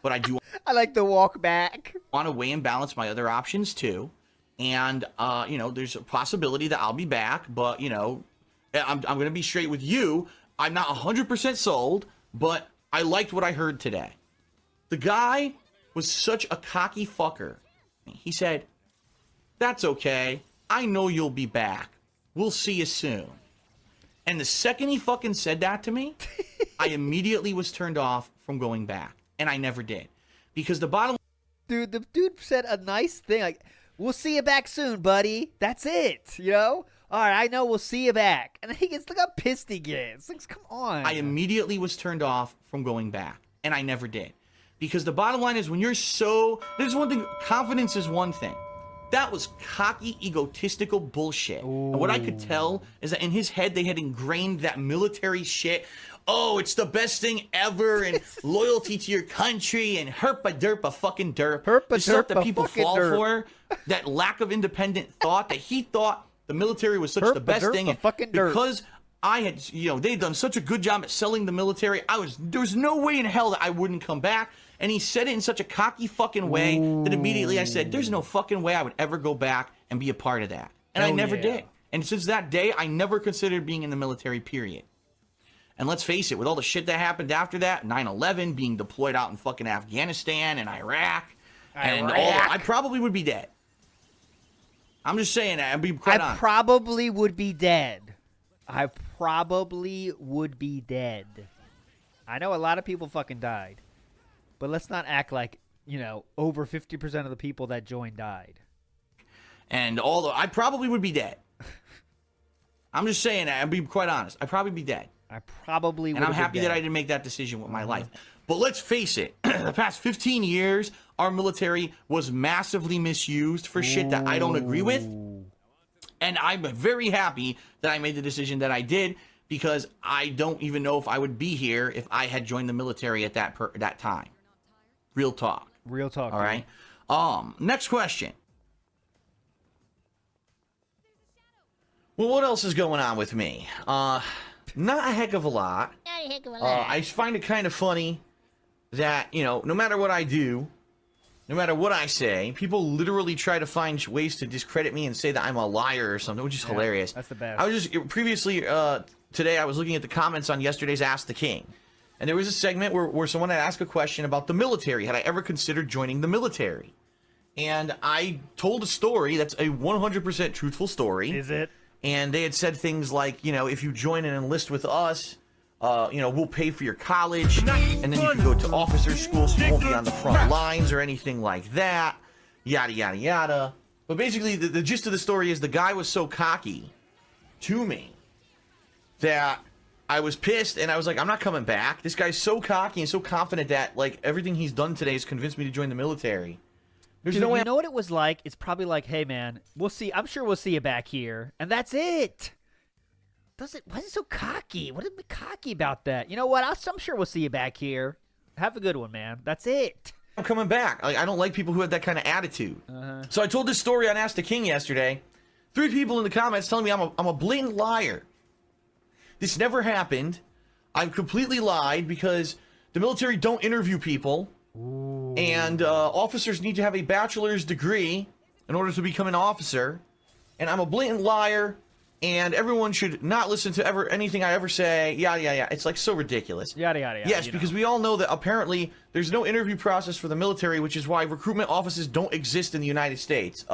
but I do I like to walk back. Want to weigh and balance my other options, too. And, you know, there's a possibility that I'll be back, but, you know, I'm going to be straight with you. I'm not 100% sold, but I liked what I heard today. The guy was such a cocky fucker. He said, that's okay. I know you'll be back. We'll see you soon. And the second he fucking said that to me, I immediately was turned off from going back. And I never did. Because the bottom... Dude, the dude said a nice thing. Like, we'll see you back soon, buddy. That's it, you know? All right, I know we'll see you back. And then he gets, look how pissed he gets. Like, come on. I immediately was turned off from going back. And I never did. Because the bottom line is when you're so... There's one thing. Confidence is one thing. That was cocky, egotistical bullshit. And what I could tell is that in his head, they had ingrained that military shit. Oh, it's the best thing ever, and loyalty to your country, and herpa fucking derp. The stuff that people fall for, that lack of independent thought, that he thought the military was such the best thing. And because I had, they'd done such a good job at selling the military, there was no way in hell that I wouldn't come back. And he said it in such a cocky fucking way that immediately I said, there's no fucking way I would ever go back and be a part of that. And I never did. And since that day, I never considered being in the military, period. And let's face it, with all the shit that happened after that, 9/11, being deployed out in fucking Afghanistan and Iraq, and all, I probably would be dead. I'm just saying that. I'd be quite honest. I probably would be dead. I probably would be dead. I know a lot of people fucking died. But let's not act like, over 50% of the people that joined died. And I probably would be dead. I'm just saying that. I'll be quite honest. I'd probably be dead. I probably would. And I'm happy that I didn't make that decision with my life. But let's face it. The past 15 years, our military was massively misused for shit that I don't agree with. And I'm very happy that I made the decision that I did, because I don't even know if I would be here if I had joined the military at that time. Real talk. Real talk. All right. Next question. Well, what else is going on with me? Not a heck of a lot. Not a heck of a lot. I find it kind of funny that, no matter what I do, no matter what I say, people literally try to find ways to discredit me and say that I'm a liar or something, which is hilarious. That's the best. I was just previously today I was looking at the comments on yesterday's Ask the King. And there was a segment where someone had asked a question about the military. Had I ever considered joining the military? And I told a story that's a 100% truthful story. Is it? And they had said things like, if you join and enlist with us, we'll pay for your college. And then you can go to officer school so you won't be on the front lines or anything like that. Yada, yada, yada. But basically, the gist of the story is the guy was so cocky to me that I was pissed, and I was like, I'm not coming back. This guy's so cocky and so confident that, everything he's done today has convinced me to join the military. There's Dude, no way. You know what it was like? It's probably like, hey, man, we'll see. I'm sure we'll see you back here. And that's it. Why is it so cocky? What is cocky about that? You know what? I'm sure we'll see you back here. Have a good one, man. That's it. I'm coming back. I don't like people who have that kind of attitude. So I told this story on Ask the King yesterday. 3 people in the comments telling me I'm a blatant liar. This never happened. I've completely lied because the military don't interview people. And officers need to have a bachelor's degree in order to become an officer. And I'm a blatant liar. And everyone should not listen to anything I ever say. Yada, yada, yada. It's so ridiculous. Yada, yada, yada. Yes, because we all know that apparently there's no interview process for the military, which is why recruitment offices don't exist in the United States.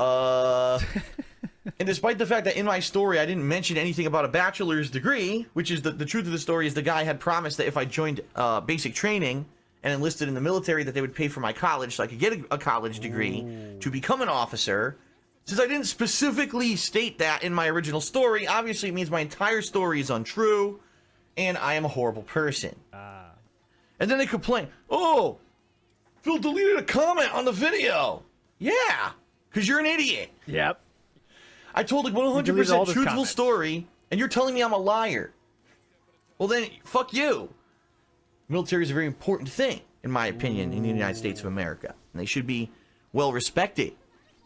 And despite the fact that in my story I didn't mention anything about a bachelor's degree, which is the truth of the story is the guy had promised that if I joined basic training and enlisted in the military that they would pay for my college so I could get a college degree to become an officer. Since I didn't specifically state that in my original story, obviously it means my entire story is untrue, and I am a horrible person. And then they complain, oh, Phil deleted a comment on the video. Yeah, because you're an idiot. Yep. I told a 100% truthful story, and you're telling me I'm a liar. Well then, fuck you. Military is a very important thing, in my opinion, in the United States of America. And they should be well respected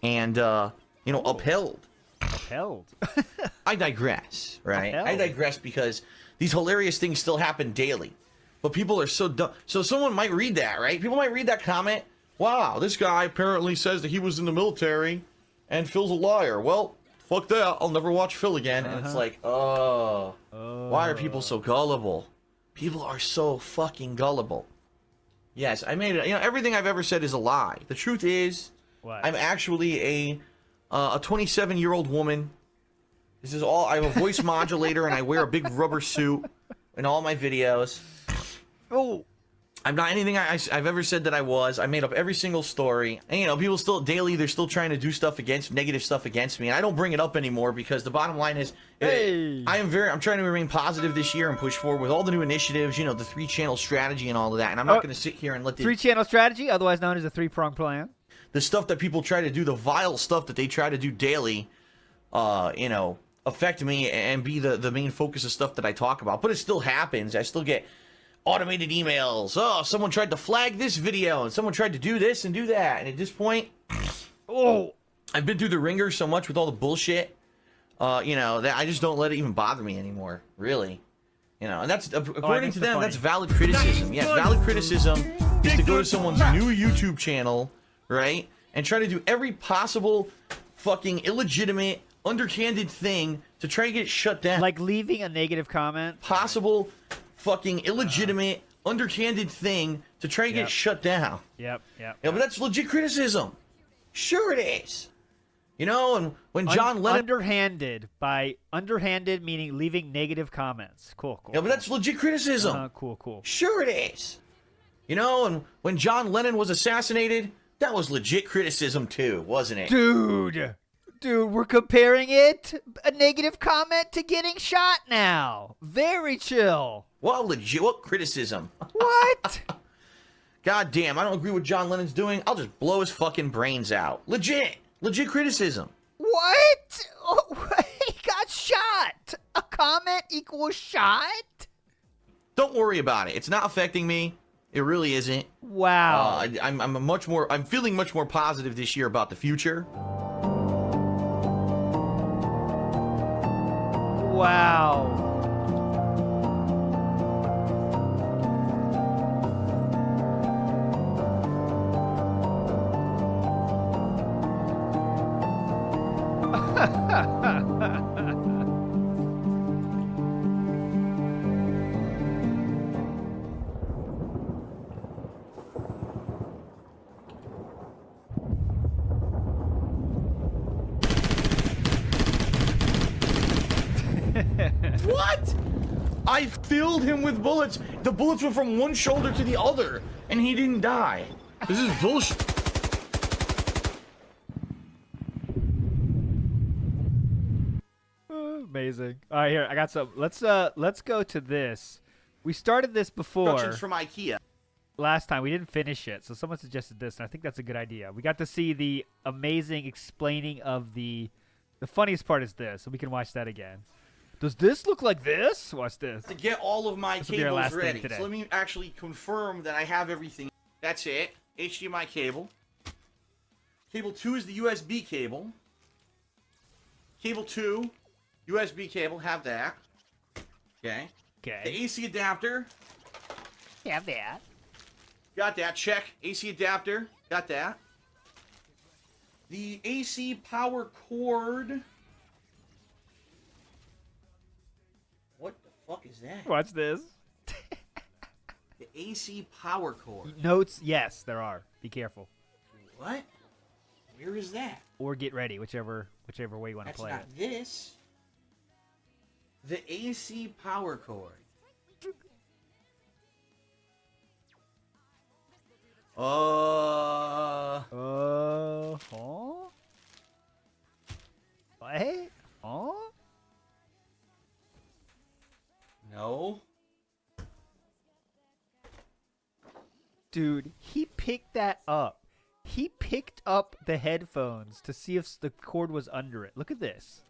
and, upheld. Upheld? I digress, right? Upheld. I digress because these hilarious things still happen daily. But people are so dumb. So someone might read that, right? People might read that comment. Wow, this guy apparently says that he was in the military and Phil's a liar. Well, fuck that. I'll never watch Phil again. And it's like, why are people so gullible? People are so fucking gullible. Yes, I made it. Everything I've ever said is a lie. The truth is, what? I'm actually a 27-year-old woman. This is all. I have a voice modulator and I wear a big rubber suit in all my videos. Oh. I'm not anything I've ever said that I was. I made up every single story. And, you know, people still, daily, they're still trying to do stuff negative stuff against me. And I don't bring it up anymore because the bottom line is, hey. I'm trying to remain positive this year and push forward with all the new initiatives, you know, the 3-channel strategy and all of that. And I'm not going to sit here and let the 3-channel strategy, otherwise known as a 3-prong plan. The stuff that people try to do, the vile stuff that they try to do daily, you know, affect me and be the main focus of stuff that I talk about. But it still happens. I still get automated emails. Oh, someone tried to flag this video and someone tried to do this and do that. And at this point, I've been through the ringer so much with all the bullshit, you know, that I just don't let it even bother me anymore, really. You know, and that's, according to them, that's valid criticism. Yes, valid criticism is to go to someone's new YouTube channel, right, and try to do every possible fucking illegitimate, underhanded thing to try to get it shut down. Like leaving a negative comment. Possible fucking illegitimate, underhanded thing to try and get shut down. Yep. Yeah, but that's legit criticism. Sure it is. You know, and when John Lennon... Underhanded meaning leaving negative comments. Cool. Yeah, but that's legit criticism. Cool. Sure it is. You know, and when John Lennon was assassinated, that was legit criticism too, wasn't it? Dude, we're comparing it, a negative comment, to getting shot now. Very chill. What criticism? What? God damn, I don't agree with John Lennon's doing. I'll just blow his fucking brains out. Legit criticism. What? He got shot. A comment equals shot? Don't worry about it. It's not affecting me. It really isn't. Wow. I'm feeling much more positive this year about the future. Wow. What? I filled him with bullets. The bullets were from one shoulder to the other, and he didn't die. This is bullshit. Amazing. All right, here I got some. Let's go to this. We started this before. Instructions from IKEA. Last time we didn't finish it, so someone suggested this, and I think that's a good idea. We got to see the amazing explaining of the funniest part is this, so we can watch that again. Does this look like this? Watch this. To get all of my This will be our last cables thing ready. today. So let me actually confirm that I have everything. That's it. HDMI cable. Cable 2 is the USB cable. Cable 2, USB cable, have that. Okay. The AC adapter. Have that. Got that. Check. AC adapter. Got that. The AC power cord. What the fuck is that? Watch this. The AC power cord. Notes, yes, there are. Be careful. What? Where is that? Or get ready, whichever way you want to That's play not it. this. The AC power cord. Huh? What? Huh? No. Dude, he picked that up. He picked up the headphones to see if the cord was under it. Look at this.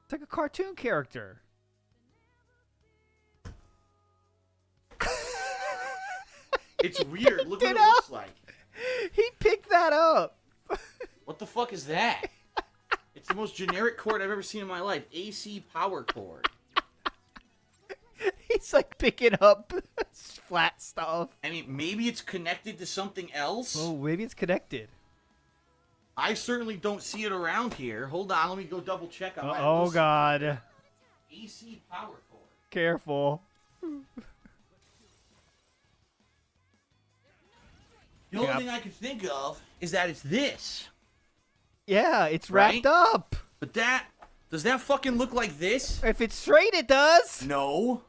It's like a cartoon character. It's weird. Look what it looks like. He picked that up. What the fuck is that? It's the most generic cord I've ever seen in my life. AC power cord. He's like picking up flat stuff. I mean, maybe it's connected to something else. Oh, maybe it's connected. I certainly don't see it around here. Hold on, let me go double check on my Oh, list. God. AC power cord. Careful. The only thing I can think of is that it's this. Yeah, it's wrapped up. But does that fucking look like this? If it's straight, it does. No.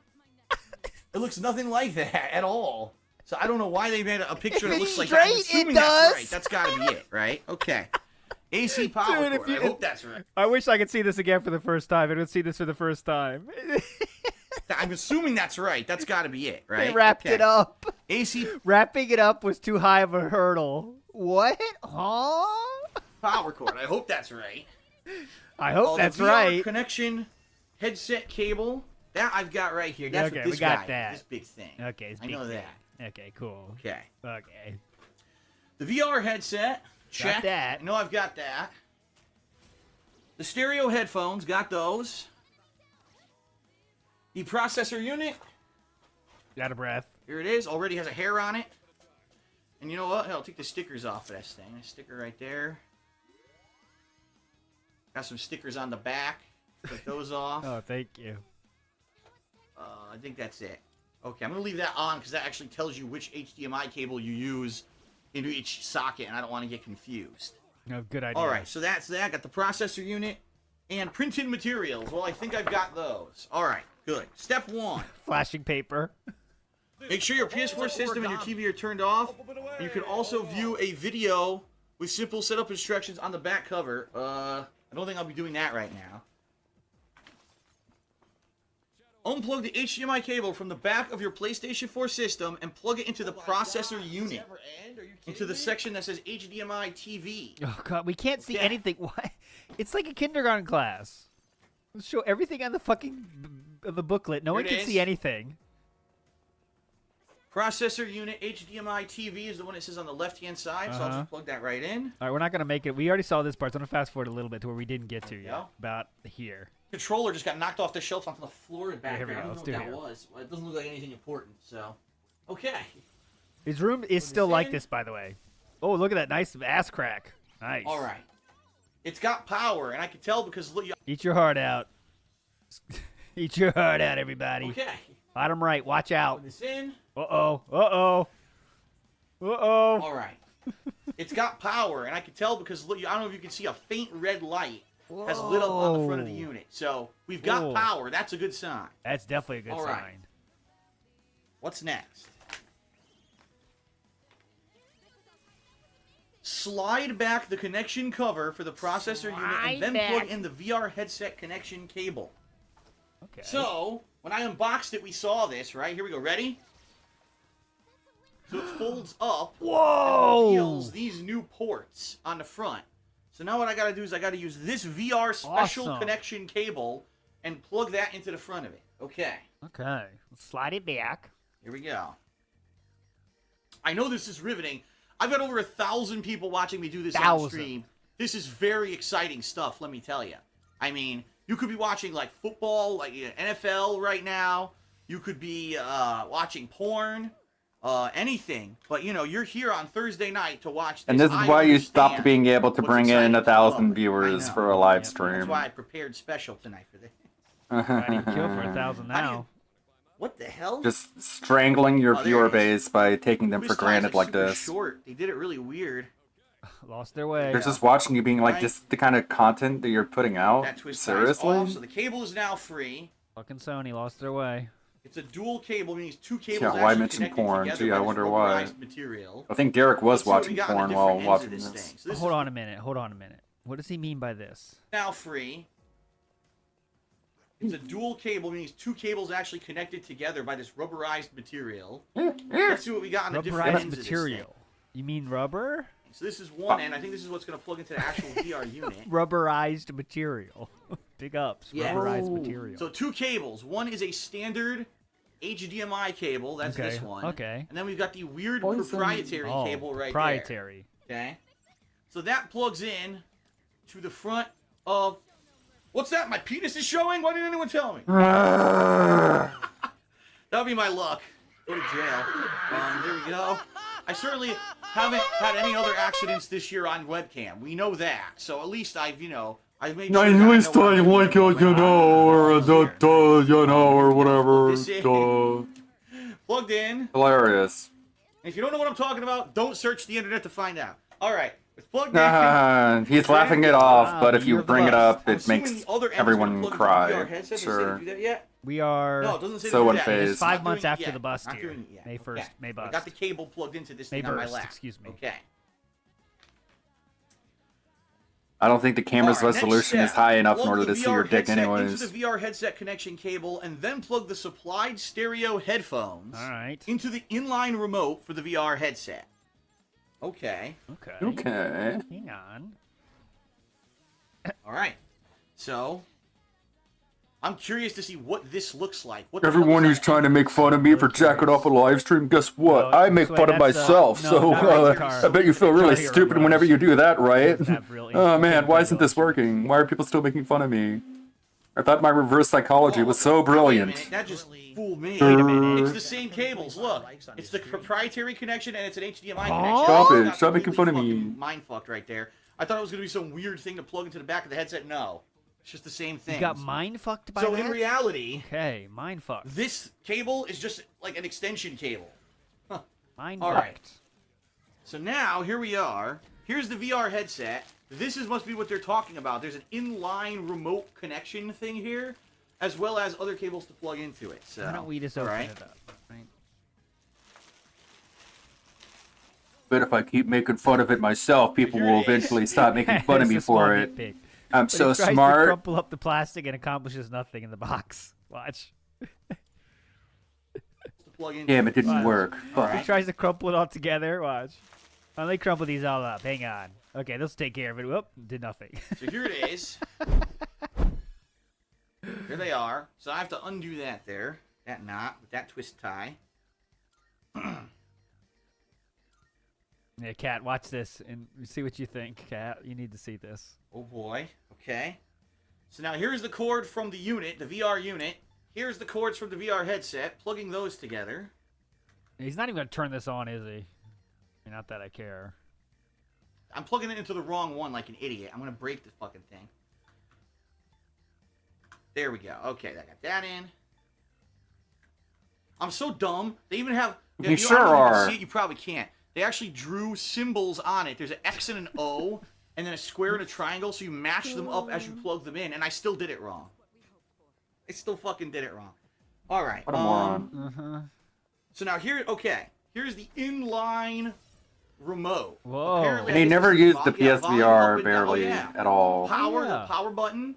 It looks nothing like that at all. So I don't know why they made a picture that looks like that. I'm assuming that's right. That's got to be it, right? Okay. AC power cord. I hope that's right. I wish I could see this again for the first time. I would see this for the first time. I'm assuming that's right. That's got to be it, right? They wrapped it up. AC Wrapping it up was too high of a hurdle. What? Huh? power cord. I hope that's right. I hope that's the VR right. Connection headset cable. That I've got right here. That's Okay, what this we got guy, that. this big thing. Okay, it's I big know thing. that. Okay, cool. Okay. Okay. The VR headset. Check. Got that. I know I've got that. The stereo headphones. Got those. The processor unit. Out of breath. Here it is. Already has a hair on it. And you know what? I'll take the stickers off of this thing. A sticker right there. Got some stickers on the back. Take those off. Oh, thank you. I think that's it. Okay, I'm going to leave that on because that actually tells you which HDMI cable you use into each socket, and I don't want to get confused. No, good idea. All right, so that's that. Got the processor unit and printed materials. Well, I think I've got those. All right, good. Step one. Flashing paper. Make sure your PS4 system and your TV are turned off. You can also view a video with simple setup instructions on the back cover. I don't think I'll be doing that right now. Unplug the HDMI cable from the back of your PlayStation 4 system and plug it into the processor unit. Into the section that says HDMI TV. Oh, God, we can't see Yeah. anything. Why? It's like a kindergarten class. Let's show everything on the fucking the booklet. No Here one it can is. see anything. Processor unit HDMI TV is the one that says on the left-hand side, so I'll just plug that right in. All right, we're not going to make it. We already saw this part, so I'm going to fast forward a little bit to where we didn't get to yet. go. About here. Controller just got knocked off the shelf onto the floor back Here we there. go. I Let's don't know do what it that was. Well, it doesn't look like anything important, so. Okay. His room is still like this, by the way. Oh, look at that nice ass crack. Nice. All right. It's got power, and I can tell because look. Eat your heart out. Eat your heart out, everybody. Okay. Bottom right. Watch out. Plug this in. Uh-oh. Uh-oh. Uh-oh. All right. It's got power, and I can tell because look. I don't know if you can see a faint red light has lit up on the front of the unit. So we've got Whoa. power. That's a good sign. That's definitely a good All sign. right. What's next? Slide back the connection cover for the processor unit and then plug in the VR headset connection cable. Okay. So, when I unboxed it, we saw this, right? Here we go. Ready? So it folds up Whoa! and reveals these new ports on the front. So now what I got to do is I got to use this VR special Awesome. connection cable and plug that into the front of it. Okay. Okay. Let's slide it back. Here we go. I know this is riveting. I've got over 1,000 people watching me do this on stream. This is very exciting stuff, let me tell you. I mean, you could be watching like football, like NFL right now. You could be watching porn, anything. But you know, you're here on Thursday night to watch this. And this is I why you stopped understand being able to what's bring in exciting 1,000 I viewers know. for a live That's stream. why I prepared special tonight for this. I need to kill for 1,000 now. What the hell? Just strangling your Oh, there viewer it is. base by taking them Quiz for time's, granted like super this. Short. They did it really weird. Lost their way. They're just watching you being like, Right. this is the kind of content that you're putting out? That twist ties Seriously? off, so the cable is now free. Fucking Sony lost their way. It's a dual cable, meaning two cables Yeah, why actually mention connected porn? together Gee, by I this wonder why. rubberized Material. I think Derek was Let's see what watching we got on porn the while different ends of watching this this. thing. So this Hold is on a minute. Hold on a minute. What does he mean by this? now free. It's a dual cable, meaning two cables actually connected together by this rubberized material. Let's see what we got on the different Rubberized ends of this material. You mean rubber? thing. So this is one end. I think this is what's going to plug into the actual VR unit. Rubberized material. Big ups. Yeah. Rubberized material. So two cables. One is a standard HDMI cable. That's Okay, this one. okay. And then we've got the weird Poison. proprietary Oh, cable right proprietary. there. Okay. So that plugs in to the front of. What's that? My penis is showing? Why didn't anyone tell me? That would be my luck. Go to jail. There we go. I certainly haven't had any other accidents this year on webcam. We know that. So at least I've made sure At that I least know I what I'm like doing. it, you know, or you know, or whatever. This is- Plugged in. Hilarious. And if you don't know what I'm talking about, don't search the internet to find out. All right. It's plugged in. He's laughing it off, but if you you're the bring it boss. up, I'm it assuming makes the other end is everyone gonna plug into the VR cry. headset. Does it say Sure. to do that yet? We are No, it doesn't say So to do that. unfazed. It's 5 Not months doing it after yet. the bust Not here. doing it yet. May 1st, Okay. May I bust. got the cable plugged into this May thing on my burst, lap. excuse me. Okay. I don't think the camera's All right, next resolution is step. high enough in Plug order the to see your VR dick headset anyways. into the VR headset connection cable, and then plug the supplied stereo headphones into the inline remote for the VR headset. Okay. Okay. Hang on. All right. So, I'm curious to see what this looks like. What the hell Everyone is who's that? trying to make fun of me for jacking off a live stream, guess what? I make wait, fun of that's, myself, no, so not right, Car. I bet you feel really Charlie or stupid Raj. whenever you do that, right? Have real Oh man, why infinite isn't this working? Why are people still making fun of me? I thought my reverse psychology was so Wait a brilliant. minute, that just fooled me. Wait a minute. It's the same cables. Look, it's the proprietary connection and it's an HDMI connection. Stop I it. got Stop making fun of completely me. fucking mind fucked right there. I thought it was gonna be some weird thing to plug into the back of the headset. No, it's just the same thing. You got mind fucked by So that? in reality, Okay, mind fucked. this cable is just like an extension cable. Huh. Mind All fucked. right. So now here we are. Here's the VR headset. This must be what they're talking about. There's an inline remote connection thing here, as well as other cables to plug into it. So Why don't we just all open right. it up? Right? But if I keep making fun of it myself, people will eventually stop making fun of me It's a small for it. nitpick. I'm But so he tries to smart. crumple up the plastic and accomplishes nothing in the box. Watch. Plug in. Damn, it didn't Watch. work. Fuck. He tries to crumple it all together. Watch. Let me crumple these all up. Hang on. Okay, let's take care of it. Whoop, did nothing. So here it is. Here they are. So I have to undo that there. That knot with that twist tie. Yeah, Kat, watch this and see what you think, Kat. You need to see this. Oh boy. Okay. So now here's the cord from the unit, the VR unit. Here's the cords from the VR headset. Plugging those together. He's not even going to turn this on, is he? Not that I care. I'm plugging it into the wrong one like an idiot. I'm going to break this fucking thing. There we go. Okay, I got that in. I'm so dumb. They even have... You I sure don't know if you can are. see it, you probably can't. They actually drew symbols on it. There's an X and an O, and then a square and a triangle, so you match them up as you plug them in, and I still did it wrong. I still fucking did it wrong. All right. What a moron. So now here, okay. Here's the inline remote. Whoa. Apparently, And he I guess never this used is the volume up PSVR and down. Oh, barely yeah. at all. Power, Yeah. the power button,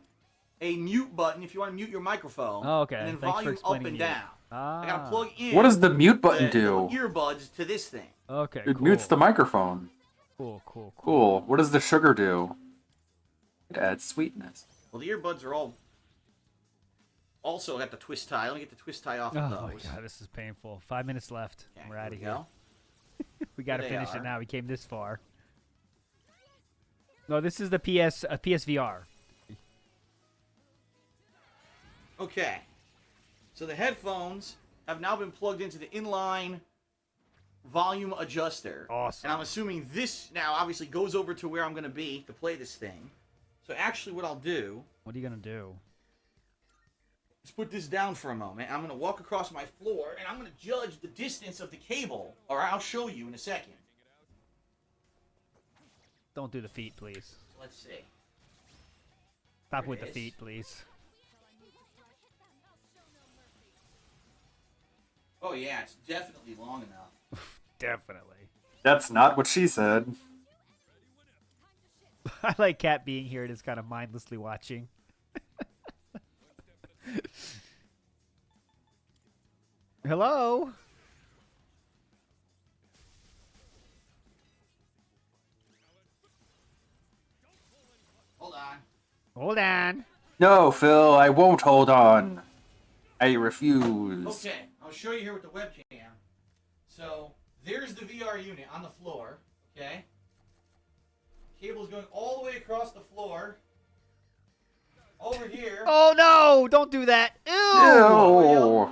a mute button if you want to mute your microphone. Oh, okay. And then Thanks for volume up explaining and mute. down. Ah. I gotta plug in. What does the mute button the do? earbuds to this thing. Okay, It cool. mutes the microphone. Cool. Cool. What does the sugar do? It adds sweetness. Well, the earbuds are all also got the twist tie. Let me get the twist tie off of Oh, my those. God, this is painful. 5 minutes left. Okay, We're out of here we here. go. We got to Here they finish are. it now. We came this far. No, this is the PSVR. Okay. So the headphones have now been plugged into the inline volume adjuster. Awesome. And I'm assuming this now obviously goes over to where I'm going to be to play this thing. So actually what I'll do What are you going to do? is put this down for a moment. I'm going to walk across my floor and I'm going to judge the distance of the cable. Or I'll show you in a second. Don't do the feet, please. Let's see. Stop There with it the is. feet, please. Oh yeah, it's definitely long enough. Definitely. That's not what she said. I like Kat being here and is kind of mindlessly watching. Hello? Hold on. Hold on. No, Phil, I won't hold on. I refuse. Okay, I'll show you here with the webcam. So, there's the VR unit on the floor, okay? Cable's going all the way across the floor. Over here. Oh no! Don't do that! Ew! Ew.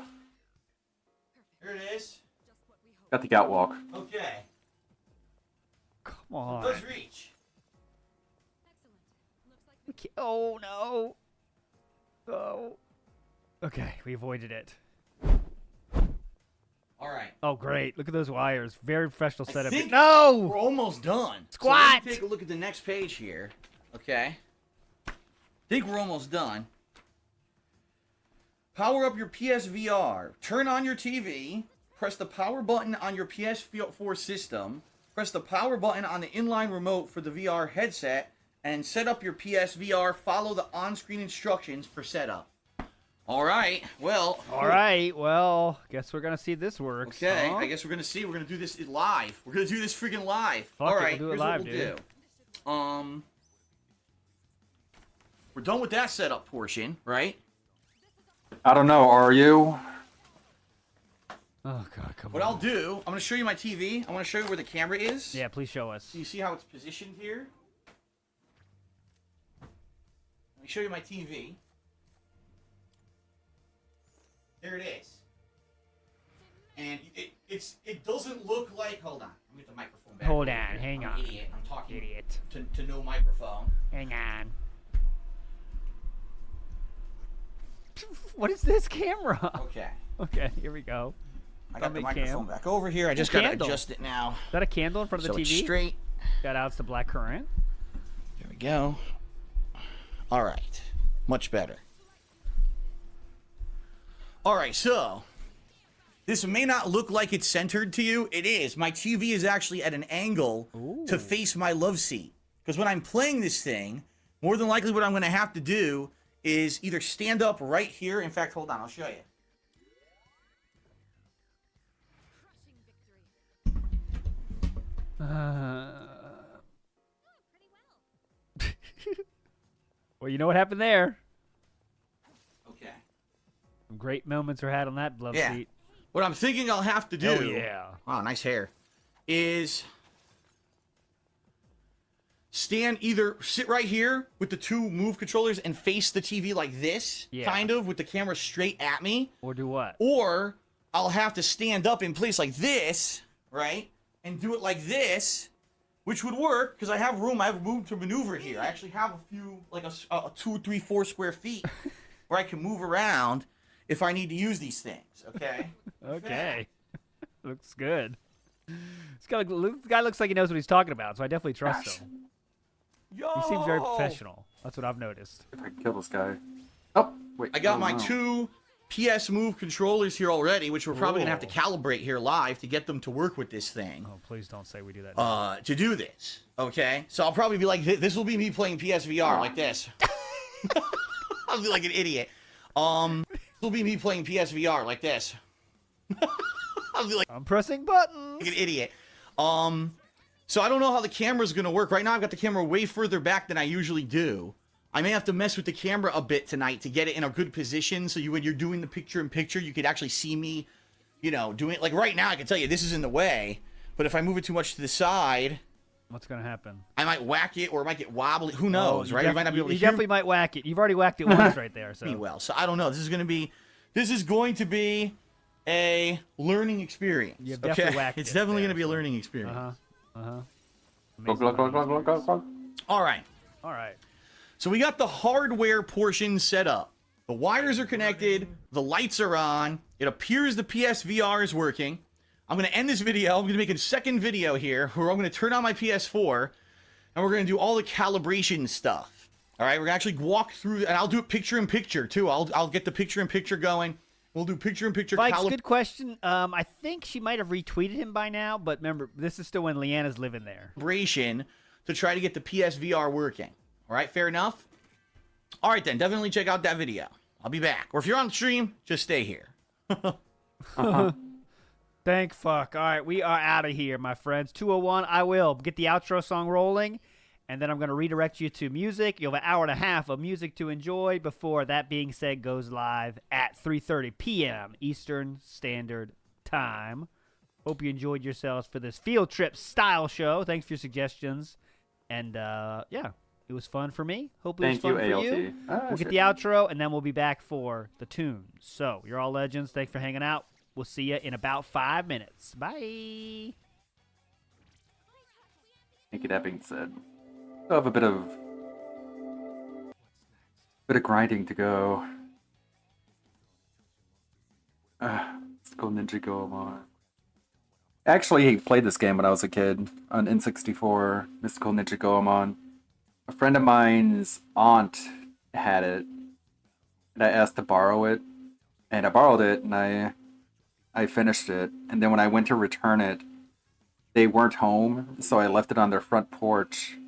Here it is. Got the catwalk. Okay. Come on. It does reach. Oh no! Oh. Okay, we avoided it. Alright. Oh, great. Look at those wires. Very professional I setup. think No! we're almost done. Squat! So let me take a look at the next page here. Okay. I think we're almost done. Power up your PSVR. Turn on your TV. Press the power button on your PS4 system. Press the power button on the inline remote for the VR headset. And set up your PSVR. Follow the on-screen instructions for setup. All right. Well. All right. Well, guess we're going to see if this works. Okay. huh? I guess we're going to see. We're going to do this live. We're going to do this freaking live. Fuck All it, right. we'll do it Here's live, what we'll dude. do. We're done with that setup portion, right? I don't know. Are you? Oh, God, come What on. I'll do, I'm going to show you my TV. I want to show you where the camera is. Yeah, please show us. So you see how it's positioned here? Let me show you my TV. There it is. And it doesn't look like... Hold on. Let me get the microphone back. Hold over on. here. Hang I'm on. an idiot. I'm talking Idiot. to no microphone. Hang on. What is this camera? Okay. Okay, here we go. I got the Stomach microphone cam. back over here. I just got to adjust it now. Is that a candle in front of So the it's TV? straight. Shout outs to Black Currant. There we go. All right. Much better. All right, so this may not look like it's centered to you. It is. My TV is actually at an angle to face my love seat. Because when I'm playing this thing, more than likely what I'm going to have to do is either stand up right here. In fact, hold on. I'll show you. Well, you know what happened there. Okay. Some great moments were had on that love Yeah. seat. What I'm thinking I'll have to do. Oh, yeah. Wow, nice hair. Is sit right here with the two move controllers and face the TV like this, Yeah. kind of, with the camera straight at me. Or do what? Or I'll have to stand up in place like this, right? And do it like this, which would work because I have room. I have room to maneuver here. I actually have a few, like a 2, 3, 4 square feet where I can move around if I need to use these things, okay? Okay. Looks good. This guy looks like he knows what he's talking about, so I definitely trust him. Yo! He seems very professional. That's what I've noticed. If I can kill this guy. Oh, wait. I got oh, my no. 2 PS Move controllers here already, which we're probably going to have to calibrate here live to get them to work with this thing. Oh, please don't say we do that. To do this, okay? So I'll probably be like, this will be me playing PSVR like this. I'll be like an idiot. This will be me playing PSVR like this. I'll be like, I'm pressing buttons. like an idiot. So I don't know how the camera's going to work. Right now I've got the camera way further back than I usually do. I may have to mess with the camera a bit tonight to get it in a good position so when you're doing the picture-in-picture, you could actually see me, doing it. Like right now I can tell you this is in the way, but if I move it too much to the side... What's going to happen? I might whack it or it might get wobbly. Who knows, right? You might not be able to You hear definitely might whack it. You've already whacked it once right there. So. me well. So I don't know. This is going to be a learning experience. You've definitely okay? whacked It's it definitely there, going to be a learning experience. Glug, glug, glug, glug, glug, glug, glug. All right. All right. So we got the hardware portion set up. The wires are connected. The lights are on. It appears the PSVR is working. I'm going to end this video. I'm going to make a second video here where I'm going to turn on my PS4 and we're going to do all the calibration stuff. All right, we're going to actually walk through, and I'll do it picture-in-picture, too. I'll get the picture-in-picture going. We'll do picture-in-picture Mike's good question. I think she might have retweeted him by now, but remember, this is still when Leanna's living there. calibration to try to get the PSVR working. All right, fair enough? All right, then. Definitely check out that video. I'll be back. Or if you're on stream, just stay here. Thank fuck. All right, we are out of here, my friends. 201, I will get the outro song rolling, and then I'm going to redirect you to music. You'll have an hour and a half of music to enjoy before that being said goes live at 3:30 p.m. Eastern Standard Time. Hope you enjoyed yourselves for this field trip style show. Thanks for your suggestions. And, yeah, it was fun for me. Hope it was Thank fun you, for ALT. you. We'll get the outro, and then we'll be back for the tunes. So, you're all legends. Thanks for hanging out. We'll see you in about 5 minutes. Bye. Thank you, that being said. Still have a bit of grinding to go. Let's go Ninja Go on. Actually, he played this game when I was a kid on N64, Mystical Ninja Goemon. A friend of mine's aunt had it, and I asked to borrow it, and I borrowed it, and I finished it, and then when I went to return it, they weren't home, so I left it on their front porch,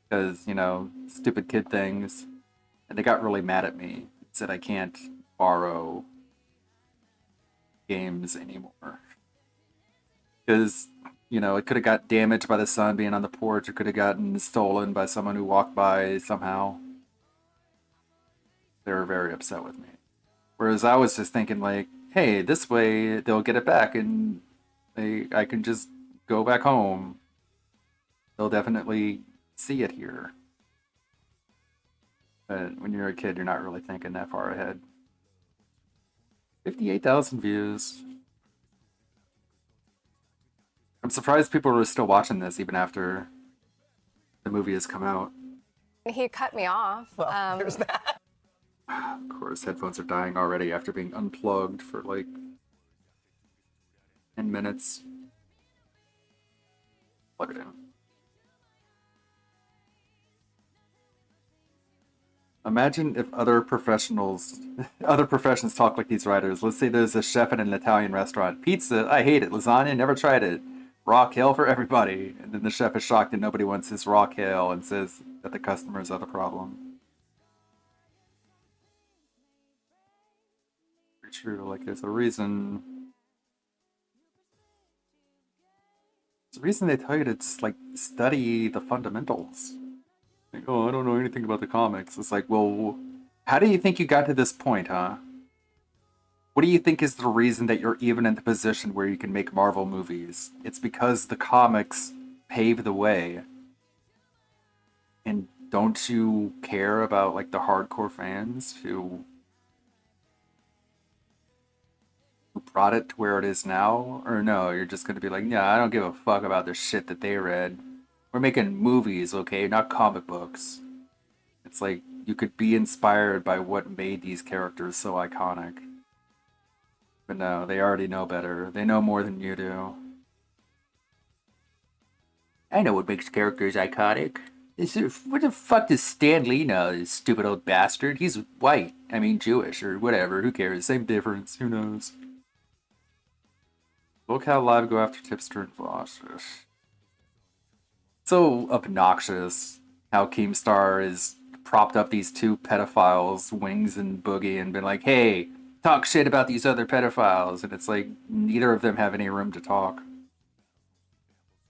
because, you know, stupid kid things, and they got really mad at me, said I can't borrow games anymore. Because, you know, it could have got damaged by the sun being on the porch, it could have gotten stolen by someone who walked by somehow. They were very upset with me. Whereas I was just thinking like, hey, this way they'll get it back and I can just go back home. They'll definitely see it here. But when you're a kid, you're not really thinking that far ahead. 58,000 views. I'm surprised people are still watching this even after the movie has come out. He cut me off. Well, there's that. Of course, headphones are dying already after being unplugged for like 10 minutes. Plug it in. Imagine if other professions talk like these writers. Let's say there's a chef in an Italian restaurant. Pizza, I hate it. Lasagna, never tried it. Raw kale for everybody. And then the chef is shocked that nobody wants his raw kale and says that the customers are the problem. Very true. Like, there's a reason. There's a reason they tell you to just, like, study the fundamentals. Like, oh, I don't know anything about the comics. It's like, well, how do you think you got to this point, huh? What do you think is the reason that you're even in the position where you can make Marvel movies? It's because the comics paved the way. And don't you care about, like, the hardcore fans who brought it to where it is now? Or no, you're just going to be like, yeah, I don't give a fuck about the shit that they read. We're making movies, okay, not comic books. It's like, you could be inspired by what made these characters so iconic. But no, they already know better. They know more than you do. I know what makes characters iconic. What the fuck does Stan Lee know, this stupid old bastard? He's white. I mean, Jewish, or whatever. Who cares? Same difference. Who knows? Look how live go after Tipster and Vosh. So obnoxious how Keemstar has propped up these two pedophiles, Wings and Boogie, and been like, hey, talk shit about these other pedophiles. And it's like, neither of them have any room to talk.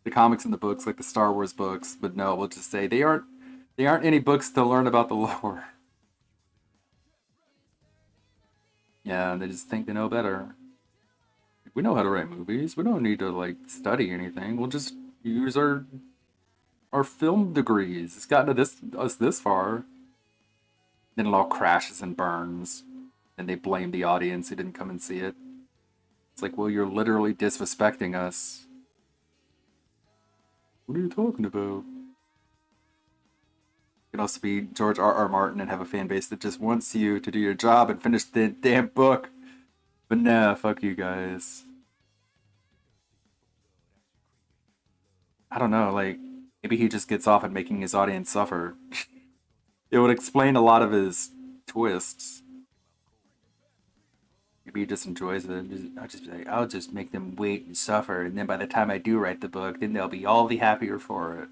The comics and the books, like the Star Wars books, but no, we'll just say they aren't any books to learn about the lore. Yeah, they just think they know better. We know how to write movies. We don't need to, like, study anything. We'll just use our film degrees. It's gotten to us this far. Then it all crashes and burns. And they blame the audience who didn't come and see it. It's like, well, you're literally disrespecting us. What are you talking about? You could also be George R.R. Martin and have a fan base that just wants you to do your job and finish the damn book. But nah, fuck you guys. I don't know, like, maybe he just gets off at making his audience suffer. It would explain a lot of his twists. Maybe he just enjoys it. I'll just be like, I'll just make them wait and suffer, and then by the time I do write the book, then they'll be all the happier for it.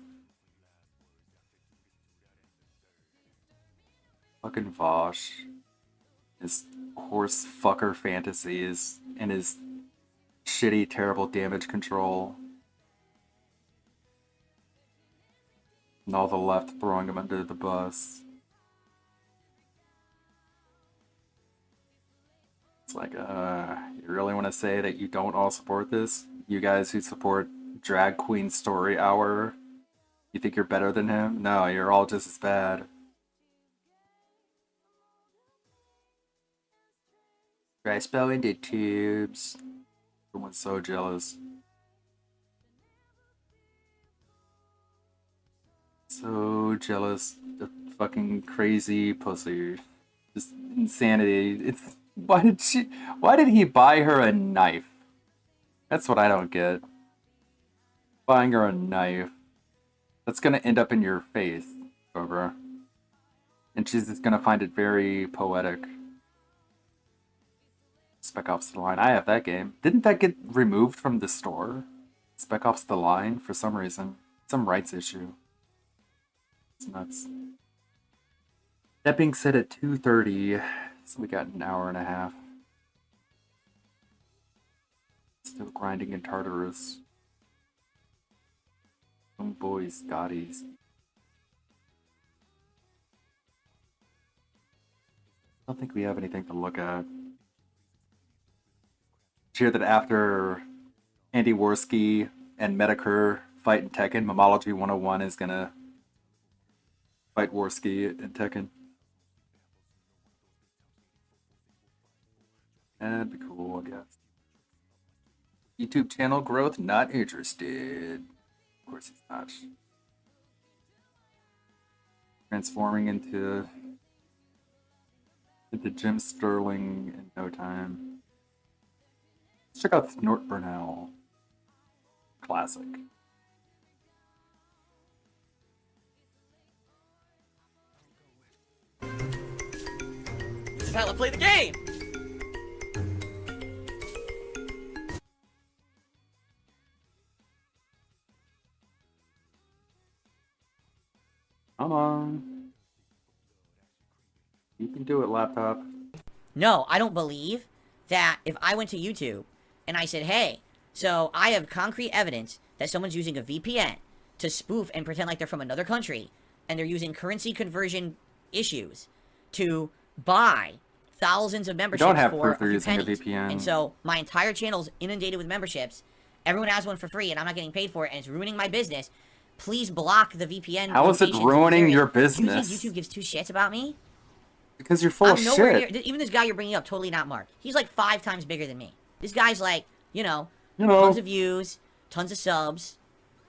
Fucking Vosh. His horse fucker fantasies and his shitty, terrible damage control. And all the left throwing him under the bus. It's like, you really want to say that you don't all support this? You guys who support Drag Queen Story Hour, you think you're better than him? No, you're all just as bad. Try spell into tubes. Everyone's so jealous. So jealous. The fucking crazy pussy. Just insanity. It's why did he buy her a knife? That's what I don't get. buying her a knife. That's gonna end up in your face, Cobra. And she's just gonna find it very poetic. Spec Ops The Line. I have that game. Didn't that get removed from the store? Spec Ops The Line, for some reason. Some rights issue. It's nuts. That being said, at 2:30, so we got an hour and a half. Still grinding in Tartarus. Oh boy, Scotties. I don't think we have anything to look at. Did you hear that after Andy Worski and Medicure fight in Tekken, Mamology 101 is gonna fight Worski in Tekken? That'd be cool, I guess. YouTube channel growth, not interested. Of course he's not. Transforming into Jim Sterling in no time. Let's check out Snort Burnell. Classic. This is how I play the game! Come on. You can do it, laptop. No, I don't believe that if I went to YouTube and I said, hey, so I have concrete evidence that someone's using a VPN to spoof and pretend like they're from another country, and they're using currency conversion issues to buy thousands of memberships Don't have for proof they're a few using a pennies. VPN. And so my entire channel's inundated with memberships. Everyone has one for free, and I'm not getting paid for it, and it's ruining my business. Please block the VPN. How is it ruining your Do you business? think YouTube gives two shits about me? Because you're full of shit. Near, even this guy you're bringing up, Totally Not Mark, he's like 5 times bigger than me. This guy's like, tons of views, tons of subs,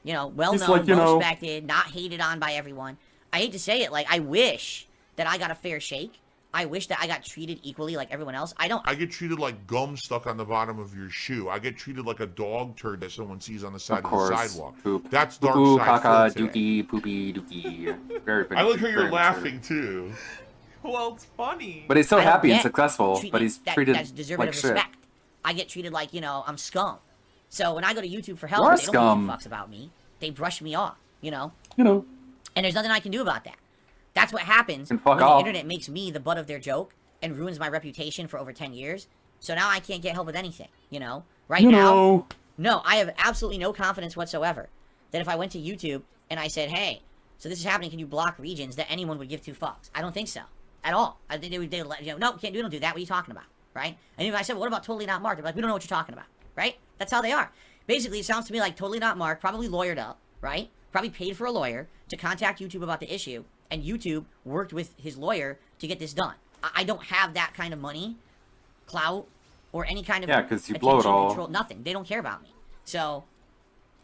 well He's known, like, well respected, not hated on by everyone. I hate to say it, like, I wish that I got a fair shake. I wish that I got treated equally like everyone else. I get treated like gum stuck on the bottom of your shoe. I get treated like a dog turd that someone sees on the side of the sidewalk. Poop. That's dark Poo, side caca, food today. Dookie, poopy, dookie. Very I like how you're very laughing too. Well, it's funny. But he's so I don't happy and get successful, treatment but he's that's treated deserving like of shit. respect. I get treated like, I'm scum. So when I go to YouTube for help, You are they don't scum. give 2 fucks about me. They brush me off, You know. And there's nothing I can do about that. That's what happens And when fuck the off. internet makes me the butt of their joke and ruins my reputation for over 10 years. So now I can't get help with anything, Right now, no, I have absolutely no confidence whatsoever that if I went to YouTube and I said, hey, so this is happening, can you block regions, that anyone would give 2 fucks. I don't think so. At all. I think they would let, no, we don't do that. What are you talking about? Right? And if I said, well, what about Totally Not Mark? They're like, we don't know what you're talking about. Right? That's how they are. Basically, it sounds to me like Totally Not Mark, probably lawyered up, right? Probably paid for a lawyer to contact YouTube about the issue, and YouTube worked with his lawyer to get this done. I don't have that kind of money, clout, or any kind of Yeah, 'cause you blow it attention, all. control, nothing. They don't care about me. So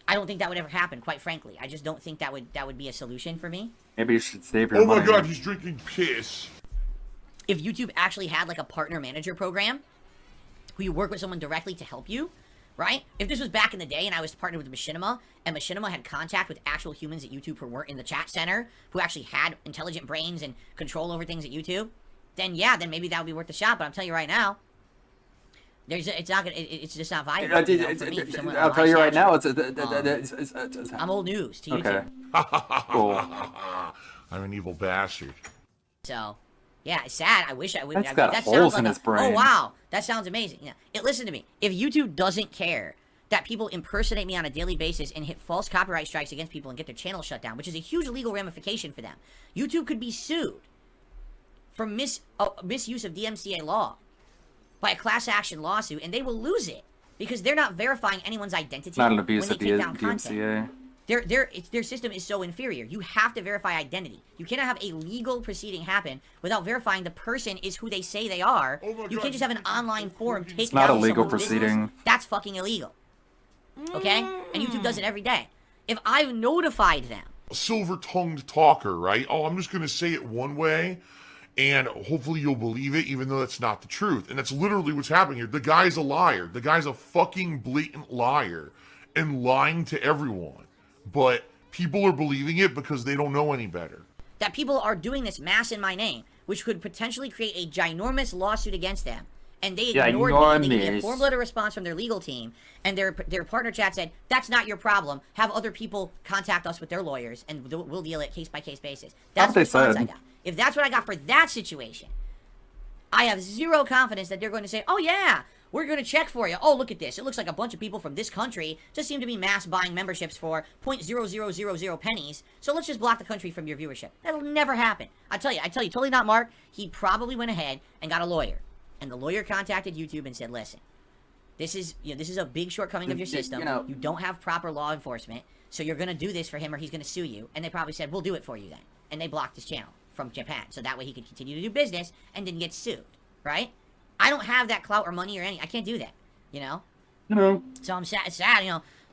I don't think that would ever happen, quite frankly. I just don't think that would be a solution for me. Maybe you should save your money. Oh my god, he's drinking piss. If YouTube actually had like a partner manager program who you work with someone directly to help you, right? If this was back in the day and I was partnered with Machinima, and Machinima had contact with actual humans at YouTube who weren't in the chat center, who actually had intelligent brains and control over things at YouTube, then yeah, then maybe that would be worth the shot. But I'm telling you right now, it's just not viable. I'll tell you right now, I'm old news to YouTube. Okay. Cool. I'm an evil bastard. So, yeah, it's sad. I wish I would. That's got holes in his brain. Oh wow, that sounds amazing. Yeah, listen to me. If YouTube doesn't care that people impersonate me on a daily basis and hit false copyright strikes against people and get their channel shut down, which is a huge legal ramification for them, YouTube could be sued for misuse of DMCA law by a class action lawsuit, and they will lose it because they're not verifying anyone's identity. It's not an abuse when of they take down content. DMCA. Their system is so inferior. You have to verify identity. You cannot have a legal proceeding happen without verifying the person is who they say they are. You can't just have an online forum take It's not down a legal someone's business. proceeding. That's fucking illegal. Okay? And YouTube does it every day. If I've notified them, Silver-tongued talker, right? Oh, I'm just gonna say it one way, and hopefully you'll believe it, even though that's not the truth. And that's literally what's happening here. The guy's a liar. The guy's a fucking blatant liar and lying to everyone. but people are believing it because they don't know any better. That people are doing this mass in my name, which could potentially create a ginormous lawsuit against them. And they ignored me, and they gave me a form letter response from their legal team, and their partner chat said, that's not your problem. Have other people contact us with their lawyers, and we'll deal it case-by-case basis. That's the response I got. If that's what I got for that situation, I have zero confidence that they're going to say, oh yeah, we're going to check for you. Oh, look at this. It looks like a bunch of people from this country just seem to be mass buying memberships for 0.0000 pennies, so let's just block the country from your viewership. That'll never happen. I tell you, totally not Mark. He probably went ahead and got a lawyer. And the lawyer contacted YouTube and said, listen, this is a big shortcoming of your system. You don't have proper law enforcement, so you're going to do this for him or he's going to sue you. And they probably said, we'll do it for you then. And they blocked his channel from Japan, so that way he could continue to do business and didn't get sued, right? I don't have that clout or money or anything. I can't do that, you know? So I'm sad, I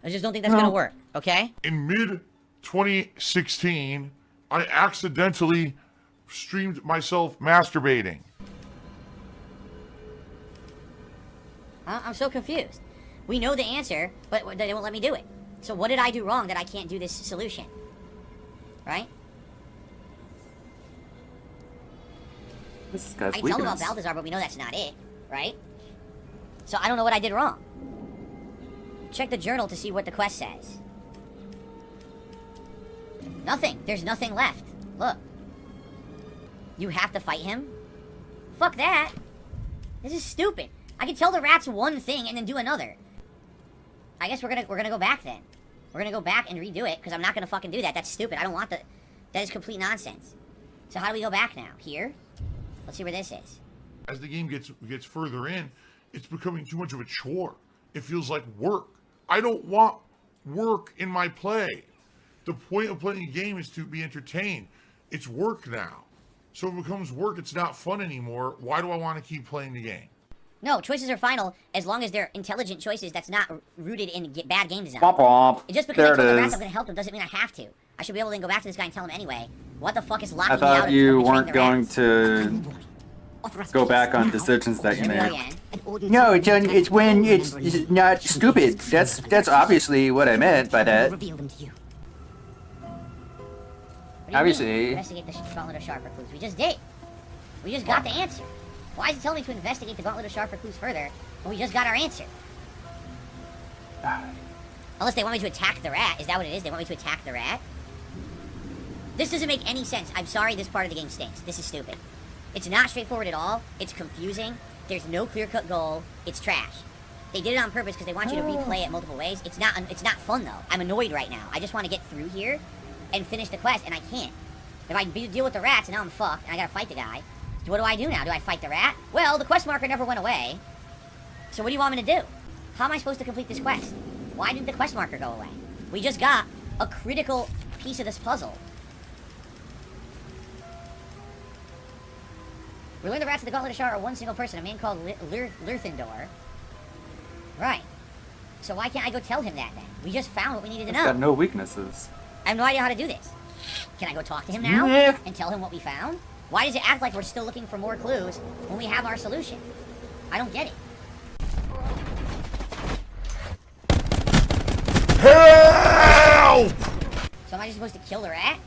just don't think that's going to work, okay? In mid-2016, I accidentally streamed myself masturbating. I'm so confused. We know the answer, but they won't let me do it. So what did I do wrong that I can't do this solution? Right? This guy's I can tell them about Balthazar, but we know that's not it, right? So I don't know what I did wrong. Check the journal to see what the quest says. Nothing. There's nothing left. Look. You have to fight him? Fuck that. This is stupid. I can tell the rats one thing and then do another. I guess we're gonna go back then. We're gonna go back and redo it, because I'm not gonna fucking do that. That's stupid. I don't want that is complete nonsense. So how do we go back now? Here? Let's see where this is. As the game gets further in, it's becoming too much of a chore. It feels like work. I don't want work in my play. The point of playing a game is to be entertained. It's work now. So if it becomes work, it's not fun anymore. Why do I want to keep playing the game? No, choices are final as long as they're intelligent choices that's not rooted in bad game design. Womp womp. Just because I told the rats I'm going to help them doesn't mean I have to. I should be able to then go back to this guy and tell him anyway. What the fuck is locking me out of I thought you betraying weren't the going rats? to go back on decisions that you made. No, it's when it's not stupid. That's obviously what I meant by that. Obviously. Investigate the Gauntlet of Sharper clues. We just did. We just got the answer. Why is it telling me to investigate the Gauntlet of Sharper clues further when we just got our answer? Unless they want me to attack the rat. Is that what it is? They want me to attack the rat? This doesn't make any sense. I'm sorry, this part of the game stinks. This is stupid. It's not straightforward at all. It's confusing. There's no clear-cut goal. It's trash. They did it on purpose because they want you to replay it multiple ways. It's not fun, though. I'm annoyed right now. I just want to get through here and finish the quest, and I can't. If I deal with the rats, and now I'm fucked, and I gotta fight the guy. So what do I do now? Do I fight the rat? Well, the quest marker never went away. So what do you want me to do? How am I supposed to complete this quest? Why did the quest marker go away? We just got a critical piece of this puzzle. We learned the rats of the Gauntlet of Shar are one single person, a man called Lurthendor. Right. So why can't I go tell him that then? We just found what we needed to know. It's got no weaknesses. I have no idea how to do this. Can I go talk to him now and tell him what we found? Why does it act like we're still looking for more clues when we have our solution? I don't get it. Help! So am I just supposed to kill the rat?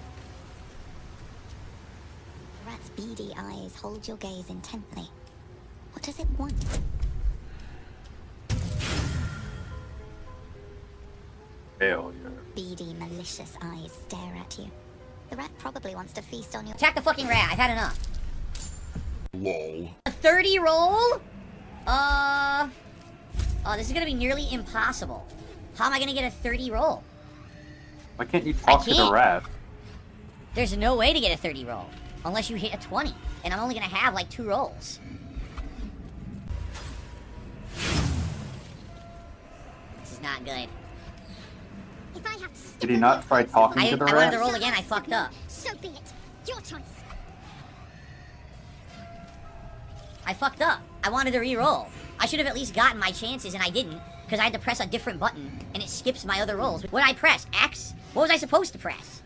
The rat's beady eyes hold your gaze intently. What does it want? Failure. Beady, malicious eyes stare at you. The rat probably wants to feast on your— Attack the fucking rat. I've had enough. Lol. A 30 roll? Oh, this is gonna be nearly impossible. How am I gonna get a 30 roll? Why can't you talk to the rat? There's no way to get a 30 roll. Unless you hit a 20. And I'm only gonna have like 2 rolls. This is not good. If I have to Did he not try talking to the I wanted rat? to roll again, I fucked up. So be it. Your choice. I fucked up. I wanted to re-roll. I should have at least gotten my chances, and I didn't, because I had to press a different button, and it skips my other rolls. What did I press? X? What was I supposed to press?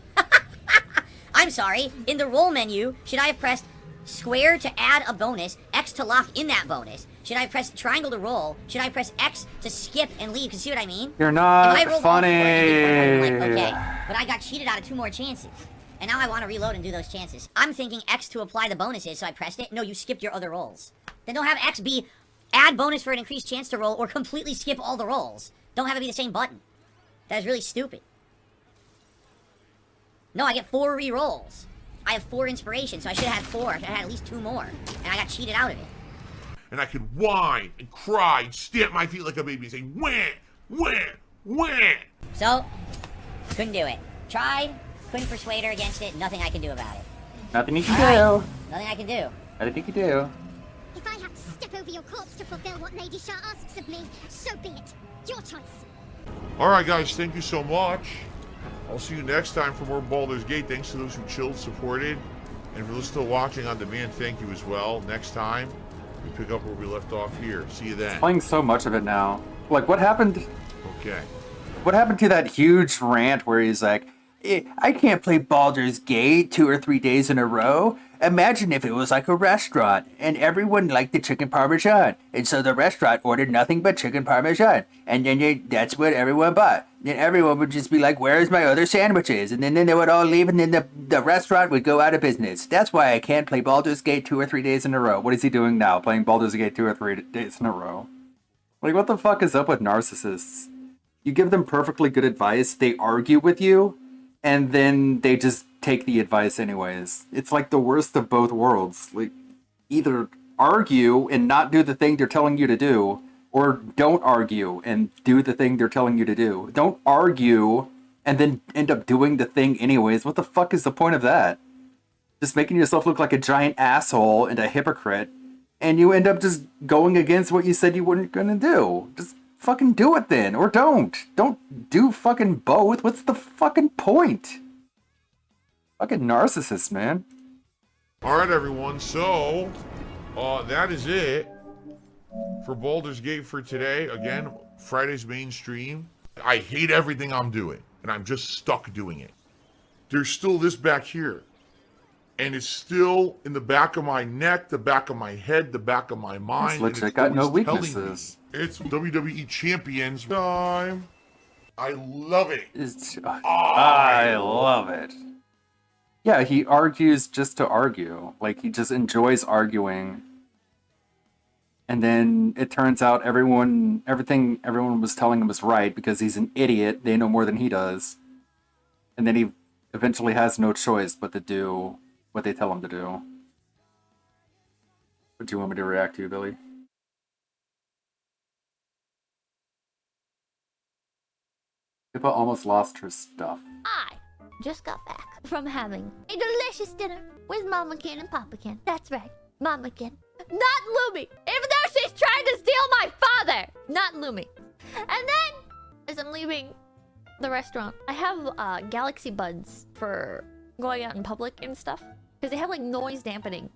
I'm sorry. In the roll menu, should I have pressed square to add a bonus, X to lock in that bonus? Should I press triangle to roll? Should I press X to skip and leave? 'Cause see what I mean? You're not if I rolled funny. All 4, it'd be one, I'm like, okay. But I got cheated out of 2 more chances. And now I want to reload and do those chances. I'm thinking X to apply the bonuses, so I pressed it. No, you skipped your other rolls. Then don't have X be add bonus for an increased chance to roll or completely skip all the rolls. Don't have it be the same button. That is really stupid. No, I get 4 re-rolls. I have 4 inspiration, so I should have had 4. I should have had at least 2 more. And I got cheated out of it. And I could whine and cry and stamp my feet like a baby and say, wah, wah, wah. So, couldn't do it. Tried, couldn't persuade her against it, nothing I can do about it. Nothing you can All do. right, nothing I can do. Nothing you can do. If I have to step over your corpse to fulfill what Lady Shah asks of me, so be it. Your choice. Alright guys, thank you so much. I'll see you next time for more Baldur's Gate. Thanks to those who chilled, supported. And for those still watching on demand, thank you as well. Next time, we pick up where we left off here. See you then. Playing so much of it now. Like, what happened? Okay. What happened to that huge rant where he's like, I can't play Baldur's Gate 2 or 3 days in a row. Imagine if it was like a restaurant and everyone liked the chicken parmesan. And so the restaurant ordered nothing but chicken parmesan. And then that's what everyone bought. Then everyone would just be like, where's my other sandwiches? And then they would all leave and then the restaurant would go out of business. That's why I can't play Baldur's Gate 2 or 3 days in a row. What is he doing now? Playing Baldur's Gate 2 or 3 days in a row? Like, what the fuck is up with narcissists? You give them perfectly good advice, they argue with you, and then they just take the advice anyways. It's like the worst of both worlds. Like, either argue and not do the thing they're telling you to do, or don't argue and do the thing they're telling you to do. Don't argue and then end up doing the thing anyways. What the fuck is the point of that? Just making yourself look like a giant asshole and a hypocrite, and you end up just going against what you said you weren't gonna do. Just fucking do it then, or don't. Don't do fucking both. What's the fucking point? Fucking narcissist, man. Alright, everyone. So, that is it for Baldur's Gate for today. Again, Friday's main stream. I hate everything I'm doing, and I'm just stuck doing it. There's still this back here. And it's still in the back of my neck, the back of my head, the back of my mind. It's legit got no weaknesses. It's WWE Champions time. I love it. I love it. Yeah, he argues just to argue. Like, he just enjoys arguing. And then it turns out everything everyone was telling him was right because he's an idiot. They know more than he does. And then he eventually has no choice but to do what they tell him to do. What do you want me to react to, Billy? Pippa almost lost her stuff. I just got back from having a delicious dinner with Mama Ken and Papa Ken. That's right, Mama Ken. Not Lumi! Even though she's trying to steal my father! Not Lumi. And then, as I'm leaving the restaurant, I have Galaxy Buds for going out in public and stuff. Because they have like noise dampening.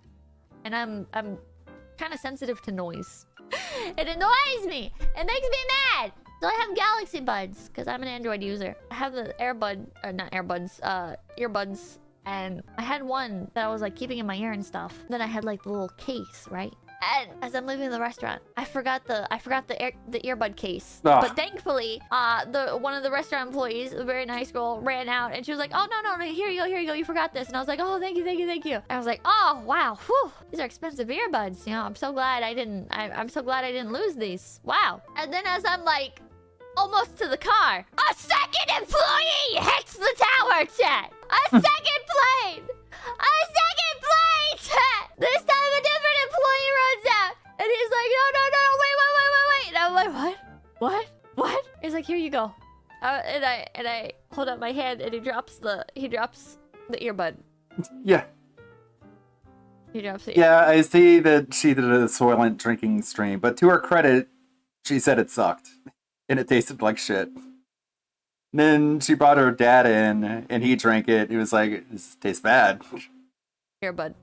And I'm kind of sensitive to noise. It annoys me! It makes me mad! So I have Galaxy Buds, because I'm an Android user. I have the earbuds, and I had one that I was like keeping in my ear and stuff. Then I had like the little case, right? And as I'm leaving the restaurant, I forgot the earbud case. Ugh. But thankfully, one of the restaurant employees, a very nice girl, ran out and she was like, "Oh no, here you go, you forgot this." And I was like, "Oh, thank you." And I was like, "Oh wow, whew, these are expensive earbuds. You know, I'm so glad I didn't lose these. Wow." And then as I'm like almost to the car, a second employee hits the tower, chat. A second plane. Chat. This time a different employee runs out, and he's like, "No, wait." And I'm like, "What?" He's like, "Here you go." And I hold up my hand, and he drops the earbud. Yeah. He drops the earbud. Yeah, I see that she did a Soylent drinking stream, but to her credit, she said it sucked. And it tasted like shit. And then she brought her dad in, and he drank it. He was like, "This tastes bad." Earbud.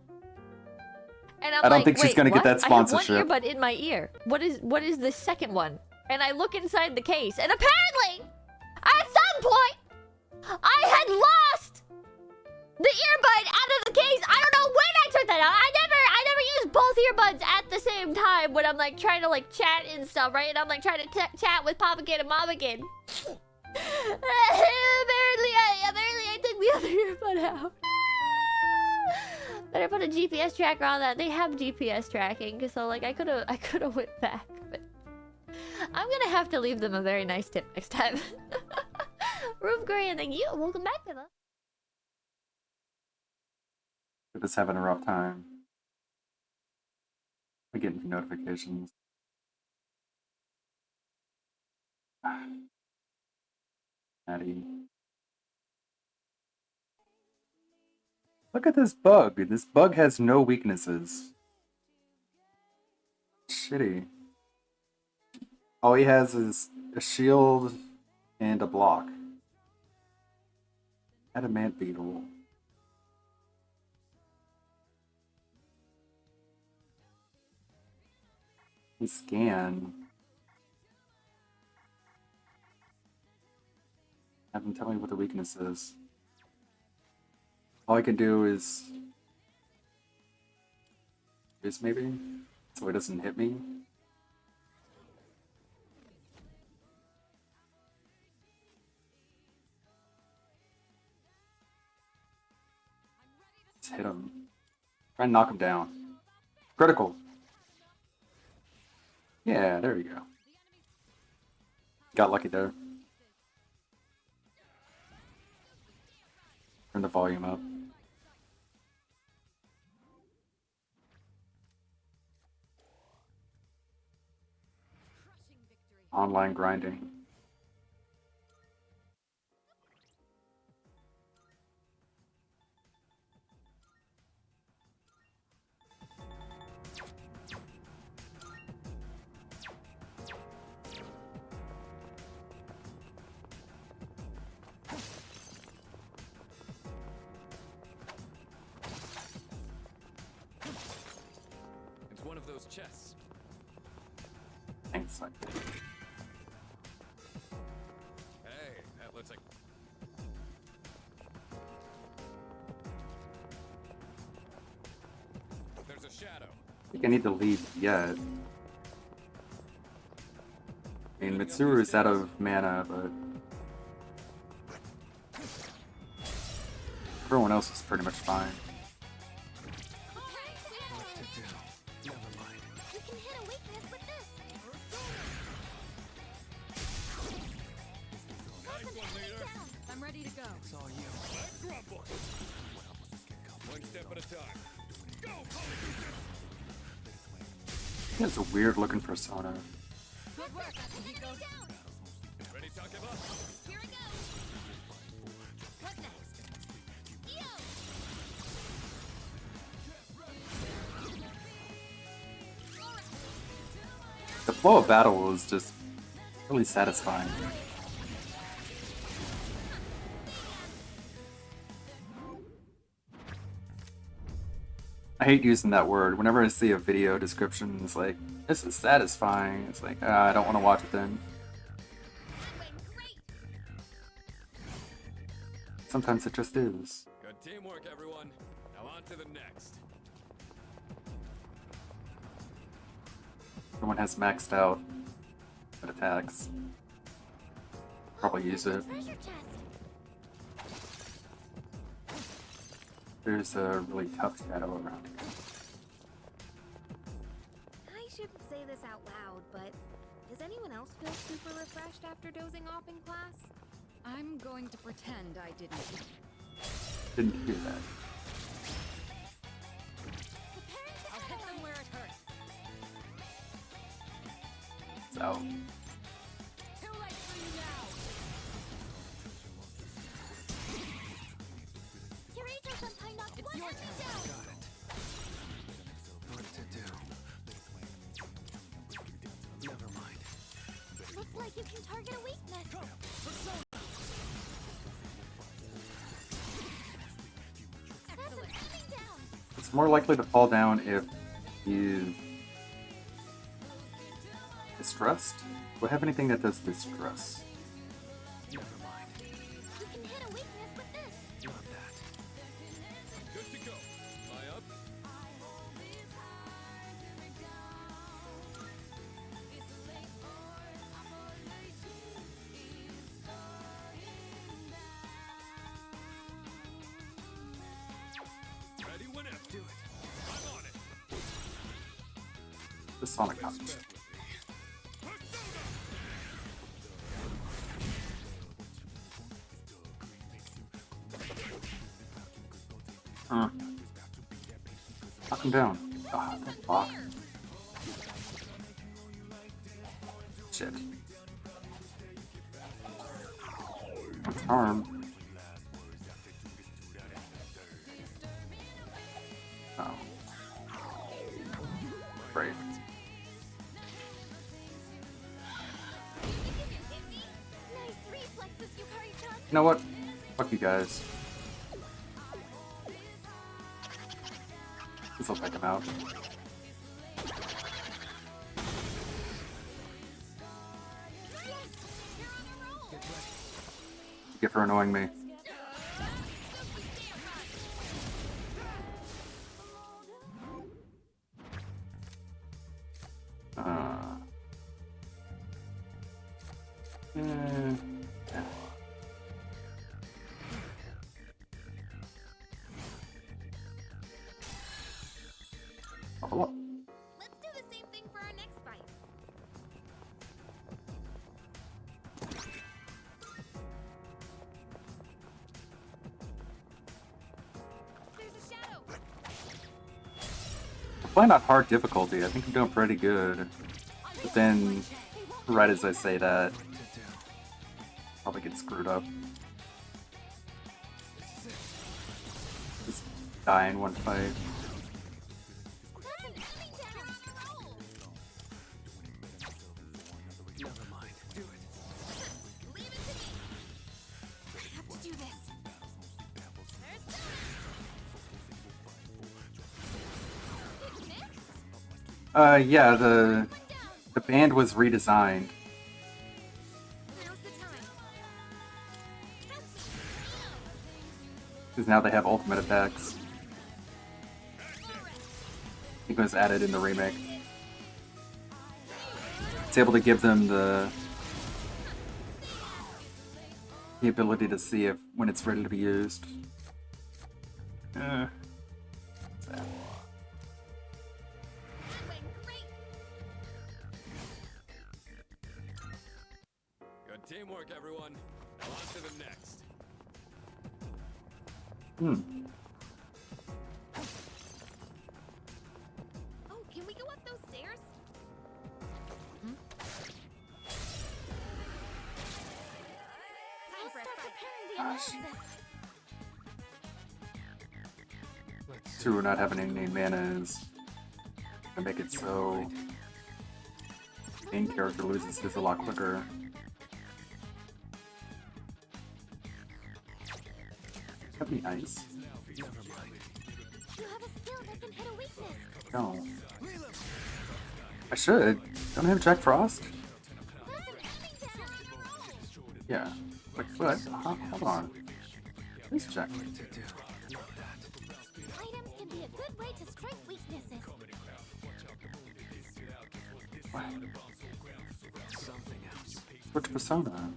And I don't think she's gonna get that sponsorship. I have one earbud in my ear. What is the second one? And I look inside the case, and apparently, at some point, I had lost the earbud out of the case. I don't know when I took that out. I never both earbuds at the same time when I'm like trying to like chat and stuff, right? And I'm like trying to chat with Papakin and Mamakin. Apparently I took the other earbud out. Better put a GPS tracker on that. They have GPS tracking, so like I could have went back, but I'm gonna have to leave them a very nice tip next time. Roof Gray, thank you. Welcome back to the. We're just having a rough time. I'm getting notifications. Maddie. Look at this bug. This bug has no weaknesses. Shitty. All he has is a shield and a block. Adamant beetle. Scan. Have him tell me what the weakness is. All I can do is this maybe, so he doesn't hit me. Let's hit him. Try and knock him down. Critical. Yeah, there you go. Got lucky there. Turn the volume up. Online grinding. It's one of those chests. Thanks. Hey, that looks like. There's a shadow. I think I need to leave yet. I mean, Mitsuru is out of mana, but everyone else is pretty much fine. I'm ready to go. It's all you. One step at a time. Go, He has a weird looking persona. Good work. Ready, to give up? Here it goes. What next? Yo! The flow of battle is just really satisfying. I hate using that word. Whenever I see a video description, it's like, this is satisfying. It's like, I don't want to watch it then. Sometimes it just is. Good teamwork, everyone. Now on to the next. Everyone has maxed out at attacks. Probably use it. There's a really tough shadow around here. I shouldn't say this out loud, but does anyone else feel super refreshed after dozing off in class? I'm going to pretend I didn't. Didn't hear that. I'll hit them where it hurts. So. Too late for you now. It's your turn. Got it. What to do? Never mind. Looks like you can target a weakness. It's more likely to fall down if you distressed. Do I have anything that does distress? Never mind. You can hit a weakness with this. Not that. Good to go. Lie up. The Sonic Hunt. Knock him down. Ah, that block. Shit. Arm. Oh. Great. You know what? Fuck you guys. This'll take him out. Get for annoying me. Let's do the same thing for our next fight. There's a shadow. Playing on hard difficulty, I think I'm doing pretty good. But then, right as I say that, probably get screwed up. Just die in one fight. Yeah, the band was redesigned. Because now they have ultimate attacks. I think it was added in the remake. It's able to give them the ability to see if when it's ready to be used. Sad. Good teamwork, everyone. Now on to the next. Oh, can we go up those stairs? Time for a fight. Two, not having any mana is gonna make it so main character loses his a lot quicker. That'd be nice. You have a skill that can hit a weakness. No. I should. Don't I have Jack Frost? Yeah. Like what? Hold on. Where's Jack? Items can be a good way to strike weaknesses. What? Switch persona.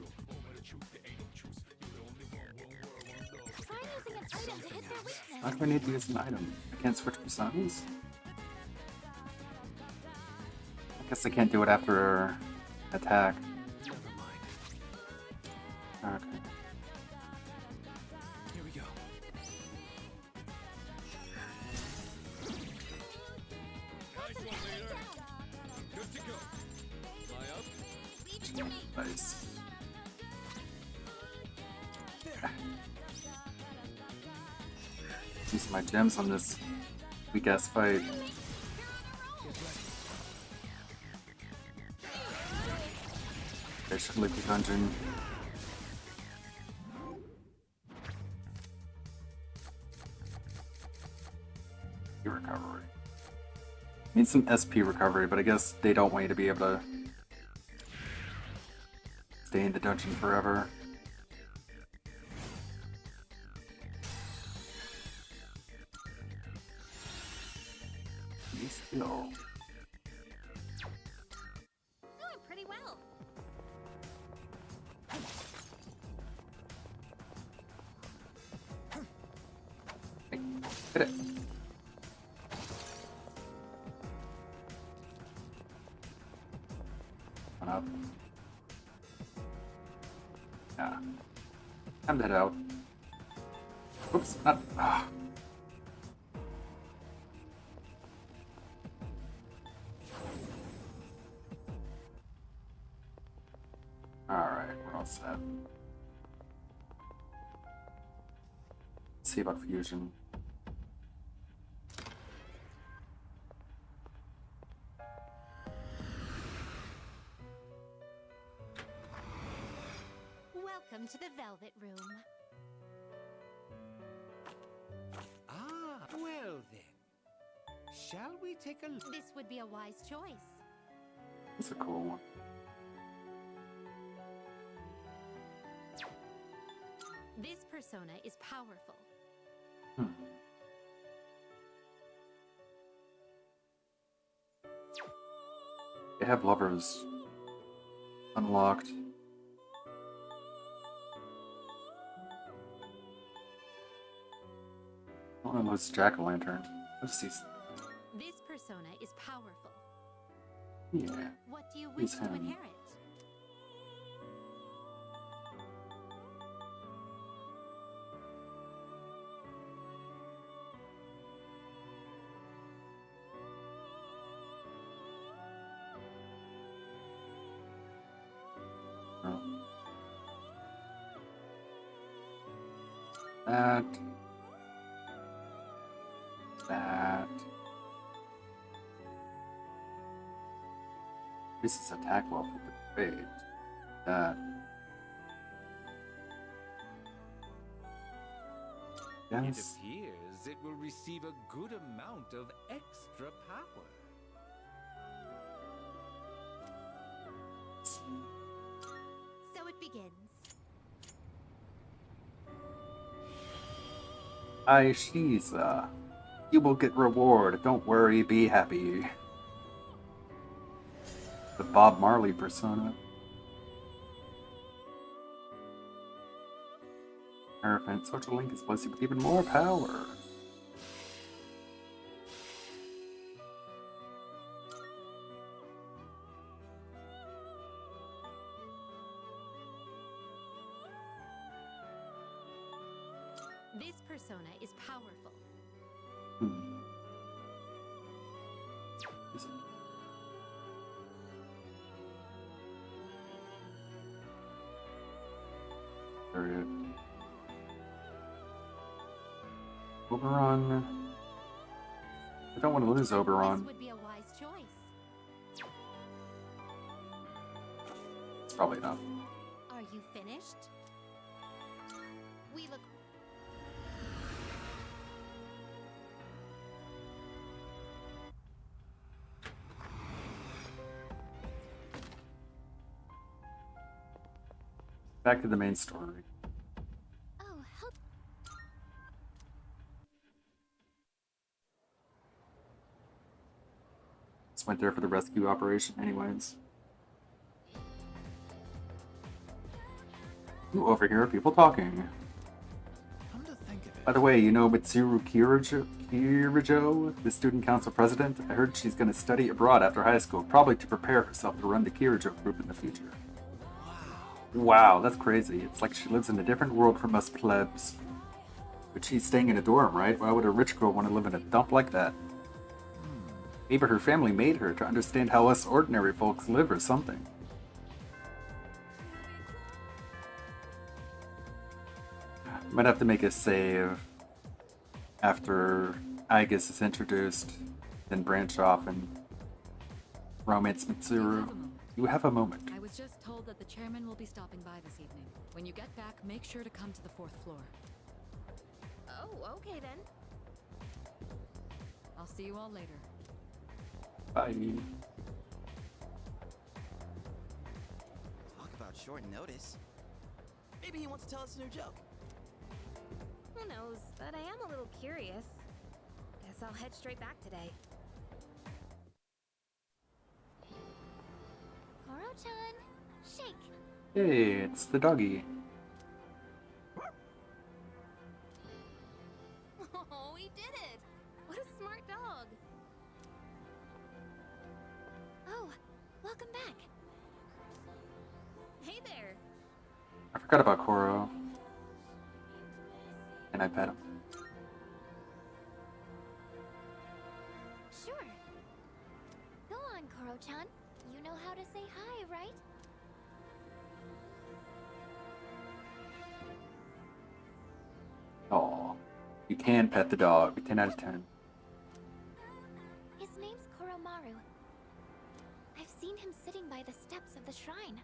Try using an item to hit their weakness. Why do I need to use an item? I can't switch personas? I guess I can't do it after attack. Okay. Here we go. Good to go. Fly up. Nice. Use my gems on this weak ass fight. I should leave the dungeon. Recovery. Need some SP recovery, but I guess they don't want you to be able to stay in the dungeon forever. No. Doing pretty well. Hit it. Coming up. Yeah. Time to head out. Oops, not. Alright, we're all set. Let's see about fusion. Welcome to the Velvet Room. Ah, well then. Shall we take a look? This would be a wise choice. That's a cool one. This persona is powerful. They have lovers unlocked. Oh, no, it's Jack-o'-lantern. Let's see. This persona is powerful. Yeah. What do you He's wish to him. inherit? Oh. That. This is attack level for the grade. That. It Yes. appears it will receive a good amount of extra power. So it begins. Aishiza. You will get reward. Don't worry, be happy. The Bob Marley persona. Hierophant, social link is blessed you with even more power. This persona is powerful. Is it? Period. Oberon. I don't want to lose Oberon. This would be a wise choice. It's probably enough. Are you finished? We look. Back to the main story. Oh, help. Just went there for the rescue operation anyways. You overhear people talking. By the way, you know Mitsuru Kirijo, the student council president? I heard she's going to study abroad after high school, probably to prepare herself to run the Kirijo group in the future. Wow, that's crazy. It's like she lives in a different world from us plebs. But she's staying in a dorm, right? Why would a rich girl want to live in a dump like that? Maybe her family made her to understand how us ordinary folks live or something. Might have to make a save after Aigis is introduced, then branch off and romance Mitsuru. You have a moment. I was just told that the chairman will be stopping by this evening. When you get back, make sure to come to the 4th floor. Oh, okay then. I'll see you all later. Bye. Talk about short notice. Maybe he wants to tell us a new joke. Who knows, but I am a little curious. Guess I'll head straight back today. Koro-chan, shake. Hey, it's the doggy. Oh, he did it! What a smart dog. Oh, welcome back. Hey there. I forgot about Koro. Can I pet him? Sure. Go on, Koro-chan. You know how to say hi, right? Aw. You can pet the dog. 10 out of 10. His name's Koromaru. I've seen him sitting by the steps of the shrine.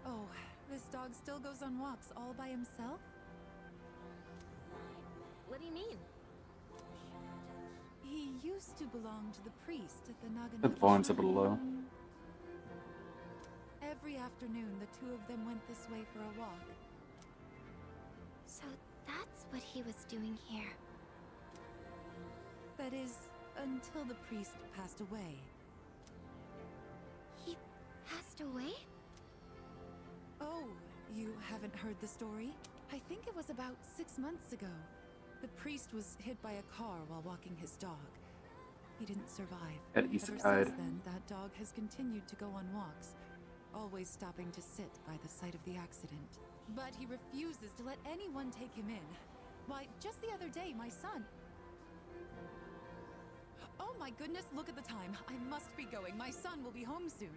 Oh, this dog still goes on walks all by himself? What do you mean? He used to belong to the priest at the The Naganaki volume's a shrine. little low. Every afternoon, the two of them went this way for a walk. So that's what he was doing here. That is, until the priest passed away. He passed away? Oh, you haven't heard the story? I think it was about 6 months ago. The priest was hit by a car while walking his dog. He didn't survive. At Ever Eastern since Tide. then, that dog has continued to go on walks, always stopping to sit by the site of the accident. But he refuses to let anyone take him in. Why, just the other day, my son... Oh my goodness, look at the time. I must be going. My son will be home soon.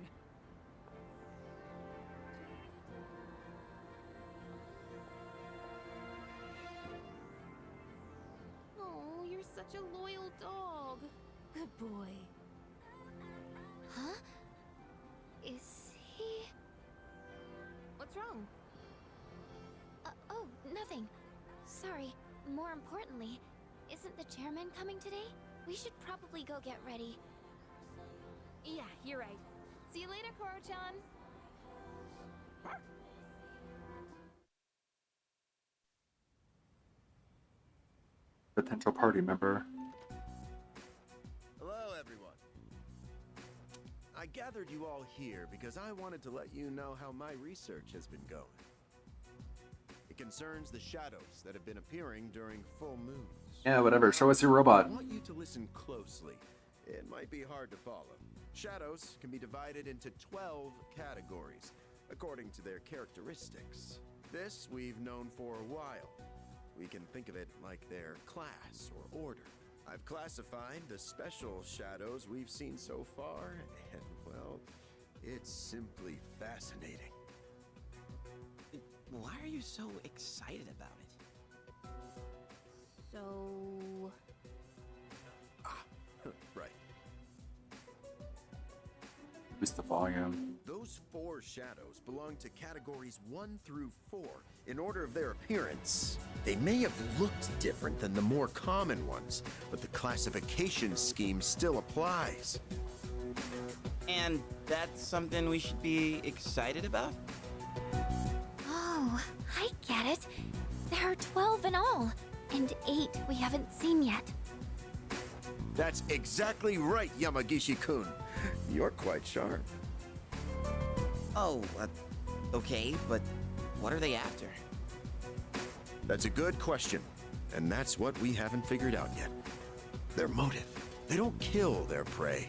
Oh, you're such a loyal dog. Good boy. Huh? Is he... What's wrong? Oh, nothing. Sorry. More importantly, isn't the chairman coming today? We should probably go get ready. Yeah, you're right. See you later, Koro-chan. Potential party member. Hello, everyone. I gathered you all here because I wanted to let you know how my research has been going. It concerns the shadows that have been appearing during full moons. Yeah, whatever. Show us your robot. I want you to listen closely. It might be hard to follow. Shadows can be divided into 12 categories, according to their characteristics. This we've known for a while. We can think of it like their class or order. I've classified the special shadows we've seen so far, and well, it's simply fascinating. Why are you so excited about it? So... Right. Boost the volume. Those 4 shadows belong to categories 1 through 4 in order of their appearance. They may have looked different than the more common ones, but the classification scheme still applies. And that's something we should be excited about? Oh, I get it. There are 12 in all, and 8 we haven't seen yet. That's exactly right, Yamagishi-kun. You're quite sharp. Oh, okay, but what are they after? That's a good question, and that's what we haven't figured out yet. Their motive. They don't kill their prey.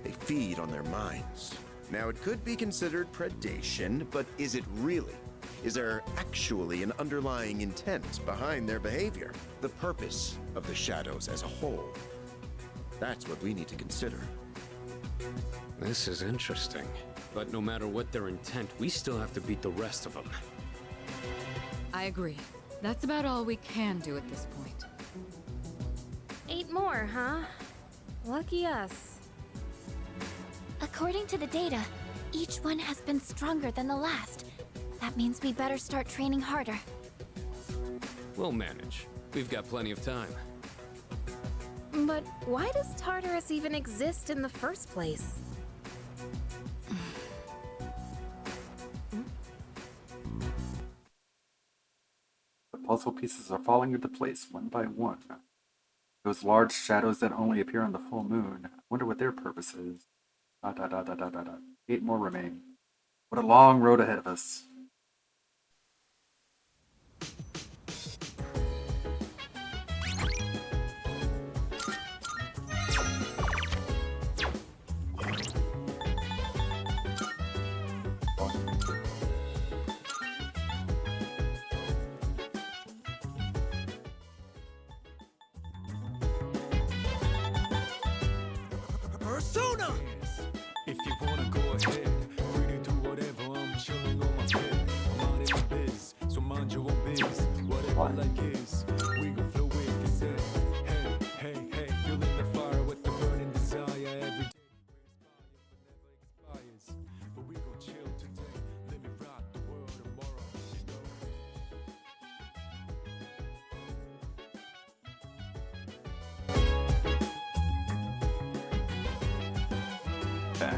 They feed on their minds. Now, it could be considered predation, but is it really? Is there actually an underlying intent behind their behavior? The purpose of the shadows as a whole. That's what we need to consider. This is interesting. But no matter what their intent, we still have to beat the rest of them. I agree. That's about all we can do at this point. 8 more, huh? Lucky us. According to the data, each one has been stronger than the last. That means we better start training harder. We'll manage. We've got plenty of time. But why does Tartarus even exist in the first place? The puzzle pieces are falling into place one by one. Those large shadows that only appear on the full moon. I wonder what their purpose is. 8 more remain. What a long road ahead of us. Okay.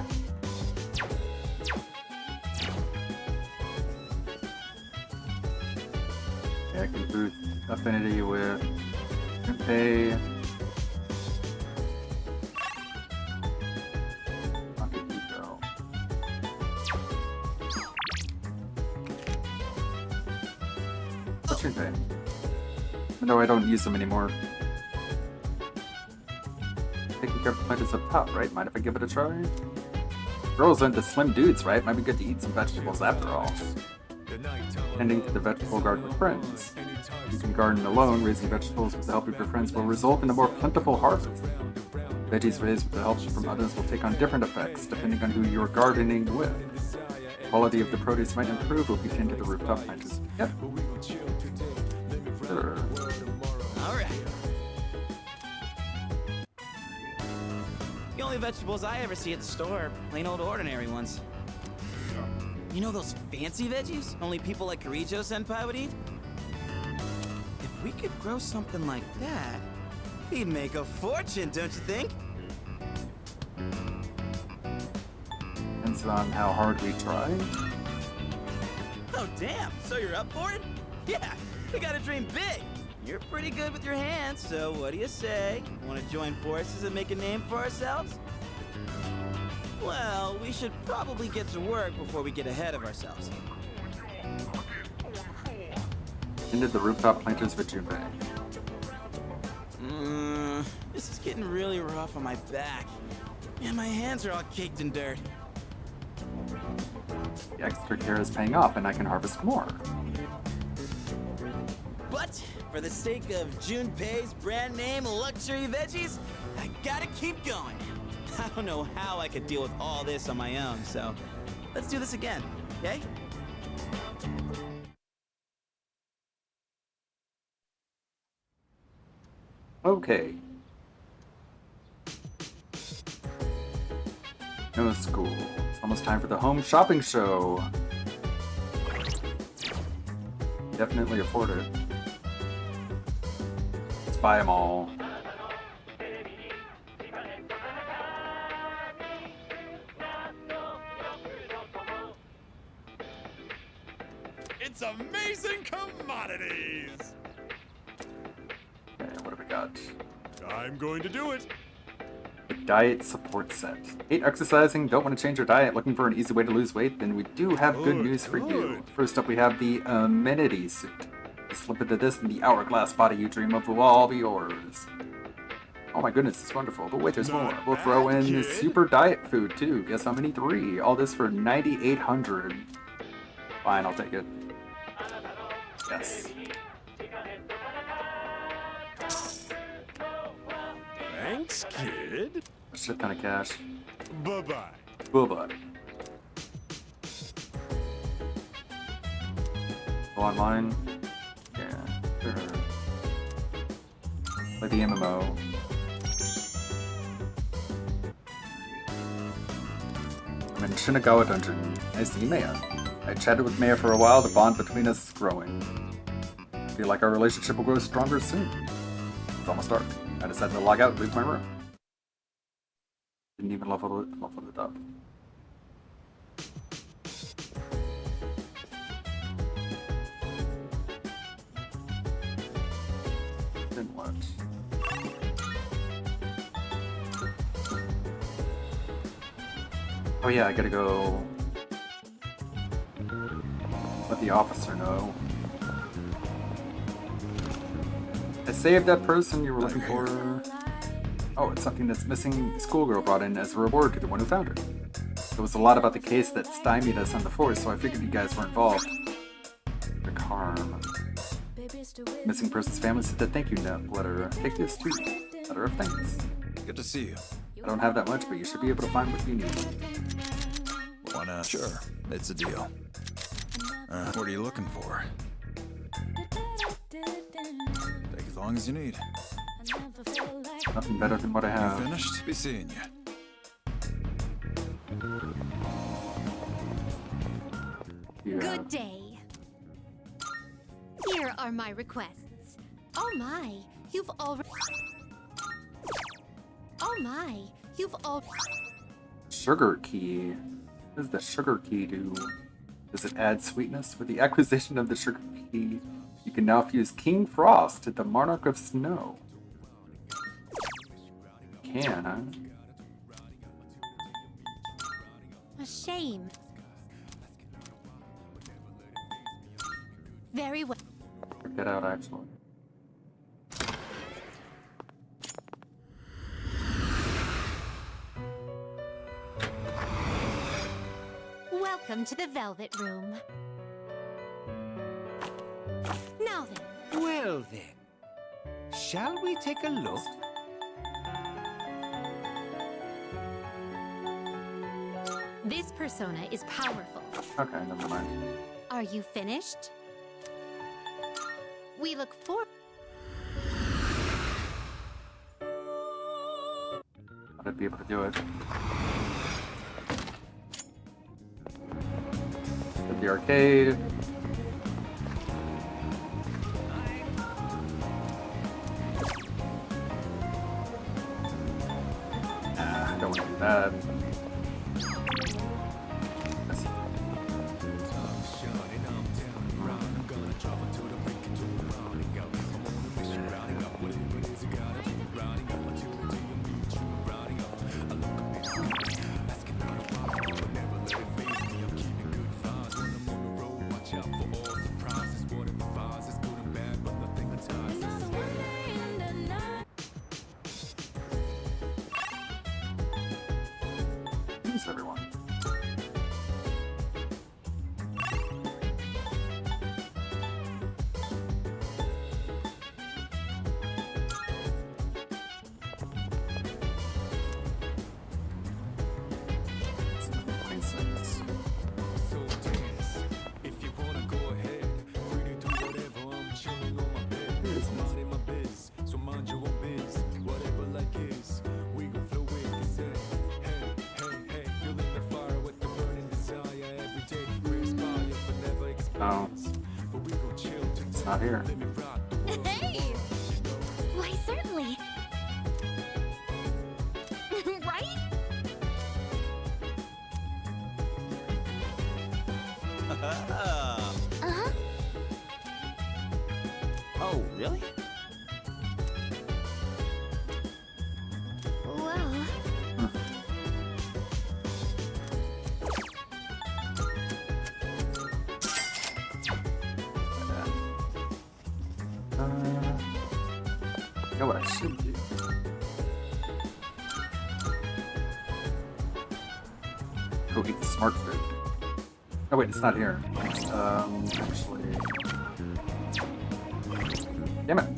Yeah, I can boost affinity with Junpei. Akihiko. What's Junpei? No, I don't use them anymore. Taking care of the plant is up top, right? Mind if I give it a try? Girls into slim dudes, right? Might be good to eat some vegetables after all. Tending to the vegetable garden with friends. You can garden alone, raising vegetables with the help of your friends will result in a more plentiful harvest. Veggies raised with the help from others will take on different effects, depending on who you're gardening with. The quality of the produce might improve if you tend to the rooftop planters. Yep. Sure. Alright. The only vegetables I ever see at the store are plain old ordinary ones. You know those fancy veggies only people like Kirijo-senpai would eat? If we could grow something like that, we'd make a fortune, don't you think? Depends on how hard we try. Oh damn, so you're up for it? Yeah, we gotta dream big. You're pretty good with your hands, so what do you say? Want to join forces and make a name for ourselves? Well, we should probably get to work before we get ahead of ourselves. Into the rooftop planters with Junpei. This is getting really rough on my back. Man, my hands are all caked in dirt. The extra care is paying off, and I can harvest more. But for the sake of Junpei's brand name luxury veggies, I gotta keep going. I don't know how I could deal with all this on my own, so let's do this again, okay? Okay. No school. It's almost time for the home shopping show. Definitely afford it. Let's buy them all. It's amazing commodities! Okay, what have we got? I'm going to do it. The diet support set. Hate exercising, don't want to change your diet, looking for an easy way to lose weight? Then we do have good news for you. First up, we have the amenity suit. Slip into this and the hourglass body you dream of will all be yours. Oh my goodness, it's wonderful. But wait, there's more. We'll throw in the super diet food too. Guess how many? 3. All this for 9,800. Fine, I'll take it. Yes. Thanks, kid. A shit ton of cash. Bye-bye. Bye-bye. Go online. Yeah, sure. Play the MMO. I'm in Shinagawa Dungeon. I see Maya. I chatted with Maya for a while. The bond between us is growing. I feel like our relationship will grow stronger soon. It's almost dark. I decided to log out and leave my room. Didn't even level it up. Then what? Oh yeah, I gotta go let the officer know. I saved that person you were looking for. Oh, it's something that's missing. Schoolgirl brought in as a reward to the one who found it. There was a lot about the case that stymied us on the force, so I figured you guys were involved. Rick Harm. Missing person's family sent a thank you note letter. Take this too. Letter of thanks. Good to see you. I don't have that much, but you should be able to find what you need. Wanna? Sure. It's a deal. What are you looking for? Take as long as you need. Nothing better than what I have. You finished? Be seeing you. Yeah. Good day. Here are my requests. Oh my, you've already... Oh my, you've Sugar key. What does the sugar key do? Does it add sweetness? With the acquisition of the sugar key, you can now fuse King Frost, the Monarch of Snow. Can, huh? A shame. Very well. Check that out, actually. Welcome to the Velvet Room. Now then. Well then, shall we take a look? This persona is powerful. Okay, never mind. Are you finished? We look forward. I'd be able to do it. At the arcade. I don't want to do that. Thanks, everyone. No, it's not here. Hey! Why, certainly. Right? Uh-huh. Oh, really? Well. You know what I should do? Go eat the smart food. Oh wait, it's not here. Actually... Damn it.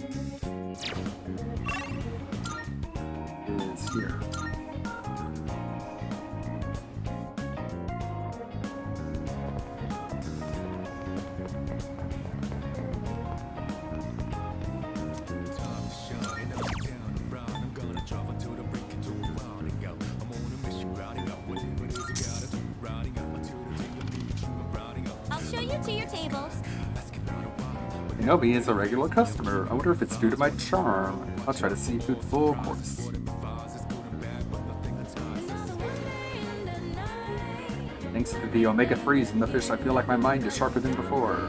It is here. I'll show you to your tables. Kenobi is a regular customer. I wonder if it's due to my charm. I'll try the seafood full course. Thanks to the omega 3s in the fish, I feel like my mind is sharper than before.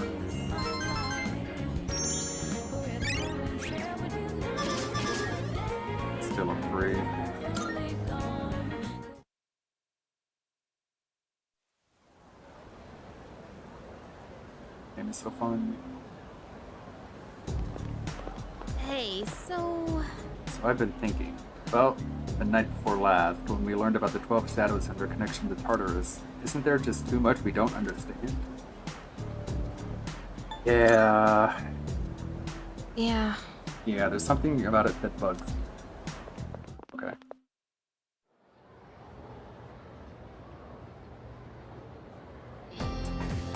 Still a 3. Game is so fun. Hey, so So I've been thinking, well, the night before last, when we learned about the 12 shadows and their connection to Tartarus, isn't there just too much we don't understand? Yeah. yeah. Yeah, there's something about it that bugs. Okay.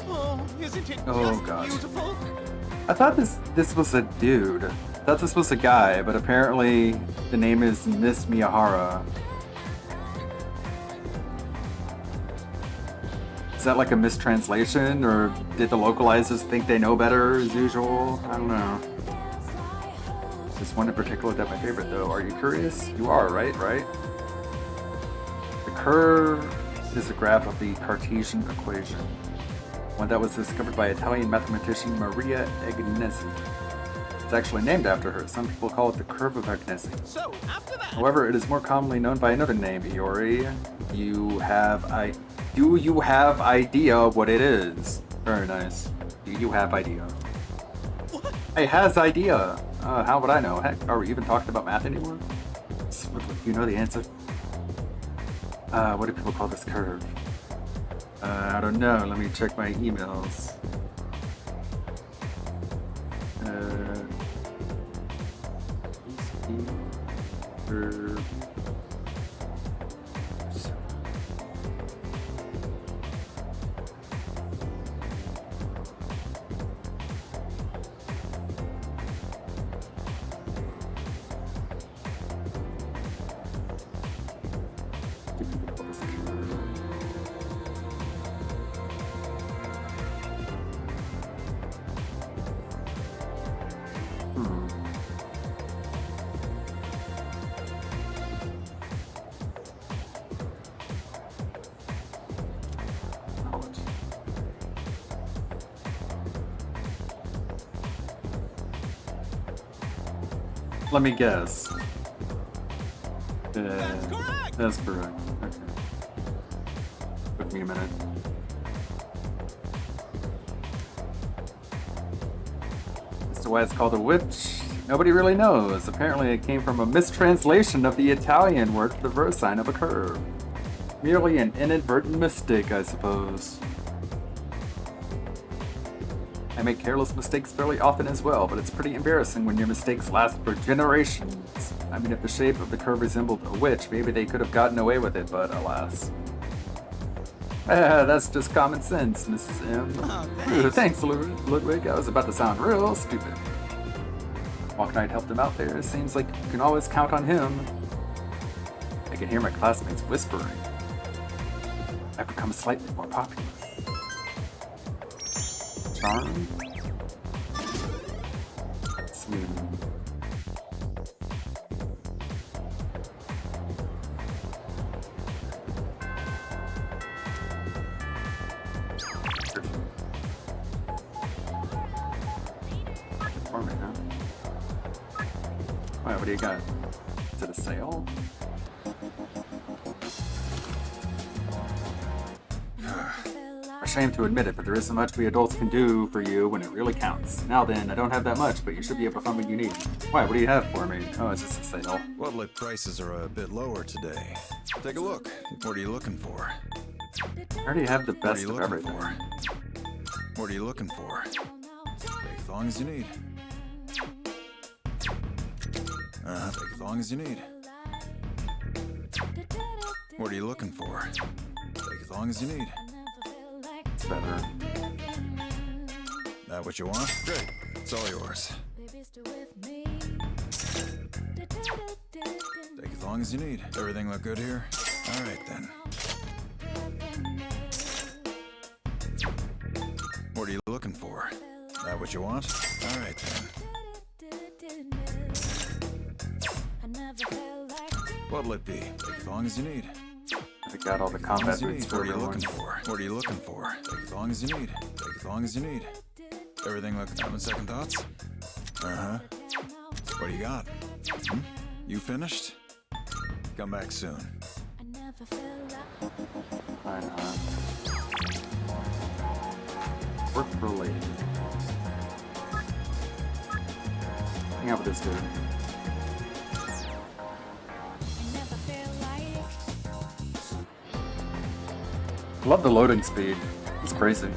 Oh, isn't it Oh, just gosh. beautiful? I thought this was a dude. I thought this was a guy, but apparently the name is Miss Miyahara. Is that like a mistranslation, or did the localizers think they know better as usual? I don't know. There's one in particular that's my favorite though. Are you curious? You are, right? Right? The curve is a graph of the Cartesian equation, one that was discovered by Italian mathematician Maria Agnesi. It's actually named after her. Some people call it the curve of Agnesi. So, after that... However, it is more commonly known by another name, Iori. Do you have idea what it is? Very nice. Do you have idea? What? Hey, has idea. How would I know? Heck, are we even talking about math anymore? Do you know the answer? What do people call this curve? I don't know. Let me check my emails. Curve. Let me guess. That's correct. That's correct. Okay. Took me a minute. As to why it's called a witch, nobody really knows. Apparently it came from a mistranslation of the Italian word for the verse sign of a curve. Merely an inadvertent mistake, I suppose. I make careless mistakes fairly often as well, but it's pretty embarrassing when your mistakes last for generations. I mean, if the shape of the curve resembled a witch, maybe they could have gotten away with it, but alas. That's just common sense, Mrs. M. Oh, thanks, Ludwig. I was about to sound real stupid. Walk Knight helped him out there. Seems like you can always count on him. I can hear my classmates whispering. I've become slightly more popular. Charm? Smooth. Performing, huh? Alright, what do you got? Is it a sale? Ashamed to admit it, but there isn't much we adults can do for you when it really counts. Now then, I don't have that much, but you should be able to find what you need. Why, what do you have for me? Oh, it's just a sale. Whatlit prices are a bit lower today. Take a look. What are you looking for? I already have the best of everything. What are you looking for? Take as long as you need. Take as long as you need. What are you looking for? Take as long as you need. It's better. That what you want? Great. It's all yours. Take as long as you need. Everything look good here? Alright then. What are you looking for? That what you want? Alright then. What'll it be? Take as long as you need. I got all the combat boots for What are you everyone. looking for? What are you looking for? Take as long as you need. Take as long as you need. Everything look having second thoughts? What do you got? You finished? Come back soon. Why not? Work related. Hang out with this dude. Love the loading speed. It's crazy.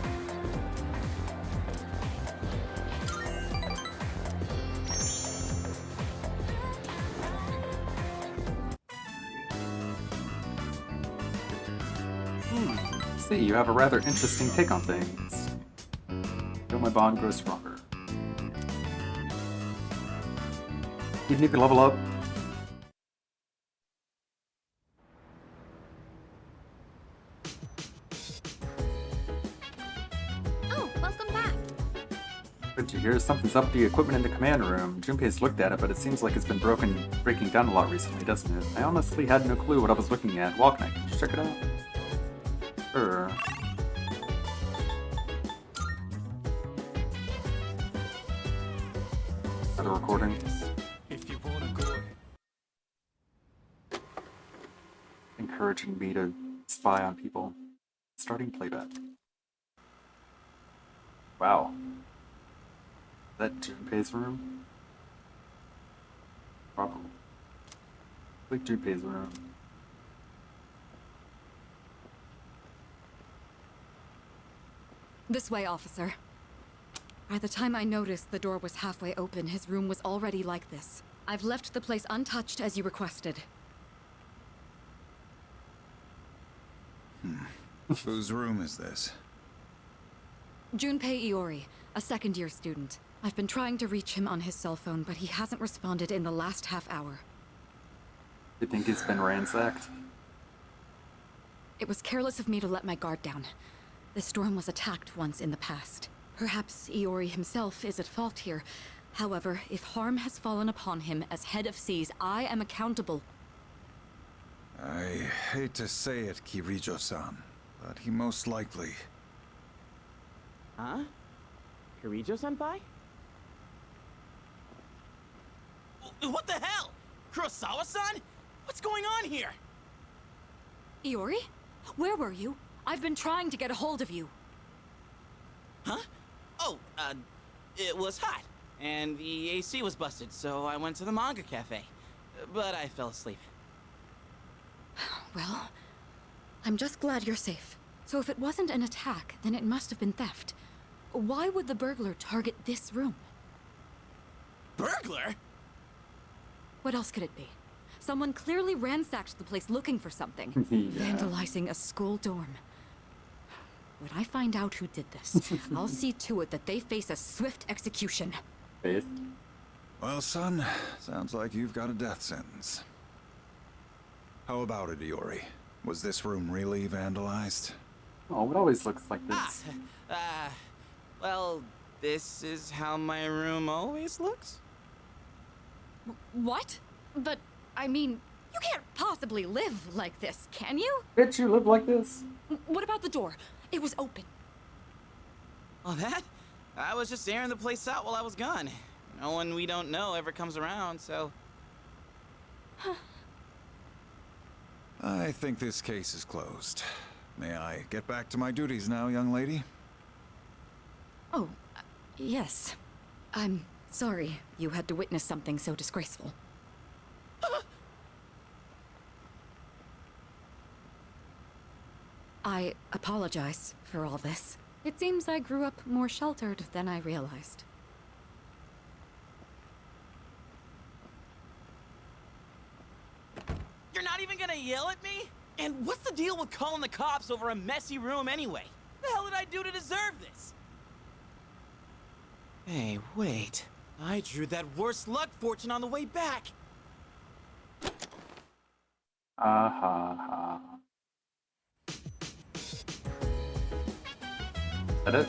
See, you have a rather interesting take on things. Feel my bond grow stronger. Even if you level up. Oh, welcome back. What you hear? Something's up with the equipment in the command room. Junpei's looked at it, but it seems like it's been breaking down a lot recently, doesn't it? I honestly had no clue what I was looking at. Walknight, can you check it out? Sure. Another recording. Encouraging me to spy on people. Starting playback. Wow. Is that Junpei's room? Probably. Like Junpei's room. This way, officer. By the time I noticed the door was halfway open, his room was already like this. I've left the place untouched as you requested. Whose room is this? Junpei Iori, a second-year student. I've been trying to reach him on his cell phone, but he hasn't responded in the last half hour. You think he's been ransacked? It was careless of me to let my guard down. This dorm was attacked once in the past. Perhaps Iori himself is at fault here. However, if harm has fallen upon him as head of Seas, I am accountable. I hate to say it, Kirijo-san, but he most likely... Huh? Kirijo-senpai? What the hell? Kurosawa-san? What's going on here? Iori? Where were you? I've been trying to get a hold of you. Huh? Oh, it was hot, and the AC was busted, so I went to the manga cafe. But I fell asleep. Well, I'm just glad you're safe. So if it wasn't an attack, then it must have been theft. Why would the burglar target this room? Burglar? What else could it be? Someone clearly ransacked the place looking for something. Yeah. Vandalizing a school dorm. When I find out who did this, I'll see to it that they face a swift execution. Faith? Well, son, sounds like you've got a death sentence. How about it, Iori? Was this room really vandalized? Oh, it always looks like this. Well, this is how my room always looks? What? But, I mean, you can't possibly live like this, can you? Bitch, you live like this? What about the door? It was open. Well, that? I was just airing the place out while I was gone. No one we don't know ever comes around, so... I think this case is closed. May I get back to my duties now, young lady? Oh, yes. I'm sorry you had to witness something so disgraceful. I apologize for all this. It seems I grew up more sheltered than I realized. You're not even gonna yell at me? And what's the deal with calling the cops over a messy room anyway? The hell did I do to deserve this? Hey, wait. I drew that worst luck fortune on the way back. Ha ha. Is that it?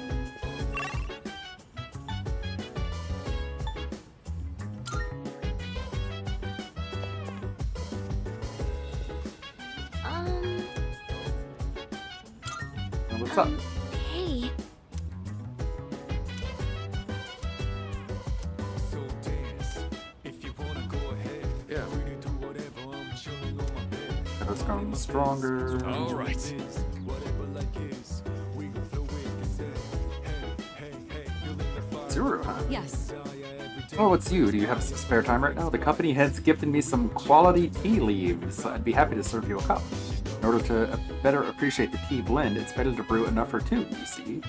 What's up? Hey. Yeah. It's going stronger. All right. Zero, huh? Yes. Oh, it's you. Do you have some spare time right now? The company has gifted me some quality tea leaves. I'd be happy to serve you a cup. In order to better appreciate the tea blend, it's better to brew enough for two, you see.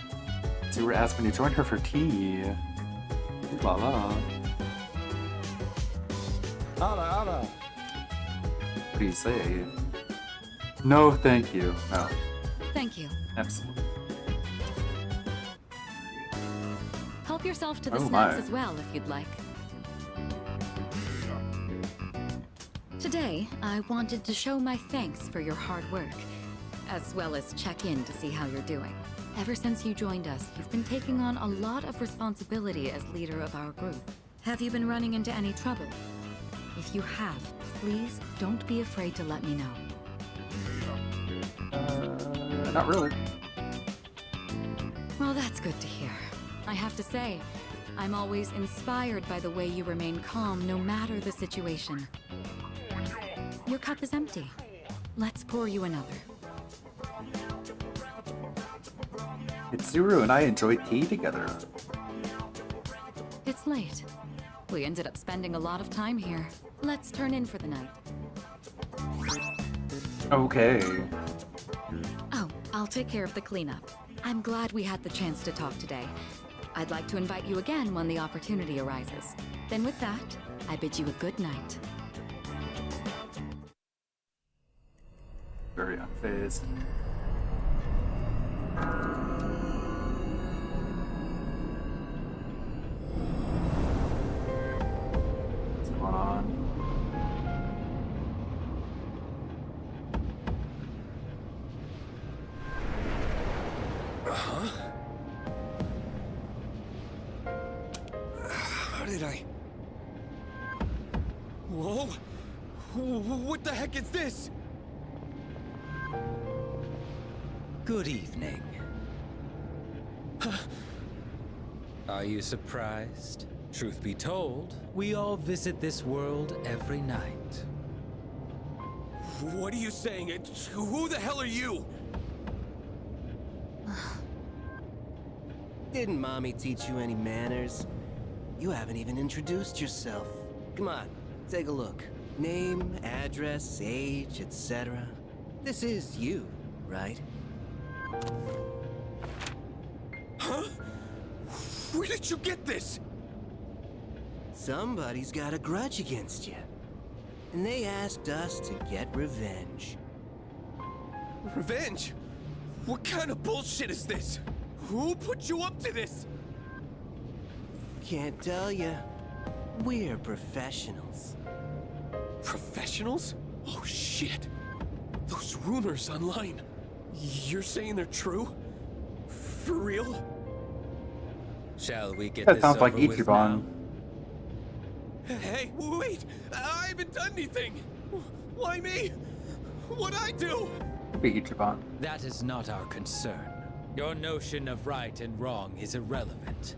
Zero asked me to join her for tea. Ooh la la. What do you say? No, thank you. No. Thank you. Absolutely. Help yourself to the Oh, snacks my. as well if you'd like. Today, I wanted to show my thanks for your hard work. as well as check in to see how you're doing. Ever since you joined us, you've been taking on a lot of responsibility as leader of our group. Have you been running into any trouble? If you have, please don't be afraid to let me know. Not really. Well, that's good to hear. I have to say, I'm always inspired by the way you remain calm no matter the situation. Your cup is empty. Let's pour you another. Mitsuru and I enjoyed tea together. It's late. We ended up spending a lot of time here. Let's turn in for the night. Okay. Oh, I'll take care of the cleanup. I'm glad we had the chance to talk today. I'd like to invite you again when the opportunity arises. Then with that, I bid you a good night. Very unfazed. What's going on? Huh? How did I... Whoa! What the heck is this? Good evening. Are you surprised? Truth be told, we all visit this world every night. What are you saying? Who the hell are you? Didn't Mommy teach you any manners? You haven't even introduced yourself. Come on, take a look. Name, address, age, etc. This is you, right? Huh? Where did you get this? Somebody's got a grudge against you. And they asked us to get revenge. Revenge? What kind of bullshit is this? Who put you up to this? Can't tell you. We're professionals. Professionals? Oh shit. Those rumors online. You're saying they're true? For real? Shall we get That this sounds like over with Ichiban. now? Hey, wait! I haven't done anything! Why me? What'd I do? Be Ichiban. That is not our concern. Your notion of right and wrong is irrelevant.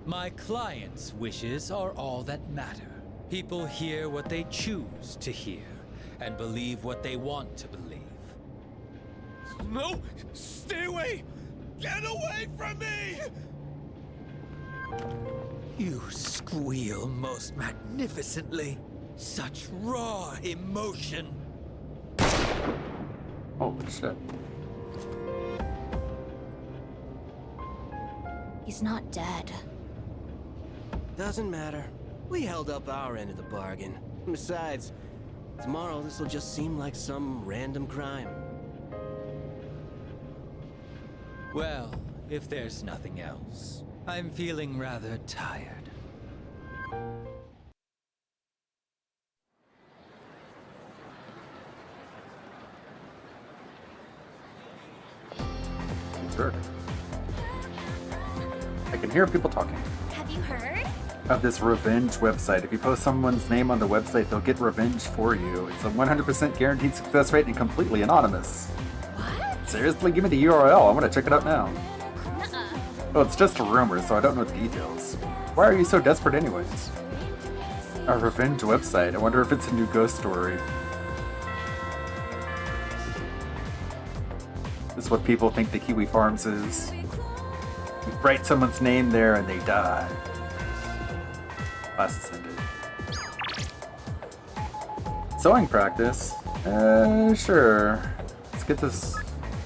My client's wishes are all that matter. People hear what they choose to hear, and believe what they want to believe. No! Stay away! Get away from me! You squeal most magnificently. Such raw emotion. Holy shit. He's not dead. Doesn't matter. We held up our end of the bargain. Besides, tomorrow this will just seem like some random crime. Well, if there's nothing else, I'm feeling rather tired. Sure. I can hear people talking. Have you heard? Of this revenge website. If you post someone's name on the website, they'll get revenge for you. It's a 100% guaranteed success rate and completely anonymous. What? Seriously? Give me the URL. I want to check it out now. Nuh-uh. Oh, it's just a rumor, so I don't know the details. Why are you so desperate anyways? A revenge website. I wonder if it's a new ghost story. This is what people think the Kiwi Farms is. You write someone's name there and they die. Class is ended. Sewing practice? Sure. Let's get this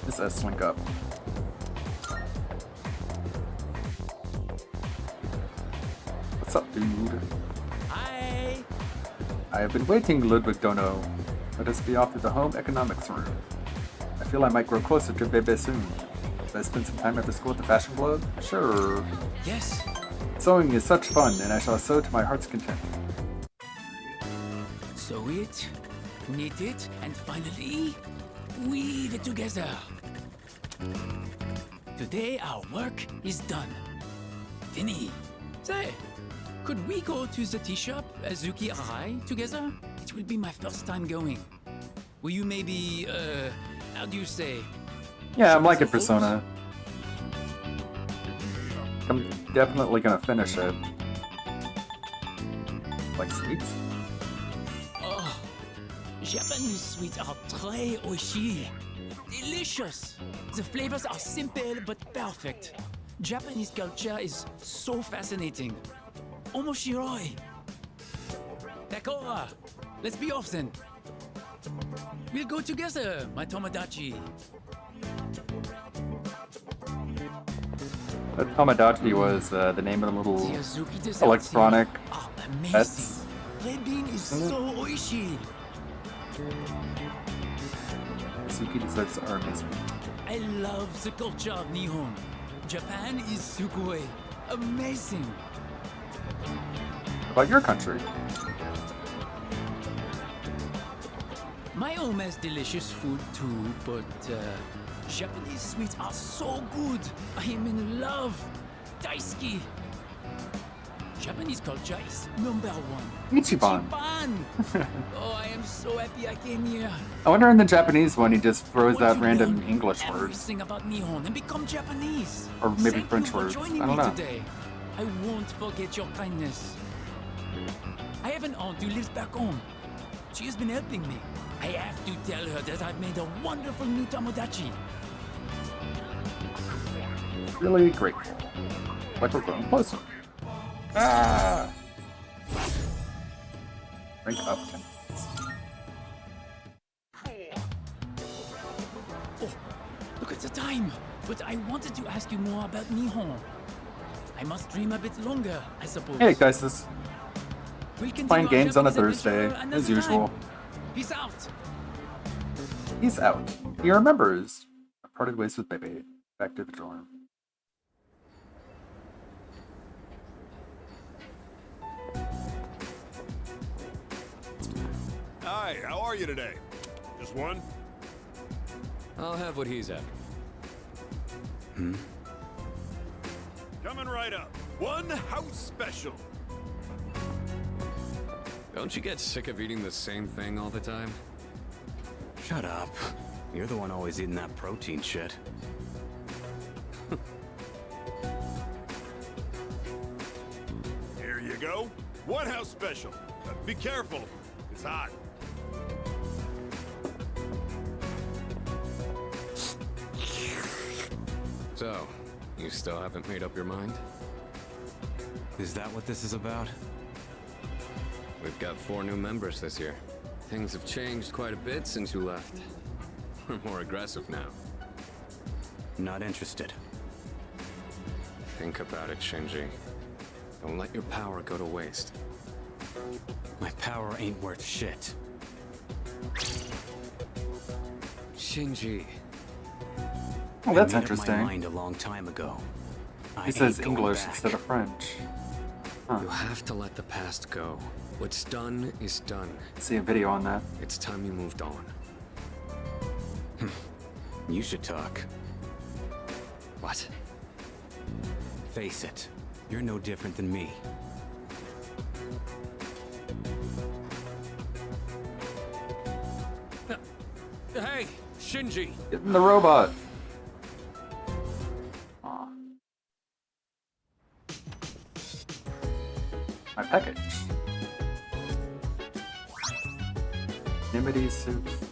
S-Link up. What's up, dude? Hi! I have been waiting, Ludwig Dono. Let us be off to the home economics room. I feel I might grow closer to Bebe soon. Should I spend some time after school at the fashion club? Sure. Yes. Sewing is such fun, and I shall sew to my heart's content. Sew it, knit it, and finally, weave leave it together. Today our work is done. Fini. Say, could we go to the tea shop, Azuki Arai, together? It will be my first time going. Will you maybe, how do you say? Yeah, I'm liking Persona. I'm definitely gonna finish it. Like sweets? Oh, Japanese sweets are très oishi. Delicious. The flavors are simple but perfect. Japanese culture is so fascinating. Omoshiroi. D'accord. Let's be off then. We'll go together, my Tomodachi. That Tomodachi was the name of the little electronic pets. Red bean is so oishi. Suki desserts are amazing. I love the culture of Nihon. Japan is sugoi. Amazing. What about your country? My home has delicious food too, but Japanese sweets are so good. I am in love. Daisuki. Japanese culture is number one. Ichiban. Oh, I am so happy I came here. I wonder in the Japanese one he just throws out random English words. Everything about Nihon and become Japanese. Or maybe Thank French you for words. I joining don't me know. today. I won't forget your kindness. I have an aunt who lives back home. She has been helping me. I have to tell her that I've made a wonderful new Tomodachi. Really grateful. Like we're growing closer. Ah! Rank up 10 minutes. Oh, look at the time. But I wanted to ask you more about Nihon. I must dream a bit longer, I suppose. Hey guys, this We'll continue playing our games on a Japanese Thursday, adventure another as usual. time. Peace out. He's out. He remembers. I parted ways with Baby. Back to the dorm. Hi, how are you today? Just one? I'll have what he's having. Coming right up. One house special. Don't you get sick of eating the same thing all the time? Shut up. You're the one always eating that protein shit. Here you go. One house special. Be careful. It's hot. So, you still haven't made up your mind? Is that what this is about? We've got 4 new members this year. Things have changed quite a bit since you left. We're more aggressive now. Not interested. Think about it, Shinji. Don't let your power go to waste. My power ain't worth shit. Shinji. Oh, that's I made up interesting. my mind a long time ago. He says English instead of French. Huh. You have to let the past go. What's done is done. See a video on that. It's time you moved on. You should talk. What? Face it. You're no different than me. Hey, Shinji! Get in the robot. Aw. My package.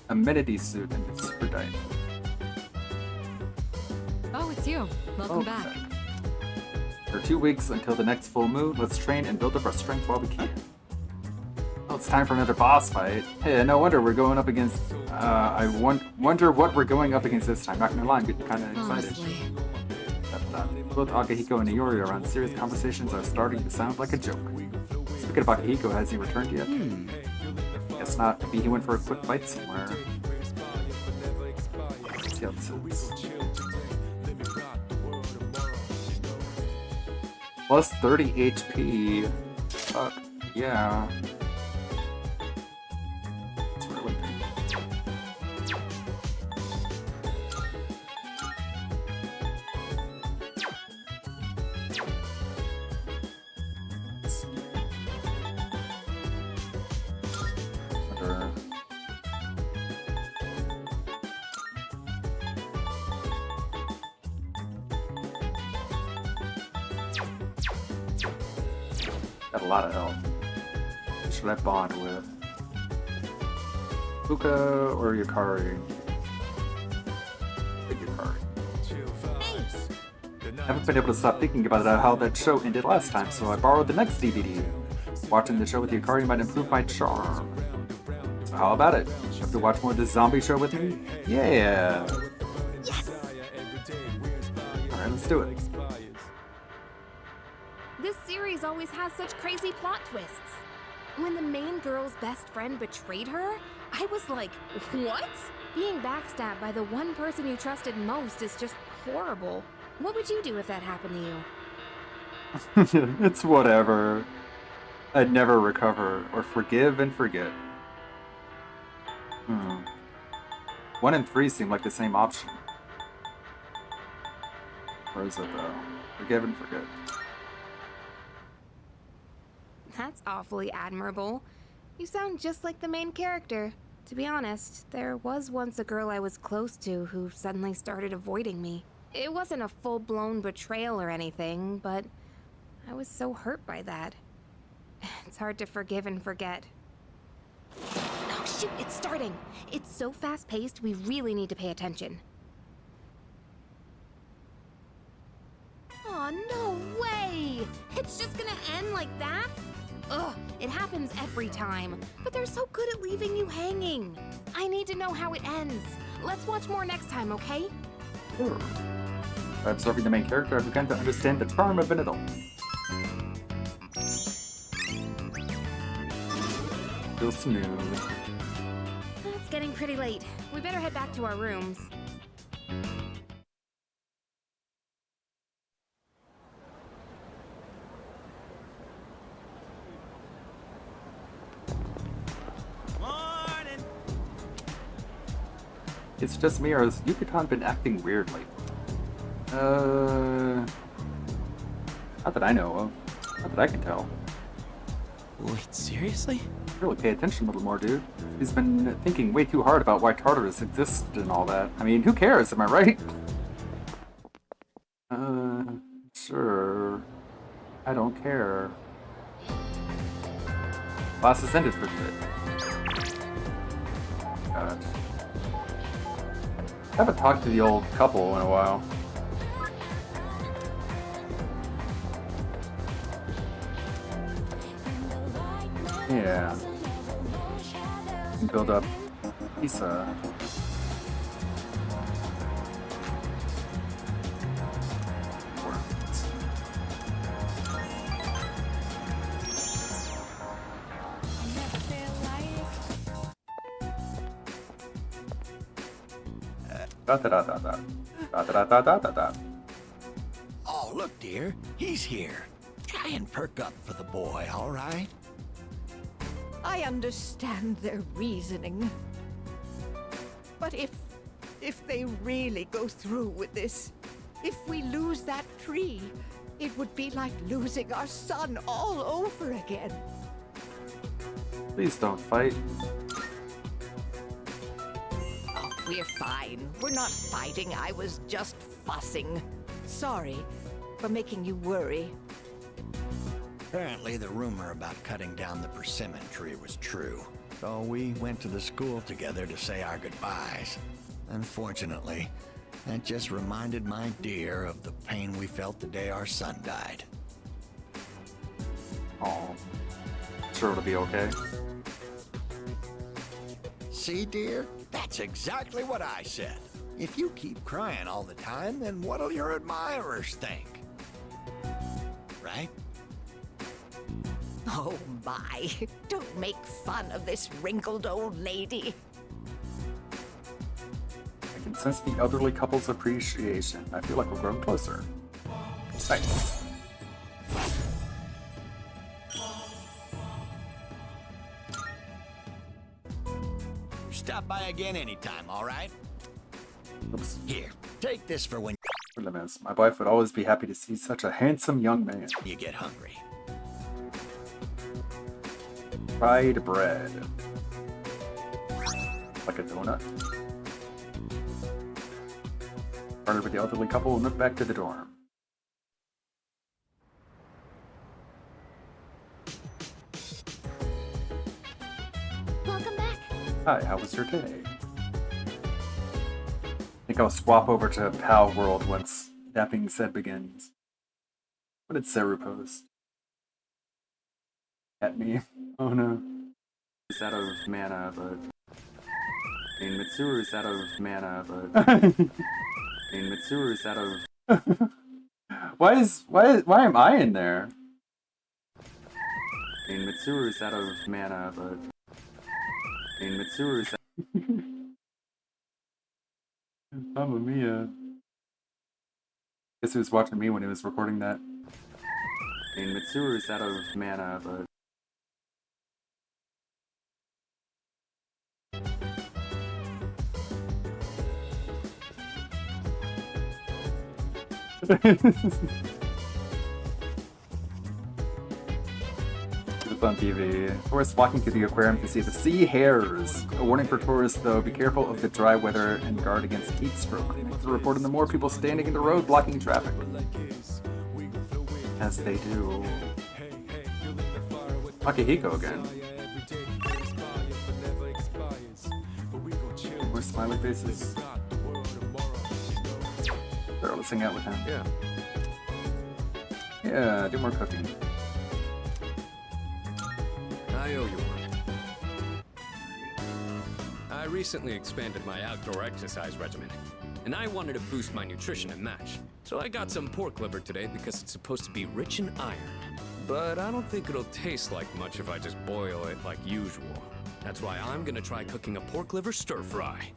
Amenity suit and super diet. Oh, it's you. Welcome back. For 2 weeks until the next full moon, let's train and build up our strength while we can. Oh, it's time for another boss fight. Hey, no wonder we're going up against. I wonder what we're going up against this time. Not gonna lie, I'm getting kind of excited. Honestly. Both Akihiko and Iori are on serious conversations are starting to sound like a joke. Speaking of Akihiko, has he returned yet? Guess not. Maybe he went for a quick fight somewhere. Let's see how this is. Plus 30 HP. Fuck, yeah. It's really big. Got a lot of health. Who should I bond with? Luca or Yukari? I think Yukari. I haven't been able to stop thinking about how that show ended last time, so I borrowed the next DVD. Watching the show with Yukari might improve my charm. So how about it? Have to watch more of this zombie show with me? Yeah! Yes! Alright, let's do it. This series always has such crazy plot twists. When the main girl's best friend betrayed her, I was like, what? Being backstabbed by the one person you trusted most is just horrible. What would you do if that happened to you? It's whatever. I'd never recover or forgive and forget. 1 and 3 seem like the same option. Or is it though? Forgive and forget. That's awfully admirable. You sound just like the main character. To be honest, there was once a girl I was close to who suddenly started avoiding me. It wasn't a full-blown betrayal or anything, but I was so hurt by that. It's hard to forgive and forget. Oh shoot, it's starting! It's so fast-paced, we really need to pay attention. Aw, no way! It's just gonna end like that? Ugh, it happens every time, but they're so good at leaving you hanging. I need to know how it ends. Let's watch more next time, okay? Sure. By observing the main character, I've begun to understand the charm of an adult. Feel smooth. It's getting pretty late. We better head back to our rooms. Morning. It's just me, or has Yucatan been acting weird lately? Not that I know of. Not that I can tell. Wait, seriously? Really pay attention a little more, dude. He's been thinking way too hard about why Tartarus exists and all that. I mean, who cares, am I right? Sure. I don't care. Class has ended for today. God. I haven't talked to the old couple in a while. Yeah. Build up Isa. Da da da da da. Da da da da da da. Oh, look, dear. He's here. Try and perk up for the boy, all right? I understand their reasoning. But if they really go through with this, if we lose that tree, it would be like losing our son all over again. Please don't fight. Oh, we're fine. We're not fighting. I was just fussing. Sorry for making you worry. Apparently, the rumor about cutting down the persimmon tree was true. So we went to the school together to say our goodbyes. Unfortunately, that just reminded my dear of the pain we felt the day our son died. Oh, sure it'll be okay. See, dear? That's exactly what I said. If you keep crying all the time, then what'll your admirers think? Right? Oh my, don't make fun of this wrinkled old lady. I can sense the elderly couple's appreciation. I feel like we're growing closer. Nice. Stop by again anytime, all right? Oops. Here, take this for when My wife would always be happy to see such a handsome young man. you get hungry. Fried bread. Like a donut. Partnered with the elderly couple and went back to the dorm. Hi, how was your day? I think I'll swap over to Palworld once that being said begins. What did Seru post? At me? Oh no. He's out of mana, but... I mean, Mitsuru's out of mana, but... I mean, Mitsuru's out of... Why am I in there? I mean, Mitsuru's out of mana, but... I mean, Mitsuru's out... Mamma mia. Guess he was watching me when he was recording that. I mean, Mitsuru's out of mana, but... It's on TV. Tourists walking to the aquarium to see the sea hares. A warning for tourists, though, be careful of the dry weather and guard against heat stroke. It's reported the more people standing in the road blocking traffic. As they do. Akihiko again. More smiley faces. They're listening out with him. Yeah, do more cooking. I owe you one. I recently expanded my outdoor exercise regimen, and I wanted to boost my nutrition and match. So I got some pork liver today because it's supposed to be rich in iron. But I don't think it'll taste like much if I just boil it like usual. That's why I'm gonna try cooking a pork liver stir fry.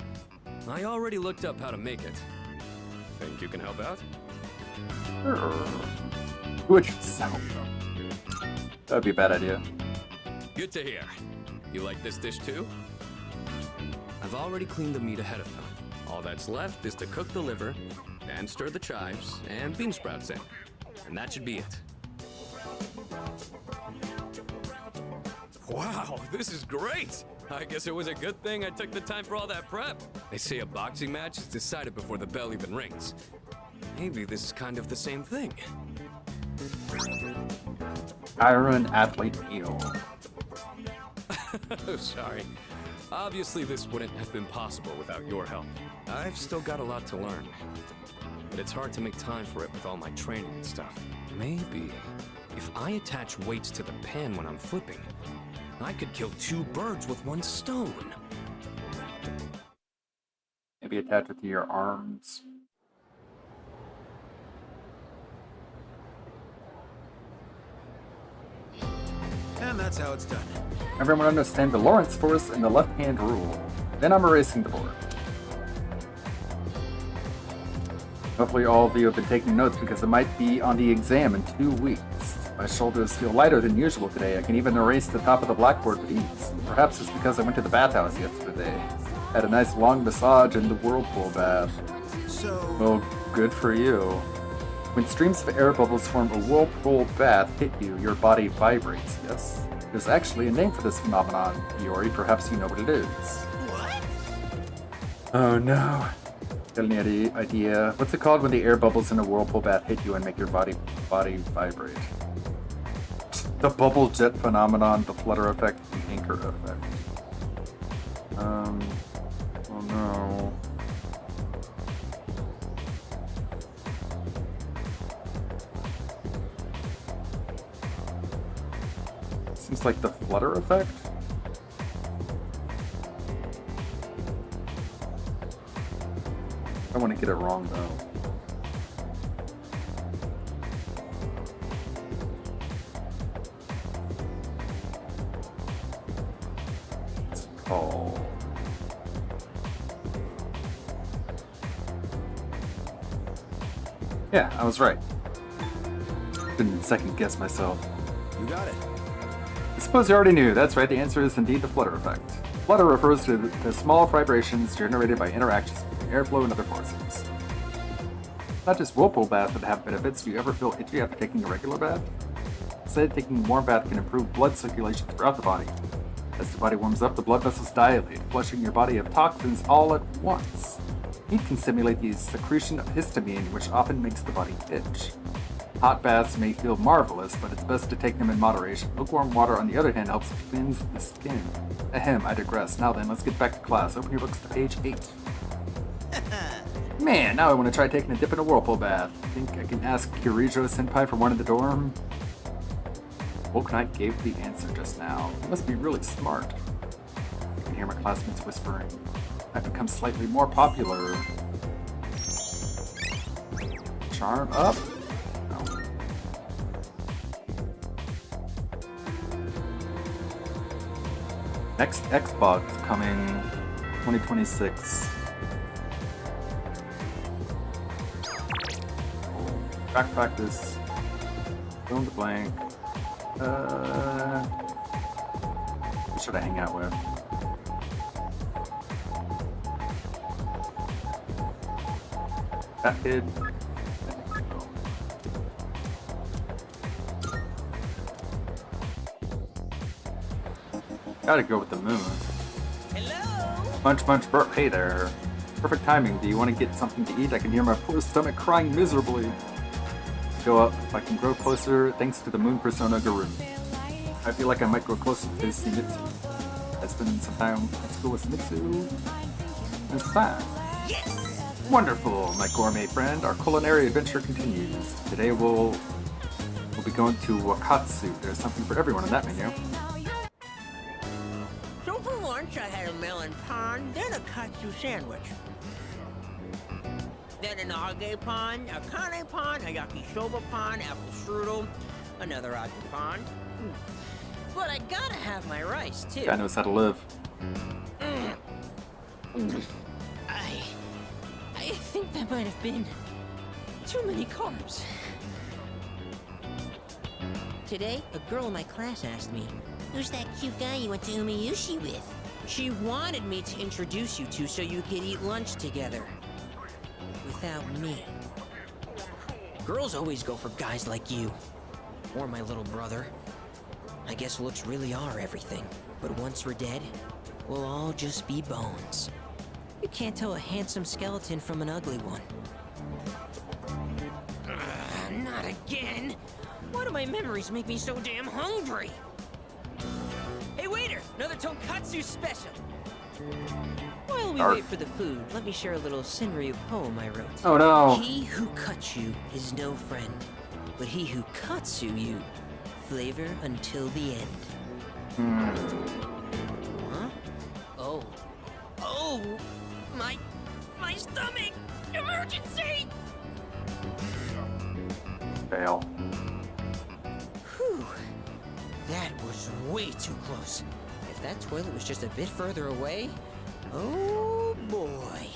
I already looked up how to make it. Think you can help out? Do it yourself. That would be a bad idea. Good to hear. You like this dish too? I've already cleaned the meat ahead of time. All that's left is to cook the liver, then stir the chives and bean sprouts in. And that should be it. Wow, this is great! I guess it was a good thing I took the time for all that prep. They say a boxing match is decided before the bell even rings. Maybe this is kind of the same thing. Iron athlete meal. Sorry. Obviously this wouldn't have been possible without your help. I've still got a lot to learn. But it's hard to make time for it with all my training and stuff. Maybe if I attach weights to the pan when I'm flipping, I could kill 2 birds with 1 stone. Maybe attach it to your arms. And that's how it's done. Everyone understand the Lawrence force and the left-hand rule. Then I'm erasing the board. Hopefully all of you have been taking notes because I might be on the exam in 2 weeks. My shoulders feel lighter than usual today. I can even erase the top of the blackboard with ease. Perhaps it's because I went to the bathhouse yesterday. Had a nice long massage in the whirlpool bath. Well, good for you. When streams of air bubbles form a whirlpool bath hit you, your body vibrates, yes? There's actually a name for this phenomenon, Iori. Perhaps you know what it is. What? Oh no. Got any idea? What's it called when the air bubbles in a whirlpool bath hit you and make your body vibrate? The bubble jet phenomenon, the flutter effect, the anchor effect. Oh no. Seems like the flutter effect? I don't want to get it wrong though. It's called... Yeah, I was right. Didn't second guess myself. You got it. I suppose you already knew. That's right, the answer is indeed the flutter effect. Flutter refers to the small vibrations generated by interactions between airflow and other forces. Not just whirlpool baths that have benefits. Do you ever feel itchy after taking a regular bath? Instead, taking a warm bath can improve blood circulation throughout the body. As the body warms up, the blood vessels dilate, flushing your body of toxins all at once. Heat can stimulate the secretion of histamine, which often makes the body itch. Hot baths may feel marvelous, but it's best to take them in moderation. Lukewarm water, on the other hand, helps cleanse the skin. Ahem, I digress. Now then, let's get back to class. Open your books to page 8. Man, now I want to try taking a dip in a whirlpool bath. Think I can ask Kirijo-senpai for one in the dorm? Vulcanite gave the answer just now. He must be really smart. I can hear my classmates whispering. I've become slightly more popular. Charm up? No. Next Xbox coming 2026. Track practice. Fill in the blank. Who should I hang out with? That kid. Gotta go with the moon. Hello? Munch munch burp. Hey there. Perfect timing. Do you want to get something to eat? I can hear my poor stomach crying miserably. Go up. If I can grow closer, thanks to the moon persona Guru. I feel like I might grow closer to Shimizu. I spent some time at school with Shimizu. It's fine. Yes! Wonderful, my gourmet friend. Our culinary adventure continues. Today we'll be going to Wakatsu. There's something for everyone on that menu. So for lunch, I had a melon pan, then a katsu sandwich. Then an age pan, a kane pan, a yakisoba pan, apple strudel, another age pan. But I gotta have my rice, too. Guy knows how to live. I think that might have been too many carbs. Today, a girl in my class asked me, "Who's that cute guy you went to Umiyushi with?" She wanted me to introduce you to so you could eat lunch together. Without me. Girls always go for guys like you. Or my little brother. I guess looks really are everything. But once we're dead, we'll all just be bones. You can't tell a handsome skeleton from an ugly one. Not again! Why do my memories make me so damn hungry? Hey waiter, another tonkatsu special! While we wait for the food, let me share a little Senryu poem I wrote. Oh no! He who cuts you is no friend, but he who cuts you, flavor until the end. Huh? Oh. Oh! My stomach! Emergency! Fail. Whew. That was way too close. If that toilet was just a bit further away, oh boy.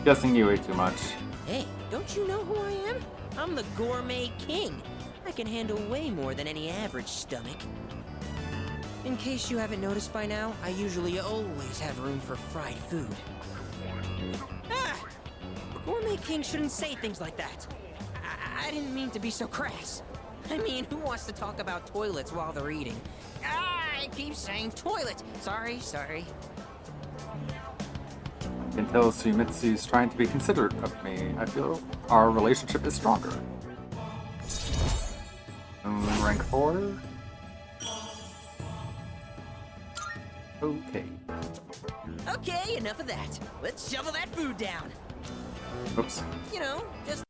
Guessing you ate too much. Hey, don't you know who I am? I'm the gourmet king. I can handle way more than any average stomach. In case you haven't noticed by now, I usually always have room for fried food. Ah! Gourmet king shouldn't say things like that. I didn't mean to be so crass. I mean, who wants to talk about toilets while they're eating? I keep saying toilet. Sorry. I can tell Sumitsu's trying to be considerate of me. I feel our relationship is stronger. Rank 4. Okay. Okay, enough of that. Let's shovel that food down. Oops. You know, just...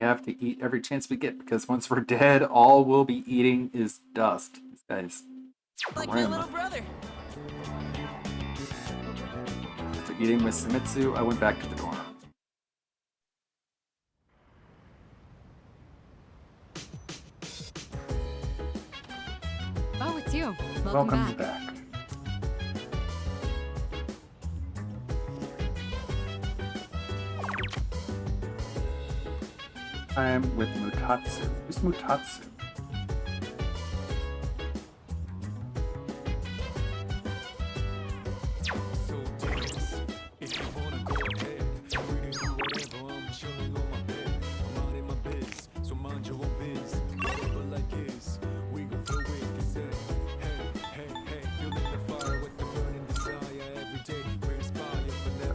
We have to eat every chance we get, because once we're dead, all we'll be eating is dust. These guys. like my little brother. After eating with Sumitsu, I went back to the dorm. Oh, it's you. Welcome back. I am with Mutatsu. Who's Mutatsu?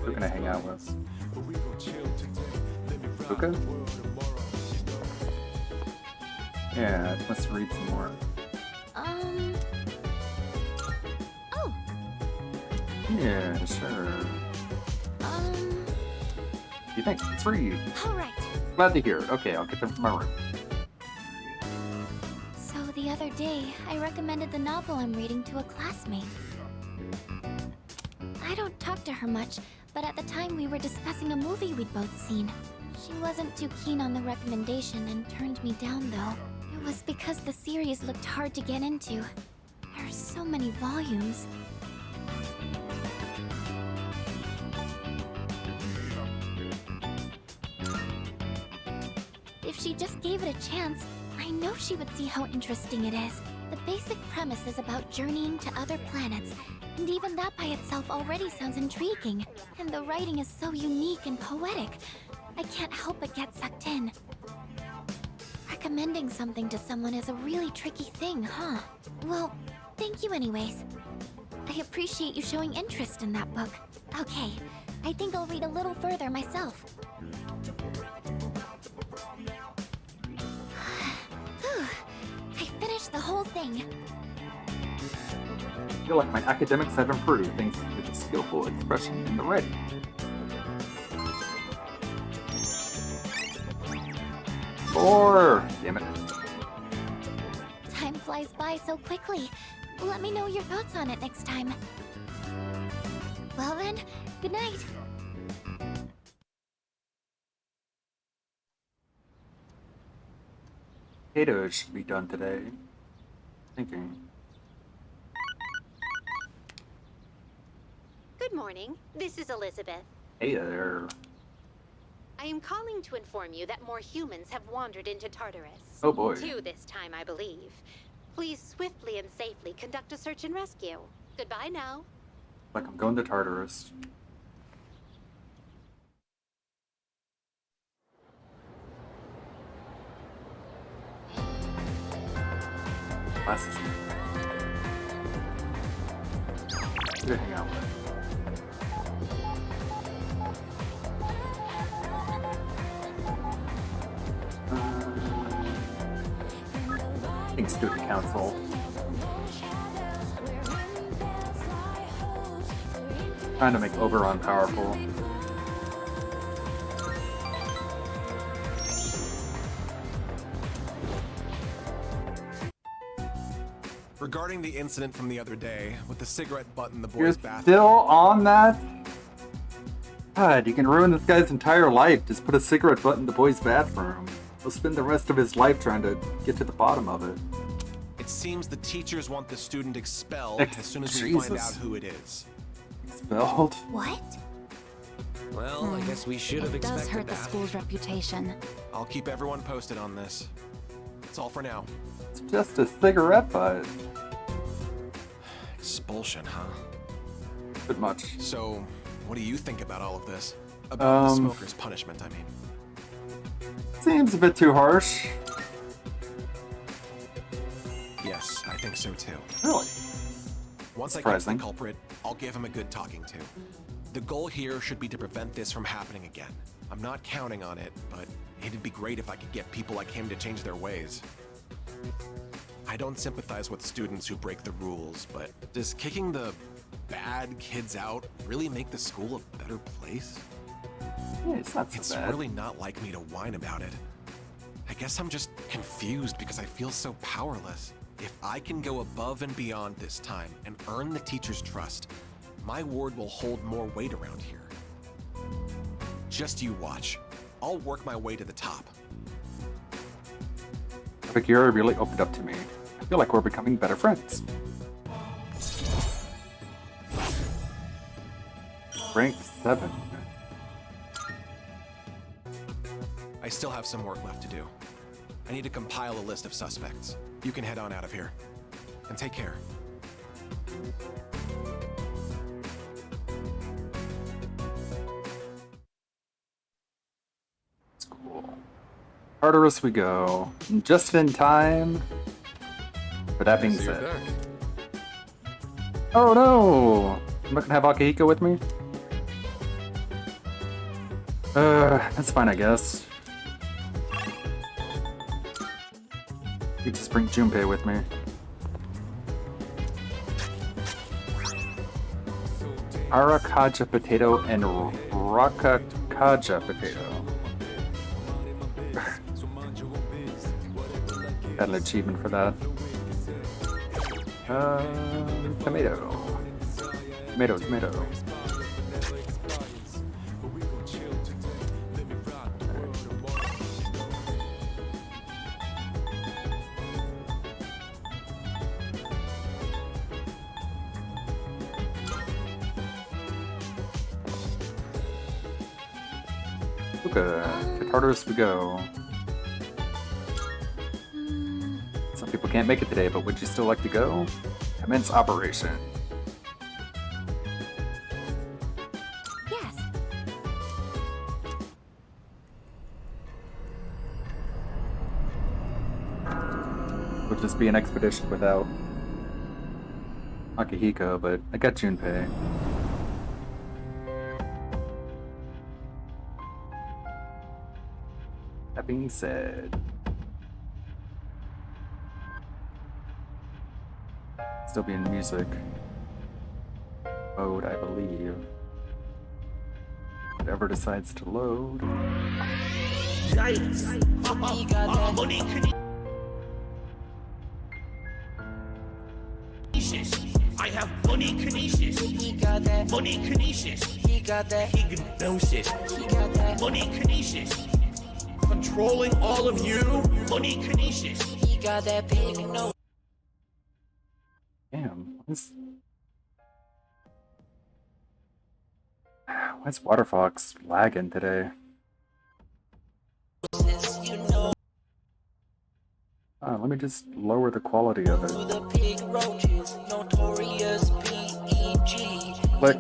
We're gonna hang out with. Okay. Yeah, let's read some more. Oh. Yeah, sure. You think? Let's read. All right. Glad to hear. Okay, I'll get them from my room. So the other day, I recommended the novel I'm reading to a classmate. I don't talk to her much, but at the time we were discussing a movie we'd both seen. She wasn't too keen on the recommendation and turned me down though. It was because the series looked hard to get into. There are so many volumes. If she just gave it a chance, I know she would see how interesting it is. The basic premise is about journeying to other planets, and even that by itself already sounds intriguing. And the writing is so unique and poetic. I can't help but get sucked in. Recommending something to someone is a really tricky thing, huh? Well, thank you anyways. I appreciate you showing interest in that book. Okay, I think I'll read a little further myself. I finished the whole thing. I feel like my academics have improved thanks to the skillful expression in the writing. Four! Damn it. Time flies by so quickly. Let me know your thoughts on it next time. Well then, good night. Potatoes should be done today. Thinking. Good morning. This is Elizabeth. Hey there. I am calling to inform you that more humans have wandered into Tartarus. Oh boy. 2 this time, I believe. Please swiftly and safely conduct a search and rescue. Goodbye now. Like I'm going to Tartarus. Glasses. Good to hang out with. I think student council. Trying to make Oberon powerful. Regarding the incident from the other day, with the cigarette butt in the You're boys' bathroom. still on that? God, you can ruin this guy's entire life. Just put a cigarette butt in the boy's bathroom. He'll spend the rest of his life trying to get to the bottom of it. It seems the teachers want the student expelled as soon as we find out who it is. Expelled? What? Well, I guess we should have It does expected hurt the that. school's reputation. I'll keep everyone posted on this. That's all for now. It's just a cigarette butt. Expulsion, huh? Bit much. So, what do you think about all of this? About the smoker's punishment, I mean. Seems a bit too harsh. Yes, I think so too. Really? Once I catch the culprit, I'll give him a good talking to. The goal here should be to prevent this from happening again. I'm not counting on it, but it'd be great if I could get people like him to change their ways. I don't sympathize with students who break the rules, but does kicking the bad kids out really make the school a better place? Yeah, it's not so It's bad. really not like me to whine about it. I guess I'm just confused because I feel so powerless. If I can go above and beyond this time and earn the teacher's trust, my word will hold more weight around here. Just you watch. I'll work my way to the top. Bakira really opened up to me. I feel like we're becoming better friends. Rank 7. I still have some work left to do. I need to compile a list of suspects. You can head on out of here. And take care. Cool. Tartarus we go. Just in time. But that being said. Oh no! I'm not gonna have Akihiko with me? That's fine, I guess. You just bring Junpei with me. Arakaja potato and Rakakaja potato. Got an achievement for that. Tomato. Tomato. To Tartarus we go. Some people can't make it today, but would you still like to go? Commence operation. Yes. Would just be an expedition without Akihiko, but I got Junpei. That being said, still be in music mode, I believe. Whatever decides to load. I have money kinesis. He got that money kinesis. He got that hypnosis. He got that money kinesis. Controlling all of you. Money kinesis. He got that big nose. Damn, why's Waterfox lagging today? Let me just lower the quality of it. Click,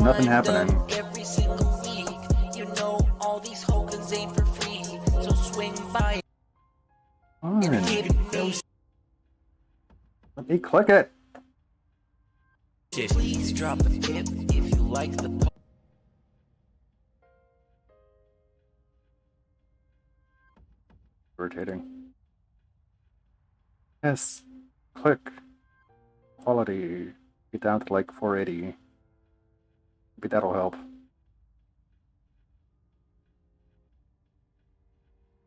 nothing happening. Every single week, you know all these hokens ain't for free, so swing by. Let me click it. Please drop a tip if you like the. Irritating. Yes, click. Quality. Get down to like 480. Maybe that'll help.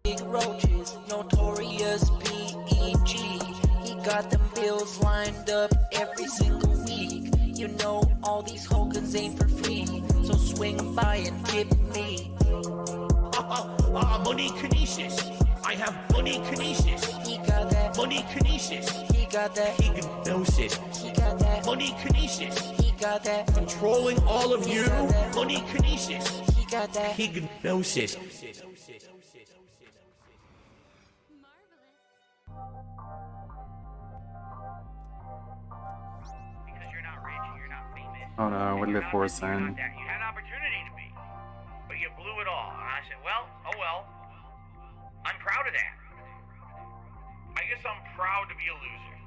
Big roaches, notorious B.E.G. He got them bills lined up every single week. You know all these hokens ain't for free, so swing by and tip me. Money kinesis. I have money kinesis. He got that money kinesis. He got that hypnosis. He got that money kinesis. He got that controlling all of you. Money kinesis. He got that hypnosis. Oh no, what did it force in? You had an opportunity to be, but you blew it all. And I said, well, oh well. I'm proud of that. I guess I'm proud to be a loser.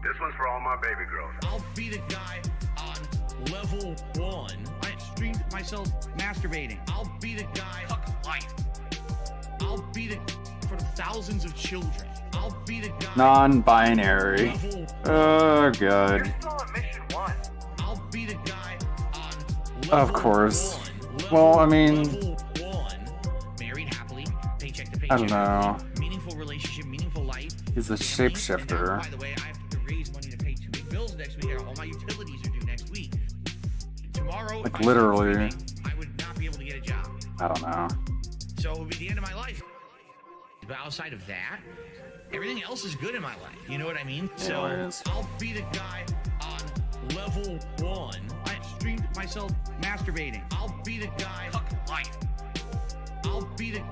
This one's for all my baby girls. I'll be the guy on level 1. I streamed myself masturbating. I'll be the guy. Fuck life. I'll be the for the thousands of children. I'll be the guy. Non-binary. Oh god. You're still on mission 1. I'll be the guy on level Of course. Well, I mean, level 1. Married happily, paycheck to paycheck. I don't know. Meaningful relationship, meaningful life. He's a shapeshifter. By the way, I have to raise money to pay 2 big bills next week. All my utilities are due next week. Tomorrow, Like literally. I would not be able to get a job. I don't know. So it would be the end of my life. But outside of that, everything else is good in my life. You know what I mean? So Anyways. I'll be the guy on level 1. I streamed myself masturbating. I'll be the guy. Fuck life. I'll be the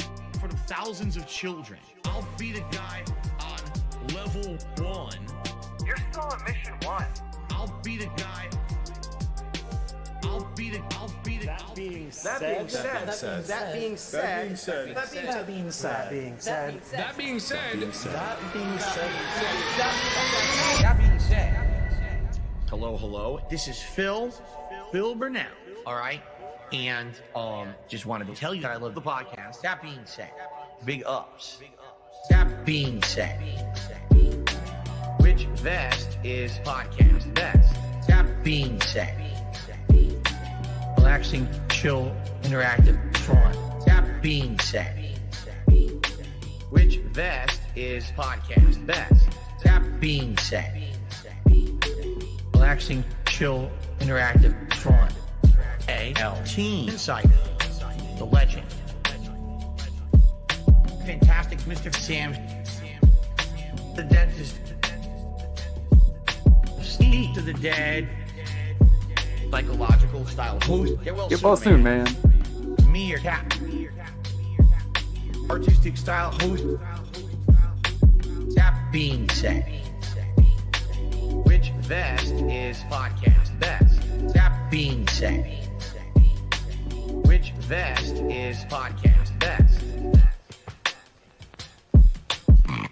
for the thousands of children. I'll be the guy on level 1. You're still on mission 1. I'll be the guy. I'll be the. That being That being said. That being said. Hello. This is Phil Burnell. All right, and just wanted to tell you that I love the podcast. That being said. big ups. That being said, which vest is podcast best? That being said, relaxing, chill, interactive, fun. That being said, which vest is podcast best? That being said, relaxing, chill, interactive, fun. A.L. Team Insider, the legend. Fantastic Mr. Sam, the dentist. Speak to the dead. Psychological style host. Get well soon, man. Me, your cat. Artistic style host. That being said, which vest is podcast best? That being said, which vest is podcast best?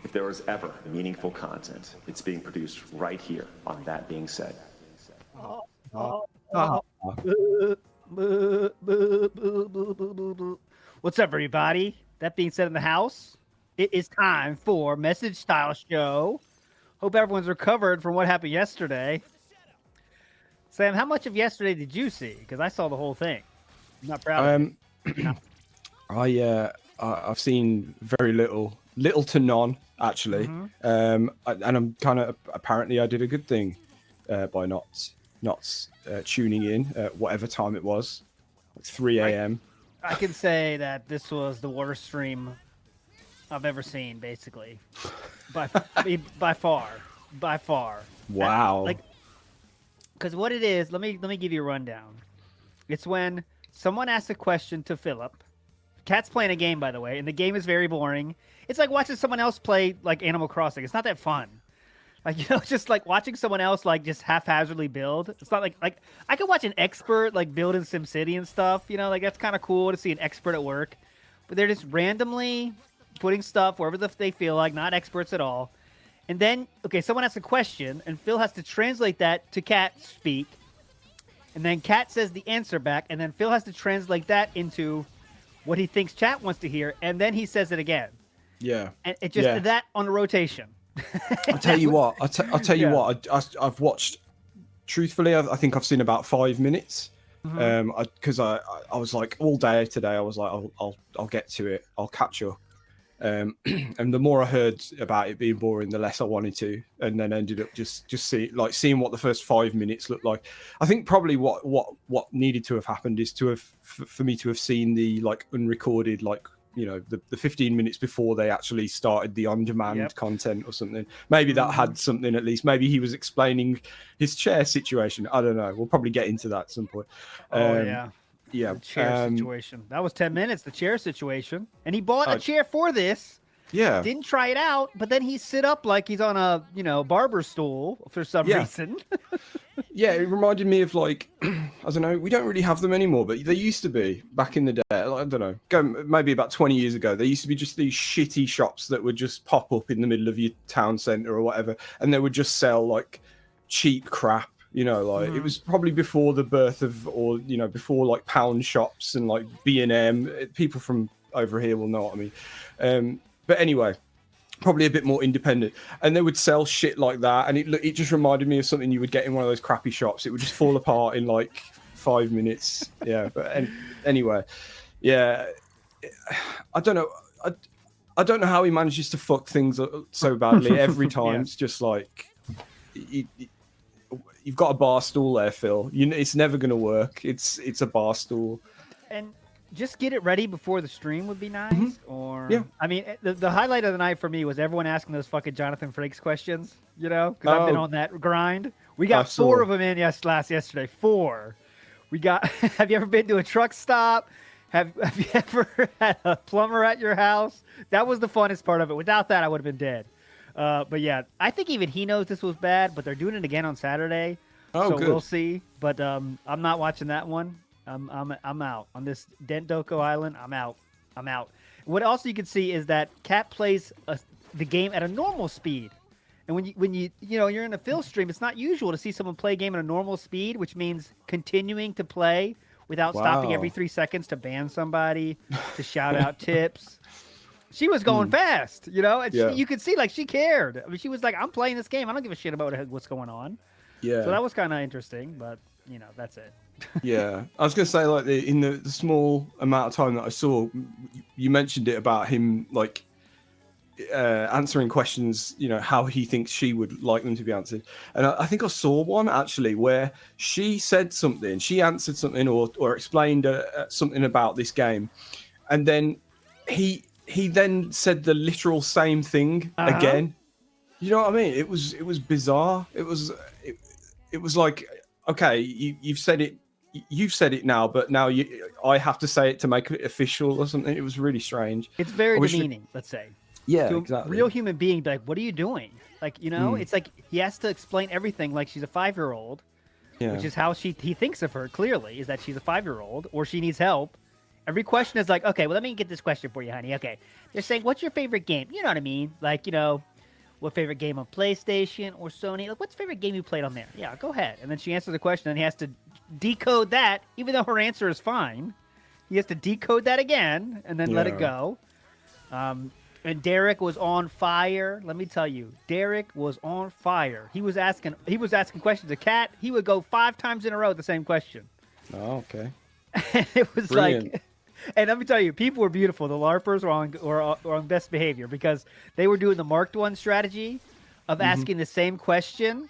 If there was ever meaningful content, it's being produced right here on That Being Said. What's up, everybody? That being said, in the house, it is time for Message Style Show. Hope everyone's recovered from what happened yesterday. Sam, how much of yesterday did you see? Because I saw the whole thing. I'm not proud of it. I've seen very little to none, actually. And I'm kind of, apparently I did a good thing by not tuning in at whatever time it was, like 3 a.m. I can say that this was the worst stream I've ever seen, basically. By far. Wow. Because what it is, let me give you a rundown. It's when someone asks a question to Philip. Cat's playing a game, by the way, and the game is very boring. It's like watching someone else play like Animal Crossing. It's not that fun. Just like watching someone else like just haphazardly build. It's not like I could watch an expert like build in SimCity and stuff. That's kind of cool to see an expert at work. But they're just randomly putting stuff wherever they feel like, not experts at all. And then, someone asks a question, and Phil has to translate that to Cat speak. And then Cat says the answer back, and then Phil has to translate that into what he thinks chat wants to hear, and then he says it again. Yeah. And it just that on a rotation. I'll tell you what. I've watched. Truthfully, I think I've seen about 5 minutes. Because I was like all day today. I was like, I'll get to it. I'll catch up. And the more I heard about it being boring, the less I wanted to, and then ended up just seeing what the first 5 minutes looked like. I think probably what needed to have happened is for me to have seen the unrecorded the 15 minutes before they actually started the on-demand content or something. Maybe that had something at least. Maybe he was explaining his chair situation. I don't know. We'll probably get into that at some point. Yeah. The chair situation. That was 10 minutes, the chair situation. And he bought a chair for this. Yeah. Didn't try it out, but then he sit up like he's on a, barber stool for some reason. Yeah, it reminded me of I don't know, we don't really have them anymore, but they used to be back in the day. I don't know, maybe about 20 years ago. There used to be just these shitty shops that would just pop up in the middle of your town centre or whatever, and they would just sell cheap crap. It was probably before the birth of, before pound shops and B&M. People from over here will know what I mean. But anyway, probably a bit more independent. And they would sell shit like that. And it just reminded me of something you would get in one of those crappy shops. It would just fall apart in 5 minutes. Yeah. But anyway, yeah, I don't know. I don't know how he manages to fuck things up so badly every time. Yeah. It's just you've got a bar stool there, Phil. It's never going to work. It's a bar stool. And just get it ready before the stream would be nice. Or I mean, the highlight of the night for me was everyone asking those fucking Jonathan Frakes questions. Because I've been on that grind. We got 4 of them in yesterday. 4. We got. Have you ever been to a truck stop? Have you ever had a plumber at your house? That was the funnest part of it. Without that, I would have been dead. But yeah, I think even he knows this was bad, but they're doing it again on Saturday. So good. We'll see. But I'm not watching that one. I'm out on this Dentdoko Island. I'm out. What also you can see is that Cat plays the game at a normal speed. And when you're in a Phil stream, it's not usual to see someone play a game at a normal speed, which means continuing to play without stopping every 3 seconds to ban somebody, to shout out tips. she was going fast, you know, and Yeah. you could see like she cared. I mean, she was like, "I'm playing this game. I don't give a shit about what's going on." Yeah. So that was kind of interesting, but you know, that's it. Yeah, I was gonna say like in the small amount of time that I saw, you mentioned it about him like answering questions, you know, how he thinks she would like them to be answered. And I think I saw one actually where she said something, she answered something or explained something about this game, and then he then said the literal same thing again. You know what I mean? It was bizarre. It was like, okay, you've said it now, but now I have to say it to make it official or something. It was really strange. It's very demeaning, let's say. Yeah, to a exactly. real human being, be like, what are you doing? Like, you know, it's like he has to explain everything like she's a 5-year-old, which is how he thinks of her, clearly, is that she's a 5-year-old or she needs help. Every question is like, okay, well, let me get this question for you, honey. Okay. They're saying, what's your favorite game? You know what I mean? Like, you know, what favorite game on PlayStation or Sony? Like, what's the favorite game you played on there? Yeah, go ahead. And then she answers the question, and he has to decode that, even though her answer is fine. He has to decode that again and then let it go. And Derek was on fire. Let me tell you, Derek was on fire. He was asking questions. A cat, he would go 5 times in a row with the same question. Oh, okay. It was Brilliant. like, and let me tell you, people were beautiful. The LARPers were on best behavior because they were doing the marked one strategy of asking the same question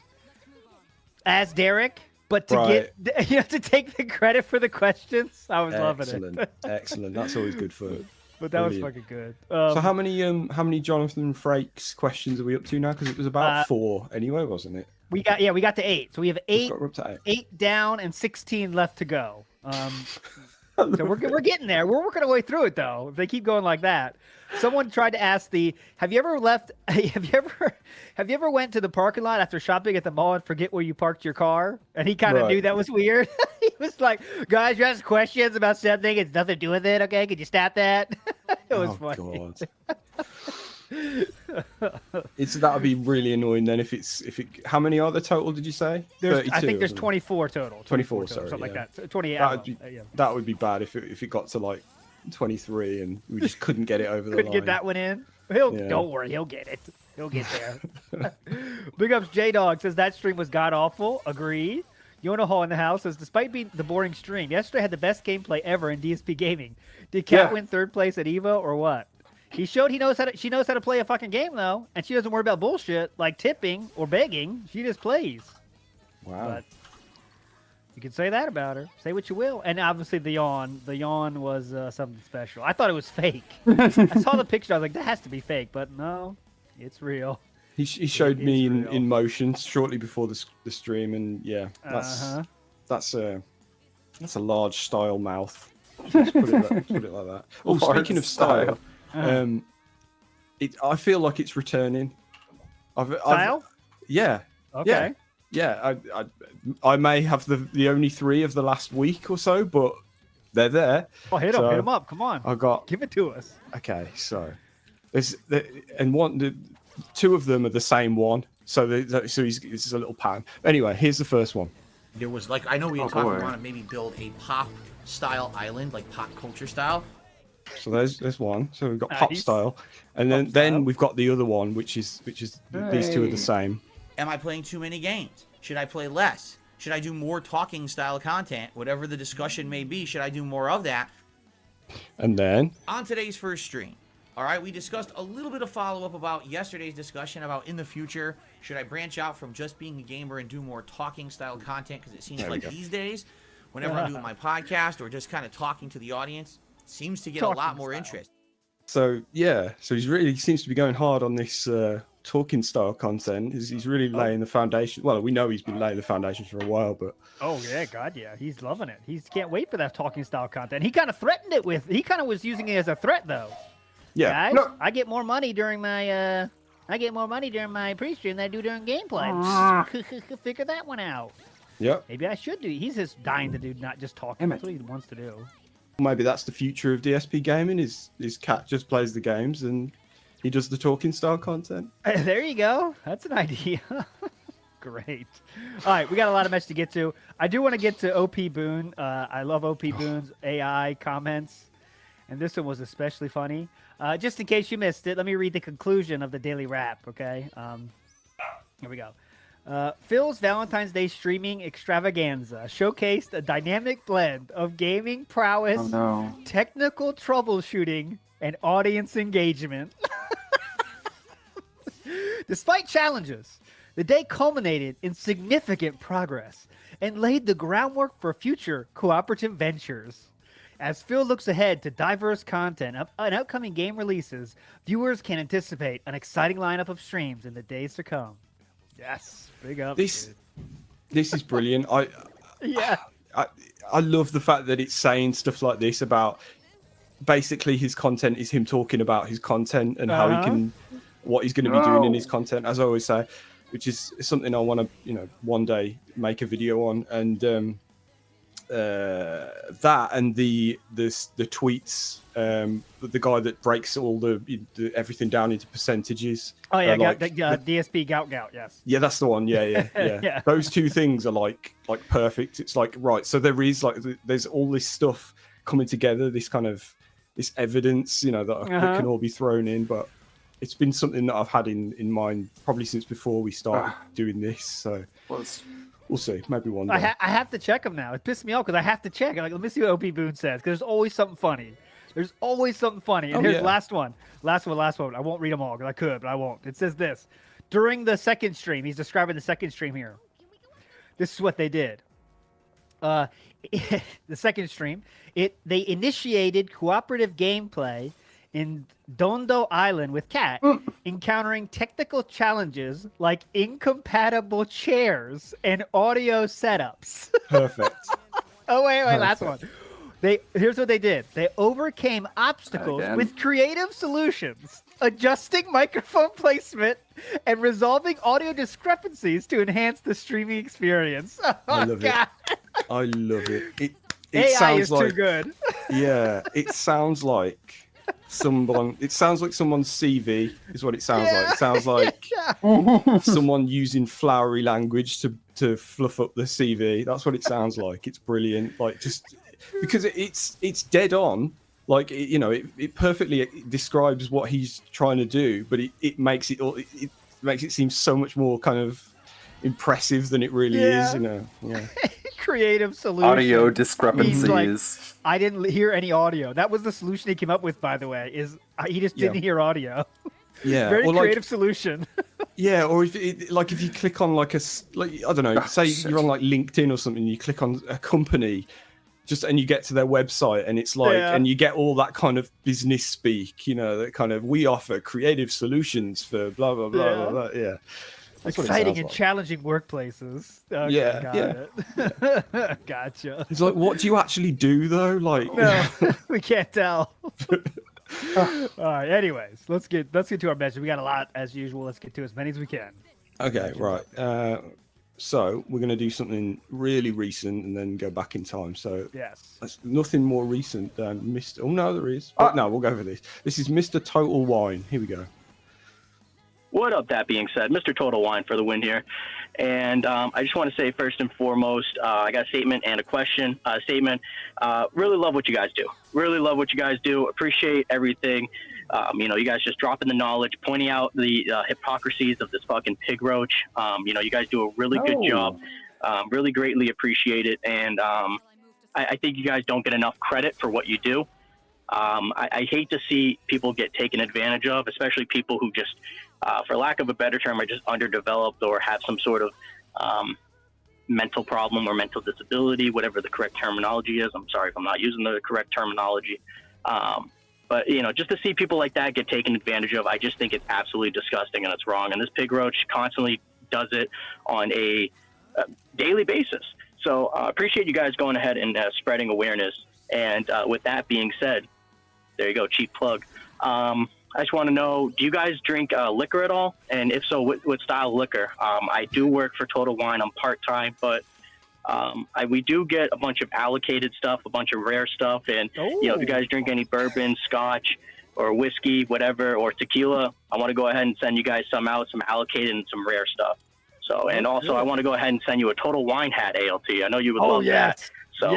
as Derek, but to get you have to take the credit for the questions. I was loving it. Excellent. That's always good fun. But that was fucking good. So how many Jonathan Frakes questions are we up to now? Because it was about 4 anyway, wasn't it? We got to 8. So we have 8, We're up to 8 down and 16 left to go. So we're getting there. We're working our way through it though. If they keep going like that. Someone tried to ask have you ever went to the parking lot after shopping at the mall and forget where you parked your car? And he kind of knew that was weird. He was like, guys, you ask questions about something, it's nothing to do with it, okay? Could you stop that? It was funny. That would be really annoying then if it. How many are there total? Did you say? I think there's 24 total. 24, total, sorry, something yeah. like that. 28. That would be bad if it got to like 23 and we just couldn't get it over the line. Couldn't get that one in. Don't worry, he'll get it. He'll get there. Big ups J Dog says that stream was god awful. Agreed. Yona Hall in the house says, despite being the boring stream, yesterday had the best gameplay ever in DSP gaming. Did Kat win 3rd place at EVO or what? He showed she knows how to play a fucking game though, and she doesn't worry about bullshit like tipping or begging. She just plays. Wow. But you can say that about her. Say what you will. And obviously the yawn. The yawn was something special. I thought it was fake. I saw the picture. I was like, that has to be fake, but no, it's real. He showed me in motion shortly before the stream, and yeah, that's a large style mouth. Let's put it like that. Oh, speaking of style, I feel like it's returning. Style? Yeah. Okay. Yeah. I may have the only 3 of the last week or so, but they're there. Oh, hit him up! Come on, give it to us. Okay, so there's and 2 of them are the same one. So it's a little pan. Anyway, here's the first one. There was I know we had talked about to maybe build a pop style island, like pop culture style. So there's one. So we've got pop style, and then we've got the other one, which is these 2 are the same. Am I playing too many games? Should I play less? Should I do more talking style content? Whatever the discussion may be, should I do more of that? And then on today's first stream, all right, we discussed a little bit of follow-up about yesterday's discussion about in the future, should I branch out from just being a gamer and do more talking style content? Because it seems like these days, whenever I'm doing my podcast or just kind of talking to the audience, it seems to get a lot more interest. So yeah, so he seems to be going hard on this talking style content. He's really laying the foundation. Well, we know he's been laying the foundations for a while, but oh yeah, God yeah, he's loving it. He can't wait for that talking style content. He kind of threatened it with. He kind of was using it as a threat though. Yeah, guys, I get more money during my pre-stream than I do during gameplay. Figure that one out. Yep. Maybe I should do. He's just dying to do, not just talking. That's what he wants to do. Maybe that's the future of DSP gaming. Is Cat just plays the games and he does the talking style content. There you go. That's an idea. Great. All right, we got a lot of messages to get to. I do want to get to OP Boone. I love OP Boone's AI comments. and this one was especially funny. Just in case you missed it, let me read the conclusion of the daily wrap, okay? Here we go. Phil's Valentine's Day streaming extravaganza showcased a dynamic blend of gaming prowess, technical troubleshooting, and audience engagement. Despite challenges, the day culminated in significant progress and laid the groundwork for future cooperative ventures. As Phil looks ahead to diverse content and upcoming game releases, viewers can anticipate an exciting lineup of streams in the days to come. Yes, big up. This is brilliant. Yeah. I love the fact that it's saying stuff like this about basically his content is him talking about his content and how he can, what he's going to be doing in his content, as I always say, which is something I want to, one day make a video on. And that and the tweets, the guy that breaks all the everything down into percentage. Oh yeah, DSP Gout, yes. Yeah, that's the one. Yeah. Yeah. Those two things are like perfect. It's like, right, so there's all this stuff coming together, this evidence, that can all be thrown in, but it's been something that I've had in mind probably since before we started doing this. So we'll see. Maybe one day. I have to check them now. It pissed me off because I have to check. Like, let me see what OP Boone says, because there's always something funny. There's always something funny. And here's the last one. Last one. I won't read them all because I could, but I won't. It says this. During the second stream, he's describing the second stream here. This is what they did. The second stream, they initiated cooperative gameplay in Dondo Island with Kat, encountering technical challenges like incompatible chairs and audio setups. Perfect. Wait, last one. Here's what they did. They overcame obstacles with creative solutions, adjusting microphone placement and resolving audio discrepancies to enhance the streaming experience. I love it. I love it. It AI sounds is like, too good. Yeah, it sounds like someone's CV is what it sounds like. It sounds like someone using flowery language to fluff up the CV. That's what it sounds like. It's brilliant. Like, just because it's dead on. Like, it perfectly describes what he's trying to do, but it makes it seem so much more kind of impressive than it really is. Yeah. Creative solution. Audio discrepancies. Like, I didn't hear any audio. That was the solution he came up with, by the way. Is he just didn't hear audio? Yeah, very creative solution. Yeah, or if you click on I don't know, say you're on like LinkedIn or something, you click on a company, and you get to their website, and it's like, and you get all that kind of business speak, that kind of, we offer creative solutions for blah blah blah blah blah. Yeah. That's exciting and challenging workplays. Okay, yeah. Gotcha. It's like, what do you actually do though? Like, no, we can't tell. All right. Anyways, let's get to our message. We got a lot as usual. Let's get to as many as we can. Okay. Right. So we're going to do something really recent and then go back in time. So that's nothing more recent than Mr. Oh no, there is. But no, we'll go for this. This is Mr. Total Wine. Here we go. What up, that being said, Mr. Total Wine for the win here. And I just want to say, first and foremost, I got a statement and a question. Statement, really love what you guys do. Really love what you guys do. Appreciate everything. You guys just dropping the knowledge, pointing out the hypocrisies of this fucking pig roach. You guys do a really good job. Really greatly appreciate it. And I think you guys don't get enough credit for what you do. I hate to see people get taken advantage of, especially people who just, for lack of a better term, are just underdeveloped or have some sort of mental problem or mental disability, whatever the correct terminology is. I'm sorry if I'm not using the correct terminology. But, just to see people like that get taken advantage of, I just think it's absolutely disgusting and it's wrong. And this pig roach constantly does it on a daily basis. So I appreciate you guys going ahead and spreading awareness. And with that being said, there you go, cheap plug. I just want to know, do you guys drink liquor at all? And if so, what style of liquor? I do work for Total Wine. I'm part-time, but we do get a bunch of allocated stuff, a bunch of rare stuff. And, if you guys drink any bourbon, scotch, or whiskey, whatever, or tequila, I want to go ahead and send you guys some out, some allocated and some rare stuff. So, and also I want to go ahead and send you a Total Wine hat, ALT. I know you would love that. So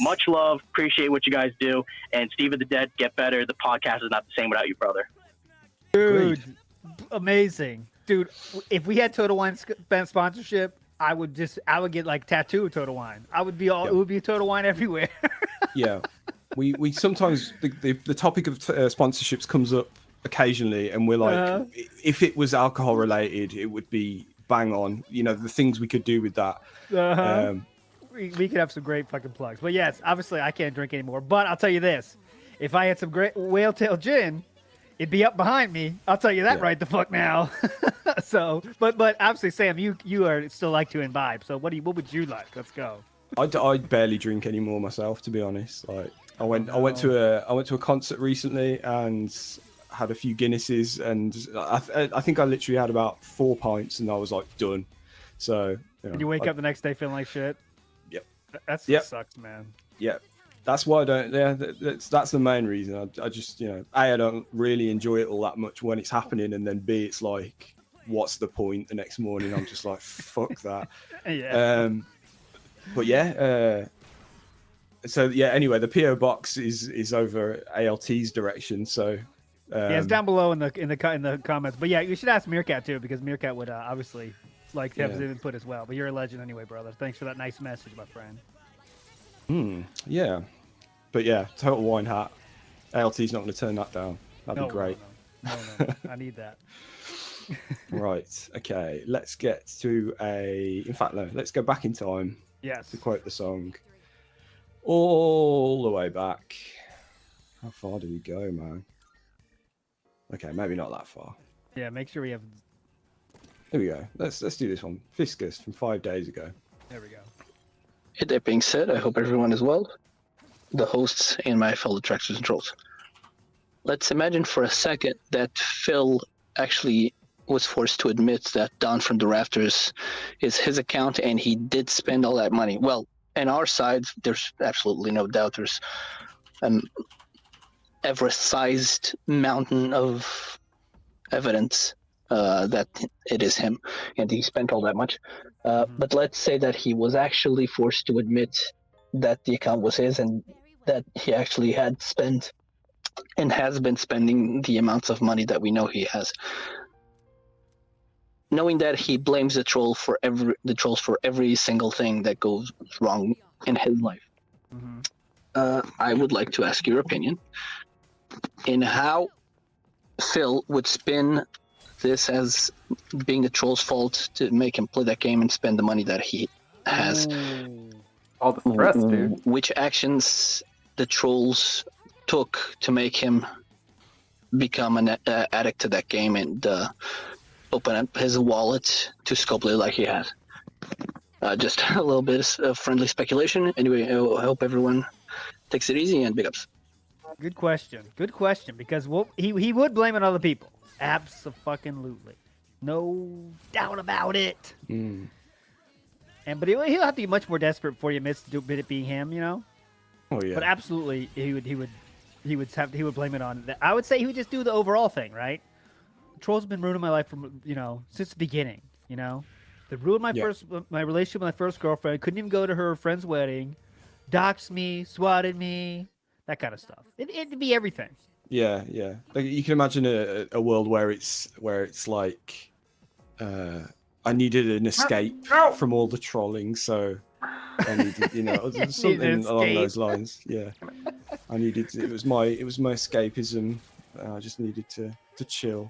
much love. Appreciate what you guys do. And Steve of the Dead, get better. The podcast is not the same without you, brother. Dude, amazing. Dude, if we had Total Wine sponsorship, I would get like tattoo of Total Wine. It would be Total Wine everywhere. Yeah. We sometimes, the topic of sponsorships comes up occasionally, and we're like, if it was alcohol related, it would be bang on. You know, the things we could do with that. We could have some great fucking plugs. But yes, obviously I can't drink anymore. But I'll tell you this. If I had some great whale tail gin, it'd be up behind me. I'll tell you that right the fuck now. So, but obviously, Sam, you are still like to imbibe. So what would you like? Let's go. I barely drink anymore myself, to be honest. Like I went to a concert recently and had a few Guinnesses, and I think I literally had about 4 pints, and I was like done. So and you wake up the next day feeling like shit. Yep. That sucks, man. Yeah. That's why I don't. Yeah, that's the main reason. I just, I don't really enjoy it all that much when it's happening, and then B, it's like, what's the point? The next morning, I'm just like, fuck that. Yeah. But yeah. So yeah. Anyway, the PO box is over ALT's direction. So yeah, it's down below in the comments. But yeah, you should ask Meerkat too, because Meerkat would obviously like to have his input as well. But you're a legend anyway, brother. Thanks for that nice message, my friend. Yeah. But yeah, Total Wine hat. ALT's not going to turn that down. That'd be great. No. I need that. Right. Okay. Let's get to let's go back in time. Yes. To quote the song. All the way back. How far do we go, man? Okay, maybe not that far. Yeah, make sure we have... Here we go. Let's do this one. Fiscus from 5 days ago. There we go. That being said, I hope everyone is well. The hosts and my fellow Trackers and Trolls. Let's imagine for a second that Phil actually was forced to admit that Don from the Rafters is his account and he did spend all that money. Well, on our side, there's absolutely no doubt. There's an Everest-sized mountain of evidence that it is him, and he spent all that much. But let's say that he was actually forced to admit that the account was his and that he actually had spent and has been spending the amounts of money that we know he has. Knowing that he blames the trolls for every single thing that goes wrong in his life. I would like to ask your opinion in how Phil would spin this as being the troll's fault to make him play that game and spend the money that he has. All the stress, dude. Which actions the trolls took to make him become an addict to that game and open up his wallet to Scopely like he has. Just a little bit of friendly speculation. Anyway, I hope everyone takes it easy and big ups. Good question, because he would blame it on other people. Abso-fucking-lutely. No doubt about it. But he'll have to be much more desperate before he admits to it being him, Oh yeah. But absolutely, he would blame it on that. I would say he would just do the overall thing, right? Trolls have been ruining my life from since the beginning. They ruined my relationship with my first girlfriend. Couldn't even go to her friend's wedding. Doxed me, swatted me, that kind of stuff. It'd be everything. Yeah. Like, you can imagine a world where it's like, I needed an escape from all the trolling, so I needed, something along those lines. Yeah, I needed. It was my escapism. I just needed to chill.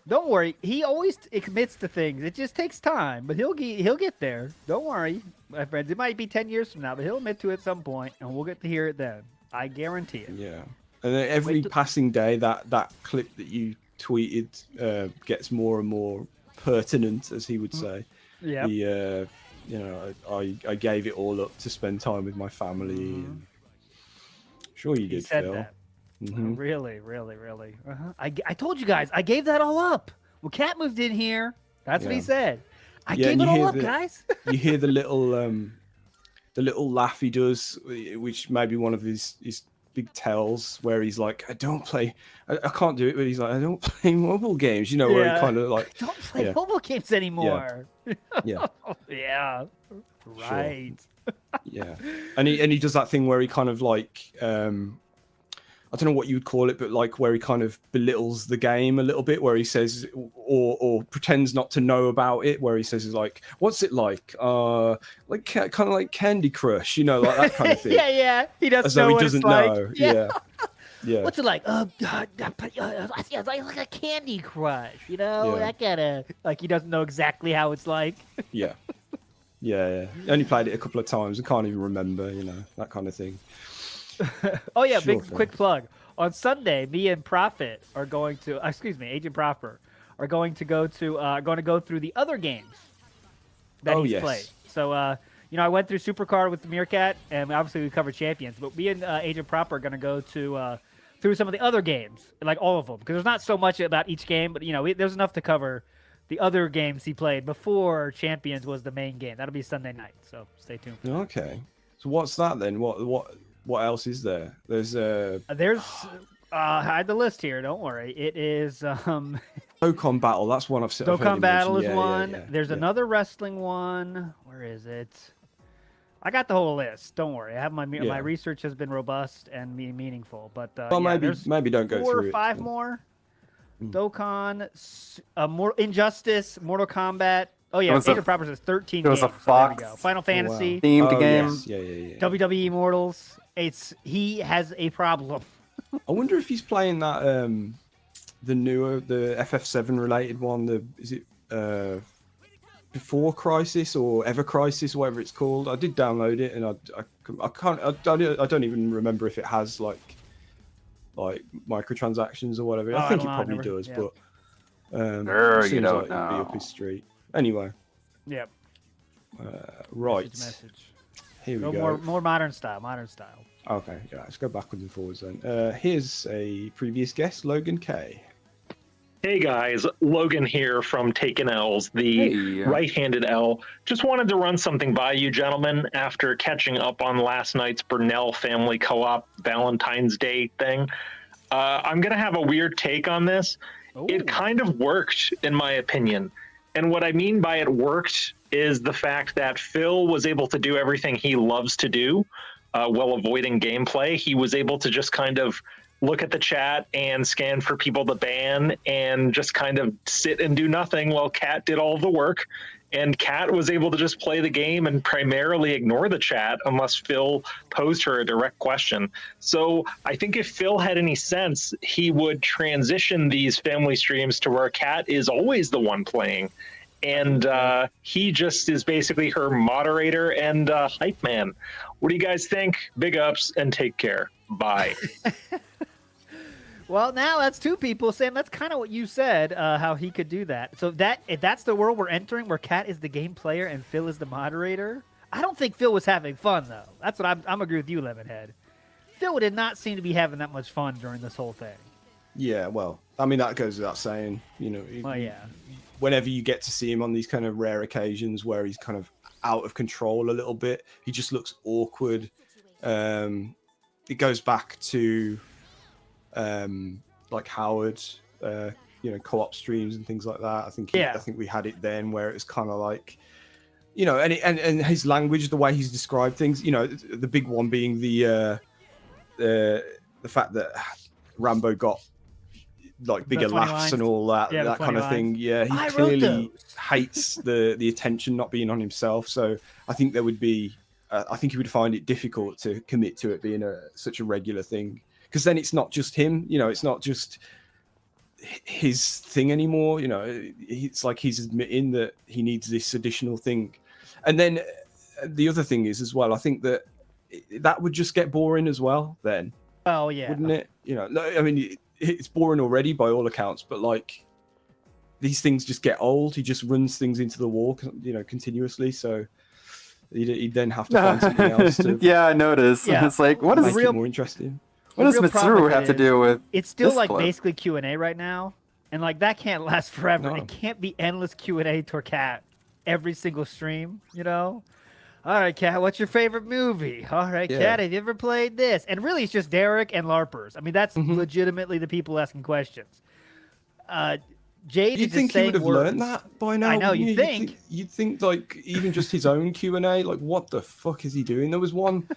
Don't worry. He always commits to things. It just takes time, but he'll get there. Don't worry, my friends. It might be 10 years from now, but he'll admit to it at some point, and we'll get to hear it then. I guarantee it. Yeah. And then every passing day, that clip that you tweeted gets more and more pertinent, as he would say. Yeah. I gave it all up to spend time with my family. And... Sure, you did, said Phil. That. Really. I told you guys, I gave that all up. Well, Cat moved in here. That's what he said. I gave it all up, guys. You hear the little laugh he does, which may be one of his big tells where he's like, I don't play, I can't do it, but he's like, I don't play mobile games, you know, where he kind of like, don't play mobile games anymore. Yeah. Yeah. Right. Yeah. And he does that thing where he kind of like, I don't know what you would call it, but like where he kind of belittles the game a little bit, where he says, or pretends not to know about it, where he says, like, what's it like? Like kind of like Candy Crush, you know, like that kind of thing. Yeah. He doesn't As though know he what doesn't it's like. know. Yeah. Yeah. What's it like? Like a Candy Crush, you know? Yeah. That kind of, like, he doesn't know exactly how it's like. Yeah. Yeah. Only played it a couple of times. I can't even remember, you know, that kind of thing. Oh yeah, Sure big thing. quick plug. On Sunday, me and Prophet are going to, Agent Proper, are going to go through the other games that he's played. So, I went through Supercard with the Meerkat, and obviously we covered Champions. But me and Agent Proper are going to go to through some of the other games, like all of them, because there's not so much about each game, but there's enough to cover the other games he played before Champions was the main game. That'll be Sunday night, so stay tuned for that. Okay. So what's that then? What else is there? There's I had the list here. Don't worry. It is Dokkan Battle. That's one I've seen. Dokkan Battle is yeah, one. Yeah. There's another wrestling one. Where is it? I got the whole list. Don't worry. I have my research has been robust and meaningful. But well, maybe don't go 4 through or it. 5 more. Dokkan, more Injustice, Mortal Kombat. Oh yeah, Agent Proper says 13 games. There was a So there we Fox go. Final Fantasy themed game. Yes. Yeah. WWE Immortals. He has a problem. I wonder if he's playing that the FF7 related one. Is it Before Crisis or Ever Crisis, whatever it's called? I did download it, and I don't even remember if it has like microtransactions or whatever. I think it probably does, but it seems you don't like it'd be know. up his street. Anyway. Yep. Right. Message. Here we go. More modern style. Okay, yeah, let's go backwards and forwards then. Here's a previous guest, Logan K. Hey guys, Logan here from Taken L's, the right-handed L. Just wanted to run something by you gentlemen after catching up on last night's Burnell Family Co-op Valentine's Day thing. I'm going to have a weird take on this. Ooh. It kind of worked, in my opinion. And what I mean by it worked is the fact that Phil was able to do everything he loves to do while avoiding gameplay. He was able to just kind of look at the chat and scan for people to ban and just kind of sit and do nothing while Kat did all the work. And Kat was able to just play the game and primarily ignore the chat unless Phil posed her a direct question. So I think if Phil had any sense, he would transition these family streams to where Kat is always the one playing. And he just is basically her moderator and hype man. What do you guys think? Big ups and take care. Bye. Well, now that's 2 people saying that's kind of what you said, how he could do that. So if that's the world we're entering, where Kat is the game player and Phil is the moderator, I don't think Phil was having fun, though. That's what I'm agree with you, Lemonhead. Phil did not seem to be having that much fun during this whole thing. Yeah, well, I mean, that goes without saying, Well, yeah. Whenever you get to see him on these kind of rare occasions where he's kind of out of control a little bit, he just looks awkward. It goes back to like Howard, co-op streams and things like that. I think we had it then where it was kind of like, and his language, the way he's described things, the big one being the fact that Rambo got like bigger laughs lines. And all that, that kind of thing. Yeah, he clearly hates the attention not being on himself. So I think there would be, I think he would find it difficult to commit to it being such a regular thing. Because then it's not just him, it's not just his thing anymore. It's like he's admitting that he needs this additional thing. And then the other thing is as well, I think that would just get boring as well then. Oh, yeah. Wouldn't it? I mean, it's boring already by all accounts, but like these things just get old. He just runs things into the wall, continuously. So he'd then have to find something else to. Yeah, I noticed. Yeah. It's like, what is it more interesting? What does Mitsuru have to do with? It's still like basically Q&A right now, and like that can't last forever. No. It can't be endless Q&A to Kat every single stream, All right, Kat, what's your favorite movie? All right, Yeah. Kat, have you ever played this? And really, it's just Derek and LARPers. I mean, that's legitimately the people asking questions. Jade You'd is think just he saying would have words. learned that by now. I know, wouldn't you'd you? think. You'd think like even just his own Q&A, like what the fuck is he doing? There was one.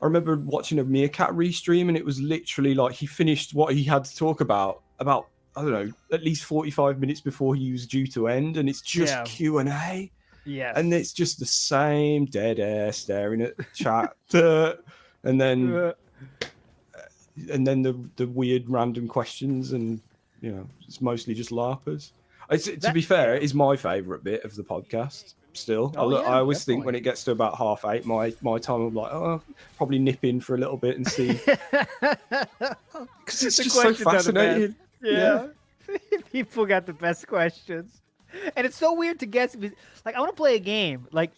I remember watching a Meerkat restream, and it was literally like he finished what he had to talk about I don't know, at least 45 minutes before he was due to end, and it's just Q&A. Yes. And it's just the same dead air staring at chat, and then the weird random questions, and it's mostly just LARPers. To be fair, it is my favourite bit of the podcast. Still, I always think when it gets to about 8:30, my time, I'm like, oh, I'll probably nip in for a little bit and see, because it's just so fascinating. Yeah. People got the best questions, and it's so weird to guess. Like, I want to play a game. Like,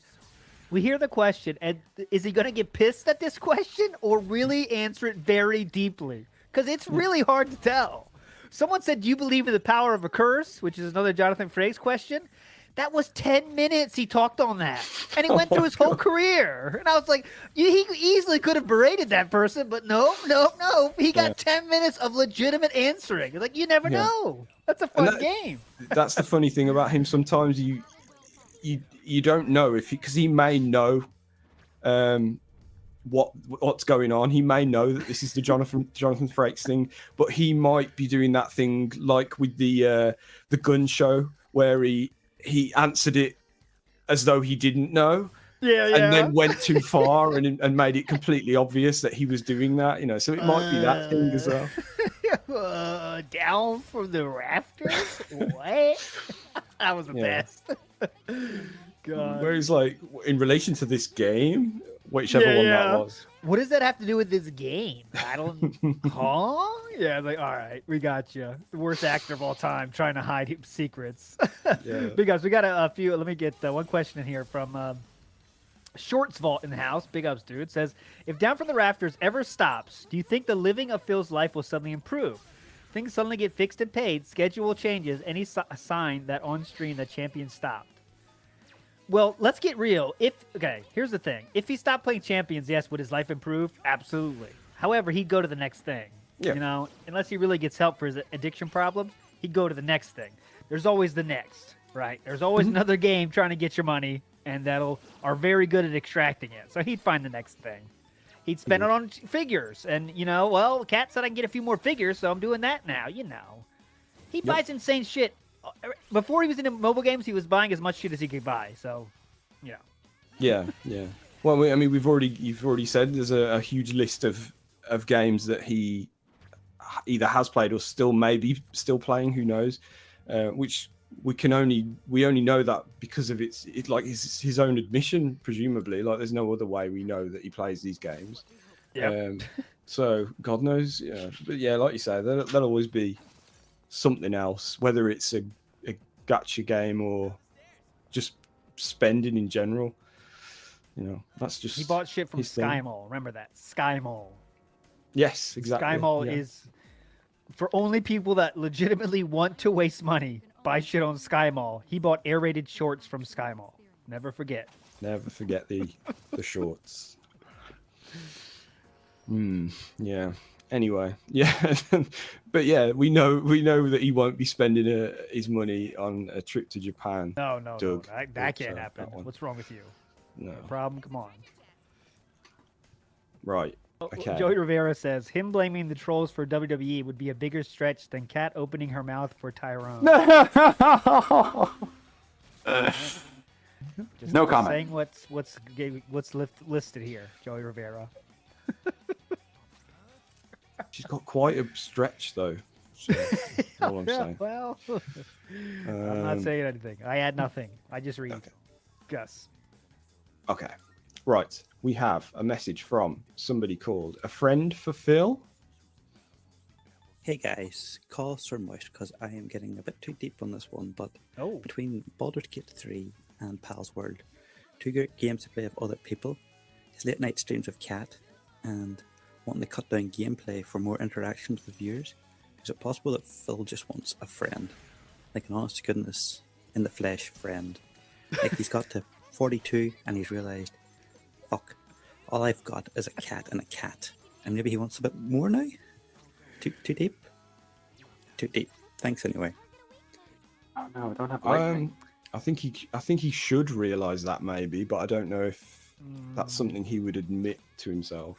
we hear the question, and is he going to get pissed at this question or really answer it very deeply? Because it's really hard to tell. Someone said, do you believe in the power of a curse? Which is another Jonathan Frakes question. That was 10 minutes he talked on that. And he went through his whole career. And I was like, he easily could have berated that person, but no. He got 10 minutes of legitimate answering. Like, you never know. That's a fun game. That's the funny thing about him. Sometimes you don't know because he may know what's going on. He may know that this is the Jonathan Frakes thing, but he might be doing that thing like with the gun show where he answered it as though he didn't know, and then went too far and made it completely obvious that he was doing that. So it might be that thing as well. Down from the rafters? What? That was the best. God. Whereas, like, in relation to this game, whichever one that was. What does that have to do with this game? I don't. Huh? Yeah, like, all right, we got you. The worst actor of all time, trying to hide his secrets. Big ups. We got a few. Let me get one question in here from Shorts Vault in the house. Big ups, dude. Says, if Down from the Rafters ever stops, do you think the living of Phil's life will suddenly improve? Things suddenly get fixed and paid. Schedule changes. Any sign that on stream that champion stopped? Well, let's get real. Here's the thing. If he stopped playing Champions, yes, would his life improve? Absolutely. However, he'd go to the next thing. Yeah. Unless he really gets help for his addiction problems, he'd go to the next thing. There's always the next, right? There's always another game trying to get your money, and are very good at extracting it. So he'd find the next thing. He'd spend it on figures, and Kat said I can get a few more figures, so I'm doing that now. He buys insane shit. Before he was into mobile games, he was buying as much shit as he could buy. So, Yeah. Well, I mean, you've already said there's a huge list of games that he either has played or maybe still playing. Who knows? Which we only know that because of his own admission, presumably. Like, there's no other way we know that he plays these games. Yeah. So God knows. Yeah. But yeah, like you say, there'll always be something else, whether it's a gacha game or just spending in general. That's just he bought shit from Sky Mall. Remember that Sky Mall. Yes, exactly. Sky Mall is for only people that legitimately want to waste money. Buy shit on Sky Mall. He bought air-rated shorts from Sky Mall. Never forget. Never forget the shorts. Yeah. Anyway, yeah, but yeah, we know that he won't be spending his money on a trip to Japan. No, Doug. that can't happen. What's wrong with you? No problem. Come on. Right. Okay. Joey Rivera says him blaming the trolls for WWE would be a bigger stretch than Kat opening her mouth for Tyrone. No comment. Saying what's listed here, Joey Rivera. She's got quite a stretch, though. So, all I'm saying. Well, I'm not saying anything. I had nothing. I just read. Okay. Gus. Okay. Right. We have a message from somebody called A Friend for Phil. Hey guys, call Sir Moist because I am getting a bit too deep on this one, but between Baldur's Gate 3 and Palworld, two good games to play with other people, his late night streams with Kat, and wanting to cut down gameplay for more interactions with viewers, is it possible that Phil just wants a friend? Like an honest to goodness, in the flesh friend. Like he's got to 42 and he's realised fuck. All I've got is a cat and a cat. And maybe he wants a bit more now? Too deep? Too deep. Thanks anyway. Oh no, I don't have lightning. I think he should realise that maybe, but I don't know if that's something he would admit to himself.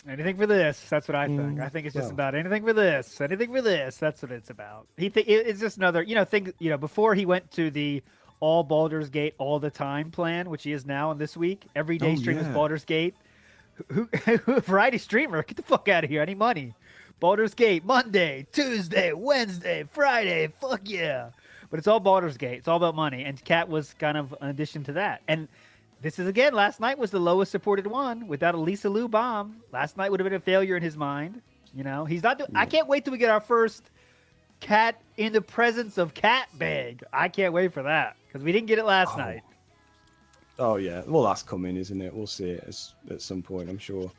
Anything for this. That's what I think. I think it's just about anything for this. Anything for this. That's what it's about. It's just another, thing, before he went to the all Baldur's Gate all the time plan, which he is now in this week. Every day stream is Baldur's Gate. Who variety streamer? Get the fuck out of here. I need money. Baldur's Gate, Monday, Tuesday, Wednesday, Friday. Fuck yeah. But it's all Baldur's Gate. It's all about money. And Cat was kind of an addition to that. And this is, again, last night was the lowest supported one without a Lisa Lou bomb. Last night would have been a failure in his mind. He's not doing. I can't wait till we get our first Cat in the presence of Cat bag. I can't wait for that because we didn't get it last night. Oh, yeah. Well, that's coming, isn't it? We'll see it at some point, I'm sure.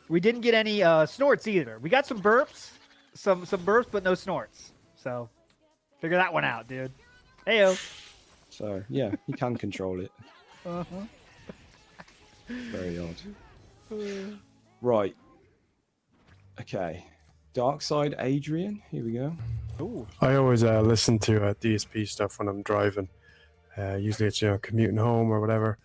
We didn't get any snorts either. We got some burps, some burps, but no snorts. So figure that one out, dude. Heyo. So, yeah, you can control it. Uh-huh. Very odd. Right. Okay. Dark Side Adrian. Here we go. Ooh. I always listen to DSP stuff when I'm driving. Usually it's commuting home or whatever.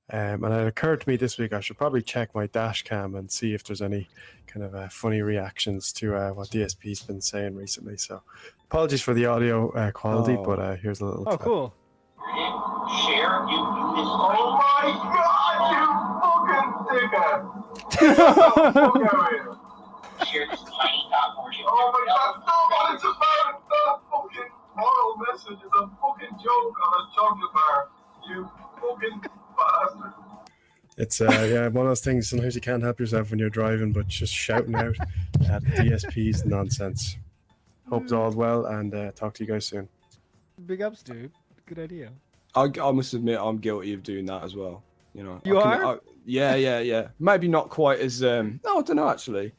And it occurred to me this week I should probably check my dash cam and see if there's any kind of funny reactions to what DSP's been saying recently. So apologies for the audio quality, but here's a little. Oh, cool. Share, you oh my god, you fucking dickhead! Share this tiny dot portion. Oh my god, no, it's about the fucking moral message. It's a fucking joke on a chocolate bar. You fucking bastard. It's one of those things. Sometimes you can't help yourself when you're driving, but just shouting out at DSP's nonsense. Hope all's well, and talk to you guys soon. Big ups, dude. Good idea. I must admit I'm guilty of doing that as well. You are? Yeah. Maybe not quite as no, I don't know actually. I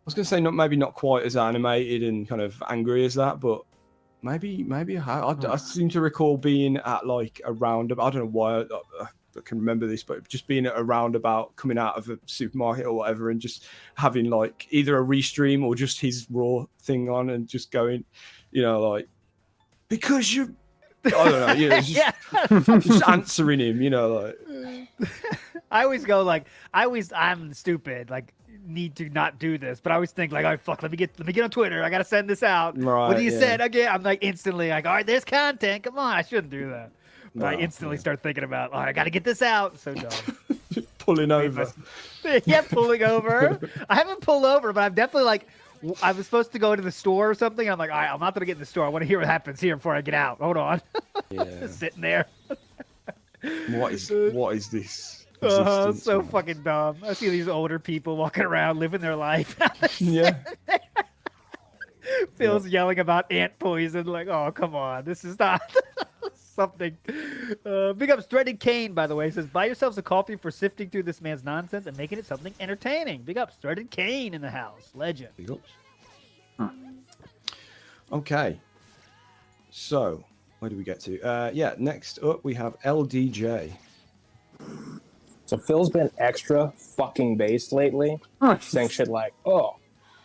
was gonna say maybe not quite as animated and kind of angry as that, but maybe I seem to recall being at like a roundabout. I don't know why I can remember this, but just being at a roundabout, coming out of a supermarket or whatever, and just having like either a restream or just his raw thing on, and just going, like, because you. I don't know, just answering him, like. I always go like, I'm stupid, like, need to not do this, but I always think like, all right, fuck, let me get on Twitter, I gotta send this out. Right, what do you said again? I'm like instantly like, all right, there's content, come on, I shouldn't do that. But I instantly start thinking about, all right, I gotta get this out. So dumb. Pulling over. Pulling over. I haven't pulled over, but I'm definitely like, I was supposed to go to the store or something. I'm like, all right, I'm not going to get in the store. I want to hear what happens here before I get out. Hold on. Just sitting there. What is this? So fucking dumb. I see these older people walking around living their life. Yeah. Phil's yelling about ant poison. Like, oh, come on. This is not something. Big ups, Dreaded Kane, by the way, says, buy yourselves a coffee for sifting through this man's nonsense and making it something entertaining. Big ups, Dreaded Kane in the house. Legend. Big ups. Okay. So, where do we get to? Next up we have LDJ. So Phil's been extra fucking based lately, saying shit like, oh,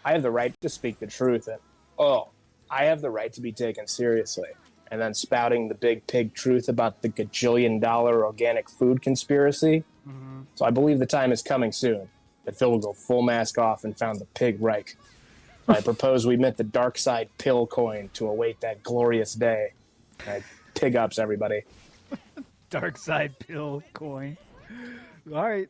I have the right to speak the truth, and oh, I have the right to be taken seriously. And then spouting the big pig truth about the gajillion-dollar organic food conspiracy. Mm-hmm. So I believe the time is coming soon that Phil will go full mask off and found the pig Reich. So I propose we mint the dark side pill coin to await that glorious day. Pig ups, everybody. Dark side pill coin. All right,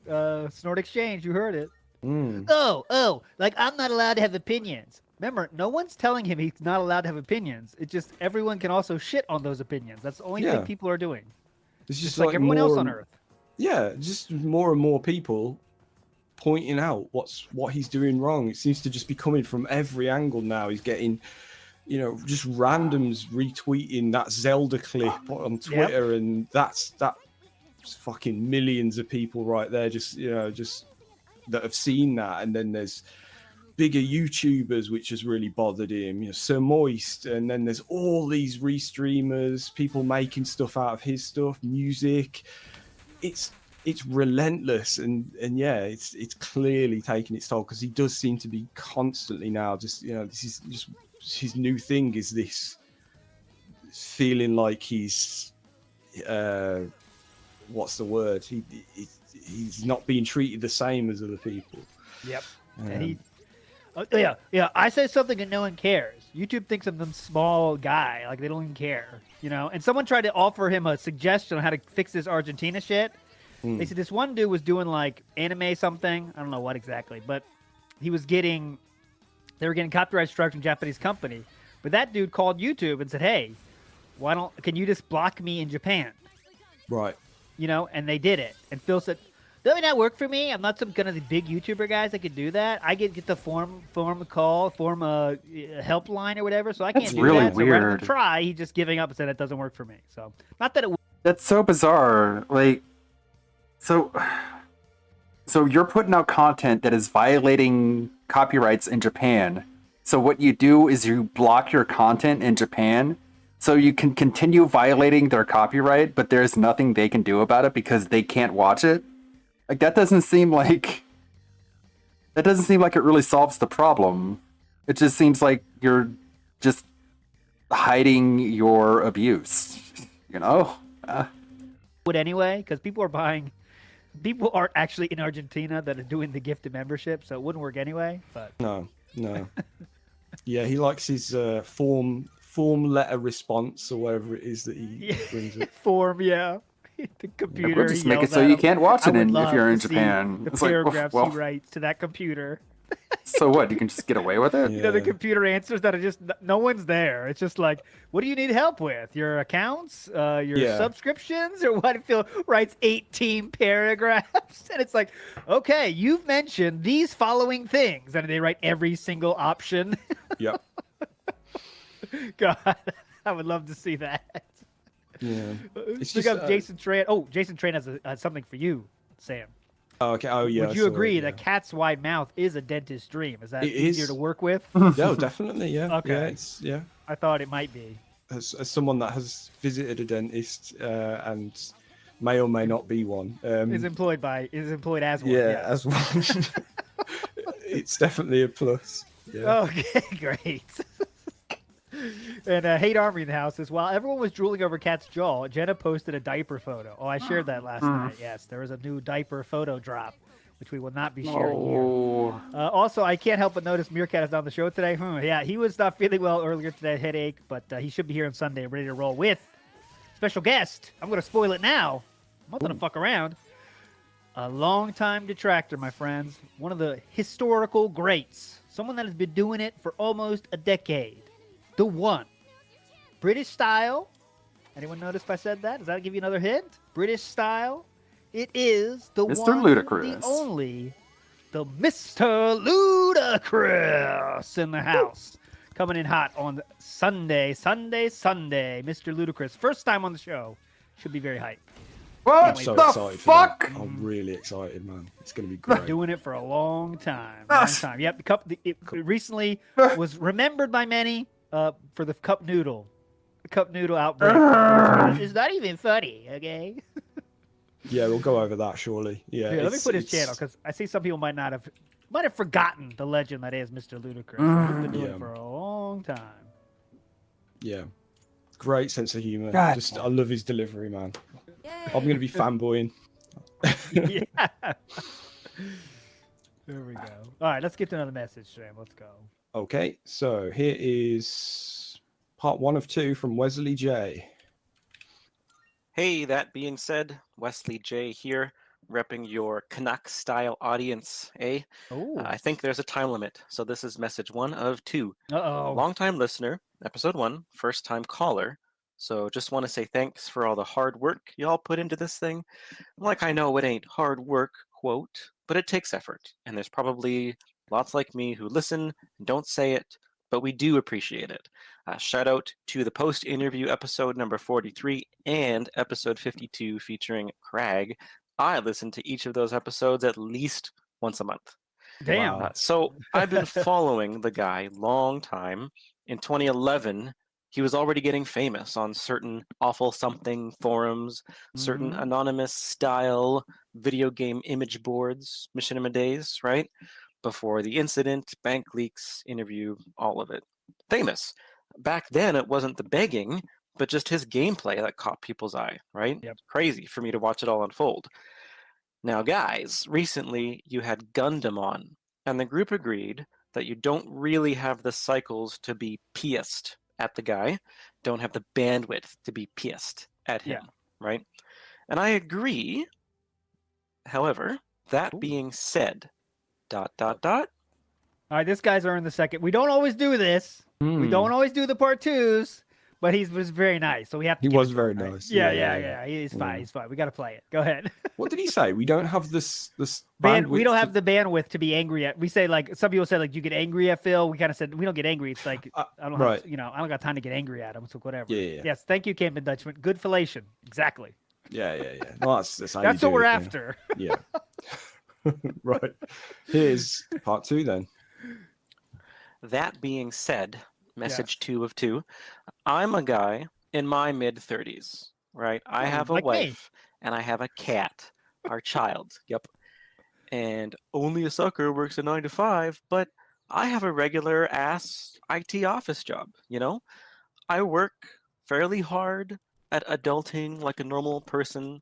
Snort Exchange, you heard it. Oh, like I'm not allowed to have opinions. Remember, no one's telling him he's not allowed to have opinions. It's just everyone can also shit on those opinions. That's the only thing people are doing. It's just like everyone else on Earth. Yeah, just more and more people pointing out what he's doing wrong. It seems to just be coming from every angle now. He's getting, just randoms retweeting that Zelda clip on Twitter, and that's fucking millions of people right there, just that have seen that. And then there's bigger YouTubers, which has really bothered him, Sir Moist, and then there's all these restreamers, people making stuff out of his stuff, music. It's it's relentless, and yeah, it's clearly taking its toll, because he does seem to be constantly now just, this is just his new thing, is this feeling like he's what's the word? He's not being treated the same as other people. Yep. And yeah. I say something and no one cares. YouTube thinks I'm some small guy, like they don't even care, And someone tried to offer him a suggestion on how to fix this Argentina shit. They said this one dude was doing like anime something. I don't know what exactly, but they were getting copyright strikes from Japanese company. But that dude called YouTube and said, "Hey, can you just block me in Japan?" Right. And they did it. And Phil said, "Doesn't that work for me? I'm not some kind of the big YouTuber guys that could do that. I get the form a call, form a helpline or whatever, so I can't do really that." So rather weird. than try, he's just giving up and said it doesn't work for me. So not that it. That's so bizarre. Like, so you're putting out content that is violating copyrights in Japan. So what you do is you block your content in Japan, so you can continue violating their copyright, but there's nothing they can do about it because they can't watch it. Like, that doesn't seem like it really solves the problem. It just seems like you're just hiding your abuse, Would anyway, because people aren't actually in Argentina that are doing the gifted membership, so it wouldn't work anyway. But No. Yeah, he likes his form letter response, or whatever it is that he brings it. Form, yeah. The computer. We'll just make it so you can't watch it if you're in Japan. The It's like, paragraphs well, he writes to that computer. So what? You can just get away with it? The computer answers that are just no one's there. It's just like, what do you need help with? Your accounts, your subscriptions, or what? Phil writes 18 paragraphs, and it's like, okay, you've mentioned these following things, and they write every single option. Yep. God, I would love to see that. Yeah. It's Look just, up Jason Tran. Oh, Jason Tran has something for you, Sam. Oh, okay. Oh, yeah. Would you agree that cat's wide mouth is a dentist dream? Is that easier to work with? No, definitely. Yeah. Okay. Yeah. I thought it might be. As someone that has visited a dentist and may or may not be one, Is employed as one. Yeah, as one. It's definitely a plus. Yeah. Okay, great. And Hate Armory in the house says, while everyone was drooling over Cat's jaw, Jenna posted a diaper photo. Oh, I shared that last night. Yes, there was a new diaper photo drop, which we will not be sharing here. Also, I can't help but notice Meerkat is on the show today. Yeah, he was not feeling well earlier today, headache, but he should be here on Sunday, ready to roll with special guest. I'm going to spoil it now. I'm not going to fuck around. A long-time detractor, my friends. One of the historical greats. Someone that has been doing it for almost a decade. The one. British style. Anyone notice if I said that? Does that give you another hint? British style. It is the Mr. one, Ludacris. the only, the Mr. Ludacris in the house. Coming in hot on Sunday. Mr. Ludacris. First time on the show. Should be very hype. What I'm so the excited fuck? For that. I'm really excited, man. It's going to be great. Doing it for a long time. Yep. It recently was remembered by many for the cup noodle. The cup noodle outbreak. It's not even funny, okay? Yeah, we'll go over that shortly. Yeah. Let me put his channel, because I see some people might have forgotten the legend that is Mr. Ludacris. He's been doing it for a long time. Yeah. Great sense of humor. God. I love his delivery, man. I'm going to be fanboying. Yeah. There we go. All right, let's get to another message, Sam. Let's go. Okay, so here is part 1 of 2 from Wesley J. Hey, that being said, Wesley J here, repping your Canuck-style audience, eh? I think there's a time limit, so this is message 1 of 2. Uh-oh. Long-time listener, episode 1, first-time caller. So just want to say thanks for all the hard work y'all put into this thing. Like, I know it ain't hard work, quote, but it takes effort. And there's probably lots like me who listen and don't say it, but we do appreciate it. Shout out to the post-interview episode number 43 and episode 52 featuring Craig. I listen to each of those episodes at least once a month. Damn. So I've been following the guy long time. In 2011, he was already getting famous on certain awful something forums, certain anonymous style video game image boards, machinima days, right? Before the incident, bank leaks, interview, all of it. Famous. Back then, it wasn't the begging, but just his gameplay that caught people's eye, right? Yep. Crazy for me to watch it all unfold. Now, guys, recently you had Gundam on, and the group agreed that you don't really have the cycles to be pissed at the guy, don't have the bandwidth to be pissed at him, right? And I agree. However, that being said, ... All right, this guy's earned the second. We don't always do this. We don't always do the part twos, but he was very nice, so we have to. He was very nice. Yeah. He's fine. He's fine. We got to play it. Go ahead. What did he say? We don't have this bandwidth. We don't have the bandwidth to be angry at. We say like some people say like you get angry at Phil. We kind of said we don't get angry. It's like I don't have, I don't got time to get angry at him. So whatever. Yeah. Yes. Thank you, Camping Dutchman. Good fellation. Exactly. Yeah. Well, that's how that's you what do we're it, after. Yeah. Right. Here's part 2 then. That being said, message 2 of 2. I'm a guy in my mid-30s, right? I have a wife and I have a cat, our child. Yep. And only a sucker works a 9 to 5, but I have a regular ass IT office job, you know? I work fairly hard at adulting like a normal person.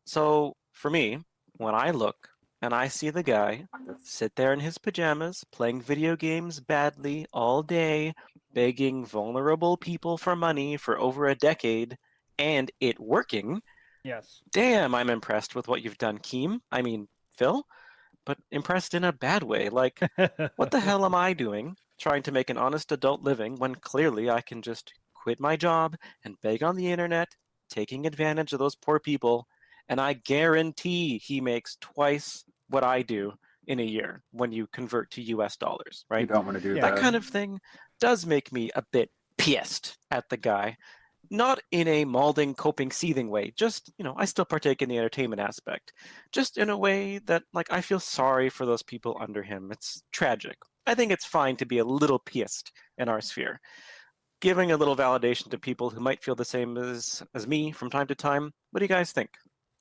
So for me, when I look and I see the guy sit there in his pajamas, playing video games badly all day, begging vulnerable people for money for over a decade, and it working. Yes. Damn, I'm impressed with what you've done, Keem. I mean, Phil, but impressed in a bad way. Like, what the hell am I doing trying to make an honest adult living when clearly I can just quit my job and beg on the internet, taking advantage of those poor people, and I guarantee he makes twice what I do in a year when you convert to US dollars, right? You don't want to do that. That kind of thing does make me a bit pissed at the guy. Not in a malding, coping, seething way. Just, I still partake in the entertainment aspect. Just in a way that, like, I feel sorry for those people under him. It's tragic. I think it's fine to be a little pissed in our sphere. Giving a little validation to people who might feel the same as me from time to time. What do you guys think?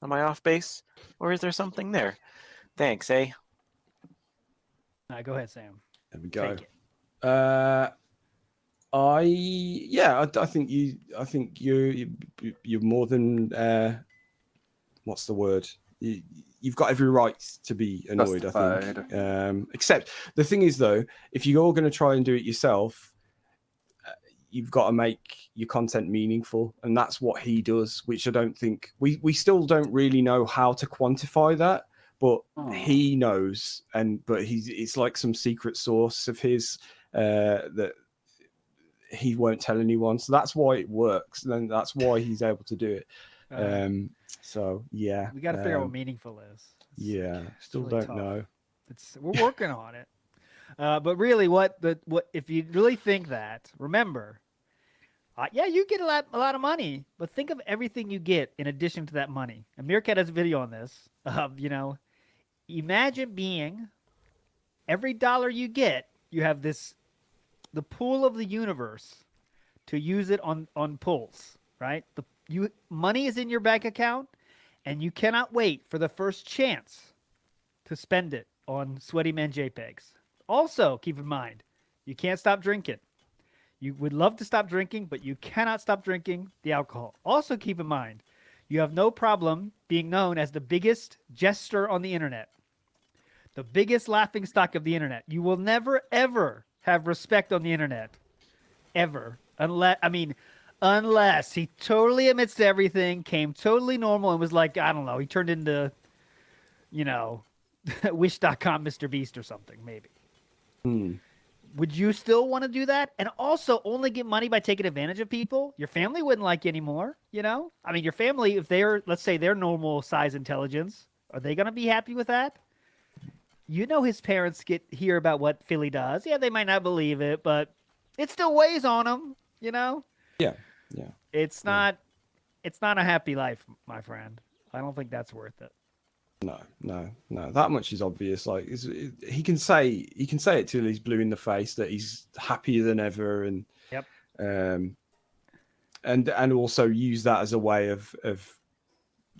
Am I off base? Or is there something there? Thanks, eh? Go ahead, Sam. There we go. I think you're more than what's the word? You've got every right to be annoyed. Justified. I think. Except the thing is though, if you're going to try and do it yourself, you've got to make your content meaningful, and that's what he does. Which I don't think we still don't really know how to quantify that. But he knows, but it's like some secret source of his that he won't tell anyone. So that's why it works. And that's why he's able to do it. So yeah, we got to figure out what meaningful is. Still really don't tough. know. We're working on it. But really, what if you really think that? Remember, you get a lot of money, but think of everything you get in addition to that money. And Meerkat has a video on this. Imagine being every dollar you get, you have the pool of the universe to use it on pulls, right? Money is in your bank account, and you cannot wait for the first chance to spend it on Sweaty Man JPEGs. Also, keep in mind, you can't stop drinking. You would love to stop drinking, but you cannot stop drinking the alcohol. Also, keep in mind, you have no problem being known as the biggest jester on the internet. The biggest laughing stock of the internet. You will never, ever have respect on the internet. Ever. Unless he totally admits to everything, came totally normal, and was like, I don't know, he turned into, Wish.com Mr. Beast or something, maybe. Would you still want to do that? And also only get money by taking advantage of people? Your family wouldn't like you anymore, your family, if let's say they're normal size intelligence, are they going to be happy with that? His parents hear about what Philly does. Yeah, they might not believe it, but it still weighs on them, Yeah. It's not a happy life, my friend. I don't think that's worth it. No. That much is obvious. Like he can say it till he's blue in the face that he's happier than ever, and and also use that as a way of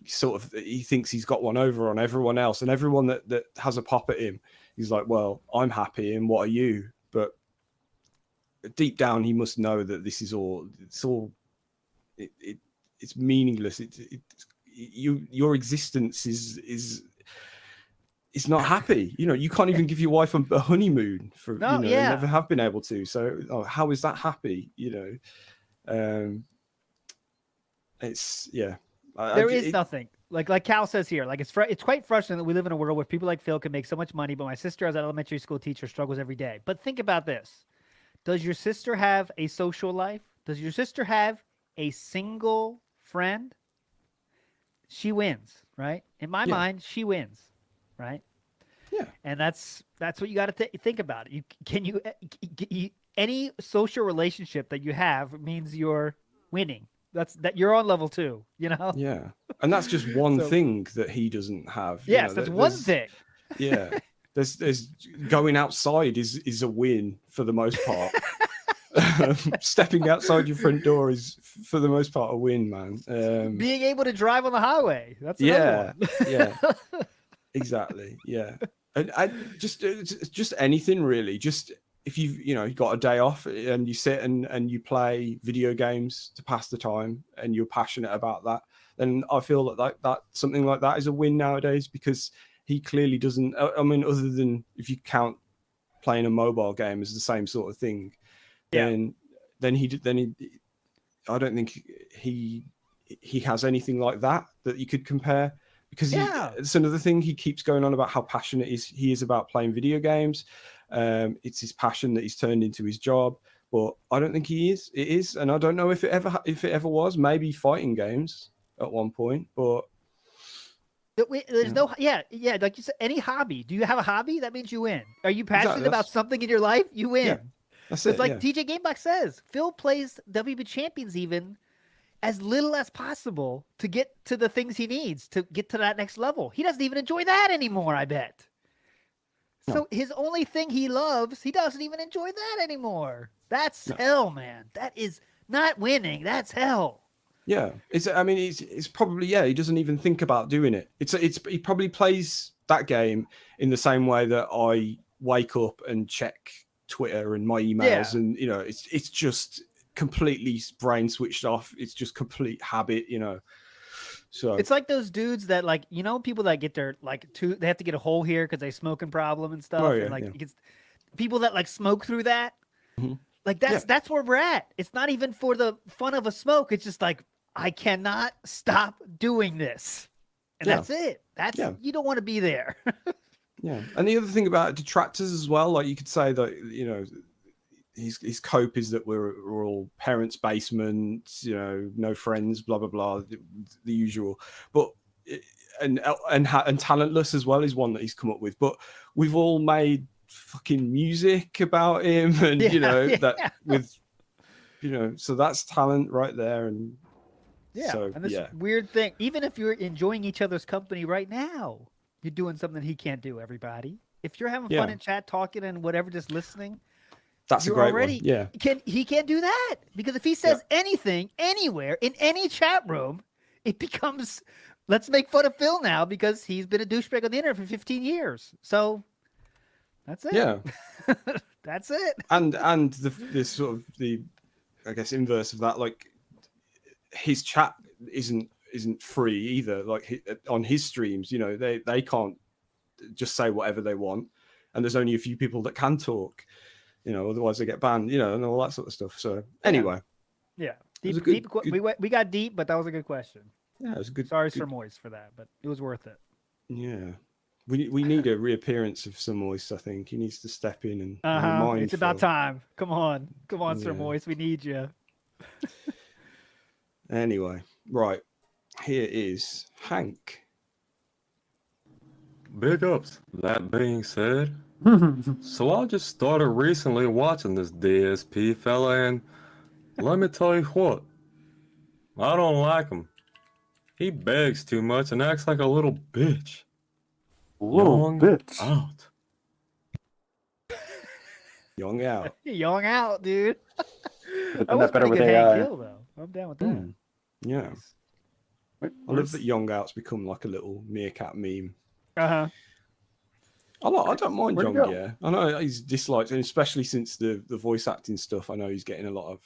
sort of, he thinks he's got one over on everyone else, and everyone that has a pop at him, he's like, well, I'm happy, and what are you? But deep down, he must know that this is all, it's meaningless. Your existence is not happy. You know, you can't even give your wife a honeymoon for, and never have been able to. So how is that happy? You know, it's There is nothing like Cal says here. Like it's quite frustrating that we live in a world where people like Phil can make so much money, but my sister, as an elementary school teacher, struggles every day. But think about this: does your sister have a social life? Does your sister have a single friend? She wins, right? In my mind, she wins, right? Yeah. And that's what you got to think about. Any social relationship that you have means you're winning. That you're on level 2, you know? Yeah. And that's just one thing that he doesn't have. Yes, that's one thing. Yeah. There's going outside is a win for the most part. Stepping outside your front door is for the most part a win, man. Being able to drive on the highway, that's another one. Yeah. Exactly. Yeah. And I just anything really. Just if you've got a day off and you sit and you play video games to pass the time and you're passionate about that, then I feel that something like that is a win nowadays, because he clearly doesn't. I mean, other than if you count playing a mobile game as the same sort of thing, then he I don't think he has anything like that you could compare. Because it's another thing, he keeps going on about how passionate he is about playing video games. It's his passion that he's turned into his job, but I don't think it is, and I don't know if it ever was. Maybe fighting games at one point, but there's no like you said, any hobby. Do you have a hobby? That means you win. Are you passionate about something in your life? You win. Yeah, that's it. Like DJ Gamebox says, Phil plays WB Champions even as little as possible to get to the things he needs to get to that next level. He doesn't even enjoy that anymore, I bet. No. So his only thing he loves, he doesn't even enjoy that anymore. That's hell, man. That is not winning. That's hell. Yeah. It's probably, he doesn't even think about doing it. He probably plays that game in the same way that I wake up and check Twitter and my emails, and it's just completely brain switched off. It's just complete habit, So it's like those dudes that, like, people that get their they have to get a hole here because they smoking problem and stuff. And people that like smoke through that. Mm-hmm. Like that's where we're at. It's not even for the fun of a smoke. It's just like, I cannot stop doing this, and that's it. You don't want to be there. Yeah, and the other thing about detractors as well, like you could say that his cope is that we're all parents' basements, no friends, blah blah blah, the usual. But and talentless as well is one that he's come up with. But we've all made fucking music about him, and so that's talent right there. And and this weird thing, even if you're enjoying each other's company right now, you're doing something he can't do. Everybody, if you're having fun in chat, talking and whatever, just listening. That's a great one. Yeah. He can't do that, because if he says anything anywhere in any chat room, it becomes, let's make fun of Phil now because he's been a douchebag on the internet for 15 years. So that's it. Yeah. That's it. And the sort of the, I guess, inverse of that, like his chat isn't free either. Like on his streams, they can't just say whatever they want, and there's only a few people that can talk. Otherwise they get banned, and all that sort of stuff. So anyway, we got deep, but that was a good question. Yeah, it was a good. Sorry, Sir Moist, for that, but it was worth it. Yeah, we need a reappearance of Sir Moist. I think he needs to step in and remind. It's about time. Come on, Sir Moist, we need you. Anyway, right, here is Hank. Big ups. That being said. So I just started recently watching this DSP fella, and let me tell you what, I don't like him. He begs too much and acts like a little bitch. Young out. Young out. Young out, dude. Isn't That was that better pretty with good Hank AI? Hill, though. I'm down with that. Yeah. I love that Young Out's become like a little meerkat meme. Uh-huh. I don't mind Where'd he John go? Gear. I know he's disliked, and especially since the voice acting stuff. I know he's getting a lot of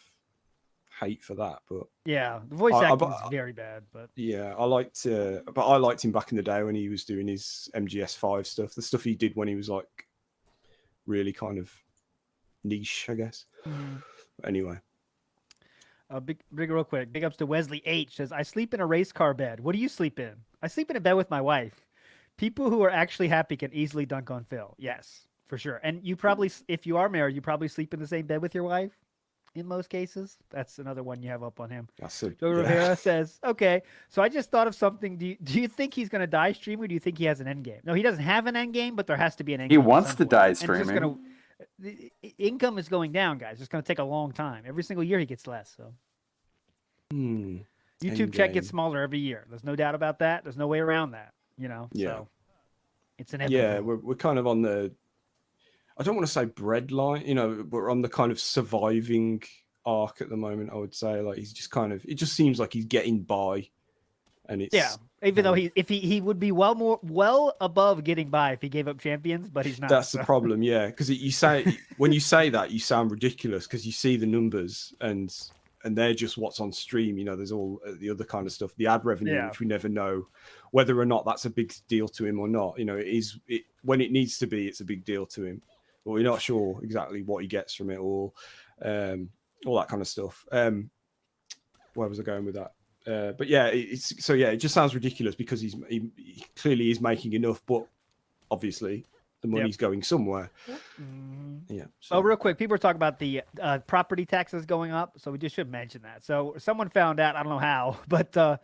hate for that. But Yeah, the voice acting is very bad. But yeah, I liked him back in the day when he was doing his MGS5 stuff. The stuff he did when he was like really kind of niche, I guess. But anyway. Big real quick. Big ups to Wesley H. Says, I sleep in a race car bed. What do you sleep in? I sleep in a bed with my wife. People who are actually happy can easily dunk on Phil. Yes, for sure. And you probably, if you are married, you probably sleep in the same bed with your wife in most cases. That's another one you have up on him. Joe Rivera says, okay, so I just thought of something. Do you think he's going to die streaming, or do you think he has an end game? No, he doesn't have an end game, but there has to be an end He game. wants to die streaming. The income is going down, guys. It's going to take a long time. Every single year he gets less. So YouTube check gets smaller every year. There's no doubt about that. There's no way around that. You know. Yeah. So it's inevitable. Yeah, we're kind of on the. I don't want to say breadline. You know, we're on the kind of surviving arc at the moment. I would say like he's just kind of. It just seems like he's getting by, and it's Even though he would be well above getting by if he gave up champions, but he's not. That's the problem, yeah. Because you say when you say that, you sound ridiculous because you see the numbers and they're just what's on stream. You know, there's all the other kind of stuff, the ad revenue, which we never know whether or not that's a big deal to him or not. You know, when it needs to be, it's a big deal to him, but we're not sure exactly what he gets from it or all that kind of stuff. Where was I going with that? But yeah, it just sounds ridiculous because he clearly is making enough, but obviously the money's going somewhere. Yeah. So real quick, people are talking about the property taxes going up, so we just should mention that. So someone found out, I don't know how, but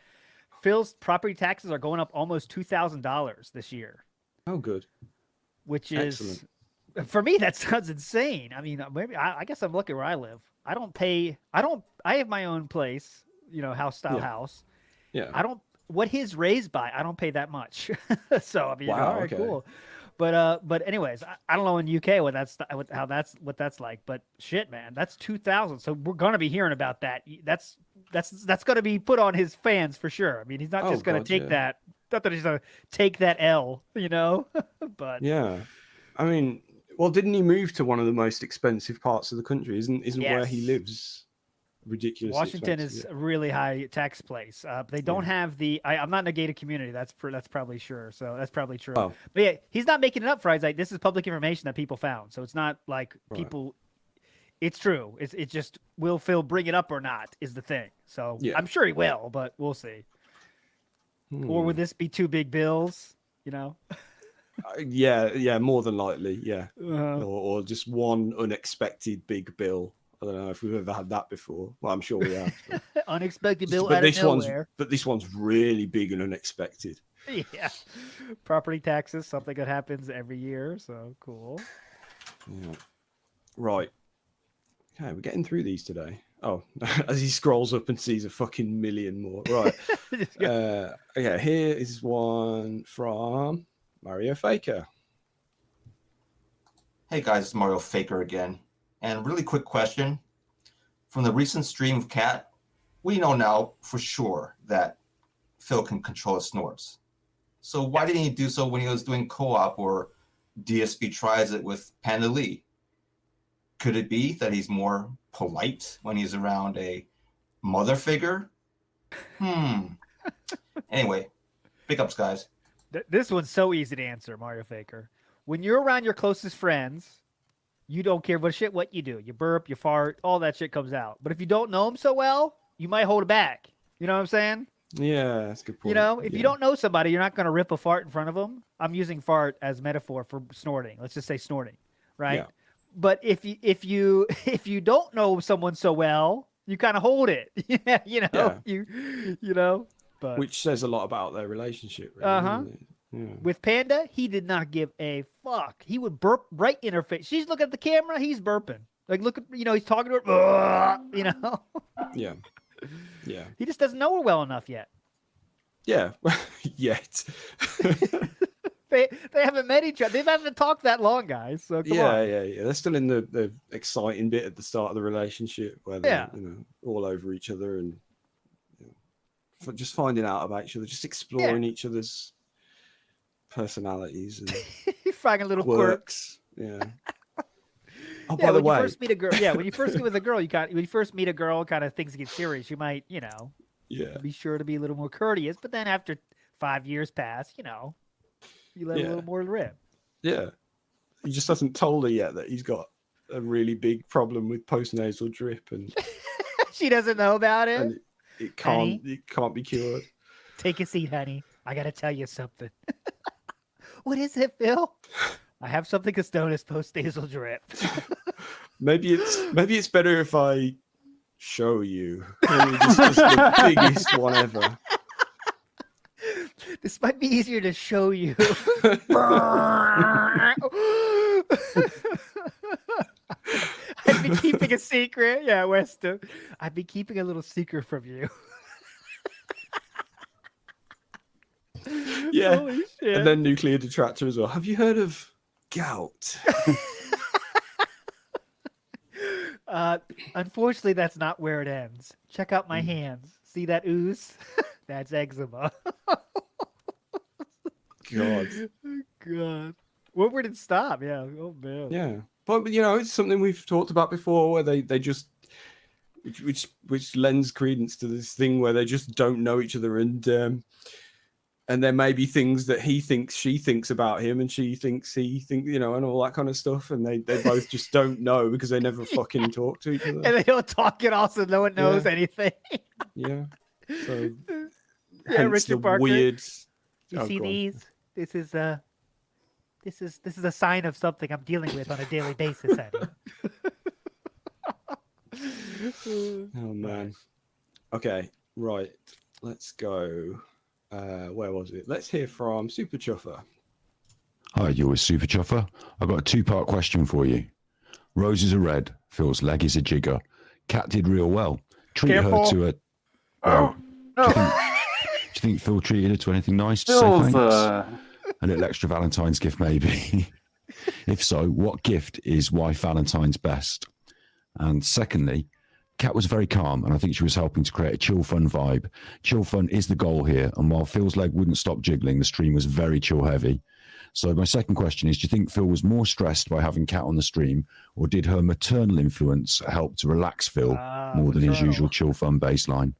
Phil's property taxes are going up almost $2,000 this year. Oh, good. Which is, for me, that sounds insane. I mean, maybe I guess I'm lucky where I live. I have my own place. You know, house style house. Yeah. What his raised by, I don't pay that much. So I mean, wow, all right, cool. But anyways, I don't know in UK what that's like. But shit, man, that's 2,000. So we're gonna be hearing about that. That's gonna be put on his fans for sure. I mean, he's not just gonna take that. Not that he's gonna take that L, you know. But yeah, I mean, well, didn't he move to one of the most expensive parts of the country? Isn't where he lives ridiculous? Washington is a really high tax place. They don't have the. I'm not in a gated community. That's probably sure. So that's probably true. Oh. But yeah, he's not making it up for. He's like, this is public information that people found. So it's not like people. It's true. It's just, will Phil bring it up or not is the thing. So I'm sure he will, but we'll see. Or would this be two big bills? You know. Yeah, more than likely, yeah. Or just one unexpected big bill. I don't know if we've ever had that before. Well, I'm sure we have. Unexpected bill out of nowhere. But this one's really big and unexpected. Yeah. Property taxes, something that happens every year. So cool. Yeah. Right. Okay, we're getting through these today. Oh, as he scrolls up and sees a fucking million more. Right. Okay, here is one from Mario Faker. Hey guys, it's Mario Faker again. And really quick question. From the recent stream of Cat, we know now for sure that Phil can control his snorts. So why didn't he do so when he was doing co-op or DSP tries it with Panda Lee? Could it be that he's more polite when he's around a mother figure? Anyway, big ups, guys. This one's so easy to answer, Mario Faker. When you're around your closest friends, you don't care what you do. You burp, you fart, all that shit comes out. But if you don't know them so well, you might hold it back. You know what I'm saying? Yeah, that's a good point. You know, if you don't know somebody, you're not going to rip a fart in front of them. I'm using fart as metaphor for snorting. Let's just say snorting, right? Yeah. But if you don't know someone so well, you kind of hold it. You know. But which says a lot about their relationship. Really, yeah. With Panda, he did not give a fuck. He would burp right in her face. She's looking at the camera, he's burping. Like, look at, he's talking to her, Yeah. Yeah. He just doesn't know her well enough yet. Yeah. Yet. That's They haven't met each other. They haven't talked that long, guys. So come on. Yeah. They're still in the exciting bit at the start of the relationship where they're all over each other and just finding out about each other, just exploring each other's personalities and finding little quirks. Yeah. Oh, Yeah, by the when you way, first meet a girl, when you first get with a girl, when you first meet a girl, kind of things get serious. You might, be sure to be a little more courteous. But then after 5 years pass, you let a little more rip. Yeah, he just hasn't told her yet that he's got a really big problem with postnasal drip, and she doesn't know about it. And it can't be cured. Take a seat, honey. I gotta tell you something. What is it, Phil? I have something known as postnasal drip. Maybe it's better if I show you. Maybe this is the biggest one ever. This might be easier to show you. I've been keeping a secret. Yeah, Weston. I've been keeping a little secret from you. Yeah. Holy shit. And then nuclear detractor as well. Have you heard of gout? Unfortunately, that's not where it ends. Check out my hands. See that ooze? That's eczema. God. God. Where did it stop? Yeah. Oh, man. Yeah. But, it's something we've talked about before where they just, which lends credence to this thing where they just don't know each other. And there may be things that he thinks she thinks about him and she thinks he thinks, and all that kind of stuff. And they both just don't know because they never fucking talk to each other. And they don't talk at all, so no one knows anything. Yeah. So, Richard Parker. Weird. You see these? This is a sign of something I'm dealing with on a daily basis, honey. Oh man. Okay, right. Let's go. Where was it? Let's hear from Super Chuffer. Hi, you're with Super Chuffer. I've got a two-part question for you. Roses are red. Phil's leg is a jigger. Cat did real well. Treat her to a. Well, do you think Phil treated her to anything nice to say thanks? A little extra Valentine's gift, maybe. If so, what gift is wife Valentine's best? And secondly, Kat was very calm, and I think she was helping to create a chill fun vibe. Chill fun is the goal here, and while Phil's leg wouldn't stop jiggling, the stream was very chill heavy. So my second question is, do you think Phil was more stressed by having Kat on the stream, or did her maternal influence help to relax Phil more than his usual chill fun baseline?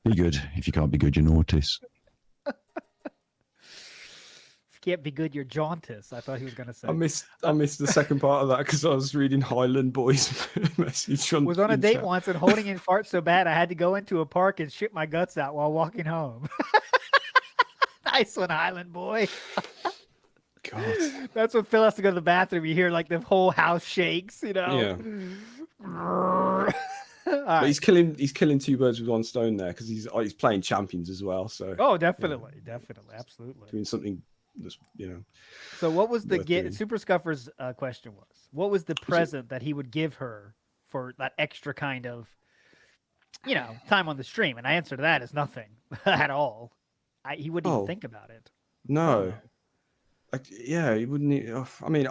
Be good. If you can't be good, you're naughtis. Can't be good, you're jauntus. I thought he was going to say. I missed the second part of that because I was reading Highland Boy's message. Was on a date once and holding in fart so bad I had to go into a park and shit my guts out while walking home. Nice one, Highland Boy. God. That's when Phil has to go to the bathroom. You hear like the whole house shakes, Yeah. But But he's killing two birds with one stone there because he's playing champions as well. So definitely, absolutely doing something. So what was the doing. Super Scuffer's question was, what was the present that he would give her for that extra kind of, time on the stream? And I answer to that is nothing at all. He wouldn't even think about it. No. He wouldn't. I mean,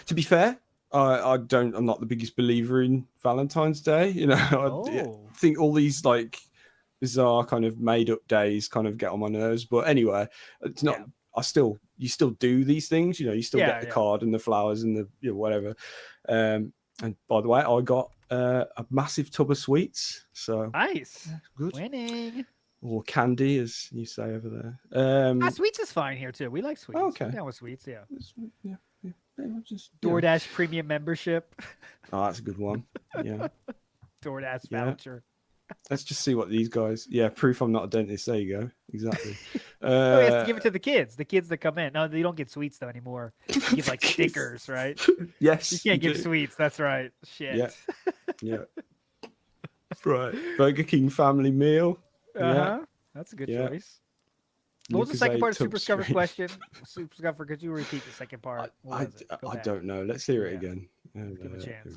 to be fair, I'm not the biggest believer in Valentine's Day. I think all these like bizarre kind of made up days kind of get on my nerves. But anyway, it's not. You still do these things, you still get the card and the flowers and the whatever. And by the way, I got a massive tub of sweets. So nice, good. Winning. Or candy, as you say over there. Sweets is fine here too. We like sweets. Okay. Down with sweets, yeah. Just DoorDash premium membership. Oh, that's a good one. Yeah. DoorDash voucher. Let's just see what these guys. Yeah, proof I'm not a dentist. There you go. Exactly. He has to give it to the kids. The kids that come in. No, they don't get sweets though anymore. You give like stickers, right? Yes. You can't give do. sweets. That's right. Shit. Yeah. Right. Burger King family meal. Yeah. That's a good choice. What was the second part of Super Scuffer's question? Super Scuffer, could you repeat the second part? I don't know. Let's hear it again. Give him a chance.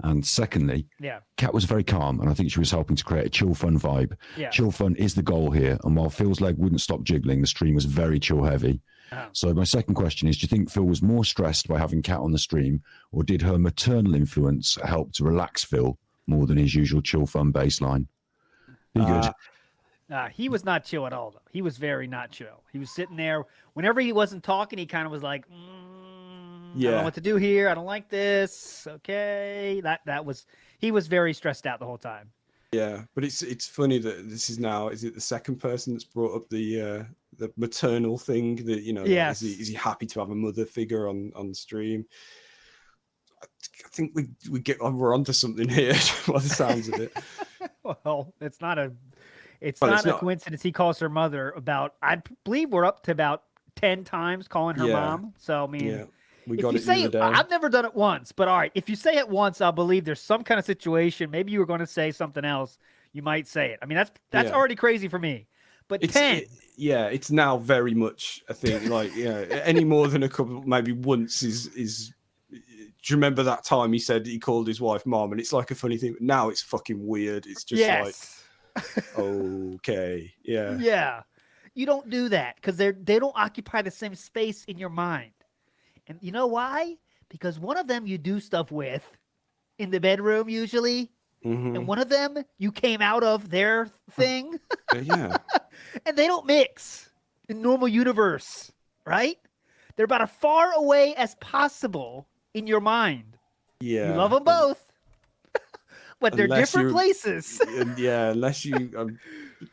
And secondly, Yeah. Kat was very calm, and I think she was helping to create a chill fun vibe. Yeah. Chill fun is the goal here, and while Phil's leg wouldn't stop jiggling, the stream was very chill heavy. So my second question is, do you think Phil was more stressed by having Kat on the stream, or did her maternal influence help to relax Phil more than his usual chill fun baseline? Be good. He was not chill at all, though. He was very not chill. He was sitting there. Whenever he wasn't talking, he kind of was like, I don't know what to do here. I don't like this. Okay. He was very stressed out the whole time. Yeah, but it's funny that this is now, is it the second person that's brought up the maternal thing that, you know, Yes. is he happy to have a mother figure on stream? I think we're onto something here by the sounds of it. Well, it's not a not coincidence. He calls her mother I believe we're up to about 10 times calling her mom. So, I mean, we if got you it say the other day. I've never done it once, but all right, if you say it once, I'll believe there's some kind of situation. Maybe you were going to say something else. You might say it. I mean, that's already crazy for me. But 10. It's now very much a thing. Like, any more than a couple, maybe once is. Do you remember that time he said he called his wife mom? And it's like a funny thing. But now it's fucking weird. It's just like, okay, yeah. Yeah. You don't do that because they don't occupy the same space in your mind. And you know why? Because one of them you do stuff with in the bedroom usually. And one of them you came out of their thing. Yeah. And they don't mix in normal universe, right? They're about as far away as possible in your mind. Yeah. You love them both, but they're Unless different you- places. Yeah, unless you,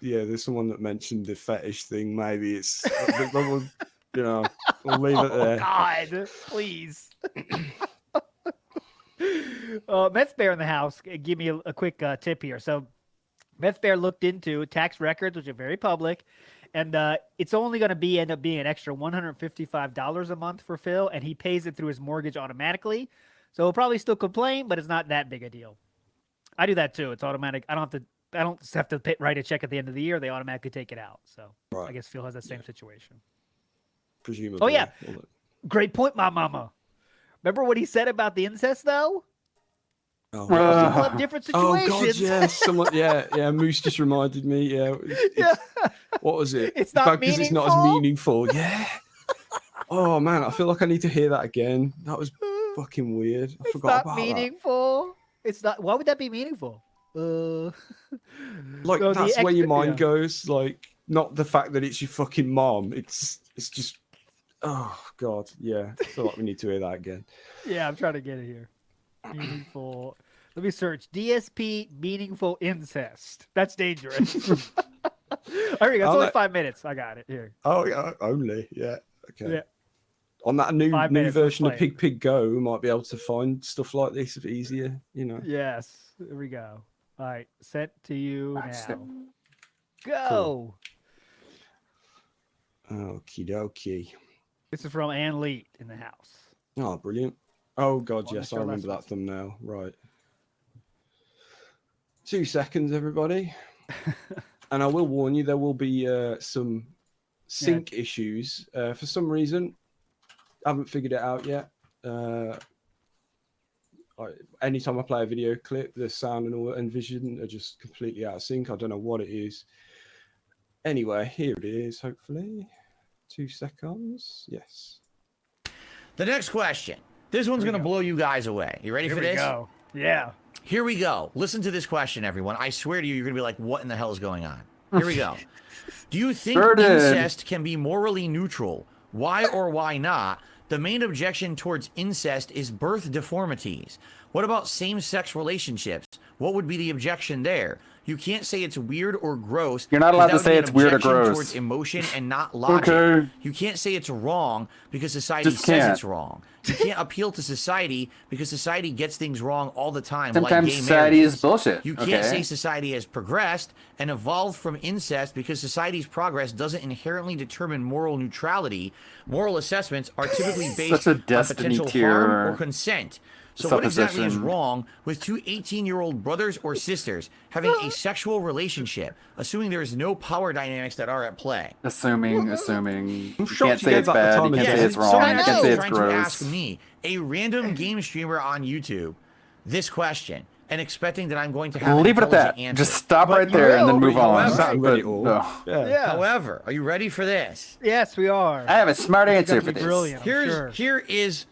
there's someone that mentioned the fetish thing. Maybe it's, we'll leave it there. Oh, God, please. Mets Bear in the house. Give me a quick tip here. So, Mets Bear looked into tax records, which are very public, and it's only going to end up being an extra $155 a month for Phil, and he pays it through his mortgage automatically. So he'll probably still complain, but it's not that big a deal. I do that too. It's automatic. I don't have to write a check at the end of the year. They automatically take it out. So I guess Phil has that same situation. Presumably. Oh yeah, great point, my mama. Remember what he said about the incest, though? Oh, People have different situations. Oh God, yeah. Moose just reminded me. Yeah. What was it? It's not because it's not as meaningful. Yeah. Oh man, I feel like I need to hear that again. That was fucking weird. I forgot about meaningful. It's not. Why would that be meaningful? Like So that's where your mind yeah. goes. Like not the fact that it's your fucking mom. It's just. Oh God, yeah. I feel like we need to hear that again. Yeah, I'm trying to get it here. Meaningful. Let me search DSP meaningful incest. That's dangerous. There we go. It's only 5 minutes. I got it here. Oh yeah, only Okay. Yeah. On that new 5 minutes, let's version of play Pig Go, we might be able to find stuff like this if easier. Yes. There we go. All right. Sent to you Nice. now. Go. Okie dokie. This is from Ann Lee in the house. Oh, brilliant. Oh God, Well, yes, Mr. I remember Lester. that thumbnail. Right. 2 seconds, everybody. And I will warn you, there will be some sync issues. For some reason, I haven't figured it out yet. Anytime I play a video clip, the sound and vision are just completely out of sync. I don't know what it is. Anyway, here it is, hopefully. 2 seconds. Yes. The next question. This one's going to blow you guys away. You ready Here for we this? go. Yeah. Here we go. Listen to this question, everyone. I swear to you, you're going to be like, what in the hell is going on? Here we go. Do you think incest can be morally neutral? Why or why not? The main objection towards incest is birth deformities. What about same-sex relationships? What would be the objection there? You can't say it's weird or gross. You're not allowed to because that say would be it's an weird or objection gross. Towards emotion and not logic. Okay. You can't say it's wrong because society Just says can't. it's wrong. You can't appeal to society because society gets things wrong all the time. Sometimes like gay society marriages. is bullshit. You can't okay? say society has progressed and evolved from incest because society's progress doesn't inherently determine moral neutrality. Moral assessments are typically based Such a on destiny potential tier harm or consent. So what exactly is supposition. wrong with 2 18-year-old brothers or sisters having a sexual relationship, assuming there is no power dynamics that are at play? Assuming. You shocked can't you say gave it's that the bad. time You of can't day. say it's wrong. Someone You else can't say is it's trying to ask gross. me, a random game streamer on YouTube, this question and expecting that I'm going to have Leave an it at that. intelligent answer. Just stop right there and then move on. However, are you ready for this? Yes, we are. I have a smart It's answer gonna for be this. brilliant, I'm sure. Here is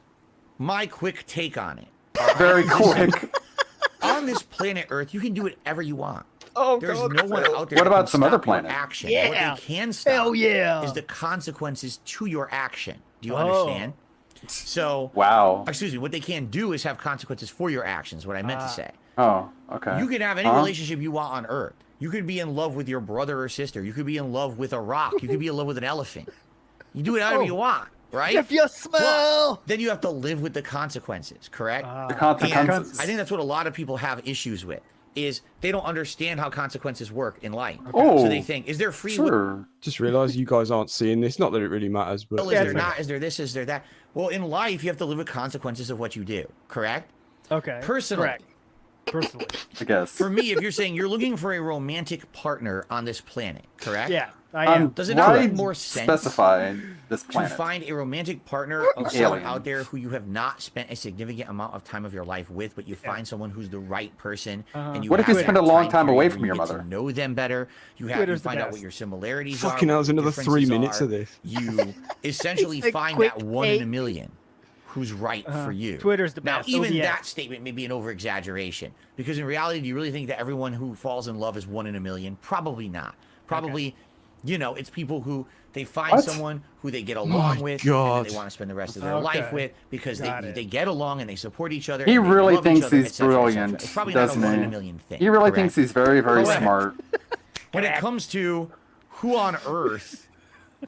my quick take on it. Very quick. On this planet Earth, you can do whatever you want. Oh, there's no one out there. What that about can some other stop your planet? Action. Yeah. What they can stop Hell yeah. is the consequences to your action. Do you Oh. understand? So, wow. Excuse me. What they can do is have consequences for your actions. What I meant to say. Oh, okay. You can have any relationship you want on Earth. You could be in love with your brother or sister. You could be in love with a rock. You could be in love with an elephant. You do whatever you want, right? If you smell. Then you have to live with the consequences, correct? The consequences. And I think that's what a lot of people have issues with, is they don't understand how consequences work in life. Oh, so they think, is there free will? Just realised you guys aren't seeing this. Not that it really matters, but Is there not? Is there this? Is there that? Well, in life, you have to live with consequences of what you do, correct? Okay. Personally. Correct. Personally. I guess. For me, if you're saying you're looking for a romantic partner on this planet, correct? Yeah, I am. Does it not why make more sense specify this to planet? find a romantic partner of someone Alien. out there who you have not spent a significant amount of time of your life with, but you find someone who's the right person, and you What if you have spend that a long time period away where from your you get to mother? know them better. You have Twitter's to the find out best. what your similarities are. Fucking hell, what there's your another 3 differences minutes are. of this. You essentially It's a find quick that one in a take. million who's right for you. Twitter's the Now, best. even ODS. that statement may be an over-exaggeration, because in reality, do you really think that everyone who falls in love is 1 in a million? Probably not. Probably, you know, it's people who they find What? someone who they get along with, and God. then they want to spend the rest of their Okay. life with, because Got they, it. they get along and they support each other. He and they really love each thinks other, he's et cetera, et cetera. brilliant, It's probably not a doesn't 1 in a he? million thing. He really correct? thinks he's very, very However, smart. When it comes to who on earth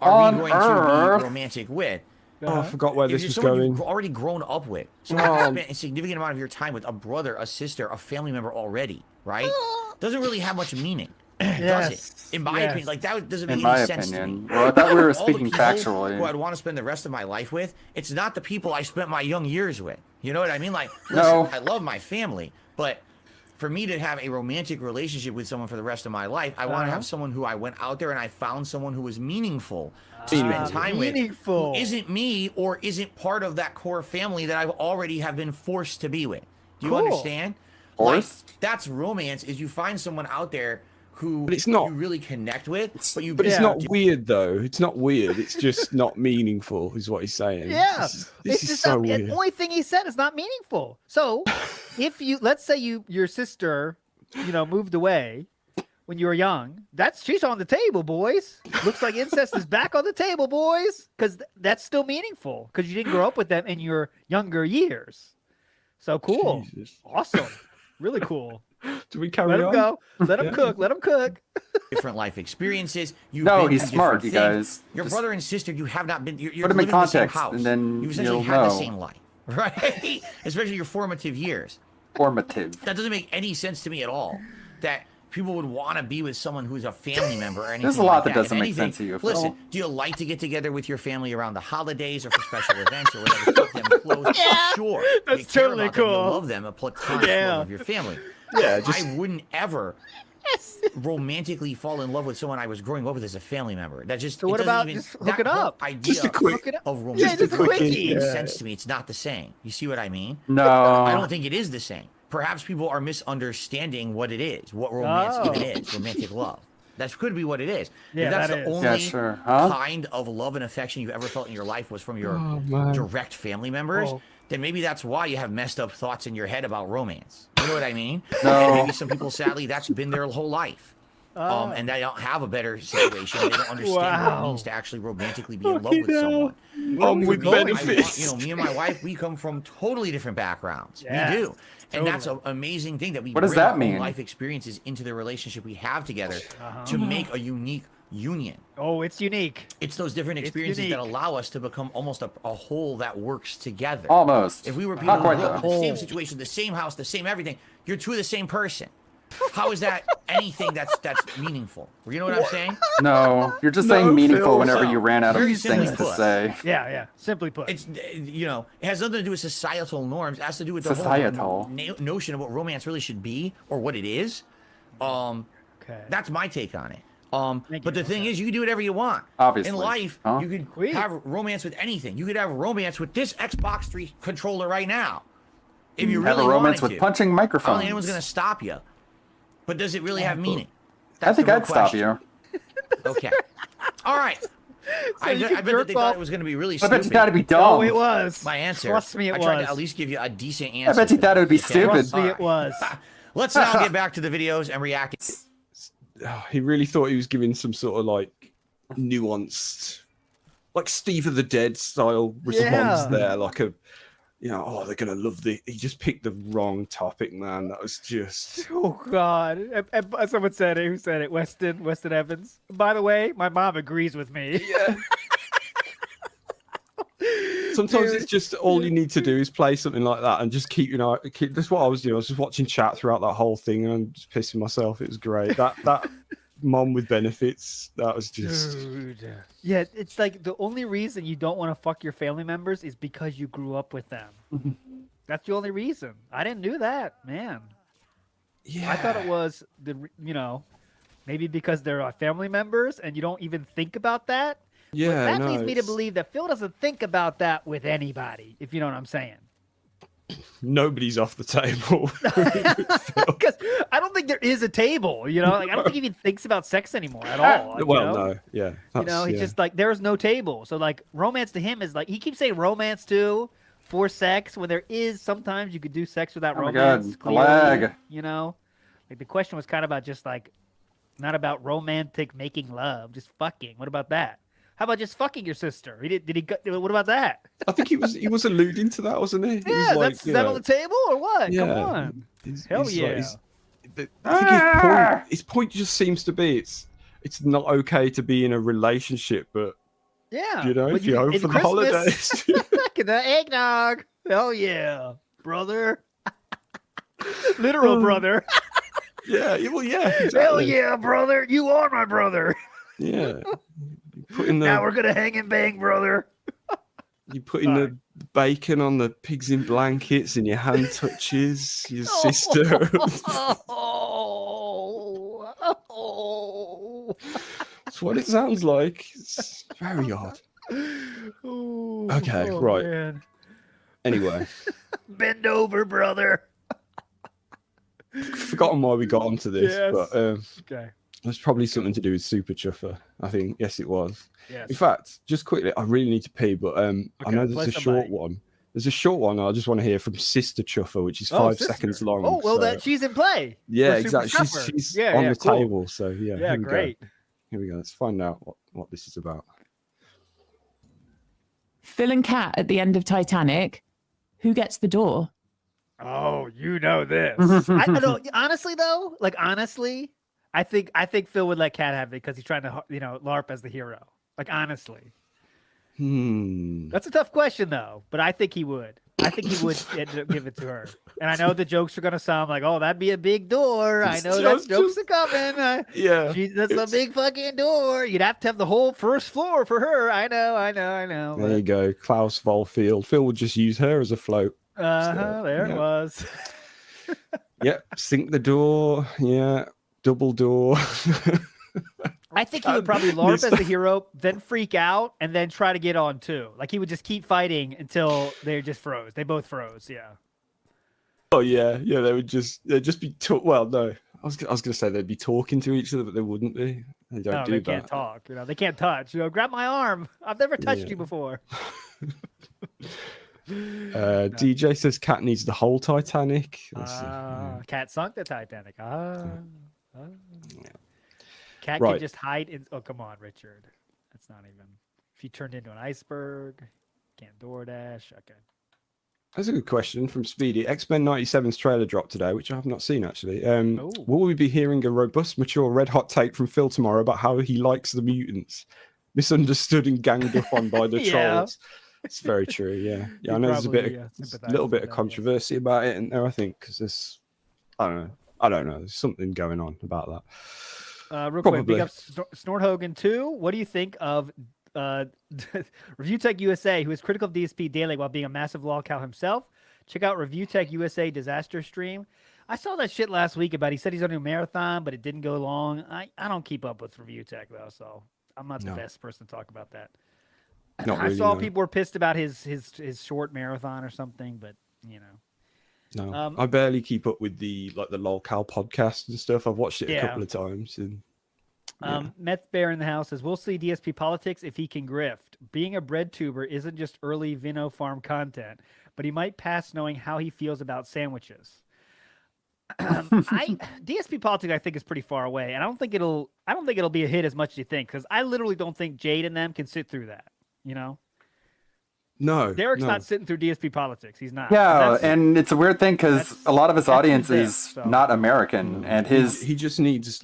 are On we going to Earth? be romantic with, Oh, I forgot where if this you're was someone going. you've already grown up with, someone Oh. you've spent a significant amount of your time with, a brother, a sister, a family member already, right? Doesn't really have much meaning, does Yes. it? In my Yes. opinion, like that doesn't In make my any sense to opinion. me. Well, I thought we were All the speaking people factually. Who I'd want to spend the rest of my life with, it's not the people I spent my young years with. You know what I mean? Like, listen, No. I love my family, but for me to have a romantic relationship with someone for the rest of my life, I want to have someone who I went out there and I found someone who was meaningful to spend time meaningful. with, who isn't me or isn't part of that core family that I've already have been forced to be with. Do you Cool. understand? Forced? Like, that's romance. Is you find someone out there who But it's not- you really connect with, but you But it's Yeah. not weird though. It's not weird. It's just not meaningful, is what he's saying. Yeah, This it's is just so not, weird. the only thing he said is not meaningful. So, if you let's say your sister, moved away when you were young, she's on the table, boys. Looks like incest is back on the table, boys, because that's still meaningful because you didn't grow up with them in your younger years. So cool, Jesus. awesome, really cool. Do we carry Let him on? go. Let him cook. Let him cook. different life experiences. You've No, been he's through smart, different you things. guys. Your Just brother and sister, you have not been. You're put 'em in living in the same context, house. and then you've essentially you'll had the know. same life, right? Especially your formative years. Formative. That doesn't make any sense to me at all. That people would want to be with someone who's a family member or anything. There's a lot like that doesn't If make anything, sense to you, Phil. Listen, do you like to get together with your family around the holidays or for special events or whatever? Keep them close. Yeah, Sure, that's you care totally about them, you cool. love them, a platonic Yeah. love of your family. Yeah, I wouldn't ever romantically fall in love with someone I was growing up with as a family member. That just So what it doesn't about even, just hook that it whole up? idea Just a quick- Hook it up. of Yeah, romantic just a love quickie. doesn't make Yeah. sense to me. It's not the same. You see what I mean? No. I don't think it is the same. Perhaps people are misunderstanding what it is, what romance even is, romantic love. That could be what it is. Yeah, if that's that the is. only Yeah, sure. Huh? kind of love and affection you ever felt in your life was from your Oh, man. direct family members, Oh. then maybe that's why you have messed up thoughts in your head about romance. You know what I mean? No. And maybe some people, sadly, that's been their whole life. Oh. And they don't have a better situation. They don't understand what Wow. it means to actually romantically be in love with someone. With Me, benefits. me and my wife, we come from totally different backgrounds. Yes, We do. And that's an totally. amazing thing that we What does bring that our own mean? life experiences into the relationship we have together Uh-huh. to make a unique union. Oh, it's unique. It's those different It's experiences that unique. allow us to become almost a whole that works together. Almost. If we were people Not who quite grew up though. in the same situation, the same house, the same everything, you're two of the same person. How is that anything that's meaningful? You know what I'm saying? No, you're just No, saying meaningful Phil. whenever you ran out of Very things simply to put. say. Yeah. Simply put. It's it has nothing to do with societal norms. It has to do with the Societal. whole notion of what romance really should be or what it is. Okay. That's my take on it. Thank But you. the thing is, you can do whatever you want. Obviously. In life, Huh? you can Sweet. have romance with anything. You could have romance with this Xbox 3 controller right now. if you have really a romance wanted with to. punching I don't microphones. think anyone's going to stop you. But does it really have meaning? I think the real I'd stop question. you. Okay. All right. So I you bet can that they jerk thought off- it was going to be really I stupid. bet you thought it'd be dumb. Oh, it was. My answer. Trust me, it I tried was. to at least give you a decent answer. I bet you thought it would be Okay? stupid. Trust me, it was. Let's now get back to the videos and reacting. He really thought he was giving some sort of like nuanced, like Steve of the Dead style response there, like a, you know, oh, they're gonna love the. He just picked the wrong topic, man. That was just. Oh God! And someone said it. Who said it? Weston Evans. By the way, my mom agrees with me. Yeah. Sometimes it's just all you need to do is play something like that and just keep, you know, that's what I was doing. I was just watching chat throughout that whole thing and I'm just pissing myself. It was great. That mom with benefits, that was just. Dude. Yeah, it's like the only reason you don't want to fuck your family members is because you grew up with them. That's the only reason. I didn't do that, man. Yeah. I thought it was maybe because they're family members and you don't even think about that. Yeah, But that no, leads me to it's- believe that Phil doesn't think about that with anybody, if you know what I'm saying. Nobody's off the table. Because I don't think there is a table, you know? Like, I don't think he even thinks about sex anymore at all. you Well, know? no, yeah. You that's- know, he's yeah. just like, there's no table. So, like, romance to him is like, he keeps saying romance too for sex when there is sometimes you could do sex without Oh my romance. God, clearly, lag. You know? Like, the question was kind of about just like, not about romantic making love, just fucking. What about that? How about just fucking your sister? What about that? I think he was alluding to that, wasn't he? He was Yeah, like, is you that know, on the table or what? Come yeah, on. he's- Hell he's yeah. like, I think his point just seems to be it's not okay to be in a relationship, but Yeah. you know, but if you're home in for the Christmas- holidays. Get the eggnog. Hell yeah, brother. Literal brother. Yeah, well, yeah. Hell Exactly. yeah, brother. You are my brother. Yeah. Putting the Now we're gonna hang and bang, brother. you putting the bacon on the pigs in blankets and your hand touches your sister. That's what it sounds like. It's very odd. Okay, right. Man. Anyway, Bend over, brother. forgotten why we got onto this, Yes. but Okay. there's probably something to do with Super Chuffer. I think yes, it was. Yes. In fact, just quickly, I really need to pee, but I know play there's a some short bait. one. There's a short one. I just want to hear from Sister Chuffer, which is Oh, 5 sister. seconds long. Oh well, so- that she's in play. Yeah, for Super exactly. Chuffer. She's Yeah, on yeah, the cool. table. So yeah, Yeah, here we great. go. Here we go. Let's find out what this is about. Phil and Kat at the end of Titanic. Who gets the door? Oh, you know this. I know. Honestly, though, I think Phil would let Kat have it because he's trying to, LARP as the hero. Like, honestly, that's a tough question though. But I think he would. I think he would end up give it to her. And I know the jokes are gonna sound like, "Oh, that'd be a big door." I know that jokes are coming. Yeah, that's a big fucking door. You'd have to have the whole first floor for her. I know. There you go, Klaus Volfield. Phil would just use her as a float. There it was. Yep, sink the door. Yeah, double door. I think he would probably LARP as the hero, then freak out, and then try to get on too. Like he would just keep fighting until they just froze. They both froze. Yeah. Oh yeah. They'd just be well, no. I was gonna say they'd be talking to each other, but they wouldn't be. They don't No, do they that. can't talk. They can't touch. Grab my arm. I've never touched you before. DJ says Cat needs the whole Titanic. Cat sunk the Titanic. Cat Right. can just hide in. Oh, come on, Richard. That's not even. She turned into an iceberg. Can't DoorDash. Okay. That's a good question from Speedy. X-Men 97's trailer dropped today, which I have not seen actually. Oh. Will we be hearing a robust, mature, red-hot take from Phil tomorrow about how he likes the mutants? Misunderstood and ganged up on by the Yeah. trolls. It's very true, yeah. He I know there's a probably, little sympathizes bit with of that, controversy about it in there, I think, because there's, I don't know, there's something going on about that. Real Probably. quick, big up Snorthogan 2. What do you think of Review Tech USA, who is critical of DSP daily while being a massive lolcow himself? Check out Review Tech USA disaster stream. I saw that shit last week about he said he's on a marathon, but it didn't go long. I don't keep up with Review Tech though, so I'm not the best person to talk about that. Not I really, saw no. people were pissed about his short marathon or something, but No, I barely keep up with the lolcow podcast and stuff. I've watched it a couple of times. And Meth Bear in the house says, we'll see DSP politics if he can grift. Being a bread tuber isn't just early Vino farm content, but he might pass knowing how he feels about sandwiches. DSP politics I think is pretty far away, and I don't think it'll be a hit as much as you think, because I literally don't think Jade and them can sit through that. You know? No, Derek's no. not sitting through DSP politics. He's not. Yeah, and it's a weird thing because a lot of his audience is so. not American, and he just needs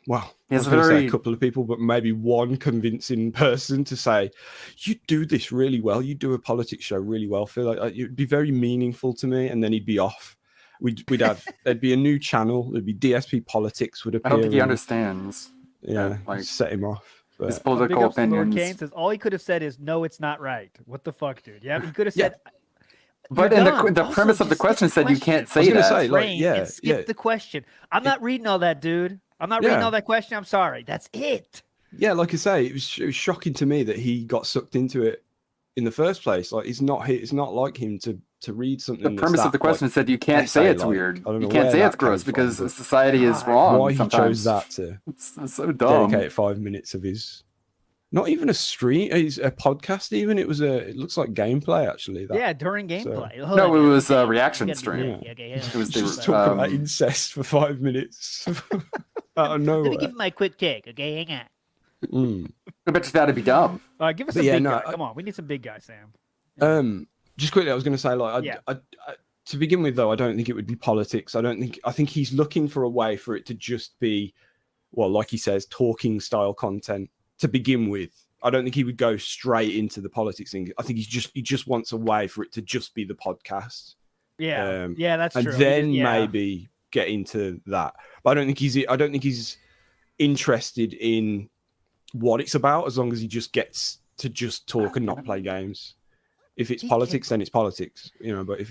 well, he I has was going to say very- a couple of people, but maybe one convincing person to say, "You do this really well. You do a politics show really well, Phil. It'd be very meaningful to me." And then he'd be off. We'd have there'd be a new channel. There'd be DSP politics would appear. I don't think he and- understands. Yeah, like set him off. But his Big political ups to Lord opinions. Kane says all he could have said is, "No, it's not right." What the fuck, dude? Yeah, he could have said. But You're in done. the Also, premise of the just skip question said you can't say I was gonna that. say, Train and skip the question. I'm not reading all that, dude. I'm not reading all that question. I'm sorry. That's it. Yeah, like I say, it was shocking to me that he got sucked into it in the first place. Like it's not like him to read something. The premise of the question said you can't say it's weird. You can't say it's gross because society is wrong. Why he sometimes. chose that to It's so dumb. dedicate 5 minutes of his, not even a stream, a podcast. Even it looks like gameplay actually. That. Yeah, during gameplay. So- No, it was a reaction Yeah. stream. It was Just the talking about incest for 5 minutes out of nowhere. Let me give you my quick take. Okay, hang on. I bet you that'd be dumb. Give us But a yeah, big no, guy. Come on, we need some big guys, Sam. Just quickly, I was going to say, to begin with, though, I don't think it would be politics. I think he's looking for a way for it to just be, well, like he says, talking style content to begin with. I don't think he would go straight into the politics thing. I think he just wants a way for it to just be the podcast. Yeah, yeah, that's and true. then Yeah. maybe get into that. But I don't think he's interested in what it's about as long as he just gets to just talk and not play games. If it's politics, then it's politics, But if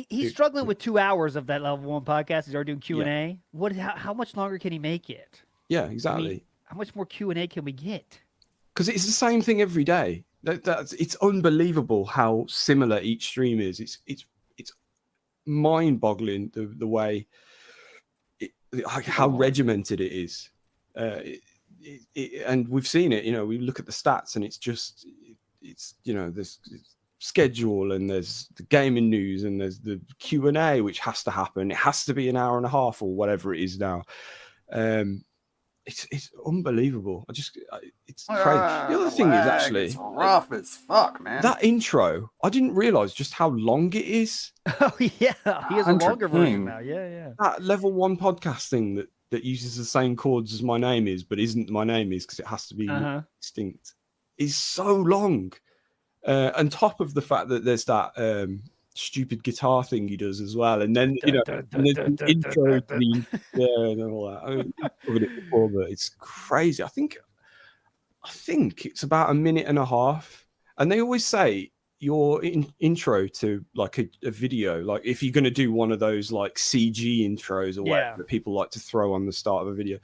He's struggling with 2 hours of that level 1 podcast. He's already doing Q&A. How much longer can he make it? yeah, exactly. I mean, how much more Q&A can we get? Because it's the same thing every day. It's unbelievable how similar each stream is. It's mind-boggling the way how regimented it is. And we've seen it. We look at the stats, and it's there's schedule, and there's the gaming news, and there's the Q&A, which has to happen. It has to be an hour and a half or whatever it is now. It's unbelievable. It's crazy. The other thing is actually it's rough as fuck, man. that intro. I didn't realize just how long it is. Oh yeah, he has a 100 longer version ping. now. Yeah. That level 1 podcast thing that uses the same chords as my name is, but isn't my name is because it has to be distinct, is so long. On top of the fact that there's that stupid guitar thing he does as well, and then and the intro to the and all that. I've covered it before, but it's crazy. I think it's about a minute and a half, and they always say your intro to like a video, like if you're going to do one of those like CG intros or whatever that people like to throw on the start of a video,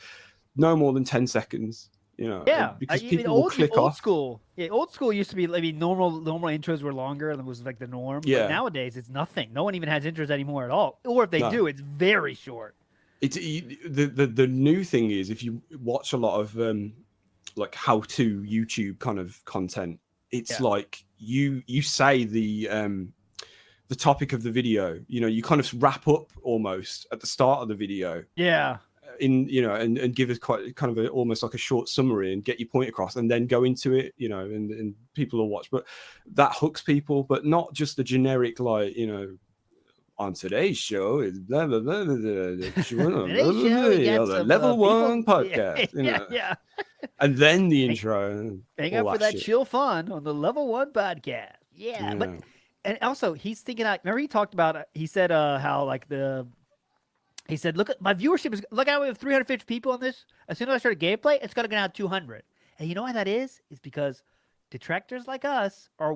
no more than 10 seconds. Yeah, because I mean, people will click old off. school. Yeah, old school used to be. I mean, normal intros were longer, and it was like the norm. Yeah. But nowadays, it's nothing. No one even has intros anymore at all. Or if they No. do, it's very short. The new thing is, if you watch a lot of like how-to YouTube kind of content, it's like you say the topic of the video. You kind of wrap up almost at the start of the video. Yeah. And give us quite kind of almost like a short summary and get your point across, and then go into it, and people will watch. But that hooks people, but not just a generic like, on today's show is blah blah blah, blah, the level 1 podcast, Yeah. and then the intro. And Hang all out for that shit. chill fun on the level 1 podcast. Yeah, but and also he's thinking. Remember he talked about. He said how like He said, look at my viewership is look how we have 350 people on this. As soon as I started gameplay, it's gonna go down to 200. And you know why that is? Is because detractors like us are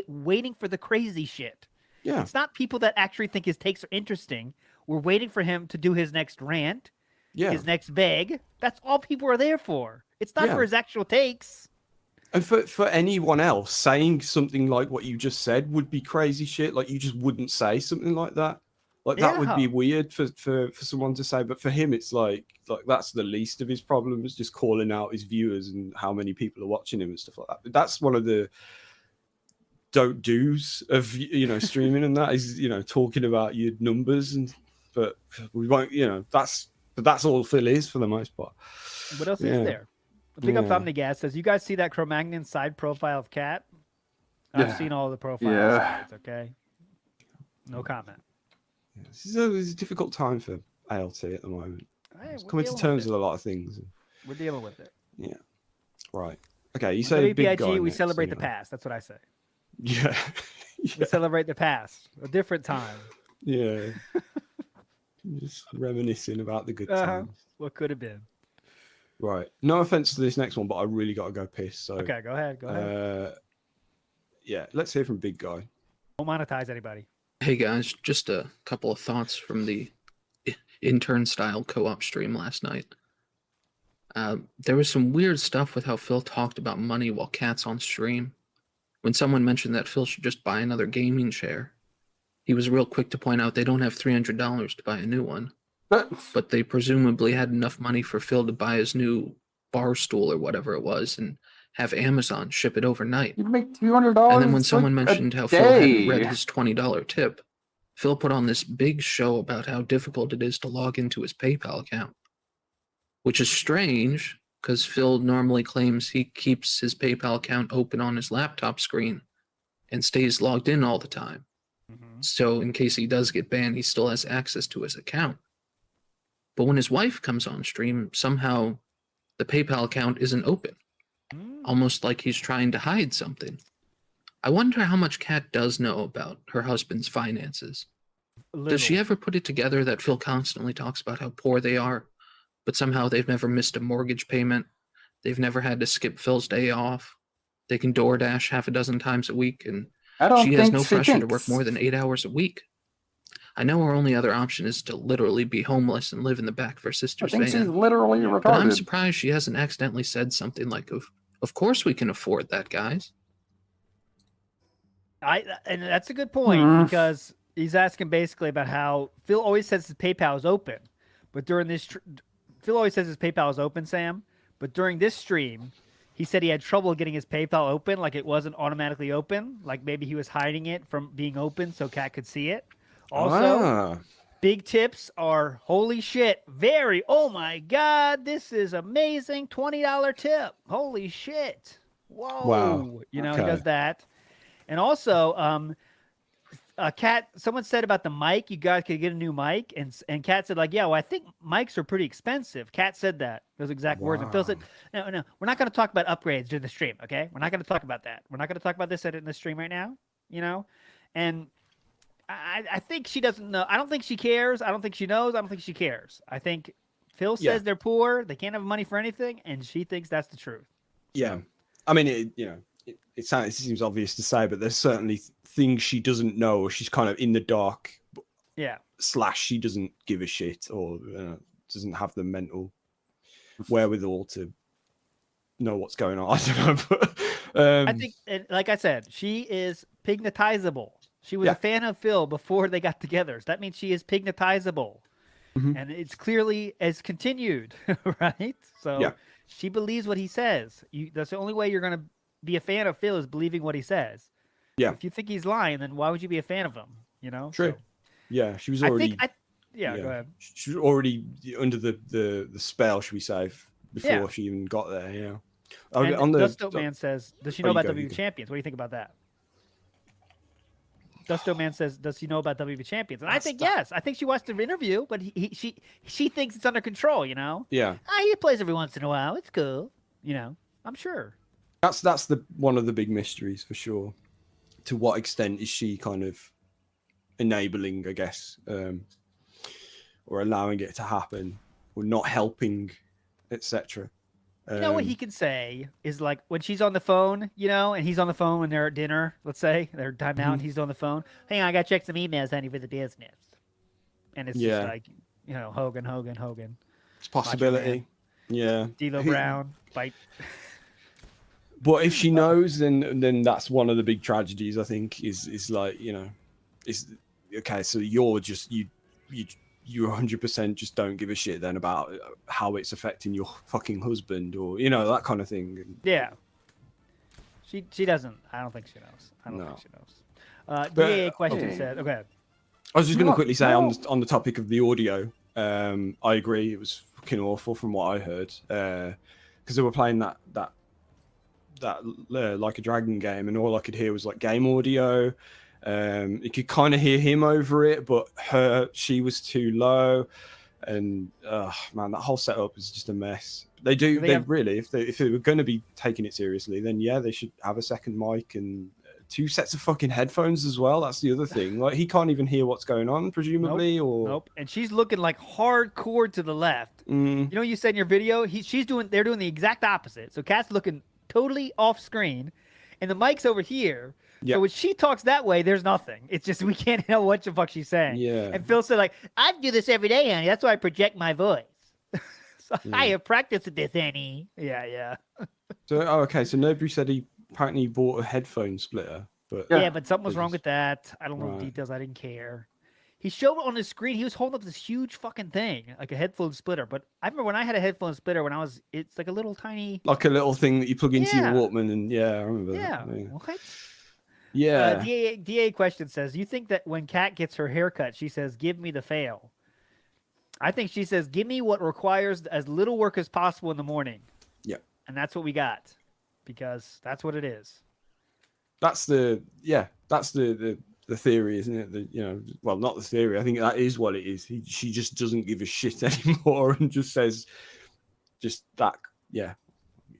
waiting for the crazy shit. Yeah. It's not people that actually think his takes are interesting. We're waiting for him to do his next rant, his next beg. That's all people are there for. It's not for his actual takes. And for anyone else, saying something like what you just said would be crazy shit. Like, you just wouldn't say something like that. Like, that would be weird for someone to say. But for him, it's like that's the least of his problems, just calling out his viewers and how many people are watching him and stuff like that. But that's one of the don't do's of, you know, streaming, and that is, you know, talking about your numbers. And but we won't, you know, that's all Phil is for the most part. What else is there? Big up Omnigas says, you guys see that Cro-Magnon side profile of Cat? I've seen all the profiles. Sides, okay. No comment. This is a difficult time for ALT at the moment. It's coming to terms with a lot of things. We're dealing with it. Yeah. Right. Okay. You say big guy. We celebrate the past. That's what I say. Yeah. We celebrate the past. A different time. Yeah. Just reminiscing about the good times. What could have been. Right. No offense to this next one, but I really got to go piss. So okay, go ahead. Go ahead. Yeah. Let's hear from Big Guy. Don't monetize anybody. Hey guys, just a couple of thoughts from the intern style co-op stream last night. There was some weird stuff with how Phil talked about money while Cat's on stream. When someone mentioned that Phil should just buy another gaming chair, he was real quick to point out they don't have $300 to buy a new one. But they presumably had enough money for Phil to buy his new bar stool or whatever it was and have Amazon ship it overnight. You make $200. And then when someone mentioned how Phil hadn't read his $20 tip, Phil put on this big show about how difficult it is to log into his PayPal account. Which is strange, because Phil normally claims he keeps his PayPal account open on his laptop screen and stays logged in all the time. So in case he does get banned, he still has access to his account. But when his wife comes on stream, somehow the PayPal account isn't open. Almost like he's trying to hide something. I wonder how much Kat does know about her husband's finances. Does she ever put it together that Phil constantly talks about how poor they are, but somehow they've never missed a mortgage payment? They've never had to skip Phil's day off. They can DoorDash half a dozen times a week, and she has no pressure to work more than 8 hours a week. I know her only other option is to literally be homeless and live in the back of her sister's van. I think she's literally retarded. But I'm surprised she hasn't accidentally said something like, of course we can afford that, guys. And that's a good point, because he's asking basically about how Phil always says his PayPal is open, but during this, Phil always says his PayPal is open, Sam, but during this stream, he said he had trouble getting his PayPal open, like it wasn't automatically open, like maybe he was hiding it from being open so Kat could see it. Also, big tips are holy shit, oh my god, this is amazing, $20 tip, holy shit, whoa, wow. You know, he does that. And also, Kat, someone said about the mic, you guys could get a new mic, and Kat said, like, yeah, well, I think mics are pretty expensive. Kat said that, those exact words. And Phil said, no, we're not going to talk about upgrades during the stream, okay? We're not going to talk about that. We're not going to talk about this in the stream right now, you know? And I think she doesn't know. I don't think she cares. I don't think she knows. I don't think she cares. I think Phil says they're poor, they can't have money for anything, and she thinks that's the truth. Yeah. I mean, it seems obvious to say, but there's certainly things she doesn't know, or she's kind of in the dark. Yeah. / she doesn't give a shit, or doesn't have the mental wherewithal to know what's going on. I don't know. But, I think, like I said, she is pignatizable. She was a fan of Phil before they got together. So that means she is pignatizable. And it's clearly as continued, right? So she believes what he says. That's the only way you're going to be a fan of Phil, is believing what he says. Yeah. If you think he's lying, then why would you be a fan of him? You know? True. So, yeah, she was already. go ahead. She was already under the spell, should we say, before she even got there. Yeah. And On the Dusto Man says, does she know about WWE Champions? What do you think about that? Dusto Man says, does she know about WWE Champions? And I think yes. I think she watched the interview, but she thinks it's under control. You know? Yeah. He plays every once in a while. It's cool. You know, I'm sure. That's one of the big mysteries for sure. To what extent is she kind of enabling, I guess, or allowing it to happen, or not helping, etc. You know what he can say is, like, when she's on the phone, you know, and he's on the phone when they're at dinner, let's say, they're time out, and he's on the phone. Hang on, I got to check some emails, honey, for the business. And it's just like, you know, Hogan. It's possibility. Yeah. D'Lo Brown, fight. But if she knows, then that's one of the big tragedies. I think is like, you know, is okay. So you're just you 100% just don't give a shit then about how it's affecting your fucking husband, or you know, that kind of thing. Yeah. She doesn't. I don't think she knows. I don't think she knows. DA question said. Okay. I was just going to quickly say on the topic of the audio. I agree. It was fucking awful from what I heard. Because they were playing that Like a Dragon game, and all I could hear was like game audio. You could kind of hear him over it, but she was too low, and man, that whole setup is just a mess. They really, if they were going to be taking it seriously, then yeah, they should have a second mic and 2 sets of fucking headphones as well. That's the other thing. Like, he can't even hear what's going on, presumably. Nope. And she's looking like hardcore to the left. You know, you said in your video, they're doing the exact opposite. So Kat's looking totally off screen, and the mic's over here. Yep. So when she talks that way, there's nothing. It's just we can't know what the fuck she's saying. Yeah. And Phil said, like, I do this every day, honey. That's why I project my voice. So I have practiced this, Annie. Yeah. So okay. So nobody said he apparently bought a headphone splitter, but yeah, but something was wrong with that. I don't know the details. I didn't care. He showed on his screen. He was holding up this huge fucking thing, like a headphone splitter. But I remember when I had a headphone splitter it's like a little tiny, like a little thing that you plug into your Walkman, and I remember that. Yeah. What? Yeah. DA question says, you think that when Kat gets her haircut, she says, give me the fail? I think she says, give me what requires as little work as possible in the morning. Yeah. And that's what we got, because that's what it is. That's the theory, isn't it? Well, not the theory. I think that is what it is. She just doesn't give a shit anymore and just says, just that,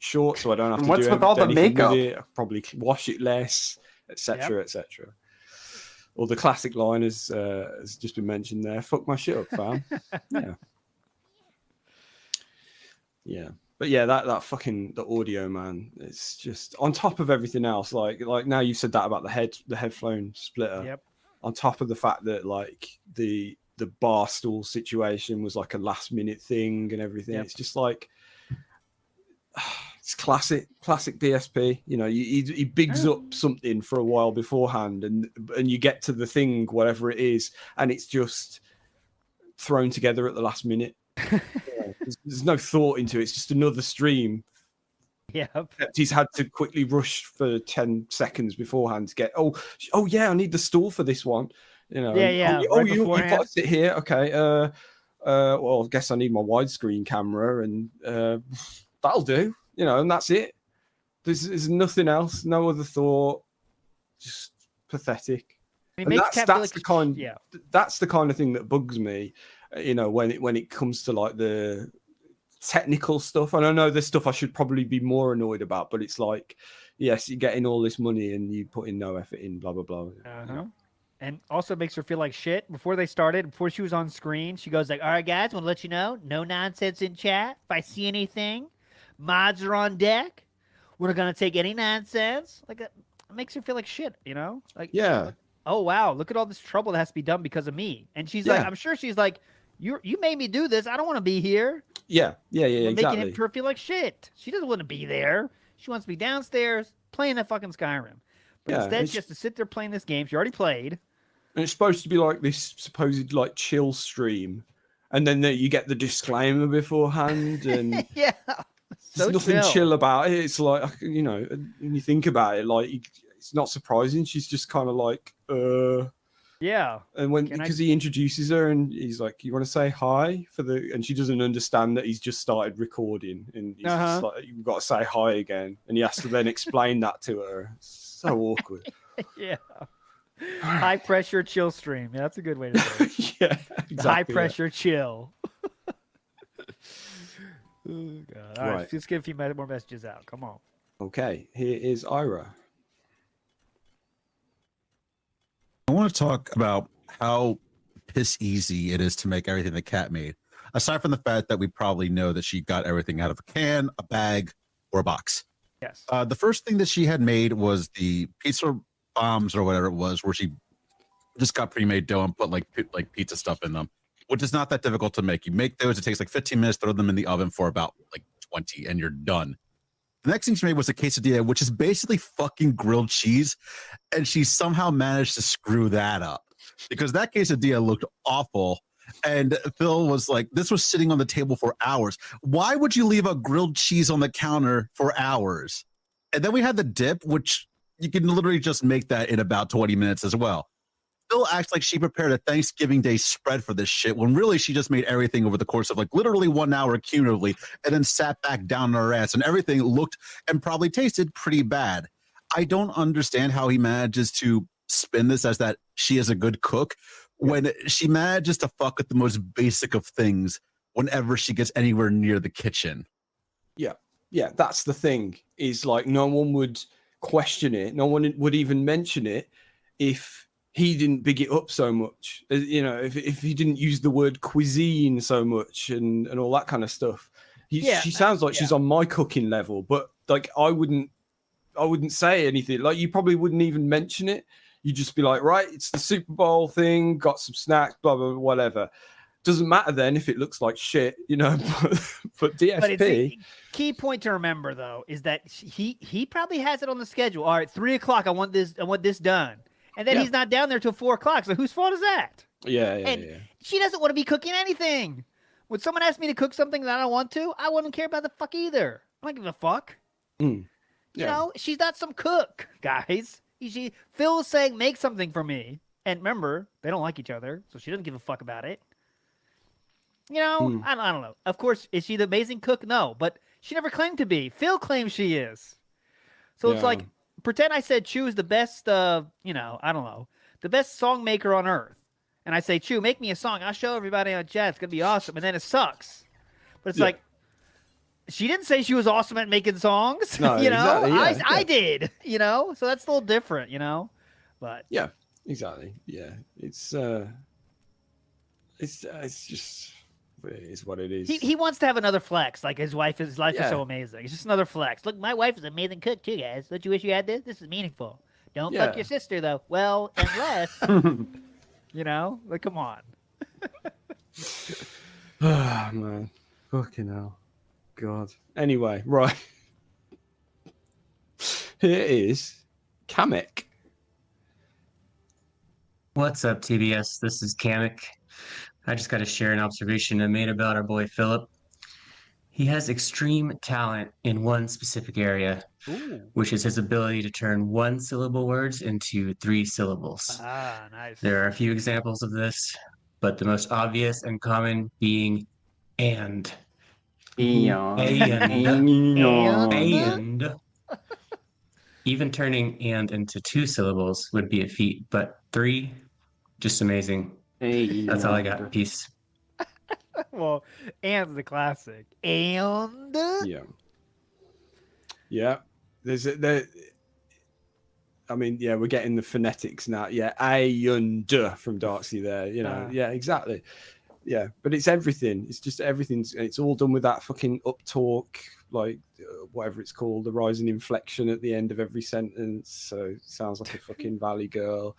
short, so I don't have to what's do with all the anything makeup? with it. I'll probably wash it less, etc., etc. Or the classic line has just been mentioned there. Fuck my shit up, fam. Yeah. But yeah, that fucking the audio, man. It's just on top of everything else. Like now you've said that about the headphone splitter. Yep. On top of the fact that like the bar stool situation was like a last minute thing and everything. Yep. It's just like it's classic DSP. You know, he bigs up something for a while beforehand, and you get to the thing, whatever it is, and it's just thrown together at the last minute. There's no thought into it. It's just another stream. Yep. He's had to quickly rush for 10 seconds beforehand to get. Oh yeah, I need the stool for this one. You know. Yeah. You got it here. Okay. Well, I guess I need my widescreen camera, and that'll do. You know, and that's it. There's nothing else. No other thought. Just pathetic. That's the kind of thing that bugs me. You know, when it comes to like the technical stuff, and I know there's stuff I should probably be more annoyed about, but it's like, yes, you're getting all this money and you put in no effort in, blah blah blah. You know? And also makes her feel like shit. Before she was on screen, she goes like, all right guys, want to let you know, no nonsense in chat. If I see anything, mods are on deck. We're not gonna take any nonsense. Like, it makes her feel like shit, you know? Like, yeah. Oh wow, look at all this trouble that has to be done because of me. And she's like, I'm sure she's like, you made me do this. I don't want to be here. Yeah, exactly. Making her feel like shit. She doesn't want to be there. She wants to be downstairs playing that fucking Skyrim. But instead, she has to sit there playing this game she already played. And it's supposed to be like this supposed like chill stream, and then you get the disclaimer beforehand, and yeah, there's nothing chill about it. It's like, you know, when you think about it, like it's not surprising. She's just kind of like, yeah. And because he introduces her and he's like, "You want to say hi for the?" And she doesn't understand that he's just started recording, and he's just like, "You've got to say hi again," and he has to then explain that to her. It's so awkward. Yeah. High pressure chill stream. Yeah, that's a good way to say it. Yeah, exactly. High pressure chill. Oh, God. All right, let's get a few more messages out. Come on. Okay, here is Ira. I want to talk about how piss easy it is to make everything that Kat made. Aside from the fact that we probably know that she got everything out of a can, a bag, or a box. Yes. The first thing that she had made was the pizza bombs or whatever it was, where she just got pre-made dough and put like pizza stuff in them, which is not that difficult to make. You make those, it takes like 15 minutes, throw them in the oven for about like 20, and you're done. The next thing she made was a quesadilla, which is basically fucking grilled cheese. And she somehow managed to screw that up because that quesadilla looked awful. And Phil was like, this was sitting on the table for hours. Why would you leave a grilled cheese on the counter for hours? And then we had the dip, which you can literally just make that in about 20 minutes as well. Phil acts like she prepared a Thanksgiving Day spread for this shit when really she just made everything over the course of like literally 1 hour cumulatively and then sat back down on her ass and everything looked and probably tasted pretty bad. I don't understand how he manages to spin this as that she is a good cook when she manages to fuck with the most basic of things whenever she gets anywhere near the kitchen. Yeah, that's the thing, is like no one would question it. No one would even mention it if he didn't big it up so much. You know, if he didn't use the word cuisine so much and all that kind of stuff. She sounds like she's on my cooking level, but like I wouldn't say anything. Like you probably wouldn't even mention it. You'd just be like, right, it's the Super Bowl thing, got some snacks, blah, blah, blah, whatever. Doesn't matter then if it looks like shit, you know, but DSP. But it's key point to remember though is that he probably has it on the schedule. All right, 3 o'clock. I want this done, and then he's not down there till 4 o'clock. So whose fault is that? Yeah. She doesn't want to be cooking anything. When someone asks me to cook something that I don't want to, I wouldn't care about the fuck either. I don't give a fuck. You know, she's not some cook, guys. Phil is saying make something for me, and remember they don't like each other, so she doesn't give a fuck about it. You know, I don't know. Of course, is she the amazing cook? No, but she never claimed to be. Phil claims she is. So it's like, pretend I said Chew is the best, I don't know, the best song maker on earth. And I say, Chew, make me a song. I'll show everybody on chat. It's going to be awesome. And then it sucks. But it's like, she didn't say she was awesome at making songs. No, you know, exactly, I did, you know, so that's a little different, you know, but yeah, exactly. Yeah. It's just, it is what it is. He wants to have another flex. Like his life is so amazing. It's just another flex. Look, my wife is an amazing cook too, guys. Don't you wish you had this? This is meaningful. Don't fuck your sister though. Well, unless you know, like come on. Ah man, fucking hell, God. Anyway, right. Here is Kamek. What's up, TBS? This is Kamek. I just got to share an observation I made about our boy Philip. He has extreme talent in one specific area, which is his ability to turn one-syllable words into 3 syllables. Ah, nice. There are a few examples of this, but the most obvious and common being and. And. Even turning and into 2 syllables would be a feat, but 3, just amazing. That's all I got. Peace. Well, and the classic. And There's I mean, yeah, we're getting the phonetics now. Yeah, A and D from Darksea there. You know, yeah, exactly. Yeah, but it's everything. It's just everything. It's all done with that fucking up talk, like whatever it's called, the rising inflection at the end of every sentence. So it sounds like a fucking Valley Girl.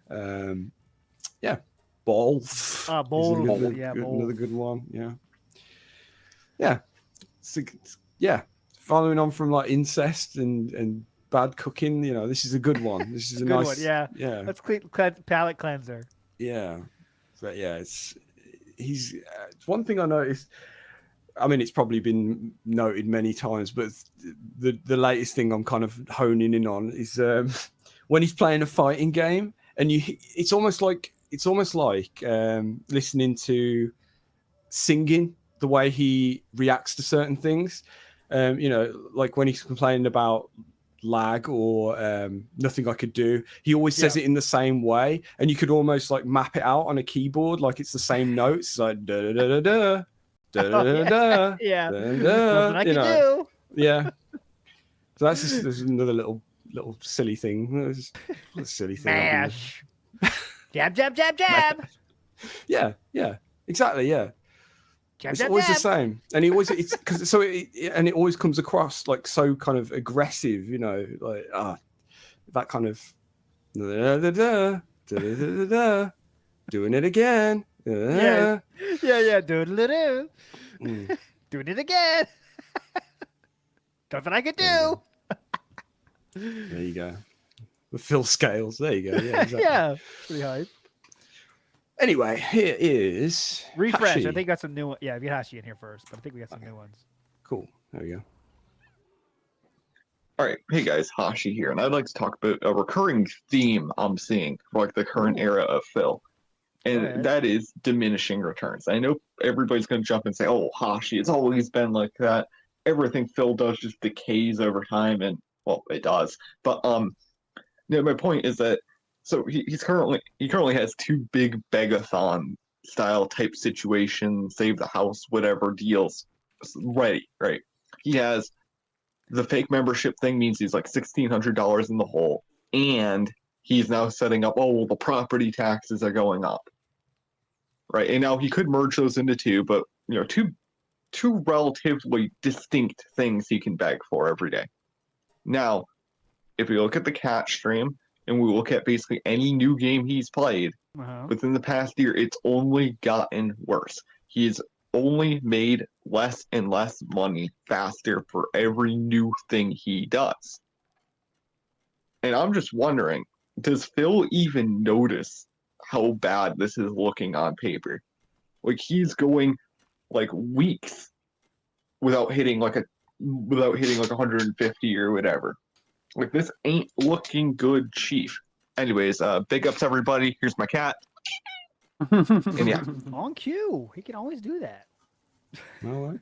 Yeah, balls. Balls. Another good one. Yeah. Yeah. Following on from like incest and bad cooking, you know, this is a good one. This is a good nice one. Yeah. Let's palate cleanser. Yeah, but yeah, it's one thing I noticed. I mean, it's probably been noted many times, but the latest thing I'm kind of honing in on is when he's playing a fighting game, and it's almost like listening to singing, the way he reacts to certain things. You know, like when he's complaining about lag or nothing I could do, he always says it in the same way, and you could almost like map it out on a keyboard, like it's the same notes, like da da da da da da da da. Yeah, nothing I can do. Yeah, so that's just there's another little silly thing. A silly thing. Mash. Jab, jab, jab, jab. Yeah, exactly. Yeah. Jab, it's jab, always jab. the same, and it always comes across like so kind of aggressive, you know, like that kind of da, da, da, da, da, da, da, doing it again. Yeah, doing it again. Doing it again. Nothing I could do. There you go. The Phil scales. There you go. Yeah, exactly. Yeah, pretty high. Anyway, here is Refresh. Hashi. I think we got some new. Yeah, we got Hashi in here first, but I think we got some new ones. Cool. There we go. All right, hey guys, Hashi here, and I'd like to talk about a recurring theme I'm seeing for like the current era of Phil, and that is diminishing returns. I know everybody's going to jump and say, "Oh, Hashi, it's always been like that. Everything Phil does just decays over time," and well, it does. But my point is that so he currently has two big begathon style type situations, save the house, whatever deals ready, right? He has. The fake membership thing means he's like $1,600 in the hole, and he's now setting up, oh, well, the property taxes are going up, right? And now he could merge those into two, but two relatively distinct things he can beg for every day. Now, if we look at the cat stream and we look at basically any new game he's played within the past year, it's only gotten worse. He's only made less and less money faster for every new thing he does. And I'm just wondering, does Phil even notice how bad this is looking on paper? Like he's going like weeks without hitting like 150 or whatever. Like this ain't looking good, Chief. Anyways, big ups everybody. Here's my cat. And yeah. On cue. He can always do that. Well,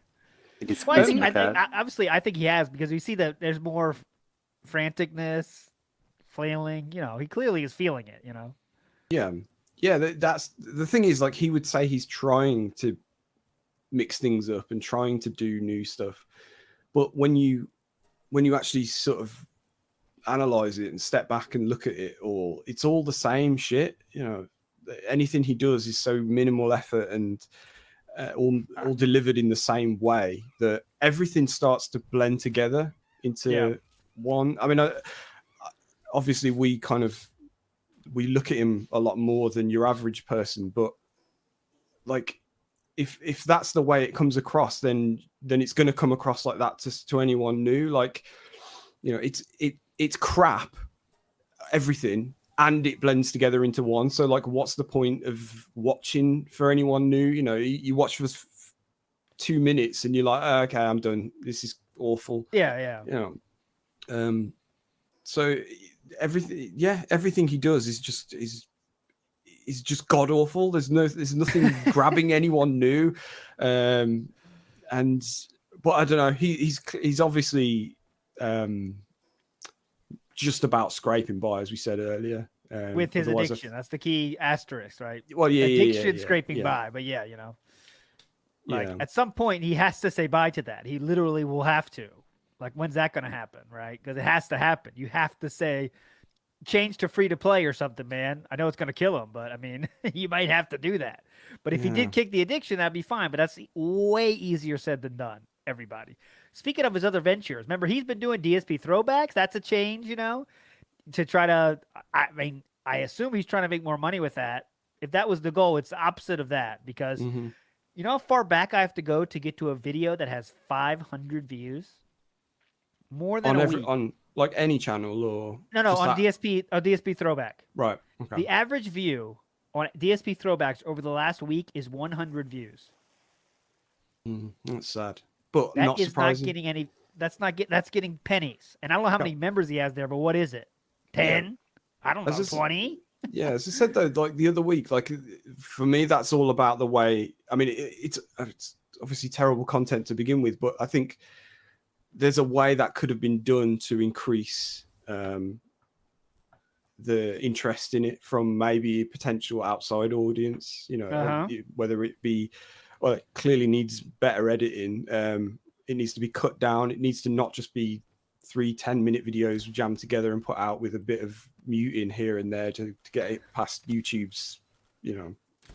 Well, obviously, I think he has because we see that there's more franticness, flailing. He clearly is feeling it. Yeah. That's the thing is, like, he would say he's trying to mix things up and trying to do new stuff, but when you actually sort of analyze it and step back and look at it all, it's all the same shit. Anything he does is so minimal effort and all delivered in the same way that everything starts to blend together into one. I mean, obviously we look at him a lot more than your average person, but like if that's the way it comes across, then it's going to come across like that to anyone new. Like, it's crap, everything, and it blends together into one. So like, what's the point of watching for anyone new? You watch for 2 minutes and you're like, oh, okay, I'm done. This is awful. Yeah. So everything he does is just god awful. There's nothing grabbing anyone new. But I don't know. He's obviously just about scraping by, as we said earlier. With his addiction, that's the key asterisk, right? Well, addiction scraping by, but at some point he has to say bye to that. He literally will have to. Like, when's that going to happen, right? Because it has to happen. You have to say, change to free to play or something, man. I know it's going to kill him, but I mean, you might have to do that. But if he did kick the addiction, that'd be fine. But that's way easier said than done. Everybody. Speaking of his other ventures, remember he's been doing DSP throwbacks. That's a change, to try to. I mean, I assume he's trying to make more money with that. If that was the goal, it's the opposite of that because you know how far back I have to go to get to a video that has 500 views. More than on like any channel or no on DSP or DSP throwback. Right. Okay. The average view on DSP throwbacks over the last week is 100 views. That's sad, but that not is surprising. Not getting any. That's getting pennies, and I don't know how many members he has there, but what is it? 10? Yeah. I don't know. 20. Yeah, as I said though, like the other week, like for me, that's all about the way. I mean, it's obviously terrible content to begin with, but I think there's a way that could have been done to increase the interest in it from maybe a potential outside audience. Whether it be, well, it clearly needs better editing. It needs to be cut down. It needs to not just be 3 10-minute videos jammed together and put out with a bit of muting here and there to get it past YouTube's,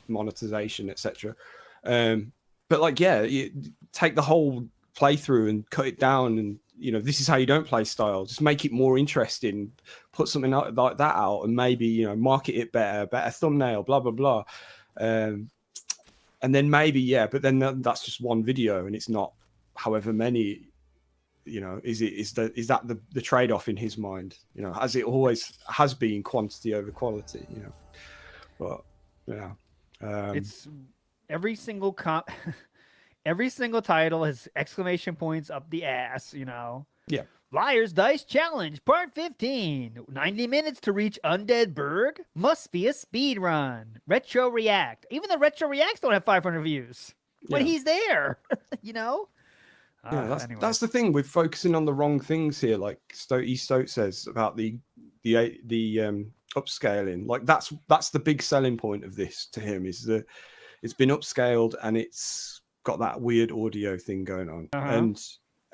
monetization, etc. But like, you take the whole playthrough and cut it down, and this is how you don't play style. Just make it more interesting. Put something like that out, and maybe market it better thumbnail, blah blah blah. And then maybe but then that's just one video, and it's not however many You know, is that the trade-off in his mind? You know, as it always has been, quantity over quality. You know, but yeah, it's every single every single title has exclamation points up the ass. You know. Yeah. Liar's Dice Challenge, Part 15. 90 minutes to reach Undead Berg? Must be a speed run. Retro React. Even the Retro Reacts don't have 500 views. But Yeah. he's there. You know? Yeah, Anyway. that's the thing. We're focusing on the wrong things here. Like Stoke says about the upscaling. Like that's the big selling point of this to him, is that it's been upscaled and it's got that weird audio thing going on.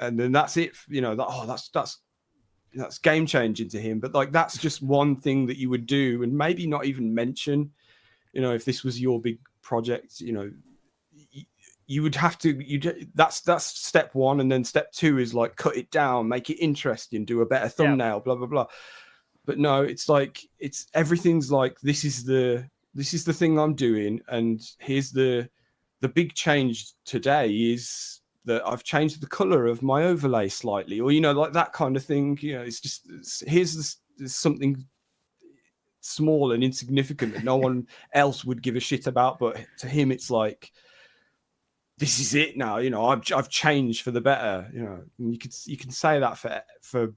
And then that's it, you know, that's game changing to him. But like, that's just one thing that you would do and maybe not even mention, you know, if this was your big project, you know, you would have to, that's step one. And then step two is like, cut it down, make it interesting, do a better thumbnail, blah, blah, blah. But no, it's like, everything's like, this is the thing I'm doing. And here's the big change today is that I've changed the color of my overlay slightly, or, you know, like that kind of thing. You know, here's something small and insignificant that no one else would give a shit about. But to him, it's like, this is it now. You know, I've changed for the better, you know, and you can say that for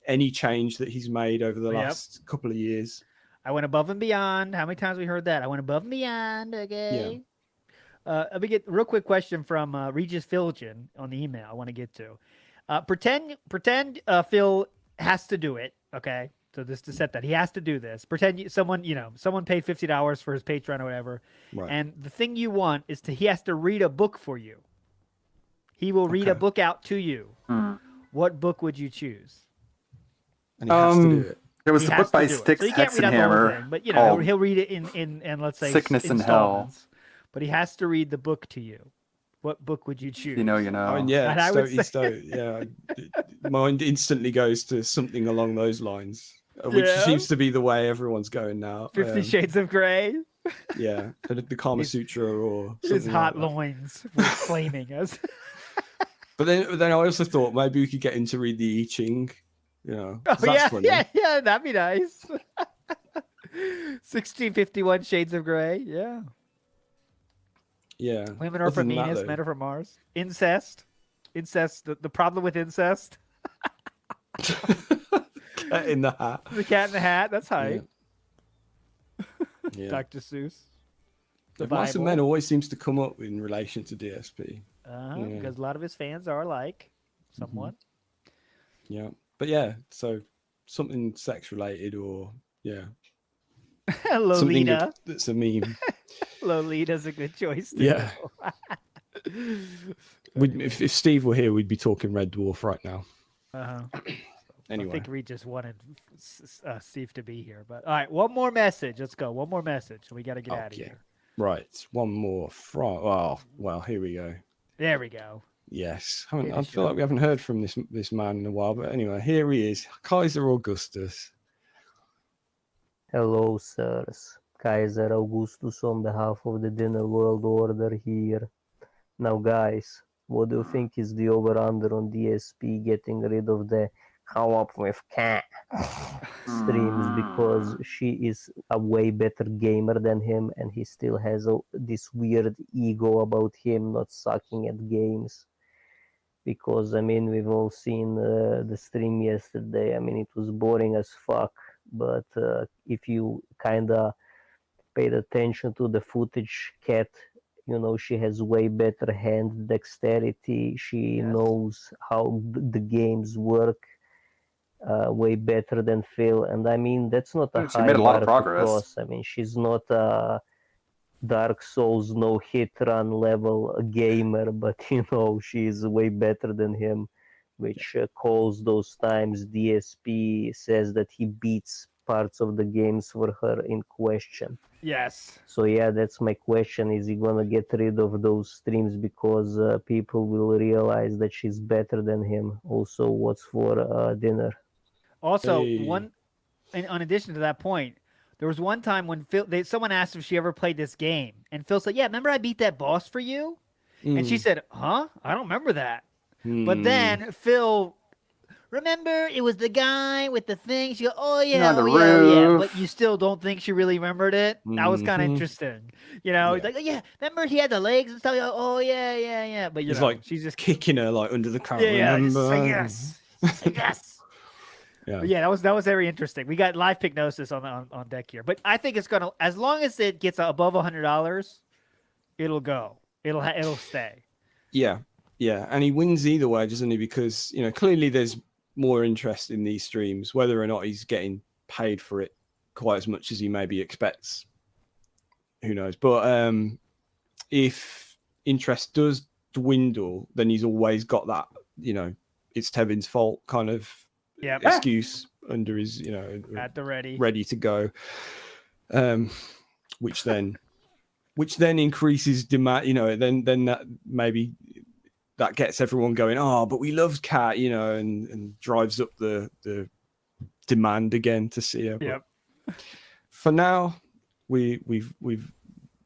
any change that he's made over the last couple of years. I went above and beyond. How many times have we heard that? I went above and beyond. Okay. Yeah. Let me get a real quick question from Regis Filgen on the email I want to get to. Pretend Phil has to do it. Okay. So this to set that he has to do this. Pretend someone paid $50 for his Patreon or whatever. Right. And the thing you want is he has to read a book for you. He will read a book out to you. What book would you choose? And he has to do it. There was a book by Styx Hexenhammer, but you know, he'll read it in let's say Sickness and Hell. installments. But he has to read the book to you. What book would you choose? You know. I mean, yeah, yeah. Mind instantly goes to something along those lines, which seems to be the way everyone's going now. 50 Shades of Grey. Yeah, the Kama Sutra or his something hot like that. loins were flaming us. But then I also thought maybe we could get him to read the I Ching. You know, 'cause that's funny. yeah, that'd be nice. 1651 Shades of Grey. Yeah. Yeah. Women are from Venus, men are from Mars. Incest. The problem with incest. Cat in the Hat. The Cat in the Hat. That's hype. Yeah. Dr. Seuss. The Mice and Men always seems to come up in relation to DSP. Because a lot of his fans are like somewhat. Yeah. But yeah, so something sex related or Lolita. Something that's a meme. Lolita's a good choice too. Yeah. If Steve were here, we'd be talking Red Dwarf right now. Anyway. I think we just wanted Steve to be here. But all right, one more message. Let's go. One more message. We got to get out of here. Right. One more from. Well, here we go. There we go. Yes. I feel like we haven't heard from this man in a while. But anyway, here he is. Kaiser Augustus. Hello, sirs. Kaiser Augustus on behalf of the Dinner World Order here. Now, guys, what do you think is the over-under on DSP getting rid of the How Up With Cat streams, because she is a way better gamer than him and he still has this weird ego about him not sucking at games. Because, I mean, we've all seen the stream yesterday. I mean, it was boring as fuck. But if you kind of paid attention to the footage, Cat, you know, she has way better hand dexterity. She knows how the games work way better than Phil. And I mean, that's not a She high made a lot of bar to progress. cross. I mean, she's not a Dark Souls no hit run level gamer, but you know, she's way better than him, which calls those times DSP says that he beats parts of the games for her in question. Yes. So yeah, that's my question. Is he gonna get rid of those streams because people will realize that she's better than him? Also, what's for dinner? Also, in addition to that point, there was one time when someone asked if she ever played this game, and Phil said, "Yeah, remember I beat that boss for you?" And she said, "Huh? I don't remember that." But then Phil, remember, it was the guy with the thing. She go, oh yeah, On the oh yeah, oh yeah. roof. But you still don't think she really remembered it. That was kind of Mhm. interesting. You know, he's like, oh, yeah, remember he had the legs and stuff. You're like, oh yeah, yeah, yeah. But you He's know, like she's just kicking her like under the car. yeah, yeah. Just Remember? say yes, say yes. Yeah. But yeah, that was very interesting. We got live Pignosis on deck here, but I think it's gonna, as long as it gets above $100, it'll go. It'll stay. Yeah, yeah, and he wins either way, doesn't he? Because clearly there's more interest in these streams, whether or not he's getting paid for it quite as much as he maybe expects. Who knows? But if interest does dwindle, then he's always got that, it's Tevin's fault kind of excuse under his, at the ready to go, which then increases demand. Then that maybe that gets everyone going. Oh, but we love Kat, and drives up the demand again to see her. Yep. But for now, we've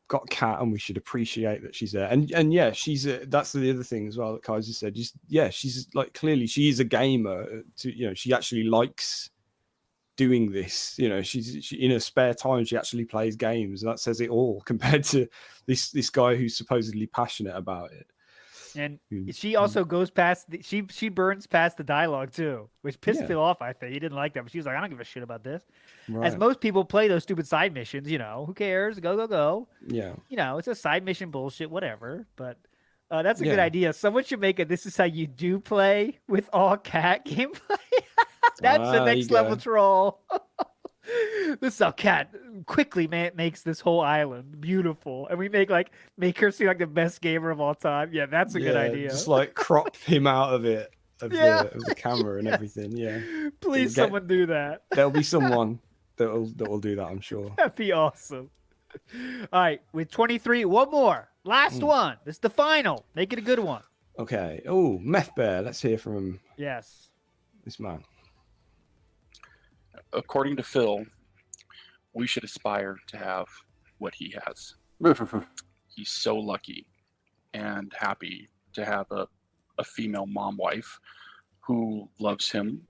got Kat, and we should appreciate that she's there. And yeah, that's the other thing as well that Kaiser said. She's like, clearly she is a gamer. She actually likes doing this. She in her spare time she actually plays games, and that says it all compared to this guy who's supposedly passionate about it. And she also goes past she burns past the dialogue too, which pissed Phil off. I think he didn't like that, but she was like, I don't give a shit about this. Right. As most people play those stupid side missions, who cares? Go. Yeah. It's a side mission bullshit, whatever. But that's a good idea. Someone should make it. This is how you do play with all Cat gameplay. That's the next level troll. This is how Cat quickly makes this whole island beautiful, and we make her seem like the best gamer of all time. Yeah, that's a good idea. Just like crop him out of it, of the camera and everything. Yeah, please, someone do that. There'll be someone that will do that, I'm sure. That'd be awesome. All right, with 23, one more, last one. This is the final. Make it a good one. Okay. Oh, Meth Bear. Let's hear from yes, this man. According to Phil, we should aspire to have what he has. He's so lucky and happy to have a female mom wife who loves him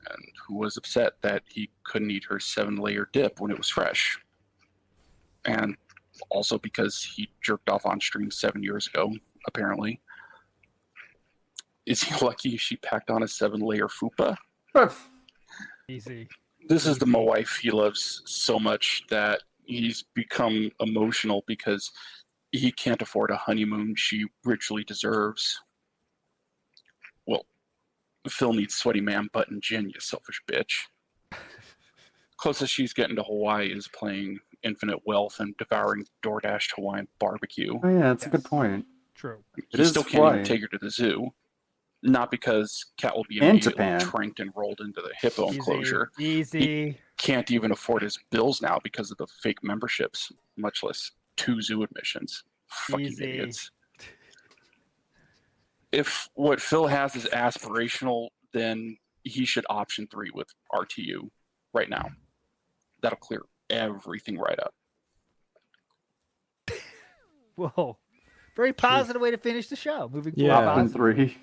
and who was upset that he couldn't eat her 7-layer dip when it was fresh. And also because he jerked off on stream 7 years ago, apparently. Is he lucky she packed on a 7-layer fupa? Easy. This is the wife he loves so much that he's become emotional because he can't afford a honeymoon she richly deserves. Well, Phil needs sweaty man butt and gin, you selfish bitch. Closest she's getting to Hawaii is playing Infinite Wealth and devouring DoorDash Hawaiian barbecue. Oh yeah, that's a good point. True. He still can't even take her to the zoo. Not because Cat will be immediately tranked and rolled into the hippo enclosure. Easy. He can't even afford his bills now because of the fake memberships, much less 2 zoo admissions. Fucking idiots. If what Phil has is aspirational, then he should option 3 with RTU right now. That'll clear everything right up. Whoa. Very positive way to finish the show. Moving forward. Option 3.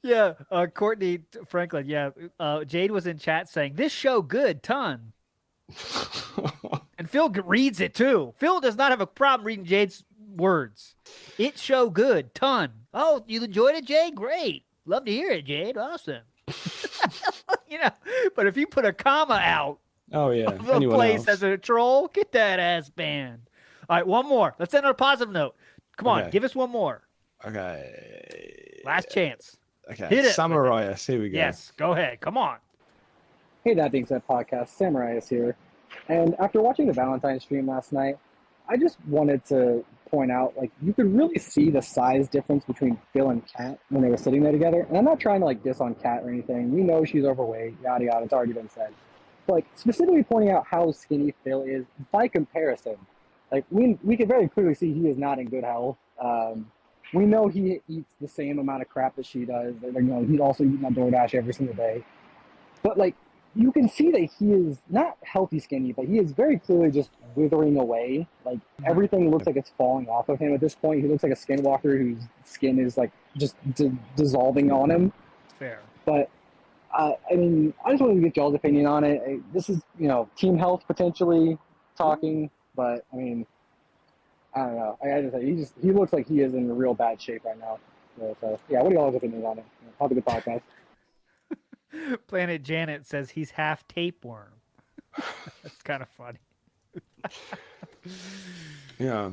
Yeah, Courtney Franklin. Yeah, Jade was in chat saying this show good ton, and Phil reads it too. Phil does not have a problem reading Jade's words. It show good ton. Oh, you enjoyed it, Jade? Great. Love to hear it, Jade. Awesome. But if you put a comma out, oh yeah, of a place as a troll, get that ass banned. All right, one more. Let's end on a positive note. Come on, give us one more. Okay. Last chance. Okay. Hit it. Samurai, here we go. Yes, go ahead. Come on. Hey, That Being Said podcast, Samurai is here. And after watching the Valentine's stream last night, I just wanted to point out, you could really see the size difference between Phil and Kat when they were sitting there together. And I'm not trying to, diss on Kat or anything. We know she's overweight, yada, yada. It's already been said. But, specifically pointing out how skinny Phil is by comparison. We can very clearly see he is not in good health. We know he eats the same amount of crap that she does. He's also eating on DoorDash every single day. But, you can see that he is not healthy skinny, but he is very clearly just withering away. Like everything looks like it's falling off of him at this point. He looks like a skinwalker whose skin is like just dissolving on him. Fair. But I mean, I just wanted to get y'all's opinion on it. This is, team health potentially talking, but I mean, I don't know. I just say he looks like he is in real bad shape right now. So yeah, what are y'all's opinions on it? Have a good podcast. Planet Janet says he's half tapeworm. That's kind of funny. Yeah.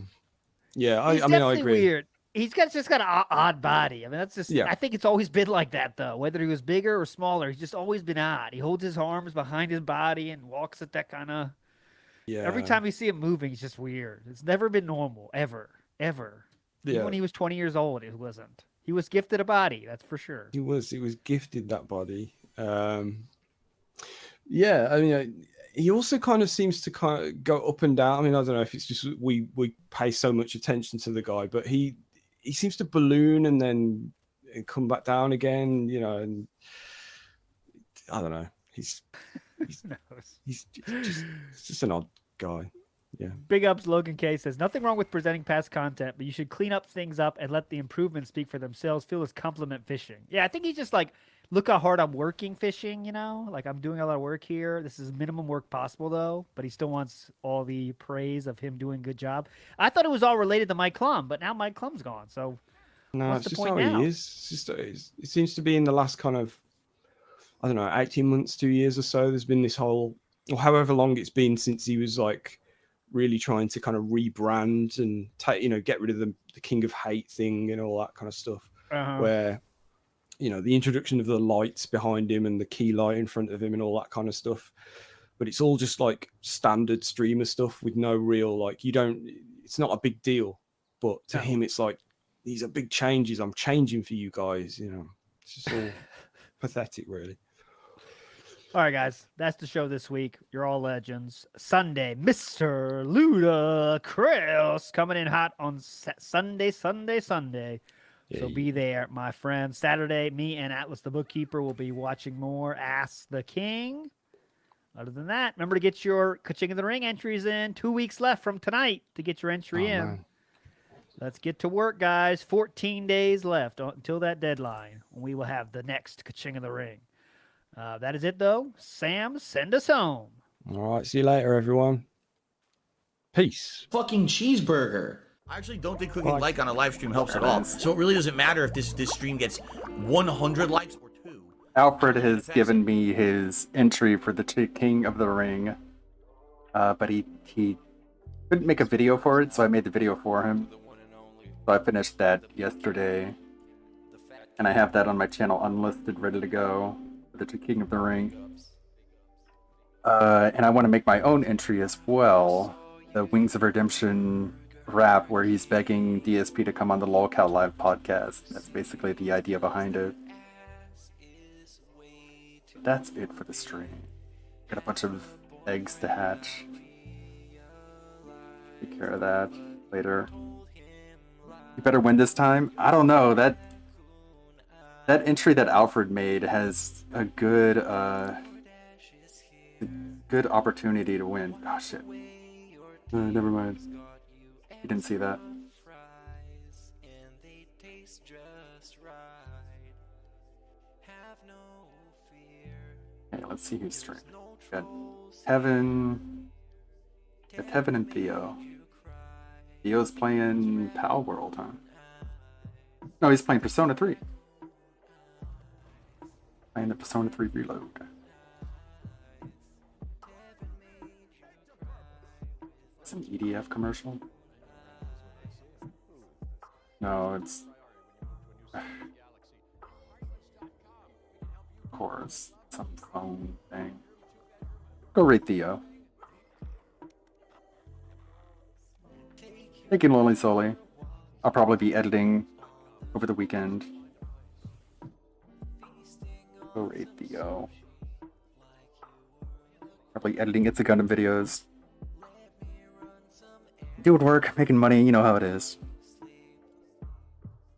He's I mean, I definitely agree. weird. He's just got an odd body. I mean, that's just. Yeah. I think it's always been like that, though. Whether he was bigger or smaller, he's just always been odd. He holds his arms behind his body and walks at that kind of. Yeah. Every time you see him moving, he's just weird. It's never been normal, ever. Even when he was 20 years old, it wasn't. He was gifted a body, that's for sure. He was gifted that body. Yeah, I mean, he also kind of seems to kind of go up and down. I mean, I don't know if it's just we pay so much attention to the guy, but he seems to balloon and then come back down again, and I don't know. He's just an odd guy. Yeah. Big ups Logan K says, nothing wrong with presenting past content, but you should clean up things up and let the improvements speak for themselves. Feel is compliment fishing. Yeah, I think he's just like, look how hard I'm working fishing, like I'm doing a lot of work here. This is minimum work possible though, but he still wants all the praise of him doing a good job. I thought it was all related to Mike Klum, but now Mike Klum's gone. So no, what's it's the just point how now? he is. It seems to be in the last kind of, I don't know, 18 months, 2 years or so. There's been this whole, or however long it's been since he was like really trying to kind of rebrand and get rid of the King of Hate thing and all that kind of stuff. Where, the introduction of the lights behind him and the key light in front of him and all that kind of stuff. But it's all just like standard streamer stuff with no real, it's not a big deal. But to him, it's like, these are big changes. I'm changing for you guys, It's just all pathetic, really. All right, guys, that's the show this week. You're all legends. Sunday, Mr. Ludacris coming in hot on Sunday. So be there, my friend. Saturday, me and Atlas the Bookkeeper will be watching more Ask the King. Other than that, remember to get your Ka-Ching in the Ring entries in. 2 weeks left from tonight to get your entry in. Man. Let's get to work, guys. 14 days left until that deadline when we will have the next Ka-Ching in the Ring. That is it, though. Sam, send us home. All right, see you later, everyone. Peace. Fucking cheeseburger. I actually don't think clicking like on a live stream helps at all. So it really doesn't matter if this stream gets 100 likes or 2. Alfred has given me his entry for the King of the Ring, but he couldn't make a video for it, so I made the video for him. So I finished that yesterday, and I have that on my channel unlisted, ready to go. The King of the Ring. And I want to make my own entry as well. The Wings of Redemption rap where he's begging DSP to come on the Lolcow Live podcast. That's basically the idea behind it. That's it for the stream. Got a bunch of eggs to hatch. Take care of that later. You better win this time? I don't know. That entry that Alfred made has a good opportunity to win. Oh shit. Never mind. You didn't see that. Okay, let's see who's streaming. Got Kevin and Theo. Theo's playing Palworld, huh? No, he's playing Persona 3. Playing the Persona 3 Reload. It's an EDF commercial? No, it's... Of course, some phone thing. Go rate Theo. Thank you, Lonely Solely. I'll probably be editing over the weekend. Go rate Theo. Probably editing It's a Gundam videos. Doing work, making money, you know how it is.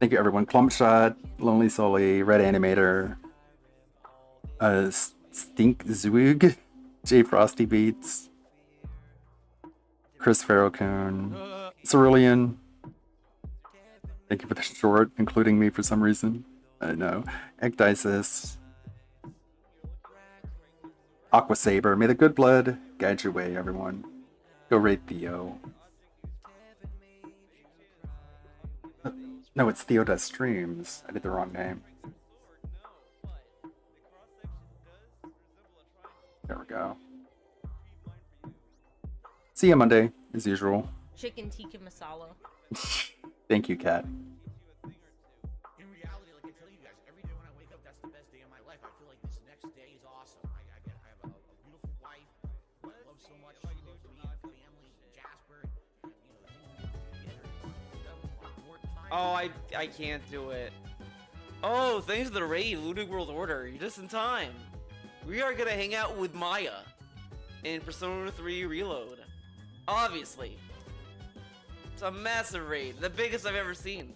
Thank you everyone. Clumpshot, Lonely Solely, Red Animator, Stink Zwig, J Frosty Beats, Chris Farrowcone, Cerulean. Thank you for the short, including me for some reason. I don't know. Ecdysis. Aqua Saber. May the good blood guide your way, everyone. Go raid Theo. No, it's Theo Does Streams. I did the wrong name. There we go. See you Monday, as usual. Chicken tikka masala. Thank you, Kat. In reality, like I tell you guys, every day when I wake up, that's the best day of my life. I feel like this next day is awesome. I have a beautiful wife who I love so much. She loves me and family, Jasper. And, you know, Oh, I can't do it. Oh, thanks to the raid, Looting World Order. You're just in time. We are gonna hang out with Maya in Persona 3 Reload. Obviously. It's a massive raid, the biggest I've ever seen.